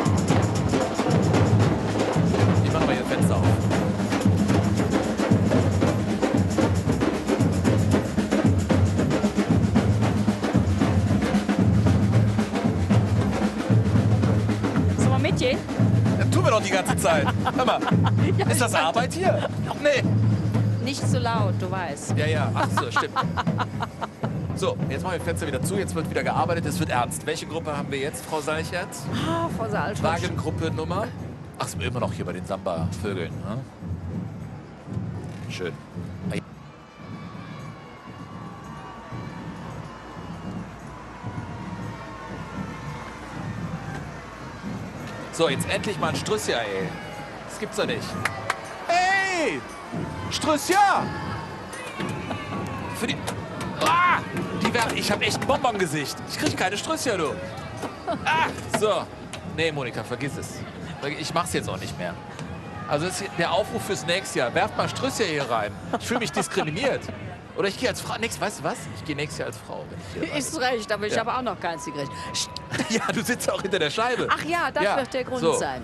Ich mache mal hier Fenster auf. Sollen wir mitgehen? Das tun wir doch die ganze Zeit. Hör mal, ist das Arbeit hier? Nee. Nicht so laut, du weißt. Ja, ach so, stimmt. So, jetzt machen wir das Fenster wieder zu, jetzt wird wieder gearbeitet, es wird ernst. Welche Gruppe haben wir jetzt, Frau Seichert? Frau Saalschmidt. Wagengruppe Nummer? Ach, sind wir immer noch hier bei den Samba-Vögeln. Ne? Schön. So, jetzt endlich mal ein Strüssia, ey. Das gibt's doch nicht. Hey! Strüssia! Für die... Ah! Ich hab echt ein Bonbongesicht. Ich krieg keine Strüssia, du. Ah! So. Nee, Monika, vergiss es. Ich mach's jetzt auch nicht mehr. Also das ist der Aufruf fürs nächste Jahr. Werft mal Strüssia hier rein. Ich fühle mich diskriminiert. Oder ich gehe als Frau. Weißt du was? Ich gehe nächstes Jahr als Frau. Wenn ich hier Ist recht, aber ich habe auch noch keins gekriegt. Ja, du sitzt auch hinter der Scheibe. Ach ja, das wird der Grund sein.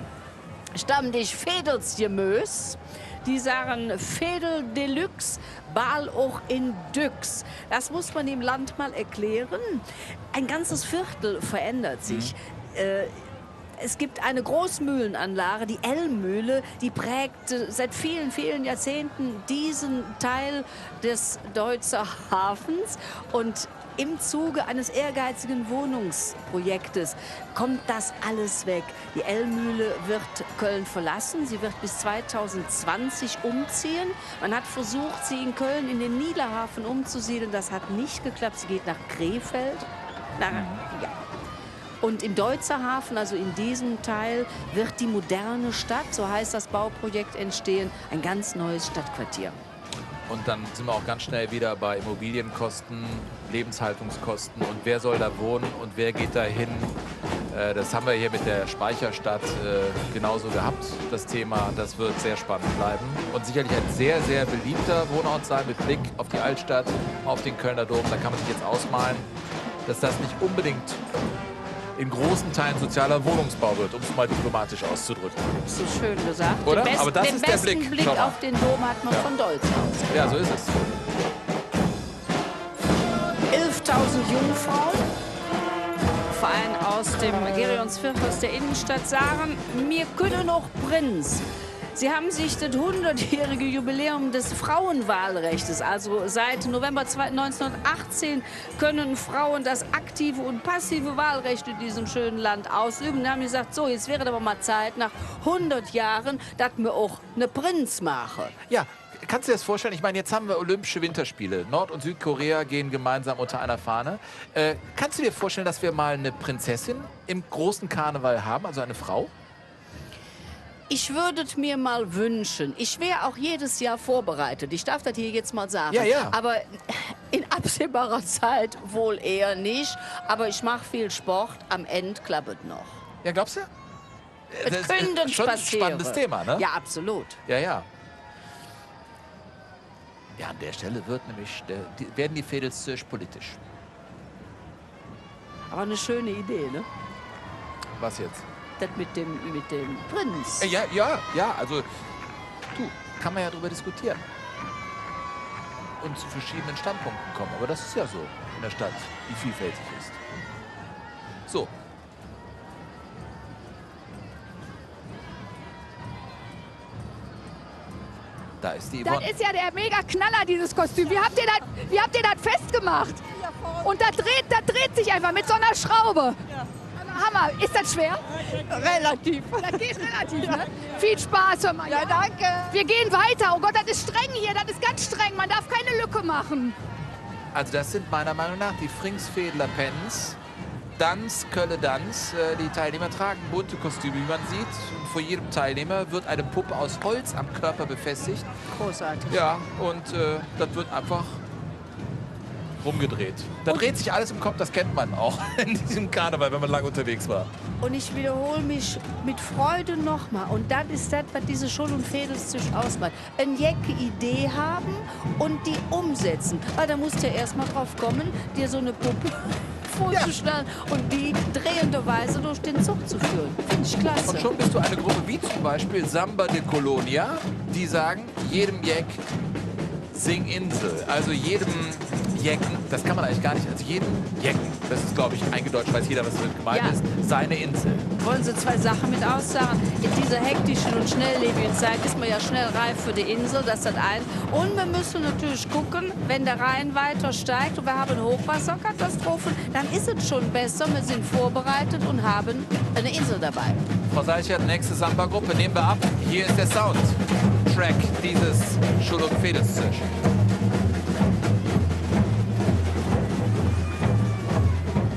Stammtisch Fädelsjemös. Die sagen Fädel Deluxe, Bal auch in Düx. Das muss man im Land mal erklären. Ein ganzes Viertel verändert sich. Es gibt eine Großmühlenanlage, die Elmmühle, die prägt seit vielen, vielen Jahrzehnten diesen Teil des Deutzer Hafens. Und im Zuge eines ehrgeizigen Wohnungsprojektes kommt das alles weg. Die Elmmühle wird Köln verlassen. Sie wird bis 2020 umziehen. Man hat versucht, sie in Köln in den Niederhafen umzusiedeln. Das hat nicht geklappt. Sie geht nach Krefeld. Ja. Und im Deutzer Hafen, also in diesem Teil, wird die moderne Stadt, so heißt das Bauprojekt, entstehen. Ein ganz neues Stadtquartier. Und dann sind wir auch ganz schnell wieder bei Immobilienkosten, Lebenshaltungskosten und wer soll da wohnen und wer geht da hin. Das haben wir hier mit der Speicherstadt genauso gehabt, das Thema. Das wird sehr spannend bleiben und sicherlich ein sehr, sehr beliebter Wohnort sein mit Blick auf die Altstadt, auf den Kölner Dom. Da kann man sich jetzt ausmalen, dass das nicht unbedingt in großen Teilen sozialer Wohnungsbau wird, um es mal diplomatisch auszudrücken. So schön gesagt. Oder? Aber das ist der Blick. Den besten Blick auf den Dom hat man von Deutz aus. Ja, so ist es. 5000 Jungfrauen, Verein aus dem Gerionsviertel aus der Innenstadt, sagen, wir können noch Prinz. Sie haben sich das 100-jährige Jubiläum des Frauenwahlrechts, also seit November 1918 können Frauen das aktive und passive Wahlrecht in diesem schönen Land ausüben. Da haben sie gesagt, so, jetzt wäre aber mal Zeit, nach 100 Jahren, dass wir auch eine Prinz machen. Ja, kannst du dir das vorstellen? Ich meine, jetzt haben wir Olympische Winterspiele. Nord- und Südkorea gehen gemeinsam unter einer Fahne. Kannst du dir vorstellen, dass wir mal eine Prinzessin im großen Karneval haben, also eine Frau? Ich würde es mir mal wünschen. Ich wäre auch jedes Jahr vorbereitet. Ich darf das hier jetzt mal sagen. Ja, ja. Aber in absehbarer Zeit wohl eher nicht. Aber ich mache viel Sport. Am Ende klappt es noch. Ja, glaubst du? Es könnte schon ein passieren. spannendes Thema, ne? Ja, absolut. Ja, ja. Ja, an der Stelle werden die Fädels politisch. Aber eine schöne Idee, ne? Was jetzt? Das mit dem Prinz. Ja, also, du, kann man ja drüber diskutieren. Und zu verschiedenen Standpunkten kommen. Aber das ist ja so in der Stadt, die vielfältig ist. So. Da ist die Yvonne. Das ist ja der Mega-Knaller, dieses Kostüm. Wie habt ihr das festgemacht? Und das dreht sich einfach mit so einer Schraube. Hammer. Ist das schwer? Relativ. Das geht relativ, ne? Viel Spaß, hör mal. Ja, danke. Wir gehen weiter. Oh Gott, das ist streng hier. Das ist ganz streng. Man darf keine Lücke machen. Also das sind meiner Meinung nach die Fringsfädler Pens. Danz, Kölle Danz. Die Teilnehmer tragen bunte Kostüme, wie man sieht. Und vor jedem Teilnehmer wird eine Puppe aus Holz am Körper befestigt. Großartig. Ja, und das wird einfach rumgedreht. Da dreht sich alles im Kopf, das kennt man auch in diesem Karneval, wenn man lange unterwegs war. Und ich wiederhole mich mit Freude nochmal. Und das ist das, was diese Schul- und Fädelszücht ausmacht. Eine jecke Idee haben und die umsetzen. Weil da musst du ja erst mal drauf kommen, dir so eine Puppe vorzustellen und die drehenderweise durch den Zug zu führen. Finde ich klasse. Und schon bist du eine Gruppe wie zum Beispiel Samba de Colonia, die sagen, jedem Jeck sing Insel. Also jedem Jecken, das kann man eigentlich gar nicht, also jedem Jecken, das ist glaube ich eingedeutscht, weiß jeder, was damit gemeint ist, seine Insel. Wollen Sie zwei Sachen mit aussagen? In dieser hektischen und schnelllebigen Zeit ist man ja schnell reif für die Insel, das ist das eins. Und wir müssen natürlich gucken, wenn der Rhein weiter steigt und wir haben Hochwasserkatastrophen, dann ist es schon besser, wir sind vorbereitet und haben eine Insel dabei. Frau Seichert, nächste Samba-Gruppe nehmen wir ab. Hier ist der Soundtrack dieses Schul- und Fädelszücht.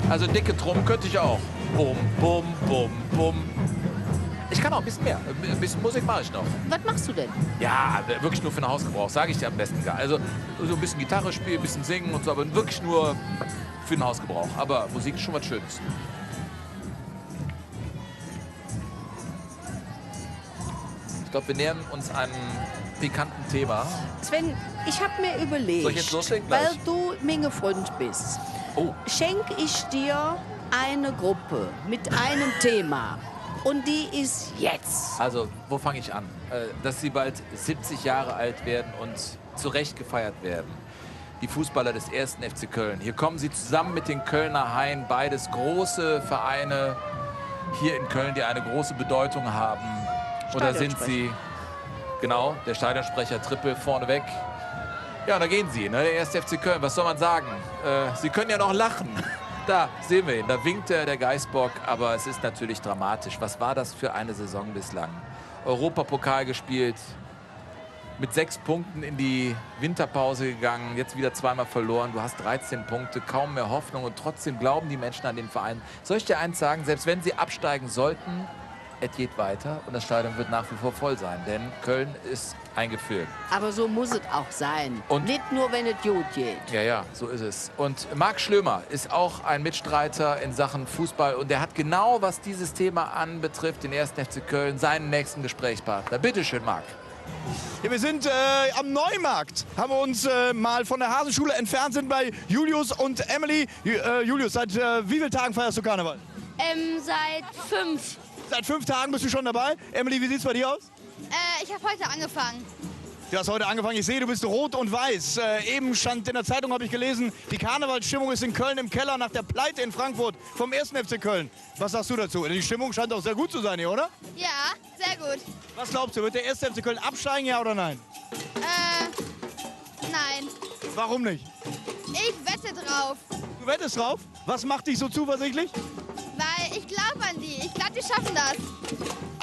Also dicke Drum könnte ich auch. Bum, bum, bum, bum. Ich kann auch ein bisschen mehr. Ein bisschen Musik mache ich noch. Was machst du denn? Ja, wirklich nur für den Hausgebrauch, sage ich dir am besten gar. Also so ein bisschen Gitarre spielen, ein bisschen singen und so, aber wirklich nur für den Hausgebrauch. Aber Musik ist schon was Schönes. Ich glaube, wir nähern uns einem pikanten Thema. Sven, ich habe mir überlegt, Soll ich jetzt loslegen gleich? weil du Menge-Freund bist, schenke ich dir eine Gruppe mit einem Thema. Und die ist jetzt. Also, wo fange ich an? Dass sie bald 70 Jahre alt werden und zu Recht gefeiert werden. Die Fußballer des 1. FC Köln. Hier kommen sie zusammen mit den Kölner Haien, beides große Vereine hier in Köln, die eine große Bedeutung haben. Oder sind sie, genau, der Stadionsprecher Trippel vorneweg. Ja, da gehen sie, ne? Der 1. FC Köln, was soll man sagen? Sie können ja noch lachen. Da sehen wir ihn, da winkt der Geißbock, aber es ist natürlich dramatisch. Was war das für eine Saison bislang? Europapokal gespielt, mit 6 Punkten in die Winterpause gegangen, jetzt wieder zweimal verloren. Du hast 13 Punkte, kaum mehr Hoffnung und trotzdem glauben die Menschen an den Verein. Soll ich dir eins sagen, selbst wenn sie absteigen sollten, es geht weiter und das Stadion wird nach wie vor voll sein, denn Köln ist eingefüllt. Aber so muss es auch sein. Und nicht nur, wenn es gut geht. Ja, ja, so ist es. Und Marc Schlömer ist auch ein Mitstreiter in Sachen Fußball und der hat genau, was dieses Thema anbetrifft, den 1. FC Köln, seinen nächsten Gesprächspartner. Bitte schön, Marc. Ja, wir sind am Neumarkt, haben wir uns mal von der Hasenschule entfernt, sind bei Julius und Emily. Julius, seit wie vielen Tagen feierst du Karneval? Seit 5. Seit 5 Tagen bist du schon dabei. Emily, wie sieht's bei dir aus? Ich habe heute angefangen. Du hast heute angefangen, ich sehe, du bist rot und weiß. Eben stand in der Zeitung, habe ich gelesen, die Karnevalsstimmung ist in Köln im Keller nach der Pleite in Frankfurt vom 1. FC Köln. Was sagst du dazu? Die Stimmung scheint auch sehr gut zu sein hier, oder? Ja, sehr gut. Was glaubst du, wird der 1. FC Köln absteigen, ja oder nein? Nein. Warum nicht? Ich wette drauf. Du wettest drauf? Was macht dich so zuversichtlich? Weil ich glaube an die. Ich glaube, die schaffen das.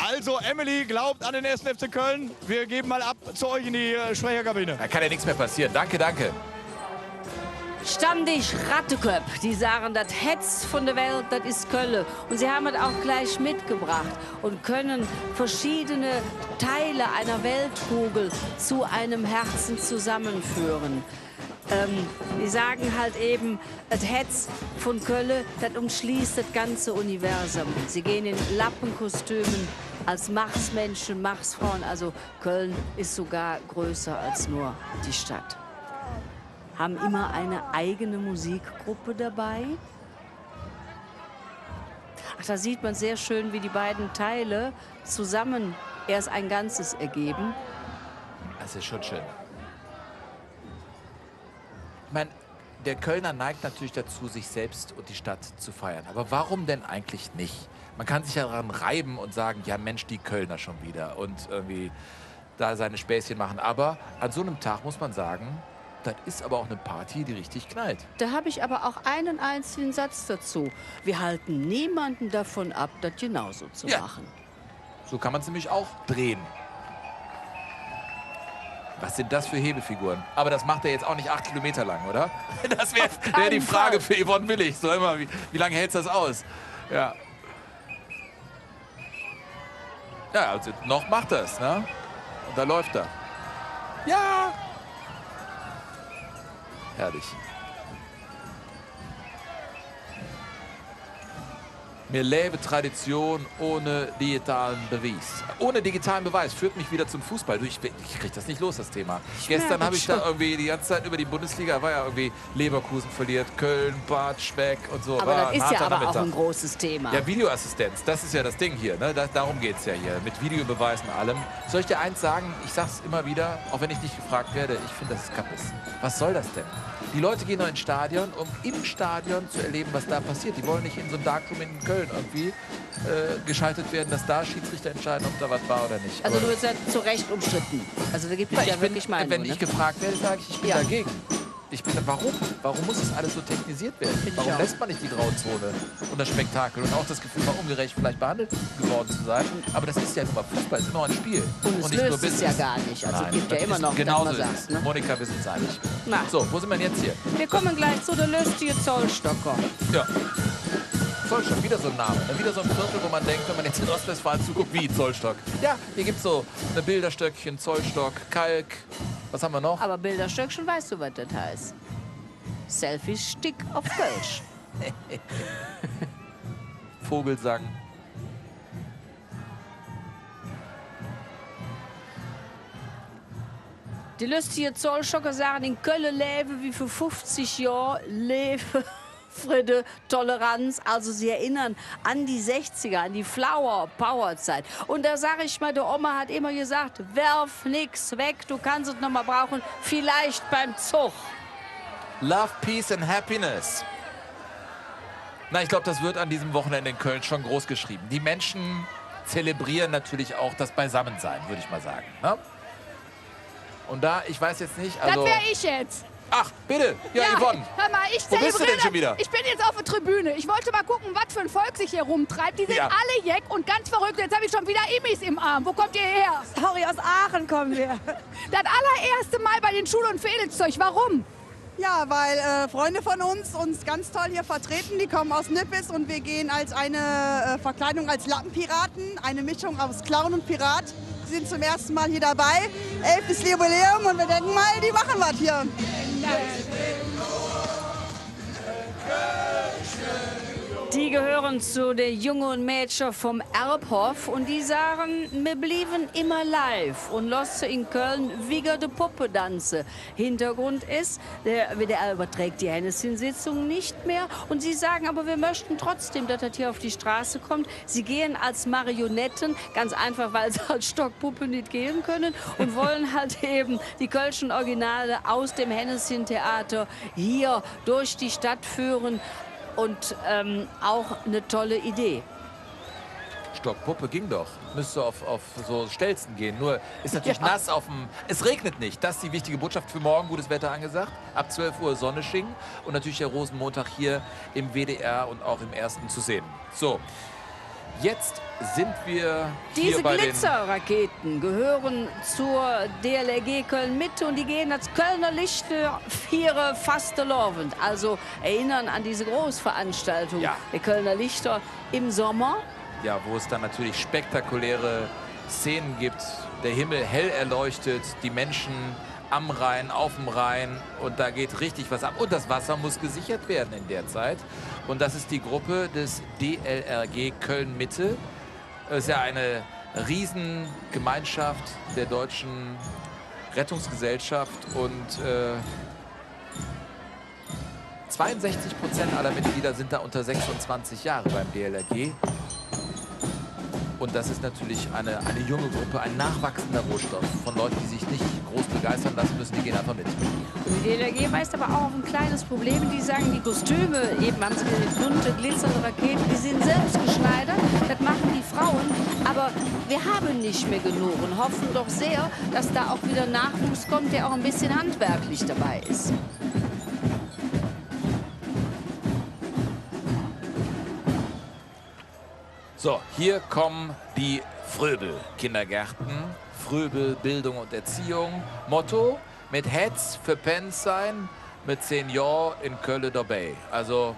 Also, Emily glaubt an den 1. FC Köln. Wir geben mal ab zu euch in die Sprecherkabine. Da kann ja nichts mehr passieren. Danke, danke. Standig Ratteköp, die sagen, das Hetz von der Welt, das ist Köln. Und sie haben es auch gleich mitgebracht und können verschiedene Teile einer Weltkugel zu einem Herzen zusammenführen. Die sagen halt eben, das Hetz von Köln, das umschließt das ganze Universum. Sie gehen in Lappenkostümen als Marsmenschen, Marsfrauen. Also Köln ist sogar größer als nur die Stadt. Haben immer eine eigene Musikgruppe dabei. Ach, da sieht man sehr schön, wie die beiden Teile zusammen erst ein Ganzes ergeben. Das ist schon schön. Ich meine, der Kölner neigt natürlich dazu, sich selbst und die Stadt zu feiern. Aber warum denn eigentlich nicht? Man kann sich ja daran reiben und sagen, ja Mensch, die Kölner schon wieder. Und irgendwie da seine Späßchen machen. Aber an so einem Tag muss man sagen, das ist aber auch eine Party, die richtig knallt. Da habe ich aber auch einen einzigen Satz dazu. Wir halten niemanden davon ab, das genauso zu machen. So kann man es nämlich auch drehen. Was sind das für Hebefiguren? Aber das macht er jetzt auch nicht 8 Kilometer lang, oder? Das wäre die Frage für Yvonne Willig. So immer, wie lange hält das aus? Ja. Ja, also noch macht das, ne? Und da läuft er. Ja! Herrlich. Mir lebe Tradition ohne digitalen Beweis. Ohne digitalen Beweis führt mich wieder zum Fußball. Ich kriege das nicht los, das Thema. Gestern habe ich da irgendwie die ganze Zeit über die Bundesliga, war ja irgendwie Leverkusen verliert, Köln, Bad, Speck und so. Aber das ist ja aber auch ein großes Thema. Ja, Videoassistenz, das ist ja das Ding hier. Ne? Darum geht es ja hier, mit Videobeweisen und allem. Soll ich dir eins sagen? Ich sage es immer wieder, auch wenn ich nicht gefragt werde, ich finde, das ist Kappes. Was soll das denn? Die Leute gehen noch ins Stadion, um im Stadion zu erleben, was da passiert. Die wollen nicht in so ein Darkroom in Köln irgendwie geschaltet werden, dass da Schiedsrichter entscheiden, ob da was war oder nicht. Also du bist ja zu Recht umstritten. Also da gibt es ja wirklich Meinungen. Wenn ich gefragt werde, sage ich bin dagegen. Warum? Warum muss das alles so technisiert werden? Warum lässt man nicht die Grauzone und das Spektakel und auch das Gefühl, mal ungerecht vielleicht behandelt geworden zu sein? Aber das ist ja nur mal Fußball, es ist immer ein Spiel. Und es löst es ja gar nicht. Also es gibt ja immer noch, genauso dass man sagt. Ne? Monika, wir sind es einig. Na. So, wo sind wir denn jetzt hier? Wir kommen gleich zu der lustigen Zollstocker. Ja. Zollstock, wieder so ein Name. Wieder so ein Viertel, wo man denkt, wenn man jetzt in Ostwestfalen zuguckt, wie Zollstock. Ja, hier gibt es so eine Bilderstöckchen, Zollstock, Kalk. Was haben wir noch? Aber Bilderstöckchen, weißt du, was das heißt? Selfie-Stick auf Kölsch. Vogelsang. Die lustige Zollstocker sagen, in Köln leben wie für 50 Jahre leben. Friede, Toleranz, also sie erinnern an die 60er, an die Flower-Power-Zeit. Und da sage ich mal, der Oma hat immer gesagt, werf nix weg, du kannst es noch mal brauchen, vielleicht beim Zug. Love, Peace and Happiness. Na, ich glaube, das wird an diesem Wochenende in Köln schon groß geschrieben. Die Menschen zelebrieren natürlich auch das Beisammensein, würde ich mal sagen. Ne? Und da, ich weiß jetzt nicht, also... Das wäre ich jetzt. Ach, bitte. Ja, Yvonne. Hör mal, Wo bist du denn schon wieder? Ich bin jetzt auf der Tribüne. Ich wollte mal gucken, was für ein Volk sich hier rumtreibt. Die sind alle jeck und ganz verrückt. Jetzt habe ich schon wieder Immis im Arm. Wo kommt ihr her? Sorry, aus Aachen kommen wir. Das allererste Mal bei den Schul- und Fädelszeug. Warum? Ja, weil Freunde von uns ganz toll hier vertreten. Die kommen aus Nippes und wir gehen als eine Verkleidung als Lappenpiraten. Eine Mischung aus Clown und Pirat. Sie sind zum ersten Mal hier dabei. 11. Jubiläum und wir denken mal, die machen was hier. Die gehören zu den jungen Mädchen vom Erbhof und die sagen, wir blieben immer live und lassen in Köln wieder die Puppe tanzen. Hintergrund ist, der WDR überträgt die Hennessy-Sitzung nicht mehr und sie sagen, aber wir möchten trotzdem, dass das hier auf die Straße kommt. Sie gehen als Marionetten, ganz einfach, weil sie als Stockpuppe nicht gehen können und wollen halt eben die kölschen Originale aus dem Hennessy-Theater hier durch die Stadt führen. Und auch eine tolle Idee. Stockpuppe ging doch. Müsste auf so Stelzen gehen. Nur ist natürlich nass auf dem... Es regnet nicht. Das ist die wichtige Botschaft für morgen. Gutes Wetter angesagt. Ab 12 Uhr Sonne schicken. Und natürlich der Rosenmontag hier im WDR und auch im Ersten zu sehen. So, jetzt sind wir hier Diese bei Glitzerraketen gehören zur DLRG Köln-Mitte und die gehen als Kölner Lichter viere Fastelovend. Also erinnern an diese Großveranstaltung der Kölner Lichter im Sommer. Ja, wo es dann natürlich spektakuläre Szenen gibt. Der Himmel hell erleuchtet, die Menschen am Rhein, auf dem Rhein und da geht richtig was ab. Und das Wasser muss gesichert werden in der Zeit. Und das ist die Gruppe des DLRG Köln-Mitte. Das ist ja eine Riesengemeinschaft der Deutschen Rettungsgesellschaft und 62% aller Mitglieder sind da unter 26 Jahre beim DLRG. Und das ist natürlich eine junge Gruppe, ein nachwachsender Rohstoff von Leuten, die sich nicht groß begeistern lassen müssen, die gehen einfach mit. Und die DLRG weist aber auch auf ein kleines Problem. Die sagen, die Kostüme, eben haben sie gesagt, bunte, glitzernde Raketen, die sind selbst geschneidert. Das machen die Frauen. Aber wir haben nicht mehr genug und hoffen doch sehr, dass da auch wieder Nachwuchs kommt, der auch ein bisschen handwerklich dabei ist. So, hier kommen die Fröbel-Kindergärten. Fröbel, Bildung und Erziehung. Motto, mit Herz für Pens sein, mit Senior in Köln dabei. Also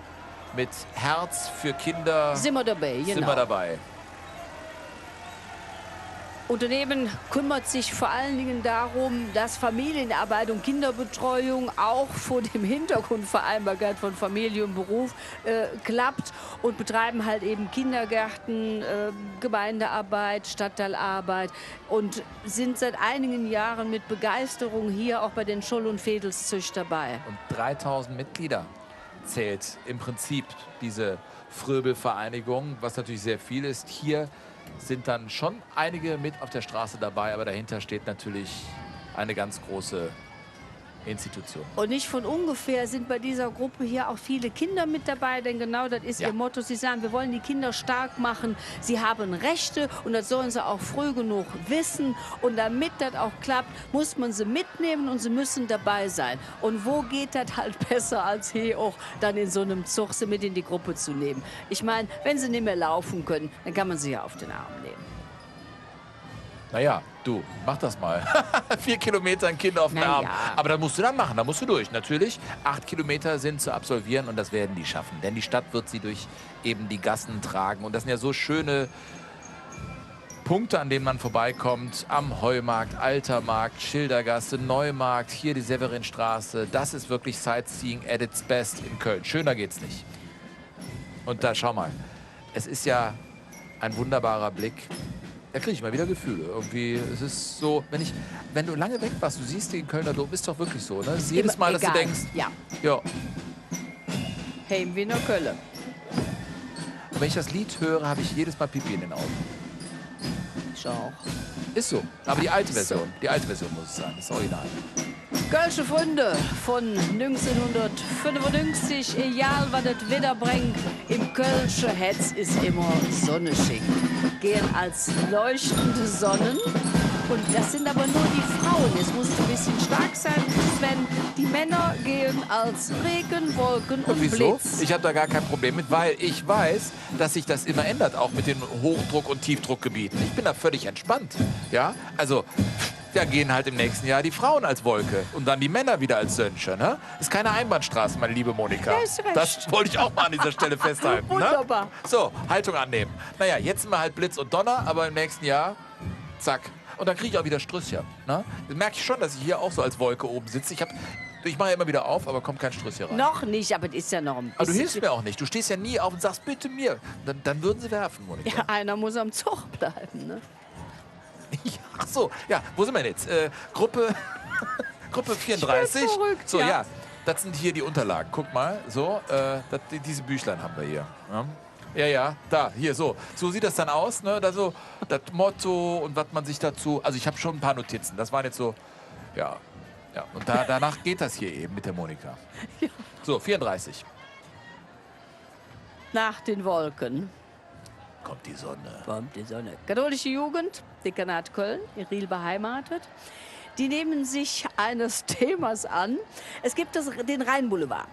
mit Herz für Kinder. Sind wir dabei, genau. Sind wir dabei. Unternehmen kümmert sich vor allen Dingen darum, dass Familienarbeit und Kinderbetreuung auch vor dem Hintergrund Vereinbarkeit von Familie und Beruf klappt und betreiben halt eben Kindergärten, Gemeindearbeit, Stadtteilarbeit und sind seit einigen Jahren mit Begeisterung hier auch bei den Scholl- und Vedelszücht dabei. Und 3000 Mitglieder zählt im Prinzip diese Fröbel-Vereinigung, was natürlich sehr viel ist. Hier sind dann schon einige mit auf der Straße dabei, aber dahinter steht natürlich eine ganz große Institution. Und nicht von ungefähr sind bei dieser Gruppe hier auch viele Kinder mit dabei, denn genau das ist ihr Motto. Sie sagen, wir wollen die Kinder stark machen, sie haben Rechte und das sollen sie auch früh genug wissen. Und damit das auch klappt, muss man sie mitnehmen und sie müssen dabei sein. Und wo geht das halt besser, als hier auch dann in so einem Zug sie mit in die Gruppe zu nehmen? Ich meine, wenn sie nicht mehr laufen können, dann kann man sie ja auf den Arm nehmen. Naja, du, mach das mal. 4 Kilometer ein Kind auf den Arm. Aber das musst du dann machen, da musst du durch. Natürlich, 8 Kilometer sind zu absolvieren und das werden die schaffen. Denn die Stadt wird sie durch eben die Gassen tragen. Und das sind ja so schöne Punkte, an denen man vorbeikommt. Am Heumarkt, Altermarkt, Schildergasse, Neumarkt, hier die Severinstraße. Das ist wirklich Sightseeing at its best in Köln. Schöner geht's nicht. Und da, schau mal, es ist ja ein wunderbarer Blick. Da kriege ich mal wieder Gefühle. Irgendwie, es ist so, wenn du lange weg warst, du siehst den Kölner Dom, ist doch wirklich so, ne? Es ist jedes Mal, dass du denkst, ja. Heim wie nach Köln. Und wenn ich das Lied höre, habe ich jedes Mal Pipi in den Augen. Ich auch. Ist so. Aber die alte Version, muss es sein, das Original. Kölsche Funde von 1995, egal was das Wetter bringt, im Kölsche Hetz ist immer Sonne schick. Gehen als leuchtende Sonnen und das sind aber nur die Frauen. Es muss ein bisschen stark sein, Sven. Die Männer gehen als Regen, Wolken und Wieso? Blitz. Ich habe da gar kein Problem mit, weil ich weiß, dass sich das immer ändert, auch mit den Hochdruck- und Tiefdruckgebieten. Ich bin da völlig entspannt. Ja, also da gehen halt im nächsten Jahr die Frauen als Wolke und dann die Männer wieder als Sönnchen. Ne? Ist keine Einbahnstraße, meine liebe Monika. Ja, ist recht. Das wollte ich auch mal an dieser Stelle festhalten. Wunderbar. Ne? So, Haltung annehmen. Naja, jetzt sind wir halt Blitz und Donner, aber im nächsten Jahr, zack. Und dann kriege ich auch wieder Strüsschen. Ne? Das merke ich schon, dass ich hier auch so als Wolke oben sitze. Ich habe Ich mache ja immer wieder auf, aber kommt kein Struss hier rein. Noch nicht, aber das ist ja noch ein bisschen. Aber du hilfst mir auch nicht. Du stehst ja nie auf und sagst, bitte mir. Dann würden sie werfen, Monika. Ja, einer muss am Zug bleiben, ne? Ach so, ja, wo sind wir denn jetzt? Gruppe 34. Verrückt, So, ja. ja, das sind hier die Unterlagen. Guck mal, so, diese Büchlein haben wir hier. Ja, da, hier, so. So sieht das dann aus, ne? Da so, das Motto und was man sich dazu... Also ich habe schon ein paar Notizen. Das waren jetzt so, ja. Und danach geht das hier eben mit der Monika. Ja. So, 34. Nach den Wolken kommt die Sonne. Kommt die Sonne. Katholische Jugend, Dekanat Köln, in Riel beheimatet. Die nehmen sich eines Themas an. Es gibt den Rheinboulevard.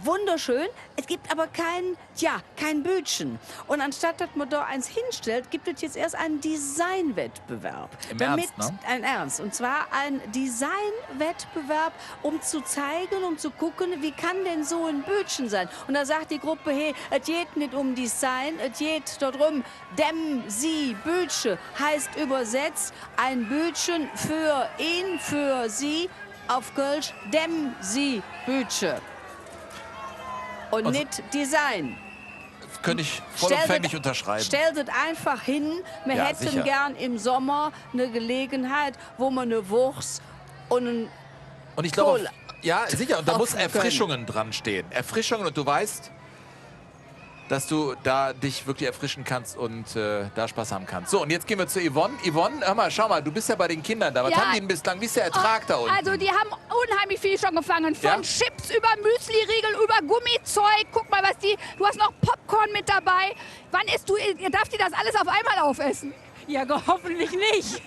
Wunderschön. Es gibt aber kein Bütchen. Und anstatt dass man da eins hinstellt, gibt es jetzt erst einen Designwettbewerb. Im Ernst, ne? Ein Ernst. Und zwar ein Designwettbewerb, um zu zeigen, um zu gucken, wie kann denn so ein Bütchen sein. Und da sagt die Gruppe, hey, es geht nicht um Design, es geht darum, dem, sie, Bütchen heißt übersetzt ein Bütchen für ihn, für sie, auf Kölsch, dem, sie, Bütchen. Und Also, nicht Design. Das könnte ich vollumfänglich unterschreiben. Stellt es einfach hin. Wir Ja, hätten sicher. gern im Sommer eine Gelegenheit, wo man eine Wurst und ein Und ich glaube, Cola ja, sicher. Und da muss kaufen können. Erfrischungen dran stehen. Erfrischungen und du weißt, dass du da dich wirklich erfrischen kannst und da Spaß haben kannst. So, und jetzt gehen wir zu Yvonne. Yvonne, hör mal, schau mal, du bist ja bei den Kindern da. Was Ja. haben die denn bislang? Wie ist der Ertrag da unten? Also die haben unheimlich viel schon gefangen. Von Ja? Chips über Müsli-Riegel, über Gummizeug. Guck mal, du hast noch Popcorn mit dabei. Wann isst du, darf die das alles auf einmal aufessen? Ja, hoffentlich nicht.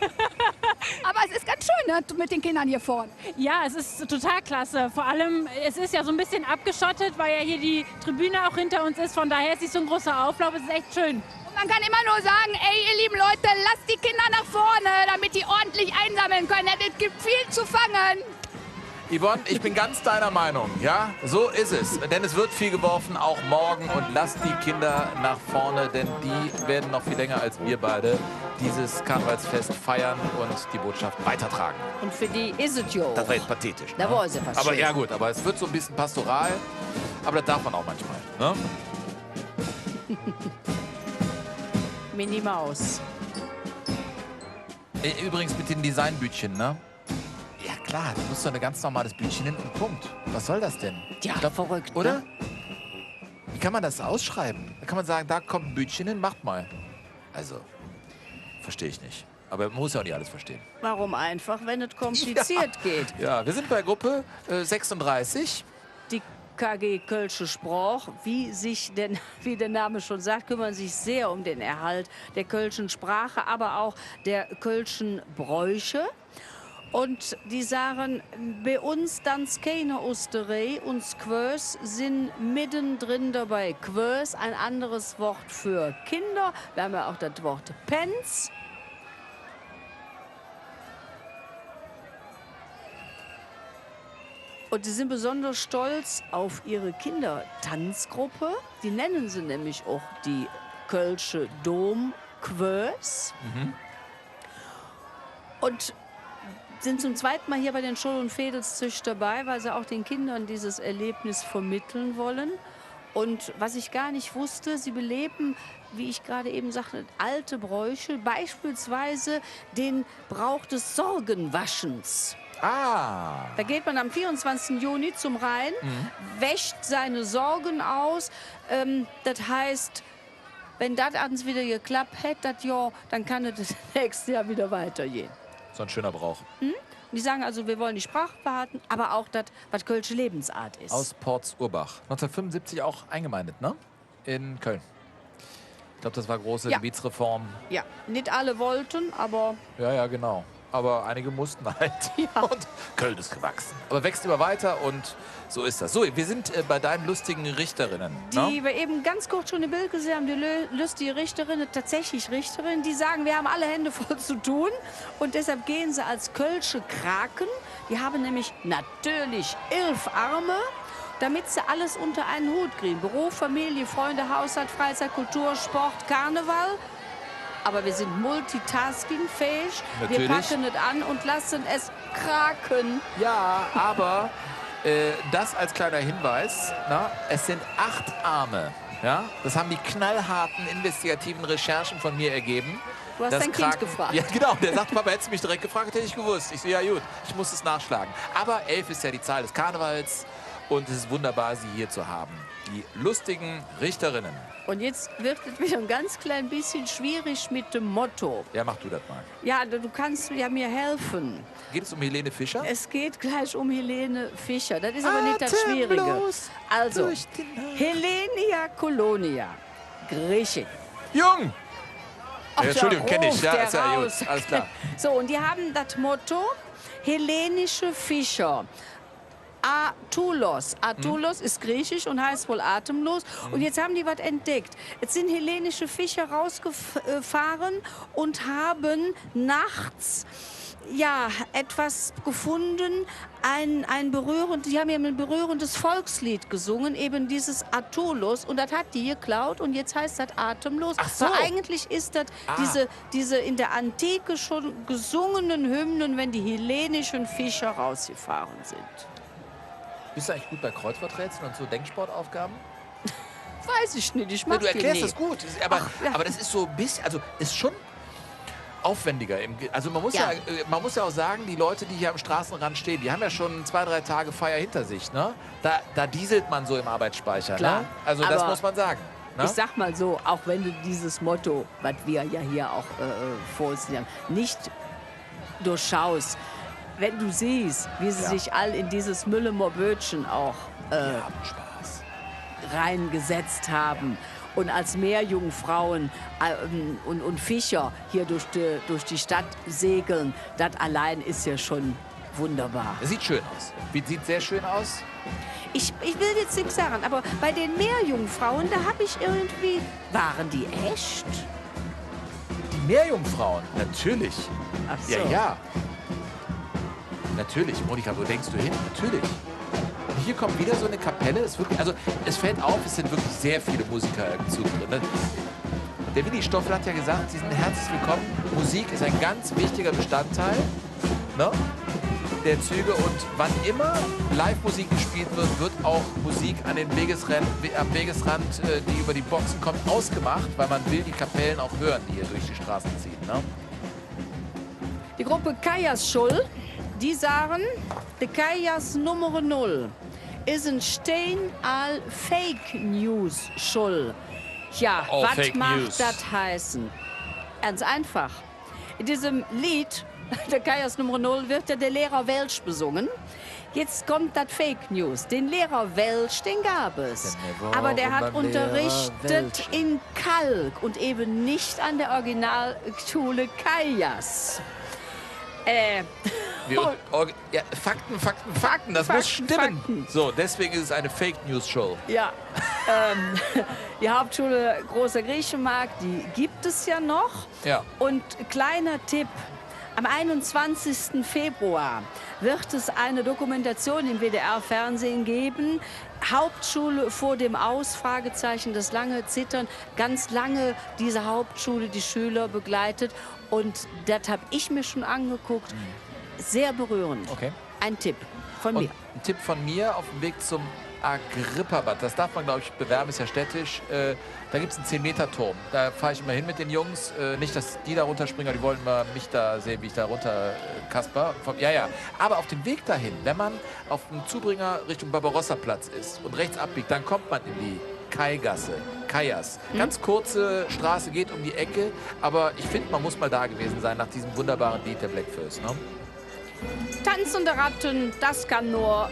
Aber es ist ganz schön, ne, mit den Kindern hier vorne. Ja, es ist total klasse. Vor allem, es ist ja so ein bisschen abgeschottet, weil ja hier die Tribüne auch hinter uns ist. Von daher ist nicht so ein großer Auflauf. Es ist echt schön. Und man kann immer nur sagen, ey, ihr lieben Leute, lasst die Kinder nach vorne, damit die ordentlich einsammeln können. Denn es gibt viel zu fangen. Yvonne, ich bin ganz deiner Meinung, ja? So ist es. Denn es wird viel geworfen, auch morgen. Und lasst die Kinder nach vorne, denn die werden noch viel länger als wir beide dieses Karnevalsfest feiern und die Botschaft weitertragen. Und für die ist es jo. Das war jetzt pathetisch. Da war sie fast Aber schön. ja gut, aber es wird so ein bisschen pastoral. Aber das darf man auch manchmal. Ne? Minnie Maus. Übrigens mit den Designbütchen, ne? Ja klar, du musst doch ein ganz normales Bütchen hin und Punkt. Was soll das denn? Ja, verrückt, oder? ne? Wie kann man das ausschreiben? Da kann man sagen, da kommt ein Bütchen hin, macht mal. Also, verstehe ich nicht. Aber man muss ja auch nicht alles verstehen. Warum einfach, wenn es kompliziert geht? Ja, wir sind bei Gruppe 36. Die KG Kölsche Sprach, wie der Name schon sagt, kümmern sich sehr um den Erhalt der kölschen Sprache, aber auch der kölschen Bräuche. Und die sagen, bei uns dan's keine Osterei, uns Quös sind mittendrin dabei. Quös, ein anderes Wort für Kinder. Wir haben ja auch das Wort Pens. Und sie sind besonders stolz auf ihre Kindertanzgruppe. Die nennen sie nämlich auch die Kölsche Domquös. Und sind zum zweiten Mal hier bei den Schul- und Vedelszüch dabei, weil sie auch den Kindern dieses Erlebnis vermitteln wollen. Und was ich gar nicht wusste, sie beleben, wie ich gerade eben sagte, alte Bräuche, beispielsweise den Brauch des Sorgenwaschens. Ah. Da geht man am 24. Juni zum Rhein, wäscht seine Sorgen aus. Das heißt, wenn das abends wieder geklappt hätte, das Jahr, dann kann es das nächste Jahr wieder weitergehen. So ein schöner Brauch. Und die sagen also, wir wollen die Sprache behalten, aber auch das, was kölsche Lebensart ist. Aus Porz-Urbach. 1975 auch eingemeindet, ne? In Köln. Ich glaube, das war große Ja. Gebietsreform. Ja, nicht alle wollten, aber Ja, genau. Aber einige mussten halt. Und Köln ist gewachsen. Aber wächst immer weiter und so ist das. So, wir sind bei deinen lustigen Richterinnen. die Ne? wir eben ganz kurz schon im Bild gesehen haben, die lustige Richterin, tatsächlich Richterin, die sagen, wir haben alle Hände voll zu tun. Und deshalb gehen sie als Kölsche Kraken. Die haben nämlich natürlich 11 Arme, damit sie alles unter einen Hut kriegen. Beruf, Familie, Freunde, Haushalt, Freizeit, Kultur, Sport, Karneval. Aber wir sind multitaskingfähig. Wir Natürlich. packen es an und lassen es kraken. Ja, aber Das als kleiner Hinweis. Na, es sind 8 Arme. Ja? Das haben die knallharten investigativen Recherchen von mir ergeben. Du hast dein Kind gefragt. Ja, genau. Der sagt, Papa, hättest du mich direkt gefragt, hätte ich gewusst. Ich so, ja gut, ich muss es nachschlagen. Aber 11 ist ja die Zahl des Karnevals. Und es ist wunderbar, Sie hier zu haben. Die lustigen Richterinnen. Und jetzt wird es wieder ein ganz klein bisschen schwierig mit dem Motto. Ja, mach du das mal. Ja, du kannst ja mir helfen. Geht es um Helene Fischer? Es geht gleich um Helene Fischer. Das ist aber nicht das Schwierige. Also, Helenia Colonia, Griechin. Jung! Ach, Entschuldigung, kenne ich. Ja, ist ja raus. gut. Alles klar. So, und die haben das Motto Hellenische Fischer. Atulos. Atulos ist griechisch und heißt wohl atemlos. Und jetzt haben die was entdeckt. Jetzt sind hellenische Fischer rausgefahren und haben nachts ja, etwas gefunden, die haben ja ein berührendes Volkslied gesungen, eben dieses Atulos, und das hat die geklaut und jetzt heißt das atemlos. Ach so. Aber eigentlich ist das diese in der Antike schon gesungenen Hymnen, wenn die hellenischen Fischer rausgefahren sind. Bist du eigentlich gut bei Kreuzworträtseln und so Denksportaufgaben? Weiß ich nicht, ich mach Du erklärst die das gut, aber das ist so ein bisschen, also ist schon aufwendiger. Also man muss ja auch sagen, die Leute, die hier am Straßenrand stehen, die haben ja schon 2-3 Tage Feier hinter sich. Ne? Da dieselt man so im Arbeitsspeicher. Klar, ne? Also das muss man sagen. Ne? Ich sag mal so, auch wenn du dieses Motto, was wir ja hier auch vor uns haben, nicht durchschaust, wenn du siehst, wie sie sich all in dieses Müllemorbötchen auch reingesetzt haben und als Meerjungfrauen und Fischer hier durch die Stadt segeln, das allein ist ja schon wunderbar. Das sieht schön aus. Sieht sehr schön aus. Ich will jetzt nichts sagen, aber bei den Meerjungfrauen, da habe ich irgendwie... Waren die echt? Die Meerjungfrauen? Natürlich. Ach so. Ja. Natürlich. Monika, wo denkst du hin? Natürlich. Und hier kommt wieder so eine Kapelle. Also es fällt auf, es sind wirklich sehr viele Musiker im Zug drin. Ne? Der Willi Stoffel hat ja gesagt, Sie sind herzlich willkommen. Musik ist ein ganz wichtiger Bestandteil, ne, der Züge. Und wann immer Live-Musik gespielt wird, wird auch Musik am Wegesrand, die über die Boxen kommt, ausgemacht, weil man will die Kapellen auch hören, die hier durch die Straßen ziehen. Ne? Die Gruppe Kajas Schull, die sagen, die Kajas Nummer 0 ist ein Stein all Fake News Schull. Ja, was macht das heißen? Ganz einfach. In diesem Lied, der Kajas Nummer 0, wird ja der Lehrer Welsch besungen. Jetzt kommt das Fake News. Den Lehrer Welsch, den gab es. Aber der hat unterrichtet in Kalk und eben nicht an der Originalschule Kajas. Fakten, das muss stimmen. Fakten. So, deswegen ist es eine Fake News Show. Ja, die Hauptschule Großer Griechenmarkt, die gibt es ja noch. Ja. Und kleiner Tipp, am 21. Februar wird es eine Dokumentation im WDR-Fernsehen geben. Hauptschule vor dem Aus, Fragezeichen, das lange Zittern. Ganz lange diese Hauptschule die Schüler begleitet. Und das habe ich mir schon angeguckt. Sehr berührend. Okay. Ein Tipp von mir. Ein Tipp von mir auf dem Weg zum Agrippa-Bad. Das darf man, glaube ich, bewerben, ist ja städtisch. Da gibt es einen 10-Meter-Turm. Da fahre ich immer hin mit den Jungs. Nicht, dass die da runterspringen, aber die wollen mal mich da sehen, wie ich da runter kasper. Ja. Aber auf dem Weg dahin, wenn man auf dem Zubringer Richtung Barbarossa-Platz ist und rechts abbiegt, dann kommt man in die Kaigasse, Kajas. Ganz kurze Straße, geht um die Ecke, aber ich finde, man muss mal da gewesen sein nach diesem wunderbaren Lied der Blackfurs. Ne? Tanzende Ratten, das kann nur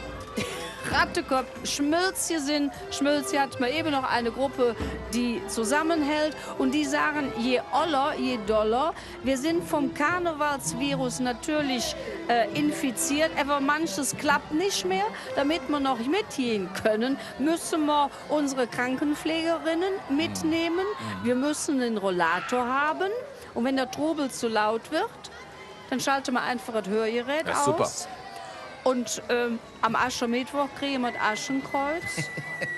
Rattekopf Schmölzje sind. Schmölzje hat mal eben noch eine Gruppe, die zusammenhält und die sagen, je oller, je doller. Wir sind vom Karnevalsvirus natürlich infiziert, aber manches klappt nicht mehr. Damit wir noch mitgehen können, müssen wir unsere Krankenpflegerinnen mitnehmen. Wir müssen einen Rollator haben und wenn der Trubel zu laut wird, dann schalten wir einfach das Hörgerät aus. Super. Und am Aschermittwoch kriegen wir das Aschenkreuz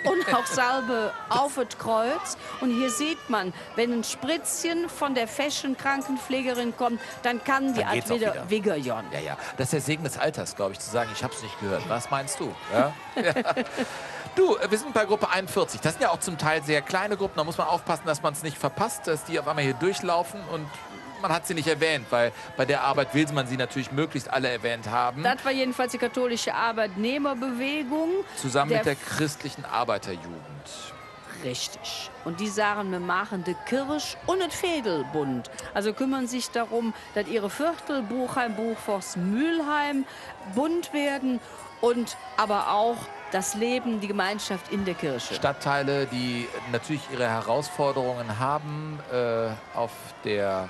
und auch Salbe auf das Kreuz. Und hier sieht man, wenn ein Spritzchen von der Fashion-Krankenpflegerin kommt, dann kann die Dann geht's auch wieder wieder. Wiggerjon. Ja, ja. Das ist der Segen des Alters, glaube ich, zu sagen, ich habe es nicht gehört. Was meinst du? Ja? Ja. Du, wir sind bei Gruppe 41. Das sind ja auch zum Teil sehr kleine Gruppen. Da muss man aufpassen, dass man es nicht verpasst, dass die auf einmal hier durchlaufen. Und man hat sie nicht erwähnt, weil bei der Arbeit will man sie natürlich möglichst alle erwähnt haben. Das war jedenfalls die katholische Arbeitnehmerbewegung. Zusammen mit der christlichen Arbeiterjugend. Richtig. Und die sagen, wir machen de Kirch und den Fädelbund. Also kümmern sich darum, dass ihre Viertel, Buchheim, Buchforst, Mülheim bunt werden und aber auch das Leben, die Gemeinschaft in der Kirche. Stadtteile, die natürlich ihre Herausforderungen haben, auf der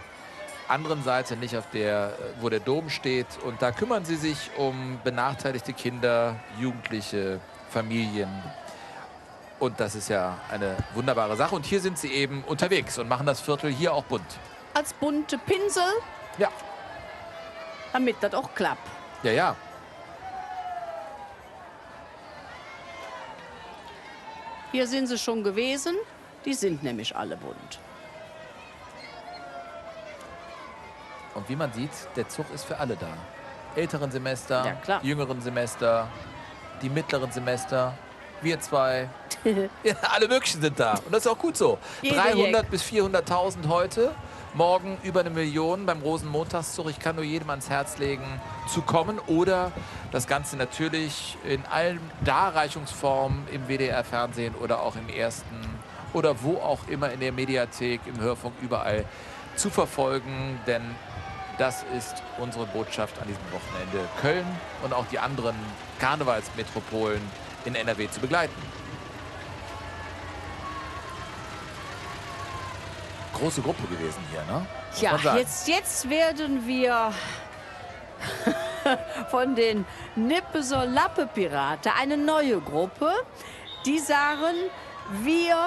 anderen Seite, nicht auf der, wo der Dom steht. Und da kümmern sie sich um benachteiligte Kinder, Jugendliche, Familien. Und das ist ja eine wunderbare Sache. Und hier sind sie eben unterwegs und machen das Viertel hier auch bunt. Als bunte Pinsel? Ja. Damit das auch klappt. Ja, ja. Hier sind sie schon gewesen. Die sind nämlich alle bunt. Und wie man sieht, der Zug ist für alle da. Älteren Semester, Ja, klar. jüngeren Semester, die mittleren Semester, wir zwei. Ja, alle möglichen sind da. Und das ist auch gut so. Jede 300 bis 400.000 heute. Morgen über 1 Million beim Rosenmontagszug. Ich kann nur jedem ans Herz legen, zu kommen. Oder das Ganze natürlich in allen Darreichungsformen im WDR-Fernsehen oder auch im Ersten oder wo auch immer in der Mediathek, im Hörfunk, überall zu verfolgen. Denn das ist unsere Botschaft an diesem Wochenende. Köln und auch die anderen Karnevalsmetropolen in NRW zu begleiten. Große Gruppe gewesen hier, ne? Muss man Ja, sagen. jetzt werden wir von den Nippeser Lappe-Piraten eine neue Gruppe. Die sagen, wir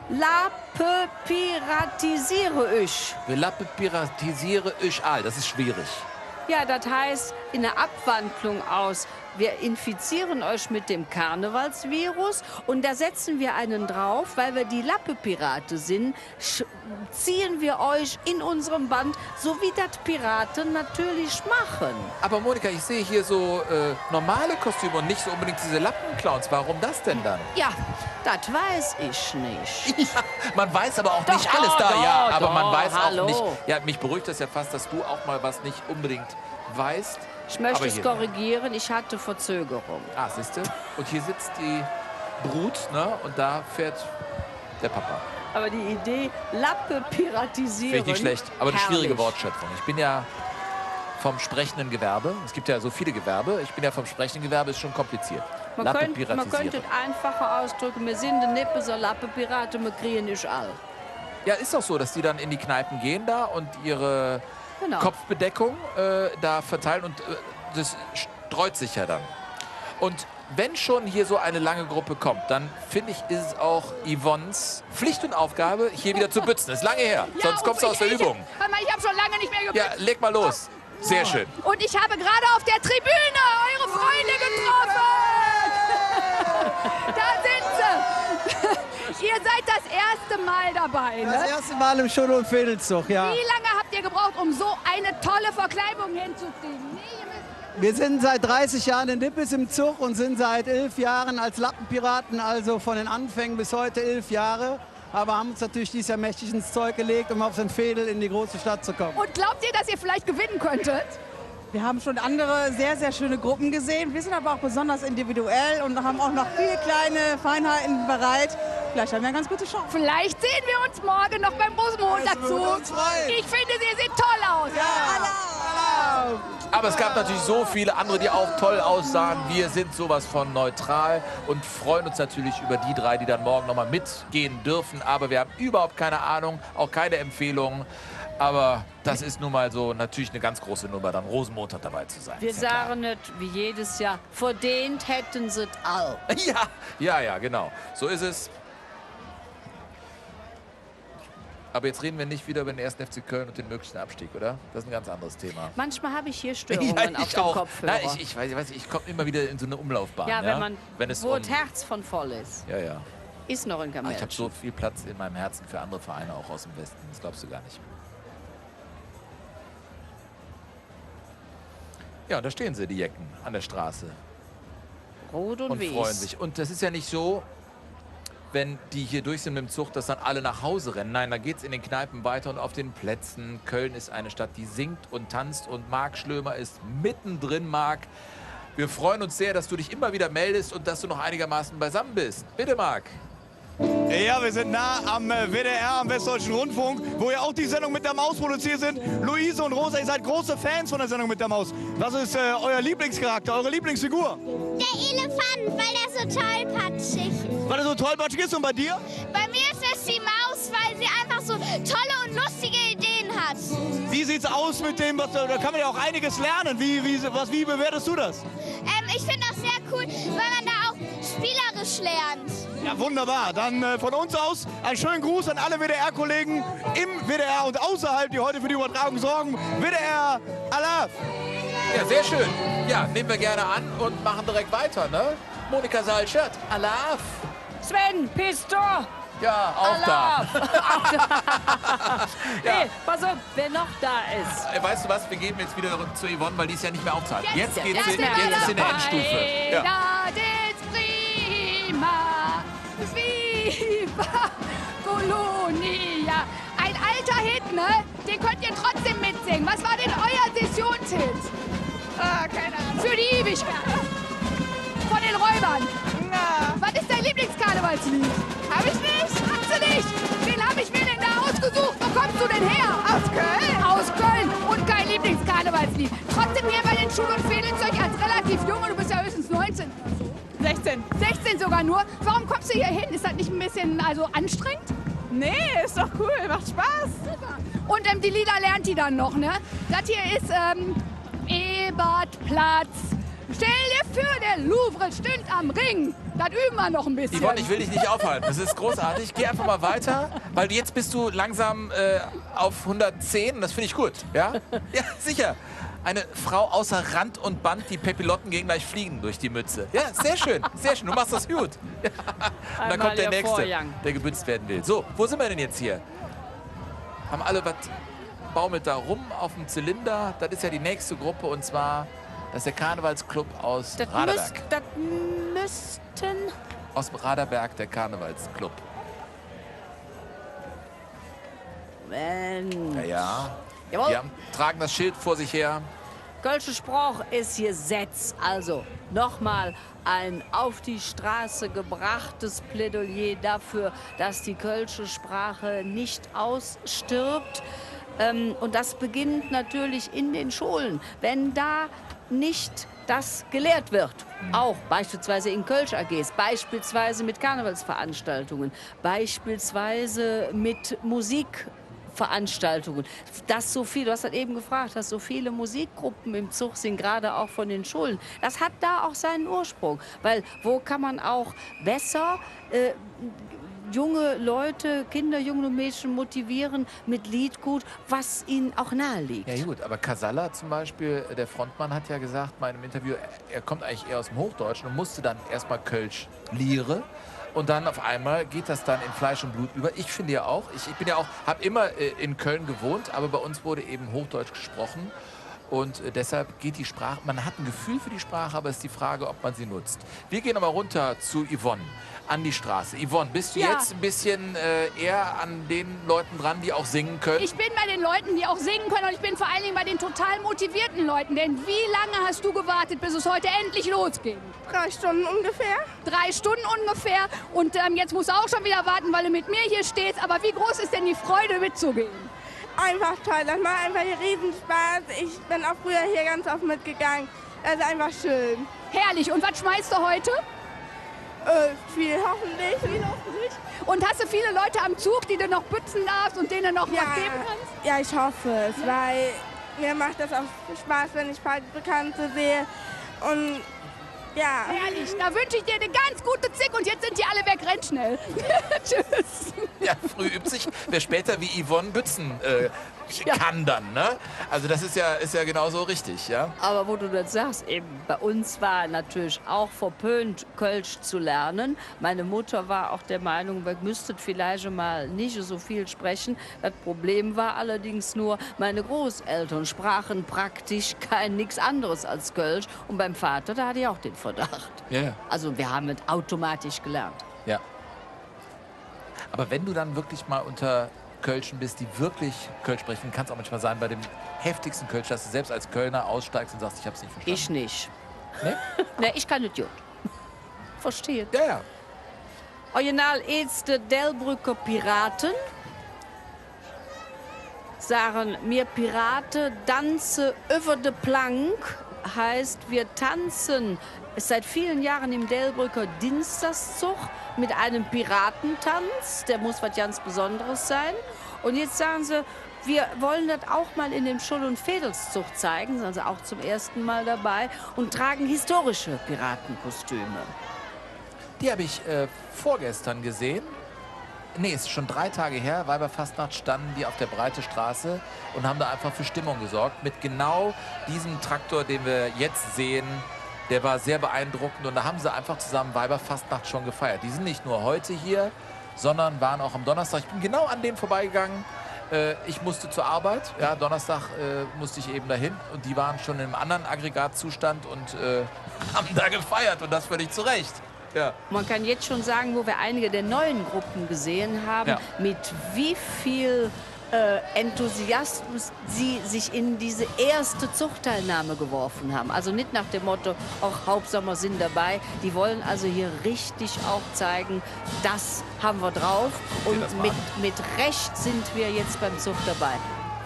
Lappe piratisiere euch. Wir Lappe piratisiere euch all. Das ist schwierig. Ja, das heißt in der Abwandlung aus, wir infizieren euch mit dem Karnevalsvirus und da setzen wir einen drauf, weil wir die Lappe-Pirate sind, ziehen wir euch in unserem Band, so wie das Piraten natürlich machen. Aber Monika, ich sehe hier so normale Kostüme und nicht so unbedingt diese Lappenclowns. Warum das denn dann? Ja, das weiß ich nicht. Ja, man weiß aber auch Doch, nicht alles da. doch, Ja, aber man doch, weiß hallo. auch nicht. Ja, mich beruhigt das ja fast, dass du auch mal was nicht unbedingt weißt. Ich möchte Aber es hier- korrigieren, ich hatte Verzögerung. Ah, siehst du? Und hier sitzt die Brut, ne? Und da fährt der Papa. Aber die Idee, Lappe piratisieren. Finde ich nicht schlecht, aber eine schwierige herrlich. Wortschöpfung. Ich bin ja vom sprechenden Gewerbe. Es gibt ja so viele Gewerbe. Ich bin ja vom sprechenden Gewerbe, ist schon kompliziert. Man Lappe könnte piratisieren. es einfacher ausdrücken, wir sind ein Nippeser Lappe-Piraten, wir kriegen nicht all. Ja, ist doch so, dass die dann in die Kneipen gehen da und ihre Genau. Kopfbedeckung da verteilen und das streut sich ja dann. Und wenn schon hier so eine lange Gruppe kommt, dann finde ich, ist es auch Yvonnes Pflicht und Aufgabe, hier wieder zu bützen. Das ist lange her, sonst kommst du aus der Übung. Hör mal, ich habe schon lange nicht mehr gebützt. Ja, leg mal los. Sehr schön. Und ich habe gerade auf der Tribüne eure Freunde getroffen. Da sind sie. Ihr seid das erste Mal dabei, Das ne? erste Mal im Schul- und Fädelzug, ja. Wie lange habt ihr gebraucht, um so eine tolle Verkleidung hinzukriegen? Wir sind seit 30 Jahren in Nippes im Zug und sind seit 11 Jahren als Lappenpiraten, also von den Anfängen bis heute 11 Jahre. Aber haben uns natürlich dieses Jahr mächtig ins Zeug gelegt, um auf den Fädel in die große Stadt zu kommen. Und glaubt ihr, dass ihr vielleicht gewinnen könntet? Wir haben schon andere sehr, sehr schöne Gruppen gesehen. Wir sind aber auch besonders individuell und haben auch noch viele kleine Feinheiten bereit. Vielleicht haben wir eine ganz gute Chance. Vielleicht sehen wir uns morgen noch beim Rosenmontagszug. Ich finde, sie sieht toll aus. Aber es gab natürlich so viele andere, die auch toll aussahen. Wir sind sowas von neutral und freuen uns natürlich über die 3, die dann morgen noch mal mitgehen dürfen. Aber wir haben überhaupt keine Ahnung, auch keine Empfehlungen. Aber das ist nun mal so natürlich eine ganz große Nummer, dann Rosenmontag dabei zu sein. Wir Ist ja klar. sagen nicht wie jedes Jahr, verdient hätten sie es all. Ja, genau. So ist es. Aber jetzt reden wir nicht wieder über den 1. FC Köln und den möglichen Abstieg, oder? Das ist ein ganz anderes Thema. Manchmal habe ich hier Störungen auf dem Kopfhörer. Nein, ich weiß, ich komme immer wieder in so eine Umlaufbahn. Ja, wenn es wo das Herz von voll ist. Ja, ja. Ist noch in Gamelchen. Ich habe so viel Platz in meinem Herzen für andere Vereine, auch aus dem Westen. Das glaubst du gar nicht. Ja, und da stehen sie, die Jecken, an der Straße. Rot und Wies. Freuen sich. Und das ist ja nicht so, wenn die hier durch sind mit dem Zug, dass dann alle nach Hause rennen. Nein, da geht es in den Kneipen weiter und auf den Plätzen. Köln ist eine Stadt, die singt und tanzt. Und Marc Schlömer ist mittendrin, Marc. Wir freuen uns sehr, dass du dich immer wieder meldest und dass du noch einigermaßen beisammen bist. Bitte, Marc. Ja, wir sind nah am WDR, am Westdeutschen Rundfunk, wo ja auch die Sendung mit der Maus produziert sind. Luise und Rosa, ihr seid große Fans von der Sendung mit der Maus. Was ist euer Lieblingscharakter, eure Lieblingsfigur? Der Elefant, weil er so tollpatschig ist. Weil er so tollpatschig ist, und bei dir? Bei mir ist es die Maus, weil sie einfach so tolle und lustige Ideen hat. Wie sieht's aus mit dem, da kann man ja auch einiges lernen. Wie bewertest du das? Ich finde das sehr cool, weil man da auch spielerisch lernt. Ja, wunderbar. Dann von uns aus einen schönen Gruß an alle WDR-Kollegen im WDR und außerhalb, die heute für die Übertragung sorgen. WDR, Alaf! Ja, sehr schön. Ja, nehmen wir gerne an und machen direkt weiter, ne? Monika Salschert, Alaf! Sven, Pisto! Ja, auch da. Ja. Hey, pass auf, wer noch da ist. Weißt du was, wir gehen jetzt wieder zu Yvonne, weil die ist ja nicht mehr aufzahlt. Jetzt ist ist in der Endstufe. Ja. Prima, viva Colonia. Ein alter Hit, ne? Den könnt ihr trotzdem mitsingen. Was war denn euer Sessionshit? Keine Ahnung. Für die Ewigkeit. Von den Räubern. Na. Was ist dein Lieblingskarnevalslied? Hab ich nicht. Hast du nicht? Wen hab ich mir denn da ausgesucht? Wo kommst du denn her? Aus Köln. Aus Köln. Und kein Lieblingskarnevalslied. Trotzdem hier bei den Schul- und Fädelzeug als relativ jung. Und du bist ja höchstens 19. 16. 16 sogar nur. Warum kommst du hier hin? Ist das nicht ein bisschen anstrengend? Nee, ist doch cool. Macht Spaß. Super. Und die Lieder lernt die dann noch, ne? Das hier ist Ebertplatz. Stell dir vor, der Louvre stünd am Ring. Das üben wir noch ein bisschen. Yvonne, ich will dich nicht aufhalten. Das ist großartig. Geh einfach mal weiter, weil jetzt bist du langsam auf 110. Das finde ich gut. Ja? Ja, sicher. Eine Frau außer Rand und Band, die Papillotten gehen gleich fliegen durch die Mütze. Ja, sehr schön. Sehr schön. Du machst das gut. Ja. Und dann kommt der Nächste, der gebützt werden will. So, wo sind wir denn jetzt hier? Haben alle was baumelt da rum auf dem Zylinder. Das ist ja die nächste Gruppe und zwar... Das ist der Karnevalsclub aus Raderberg. Das müssten... Aus Raderberg, der Karnevalsclub. Ja. Jawohl. Die tragen das Schild vor sich her. Kölsche Spruch ist gesetzt. Also nochmal ein auf die Straße gebrachtes Plädoyer dafür, dass die kölsche Sprache nicht ausstirbt. Und das beginnt natürlich in den Schulen. Wenn da nicht das gelehrt wird, auch beispielsweise in Kölsch-AGs, beispielsweise mit Karnevalsveranstaltungen, beispielsweise mit Musikveranstaltungen, dass so viel, du hast das eben gefragt, dass so viele Musikgruppen im Zug sind, gerade auch von den Schulen, das hat da auch seinen Ursprung, weil wo kann man auch besser junge Leute, Kinder, junge Mädchen motivieren mit Liedgut, was ihnen auch nahe liegt. Ja gut, aber Casalla zum Beispiel, der Frontmann hat ja gesagt in einem Interview, er kommt eigentlich eher aus dem Hochdeutschen und musste dann erstmal Kölsch Liere. Und dann auf einmal geht das dann in Fleisch und Blut über. Ich finde ja auch, ich bin ja auch, habe immer in Köln gewohnt, aber bei uns wurde eben Hochdeutsch gesprochen. Und deshalb geht die Sprache, man hat ein Gefühl für die Sprache, aber es ist die Frage, ob man sie nutzt. Wir gehen nochmal runter zu Yvonne, an die Straße. Yvonne, bist du jetzt ein bisschen eher an den Leuten dran, die auch singen können? Ich bin bei den Leuten, die auch singen können und ich bin vor allen Dingen bei den total motivierten Leuten. Denn wie lange hast du gewartet, bis es heute endlich losgeht? 3 Stunden ungefähr. 3 Stunden ungefähr und jetzt musst du auch schon wieder warten, weil du mit mir hier stehst. Aber wie groß ist denn die Freude mitzugehen? Einfach toll, das macht einfach riesen Spaß. Ich bin auch früher hier ganz oft mitgegangen. Das ist einfach schön. Herrlich. Und was schmeißt du heute? Viel hoffentlich. Viel hoffentlich. Und hast du viele Leute am Zug, die du noch bützen darfst und denen noch was geben kannst? Ja, ich hoffe es, weil mir macht das auch Spaß, wenn ich Bekannte sehe. Und Ja. Herrlich, da wünsche ich dir eine ganz gute Zick und jetzt sind die alle weg, renn schnell. Tschüss. Ja, früh übt sich, wer später wie Yvonne Bützen kann dann, ne? Also das ist ja genauso richtig, ja? Aber wo du das sagst, eben bei uns war natürlich auch verpönt, Kölsch zu lernen. Meine Mutter war auch der Meinung, wir müssten vielleicht mal nicht so viel sprechen. Das Problem war allerdings nur, meine Großeltern sprachen praktisch nichts anderes als Kölsch. Und beim Vater, da hatte ich auch den Verdacht. Ja. Also wir haben es automatisch gelernt. Ja. Aber wenn du dann wirklich mal unter Kölschen bist, die wirklich Kölsch sprechen, kann es auch manchmal sein, bei dem heftigsten Kölsch, dass du selbst als Kölner aussteigst und sagst, ich hab's nicht verstanden. Ich nicht. Nee? Nee, ich kann nicht gut. Verstehe. Ja, ja. Original ist der Delbrücker Piraten. Sagen wir Piraten tanzen über de Plank. Heißt, wir tanzen seit vielen Jahren im Delbrücker Dienstagszug mit einem Piratentanz. Der muss was ganz Besonderes sein. Und jetzt sagen sie, wir wollen das auch mal in dem Schull- und Fädelszug zeigen, sind also auch zum ersten Mal dabei und tragen historische Piratenkostüme. Die habe ich vorgestern gesehen. Nee, es ist schon 3 Tage her. Weiberfastnacht standen die auf der Breite Straße und haben da einfach für Stimmung gesorgt. Mit genau diesem Traktor, den wir jetzt sehen. Der war sehr beeindruckend und da haben sie einfach zusammen Weiberfastnacht schon gefeiert. Die sind nicht nur heute hier, sondern waren auch am Donnerstag. Ich bin genau an dem vorbeigegangen. Ich musste zur Arbeit. Ja, Donnerstag musste ich eben dahin. Und die waren schon in einem anderen Aggregatzustand und haben da gefeiert. Und das völlig zu Recht. Ja. Man kann jetzt schon sagen, wo wir einige der neuen Gruppen gesehen haben, Ja. mit wie viel Enthusiasmus sie sich in diese erste Zuchtteilnahme geworfen haben. Also nicht nach dem Motto, auch Hauptsache wir sind dabei. Die wollen also hier richtig auch zeigen, das haben wir drauf. Und mit Recht sind wir jetzt beim Zucht dabei.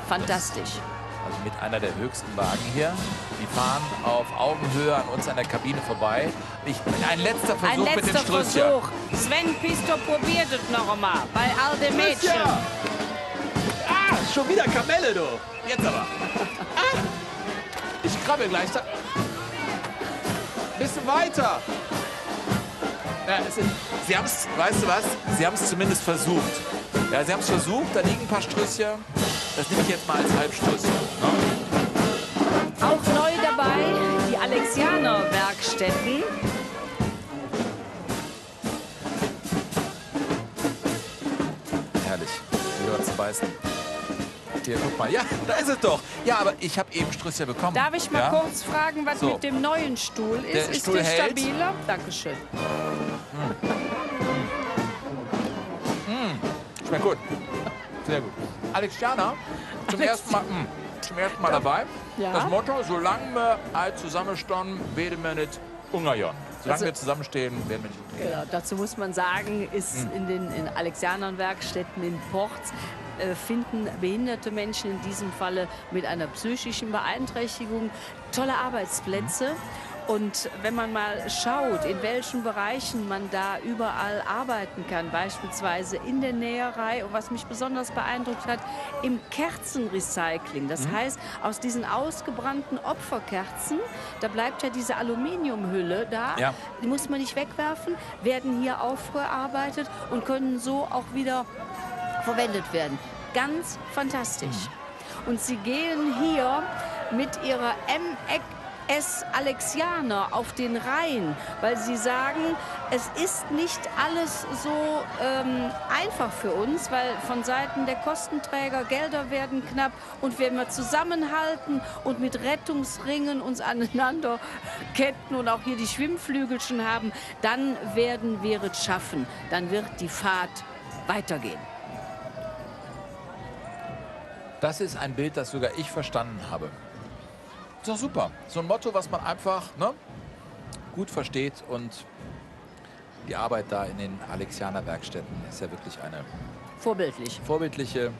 Fantastisch. Also mit einer der höchsten Wagen hier. Die fahren auf Augenhöhe an uns an der Kabine vorbei. Ein letzter Versuch mit dem Strüsschen. Versuch. Sven Pisto probiert es noch einmal bei all den Mädchen. Ah, schon wieder Kamelle, du. Jetzt aber. Ah. Ich krabbel gleich. Bisschen weiter. Ja, sie haben es, weißt du was? Sie haben es zumindest versucht. Ja, sie haben es versucht. Da liegen ein paar Strüsschen. Das nehme ich jetzt mal als Halbstrüsschen. Ne? Auch neu dabei die Alexianer-Werkstätten. Herrlich. Hier was zu beißen. Hier, guck mal. Ja, da ist es doch. Ja, aber ich habe eben Strüsschen bekommen. Darf ich mal kurz fragen, was So. mit dem neuen Stuhl ist? Der Ist Stuhl der hält. stabiler? Dankeschön. Schmeckt gut. Sehr gut. Alexianer, zum ersten Mal dabei. Ja. Das Motto, solange wir alle zusammenstehen, werden wir nicht hungern. Solange Also- wir zusammenstehen, werden wir nicht hungern. Genau, dazu muss man sagen, ist in Alexianern-Werkstätten in Porz finden behinderte Menschen in diesem Falle mit einer psychischen Beeinträchtigung tolle Arbeitsplätze. Und wenn man mal schaut, in welchen Bereichen man da überall arbeiten kann, beispielsweise in der Näherei und was mich besonders beeindruckt hat, im Kerzenrecycling. Das heißt, aus diesen ausgebrannten Opferkerzen, da bleibt ja diese Aluminiumhülle da, Ja. die muss man nicht wegwerfen, werden hier aufgearbeitet und können so auch wieder verwendet werden. Ganz fantastisch. Und sie gehen hier mit ihrer MS Alexianer auf den Rhein, weil sie sagen, es ist nicht alles so einfach für uns, weil von Seiten der Kostenträger Gelder werden knapp und wenn wir zusammenhalten und mit Rettungsringen uns aneinander ketten und auch hier die Schwimmflügelchen haben, dann werden wir es schaffen. Dann wird die Fahrt weitergehen. Das ist ein Bild, das sogar ich verstanden habe. Ist doch super. So ein Motto, was man einfach gut versteht. Und die Arbeit da in den Alexianer-Werkstätten ist ja wirklich eine vorbildliche.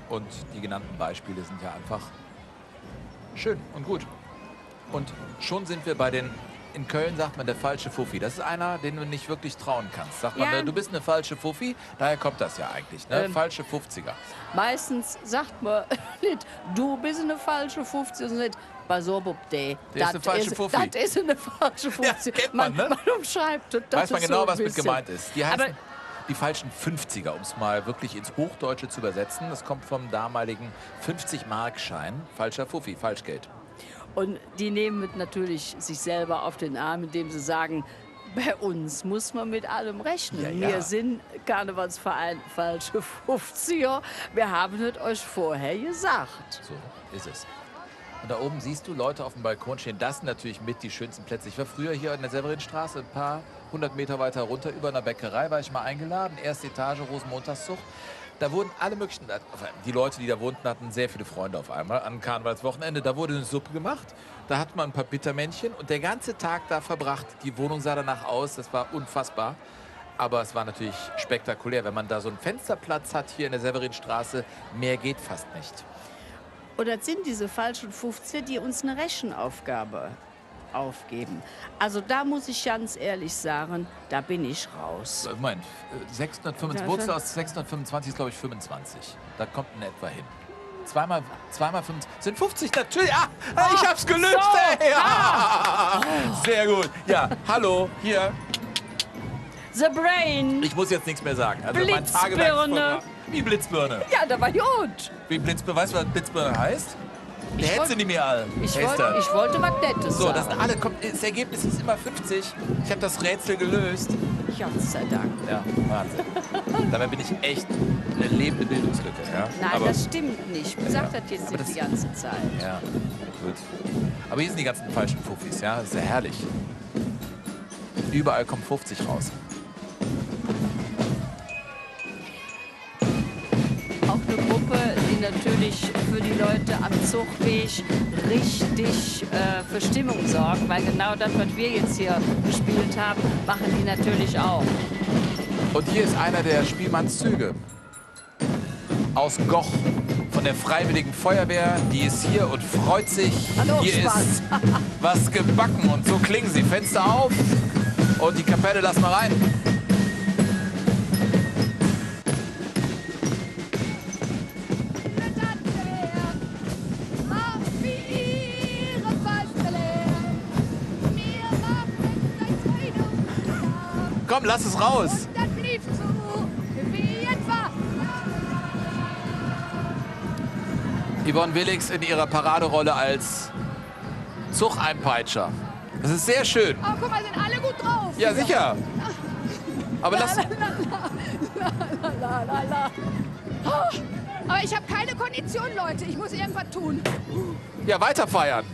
Und die genannten Beispiele sind ja einfach schön und gut. Und schon sind wir bei den in Köln sagt man der falsche Fuffi. Das ist einer, den du nicht wirklich trauen kannst. Sagt man, Ja. du bist eine falsche Fuffi. Daher kommt das ja eigentlich, ne? Falsche 50er. Meistens sagt man nicht, du bist eine falsche 50, sondern nicht, pass auf, der ist eine falsche Fuffi. Das ist eine falsche 50. kennt man, ne? Man umschreibt das. Weiß man ist genau, so ein was mit bisschen. gemeint ist. Die heißen Aber die falschen 50er, um es mal wirklich ins Hochdeutsche zu übersetzen. Das kommt vom damaligen 50-Mark-Schein. Falscher Fuffi, Falschgeld. Und die nehmen natürlich sich selber auf den Arm, indem sie sagen, bei uns muss man mit allem rechnen. Ja, ja. Wir sind Karnevalsverein falsche 50er. Wir haben es euch vorher gesagt. So ist es. Und da oben siehst du Leute auf dem Balkon stehen. Das sind natürlich mit die schönsten Plätze. Ich war früher hier in der Severinstraße, ein paar 100 Meter weiter runter, über einer Bäckerei, war ich mal eingeladen. Erste Etage, Rosenmontagszug. Da wurden alle möglichen, die Leute, die da wohnten, hatten sehr viele Freunde auf einmal an Karnevalswochenende. Da wurde eine Suppe gemacht, da hat man ein paar Bittermännchen und der ganze Tag da verbracht. Die Wohnung sah danach aus, das war unfassbar. Aber es war natürlich spektakulär, wenn man da so einen Fensterplatz hat hier in der Severinstraße. Mehr geht fast nicht. Oder sind diese falschen 50er, die uns eine Rechenaufgabe aufgeben? Also da muss ich ganz ehrlich sagen, da bin ich raus. Moment, 625, Wurzel aus 625 ist, glaube ich, 25. Da kommt in etwa hin. Zweimal 25 sind 50 natürlich. Ah, ich hab's gelöst. so. Ey. Ja. Sehr gut. Ja, hallo, hier. The Brain. Ich muss jetzt nichts mehr sagen. Also mein Blitzbirne. Tagewerk wie Blitzbirne. Ja, da war gut. Wie Blitzbirne, weißt du, was Blitzbirne heißt? Der hätte sie nicht mehr all. Ich wollte was Nettes So, sagen. das sind alle, das Ergebnis ist immer 50. Ich habe das Rätsel gelöst. Gott sei Dank. Ja, Wahnsinn. Dabei bin ich echt eine lebende Bildungslücke. Ja? Nein, Aber, das stimmt nicht. Ich sag das jetzt nicht die ganze Zeit. Ja, gut. Aber hier sind die ganzen falschen Fuffis, ja? Das ist ja herrlich. Überall kommt 50 raus. Auch eine Gruppe, die natürlich für die Leute am Zugweg richtig für Stimmung sorgt, weil genau das, was wir jetzt hier gespielt haben, machen die natürlich auch. Und hier ist einer der Spielmannszüge. Aus Goch. Von der Freiwilligen Feuerwehr. Die ist hier und freut sich. Hallo, hier Spaß. ist was gebacken. Und so klingen sie. Fenster auf. Und die Kapelle lassen wir rein. Komm, lass es raus. Yvonne Willix in ihrer Paraderolle als Zugeinpeitscher. Das ist sehr schön. Oh, guck mal, sind alle gut drauf. Ja, sicher. Aber lass... Oh, aber ich habe keine Kondition, Leute. Ich muss irgendwas tun. Ja, weiter feiern.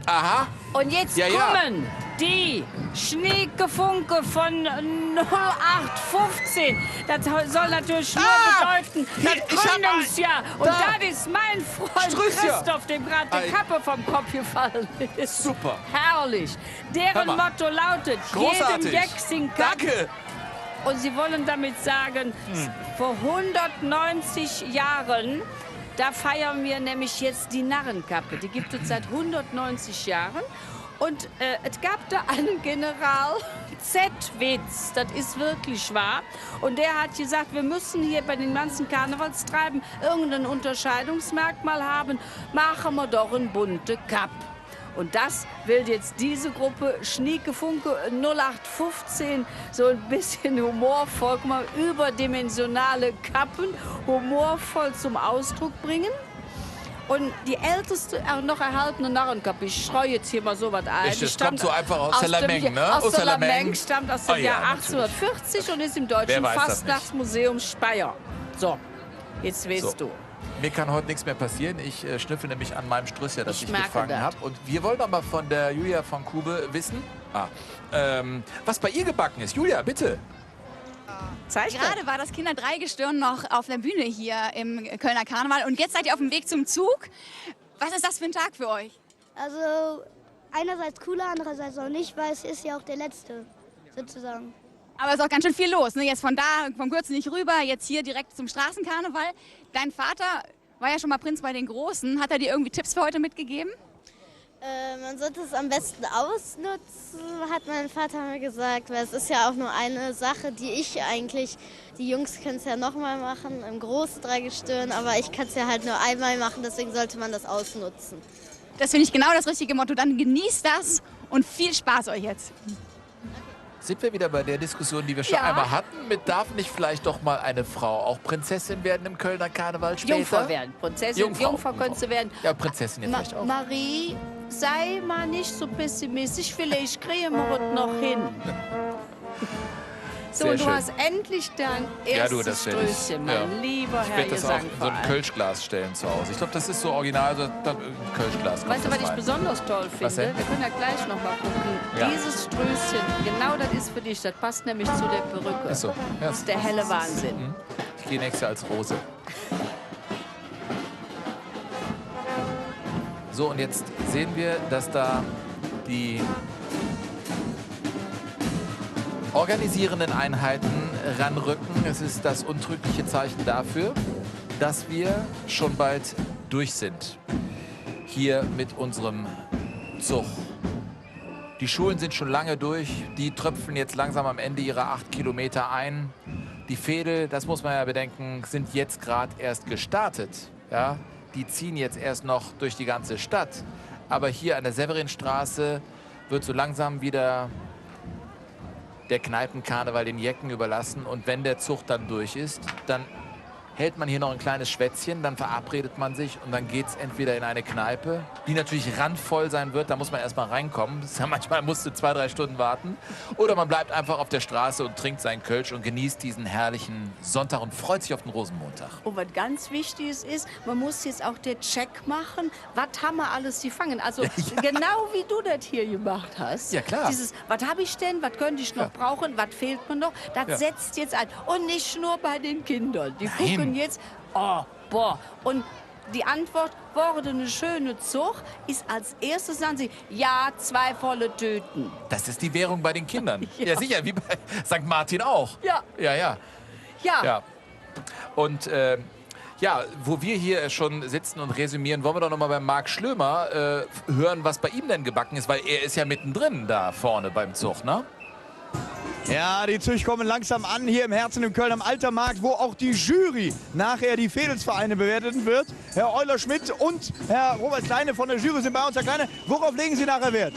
Aha. Und jetzt Ja, ja. kommen die Schneegefunke von 0815. Das soll natürlich nur bedeuten, das Gründungsjahr. Und das ist mein Freund Strüßchen. Christoph, dem gerade die Kappe vom Kopf gefallen ist. Super. Herrlich. Hör Deren mal. Motto lautet, Großartig. jedem Jackson Cup. Danke. Und sie wollen damit sagen, vor 190 Jahren, da feiern wir nämlich jetzt die Narrenkappe. Die gibt es seit 190 Jahren. Und es gab da einen General Z-Witz, das ist wirklich wahr. Und der hat gesagt, wir müssen hier bei den ganzen Karnevalstreiben irgendein Unterscheidungsmerkmal haben. Machen wir doch eine bunte Kappe. Und das will jetzt diese Gruppe Schniekefunke 0815 so ein bisschen humorvoll, guck mal, überdimensionale Kappen humorvoll zum Ausdruck bringen. Und die älteste noch erhaltene Narrenkappe, ich streue jetzt hier mal so was ein. Echt, das die kommt so einfach aus Salameng, ne? Aus Salameng, stammt aus dem Oh ja, Jahr natürlich. 1840 und ist im Wer Deutschen weiß das Fastnachtsmuseum Speyer. So, jetzt weißt So. du. Mir kann heute nichts mehr passieren. Ich schnüffel nämlich an meinem Strüsschen, das Ich ich merke gefangen das. habe. Und wir wollen aber von der Julia von Kube wissen, was bei ihr gebacken ist. Julia, bitte. Gerade war das Kinder-3-Gestirn noch auf der Bühne hier im Kölner Karneval und jetzt seid ihr auf dem Weg zum Zug. Was ist das für ein Tag für euch? Also einerseits cooler, andererseits auch nicht, weil es ist ja auch der letzte, sozusagen. Aber es ist auch ganz schön viel los. Ne? Jetzt von Gürzenich rüber, jetzt hier direkt zum Straßenkarneval. Dein Vater war ja schon mal Prinz bei den Großen. Hat er dir irgendwie Tipps für heute mitgegeben? Man sollte es am besten ausnutzen, hat mein Vater mir gesagt, weil es ist ja auch nur eine Sache, die Jungs können es ja nochmal machen, im Großdreigestirn, aber ich kann es ja halt nur einmal machen, deswegen sollte man das ausnutzen. Das finde ich genau das richtige Motto. Dann genießt das und viel Spaß euch jetzt. Sind wir wieder bei der Diskussion, die wir schon einmal hatten, darf nicht vielleicht doch mal eine Frau auch Prinzessin werden im Kölner Karneval später? Jungfrau werden. Prinzessin, Jungfrau könntest du werden. Ja, Prinzessin jetzt vielleicht auch. Marie, sei mal nicht so pessimistisch, vielleicht kriegen wir es noch hin. So, und du hast endlich dein erstes Strößchen, mein lieber Herr Ich werde das auf Gesangverein. so ein Kölschglas stellen zu Hause. Ich glaube, das ist so original, so ein Kölschglas. Weißt du, was ich besonders toll Was finde? denn? Wir können ja gleich noch mal gucken. Ja. Dieses Strößchen, genau das ist für dich. Das passt nämlich zu der Perücke. Ist so. Ja. Das ist der helle Wahnsinn. Ich gehe nächstes Jahr als Rose. So, und jetzt sehen wir, dass da die organisierenden Einheiten ranrücken. Es ist das untrügliche Zeichen dafür, dass wir schon bald durch sind. Hier mit unserem Zug. Die Schulen sind schon lange durch. Die tröpfeln jetzt langsam am Ende ihrer 8 Kilometer ein. Die Veedel, das muss man ja bedenken, sind jetzt gerade erst gestartet. Ja? Die ziehen jetzt erst noch durch die ganze Stadt. Aber hier an der Severinstraße wird so langsam wieder der Kneipenkarneval den Jecken überlassen. Und wenn der Zug dann durch ist, dann hält man hier noch ein kleines Schwätzchen, dann verabredet man sich und dann geht es entweder in eine Kneipe, die natürlich randvoll sein wird, da muss man erstmal reinkommen. Das ist ja manchmal musst du 2-3 Stunden warten. Oder man bleibt einfach auf der Straße und trinkt seinen Kölsch und genießt diesen herrlichen Sonntag und freut sich auf den Rosenmontag. Und was ganz wichtig ist, man muss jetzt auch den Check machen, was haben wir alles gefangen. Also genau wie du das hier gemacht hast. Ja, klar. Dieses, was habe ich denn, was könnte ich noch brauchen, was fehlt mir noch, das setzt jetzt ein. Und nicht nur bei den Kindern. Die gucken jetzt, oh, boah. Und die Antwort, wurde eine schöne Zug, ist als erstes, sagen sie, ja, 2 volle Tüten. Das ist die Währung bei den Kindern. Ja, sicher, wie bei St. Martin auch. Ja. Ja. Und ja, wo wir hier schon sitzen und resümieren, wollen wir doch noch mal bei Marc Schlömer hören, was bei ihm denn gebacken ist, weil er ist ja mittendrin da vorne beim Zug, ne? Ja, die Züge kommen langsam an hier im Herzen im Köln am Altermarkt, wo auch die Jury nachher die Veedelsvereine bewerten wird. Herr Euler-Schmidt und Herr Robert Kleine von der Jury sind bei uns. Herr Kleine, worauf legen Sie nachher Wert?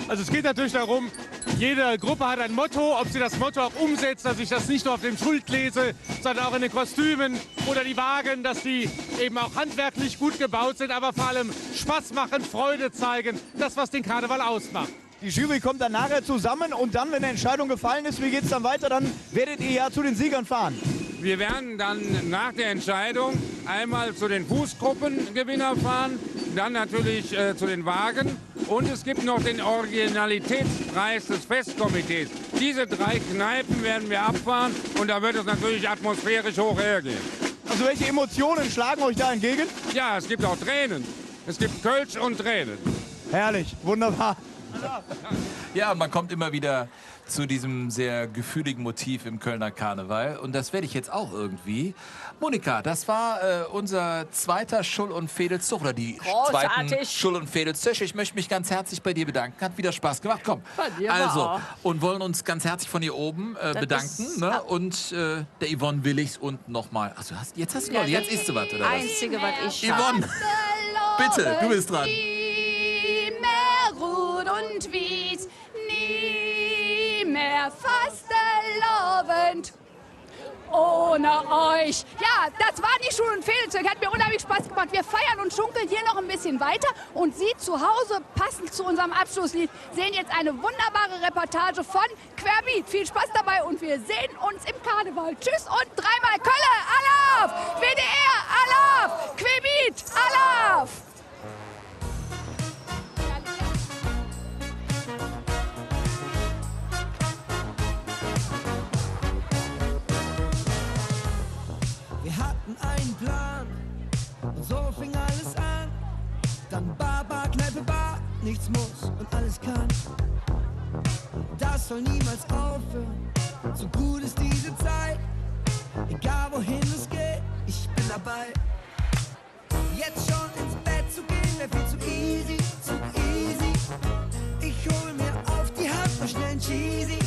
Also es geht natürlich darum, jede Gruppe hat ein Motto, ob sie das Motto auch umsetzt, dass ich das nicht nur auf dem Schild lese, sondern auch in den Kostümen oder die Wagen, dass die eben auch handwerklich gut gebaut sind, aber vor allem Spaß machen, Freude zeigen, das, was den Karneval ausmacht. Die Jury kommt dann nachher zusammen und dann, wenn die Entscheidung gefallen ist, wie geht es dann weiter, dann werdet ihr ja zu den Siegern fahren. Wir werden dann nach der Entscheidung einmal zu den Fußgruppengewinner fahren, dann natürlich zu den Wagen und es gibt noch den Originalitätspreis des Festkomitees. Diese 3 Kneipen werden wir abfahren und da wird es natürlich atmosphärisch hoch hergehen. Also welche Emotionen schlagen euch da entgegen? Ja, es gibt auch Tränen. Es gibt Kölsch und Tränen. Herrlich, wunderbar. Ja, man kommt immer wieder zu diesem sehr gefühligen Motiv im Kölner Karneval. Und das werde ich jetzt auch irgendwie. Monika, das war unser zweiter Schull- und Veedelszug, oder die zweiten Schull- und Veedelszug. Ich möchte mich ganz herzlich bei dir bedanken. Hat wieder Spaß gemacht. Komm. Also, und wollen uns ganz herzlich von hier oben bedanken. Ne? Und der Yvonne Willichs und nochmal. Achso, jetzt hast du noch, jetzt isst du was, oder was? Einzige, was ich Yvonne, bitte, du bist dran. Und Wies, nie mehr fastelovend ohne euch. Ja, das waren die Schulen und Veedelszug. Hat mir unheimlich Spaß gemacht. Wir feiern und schunkeln hier noch ein bisschen weiter. Und Sie zu Hause, passend zu unserem Abschlusslied, sehen jetzt eine wunderbare Reportage von Querbeat. Viel Spaß dabei und wir sehen uns im Karneval. Tschüss und dreimal Kölle, Alaf! WDR, Alaf! Querbeat, Alaf! Wir hatten einen Plan und so fing alles an. Dann Bar, Bar, Kneipe, Bar, nichts muss und alles kann. Das soll niemals aufhören, So gut ist diese Zeit, egal wohin es geht, ich bin dabei. Jetzt schon ins Bett zu gehen, wäre viel zu easy, zu easy. Ich hol mir auf die Hand noch schnell ein Cheesy.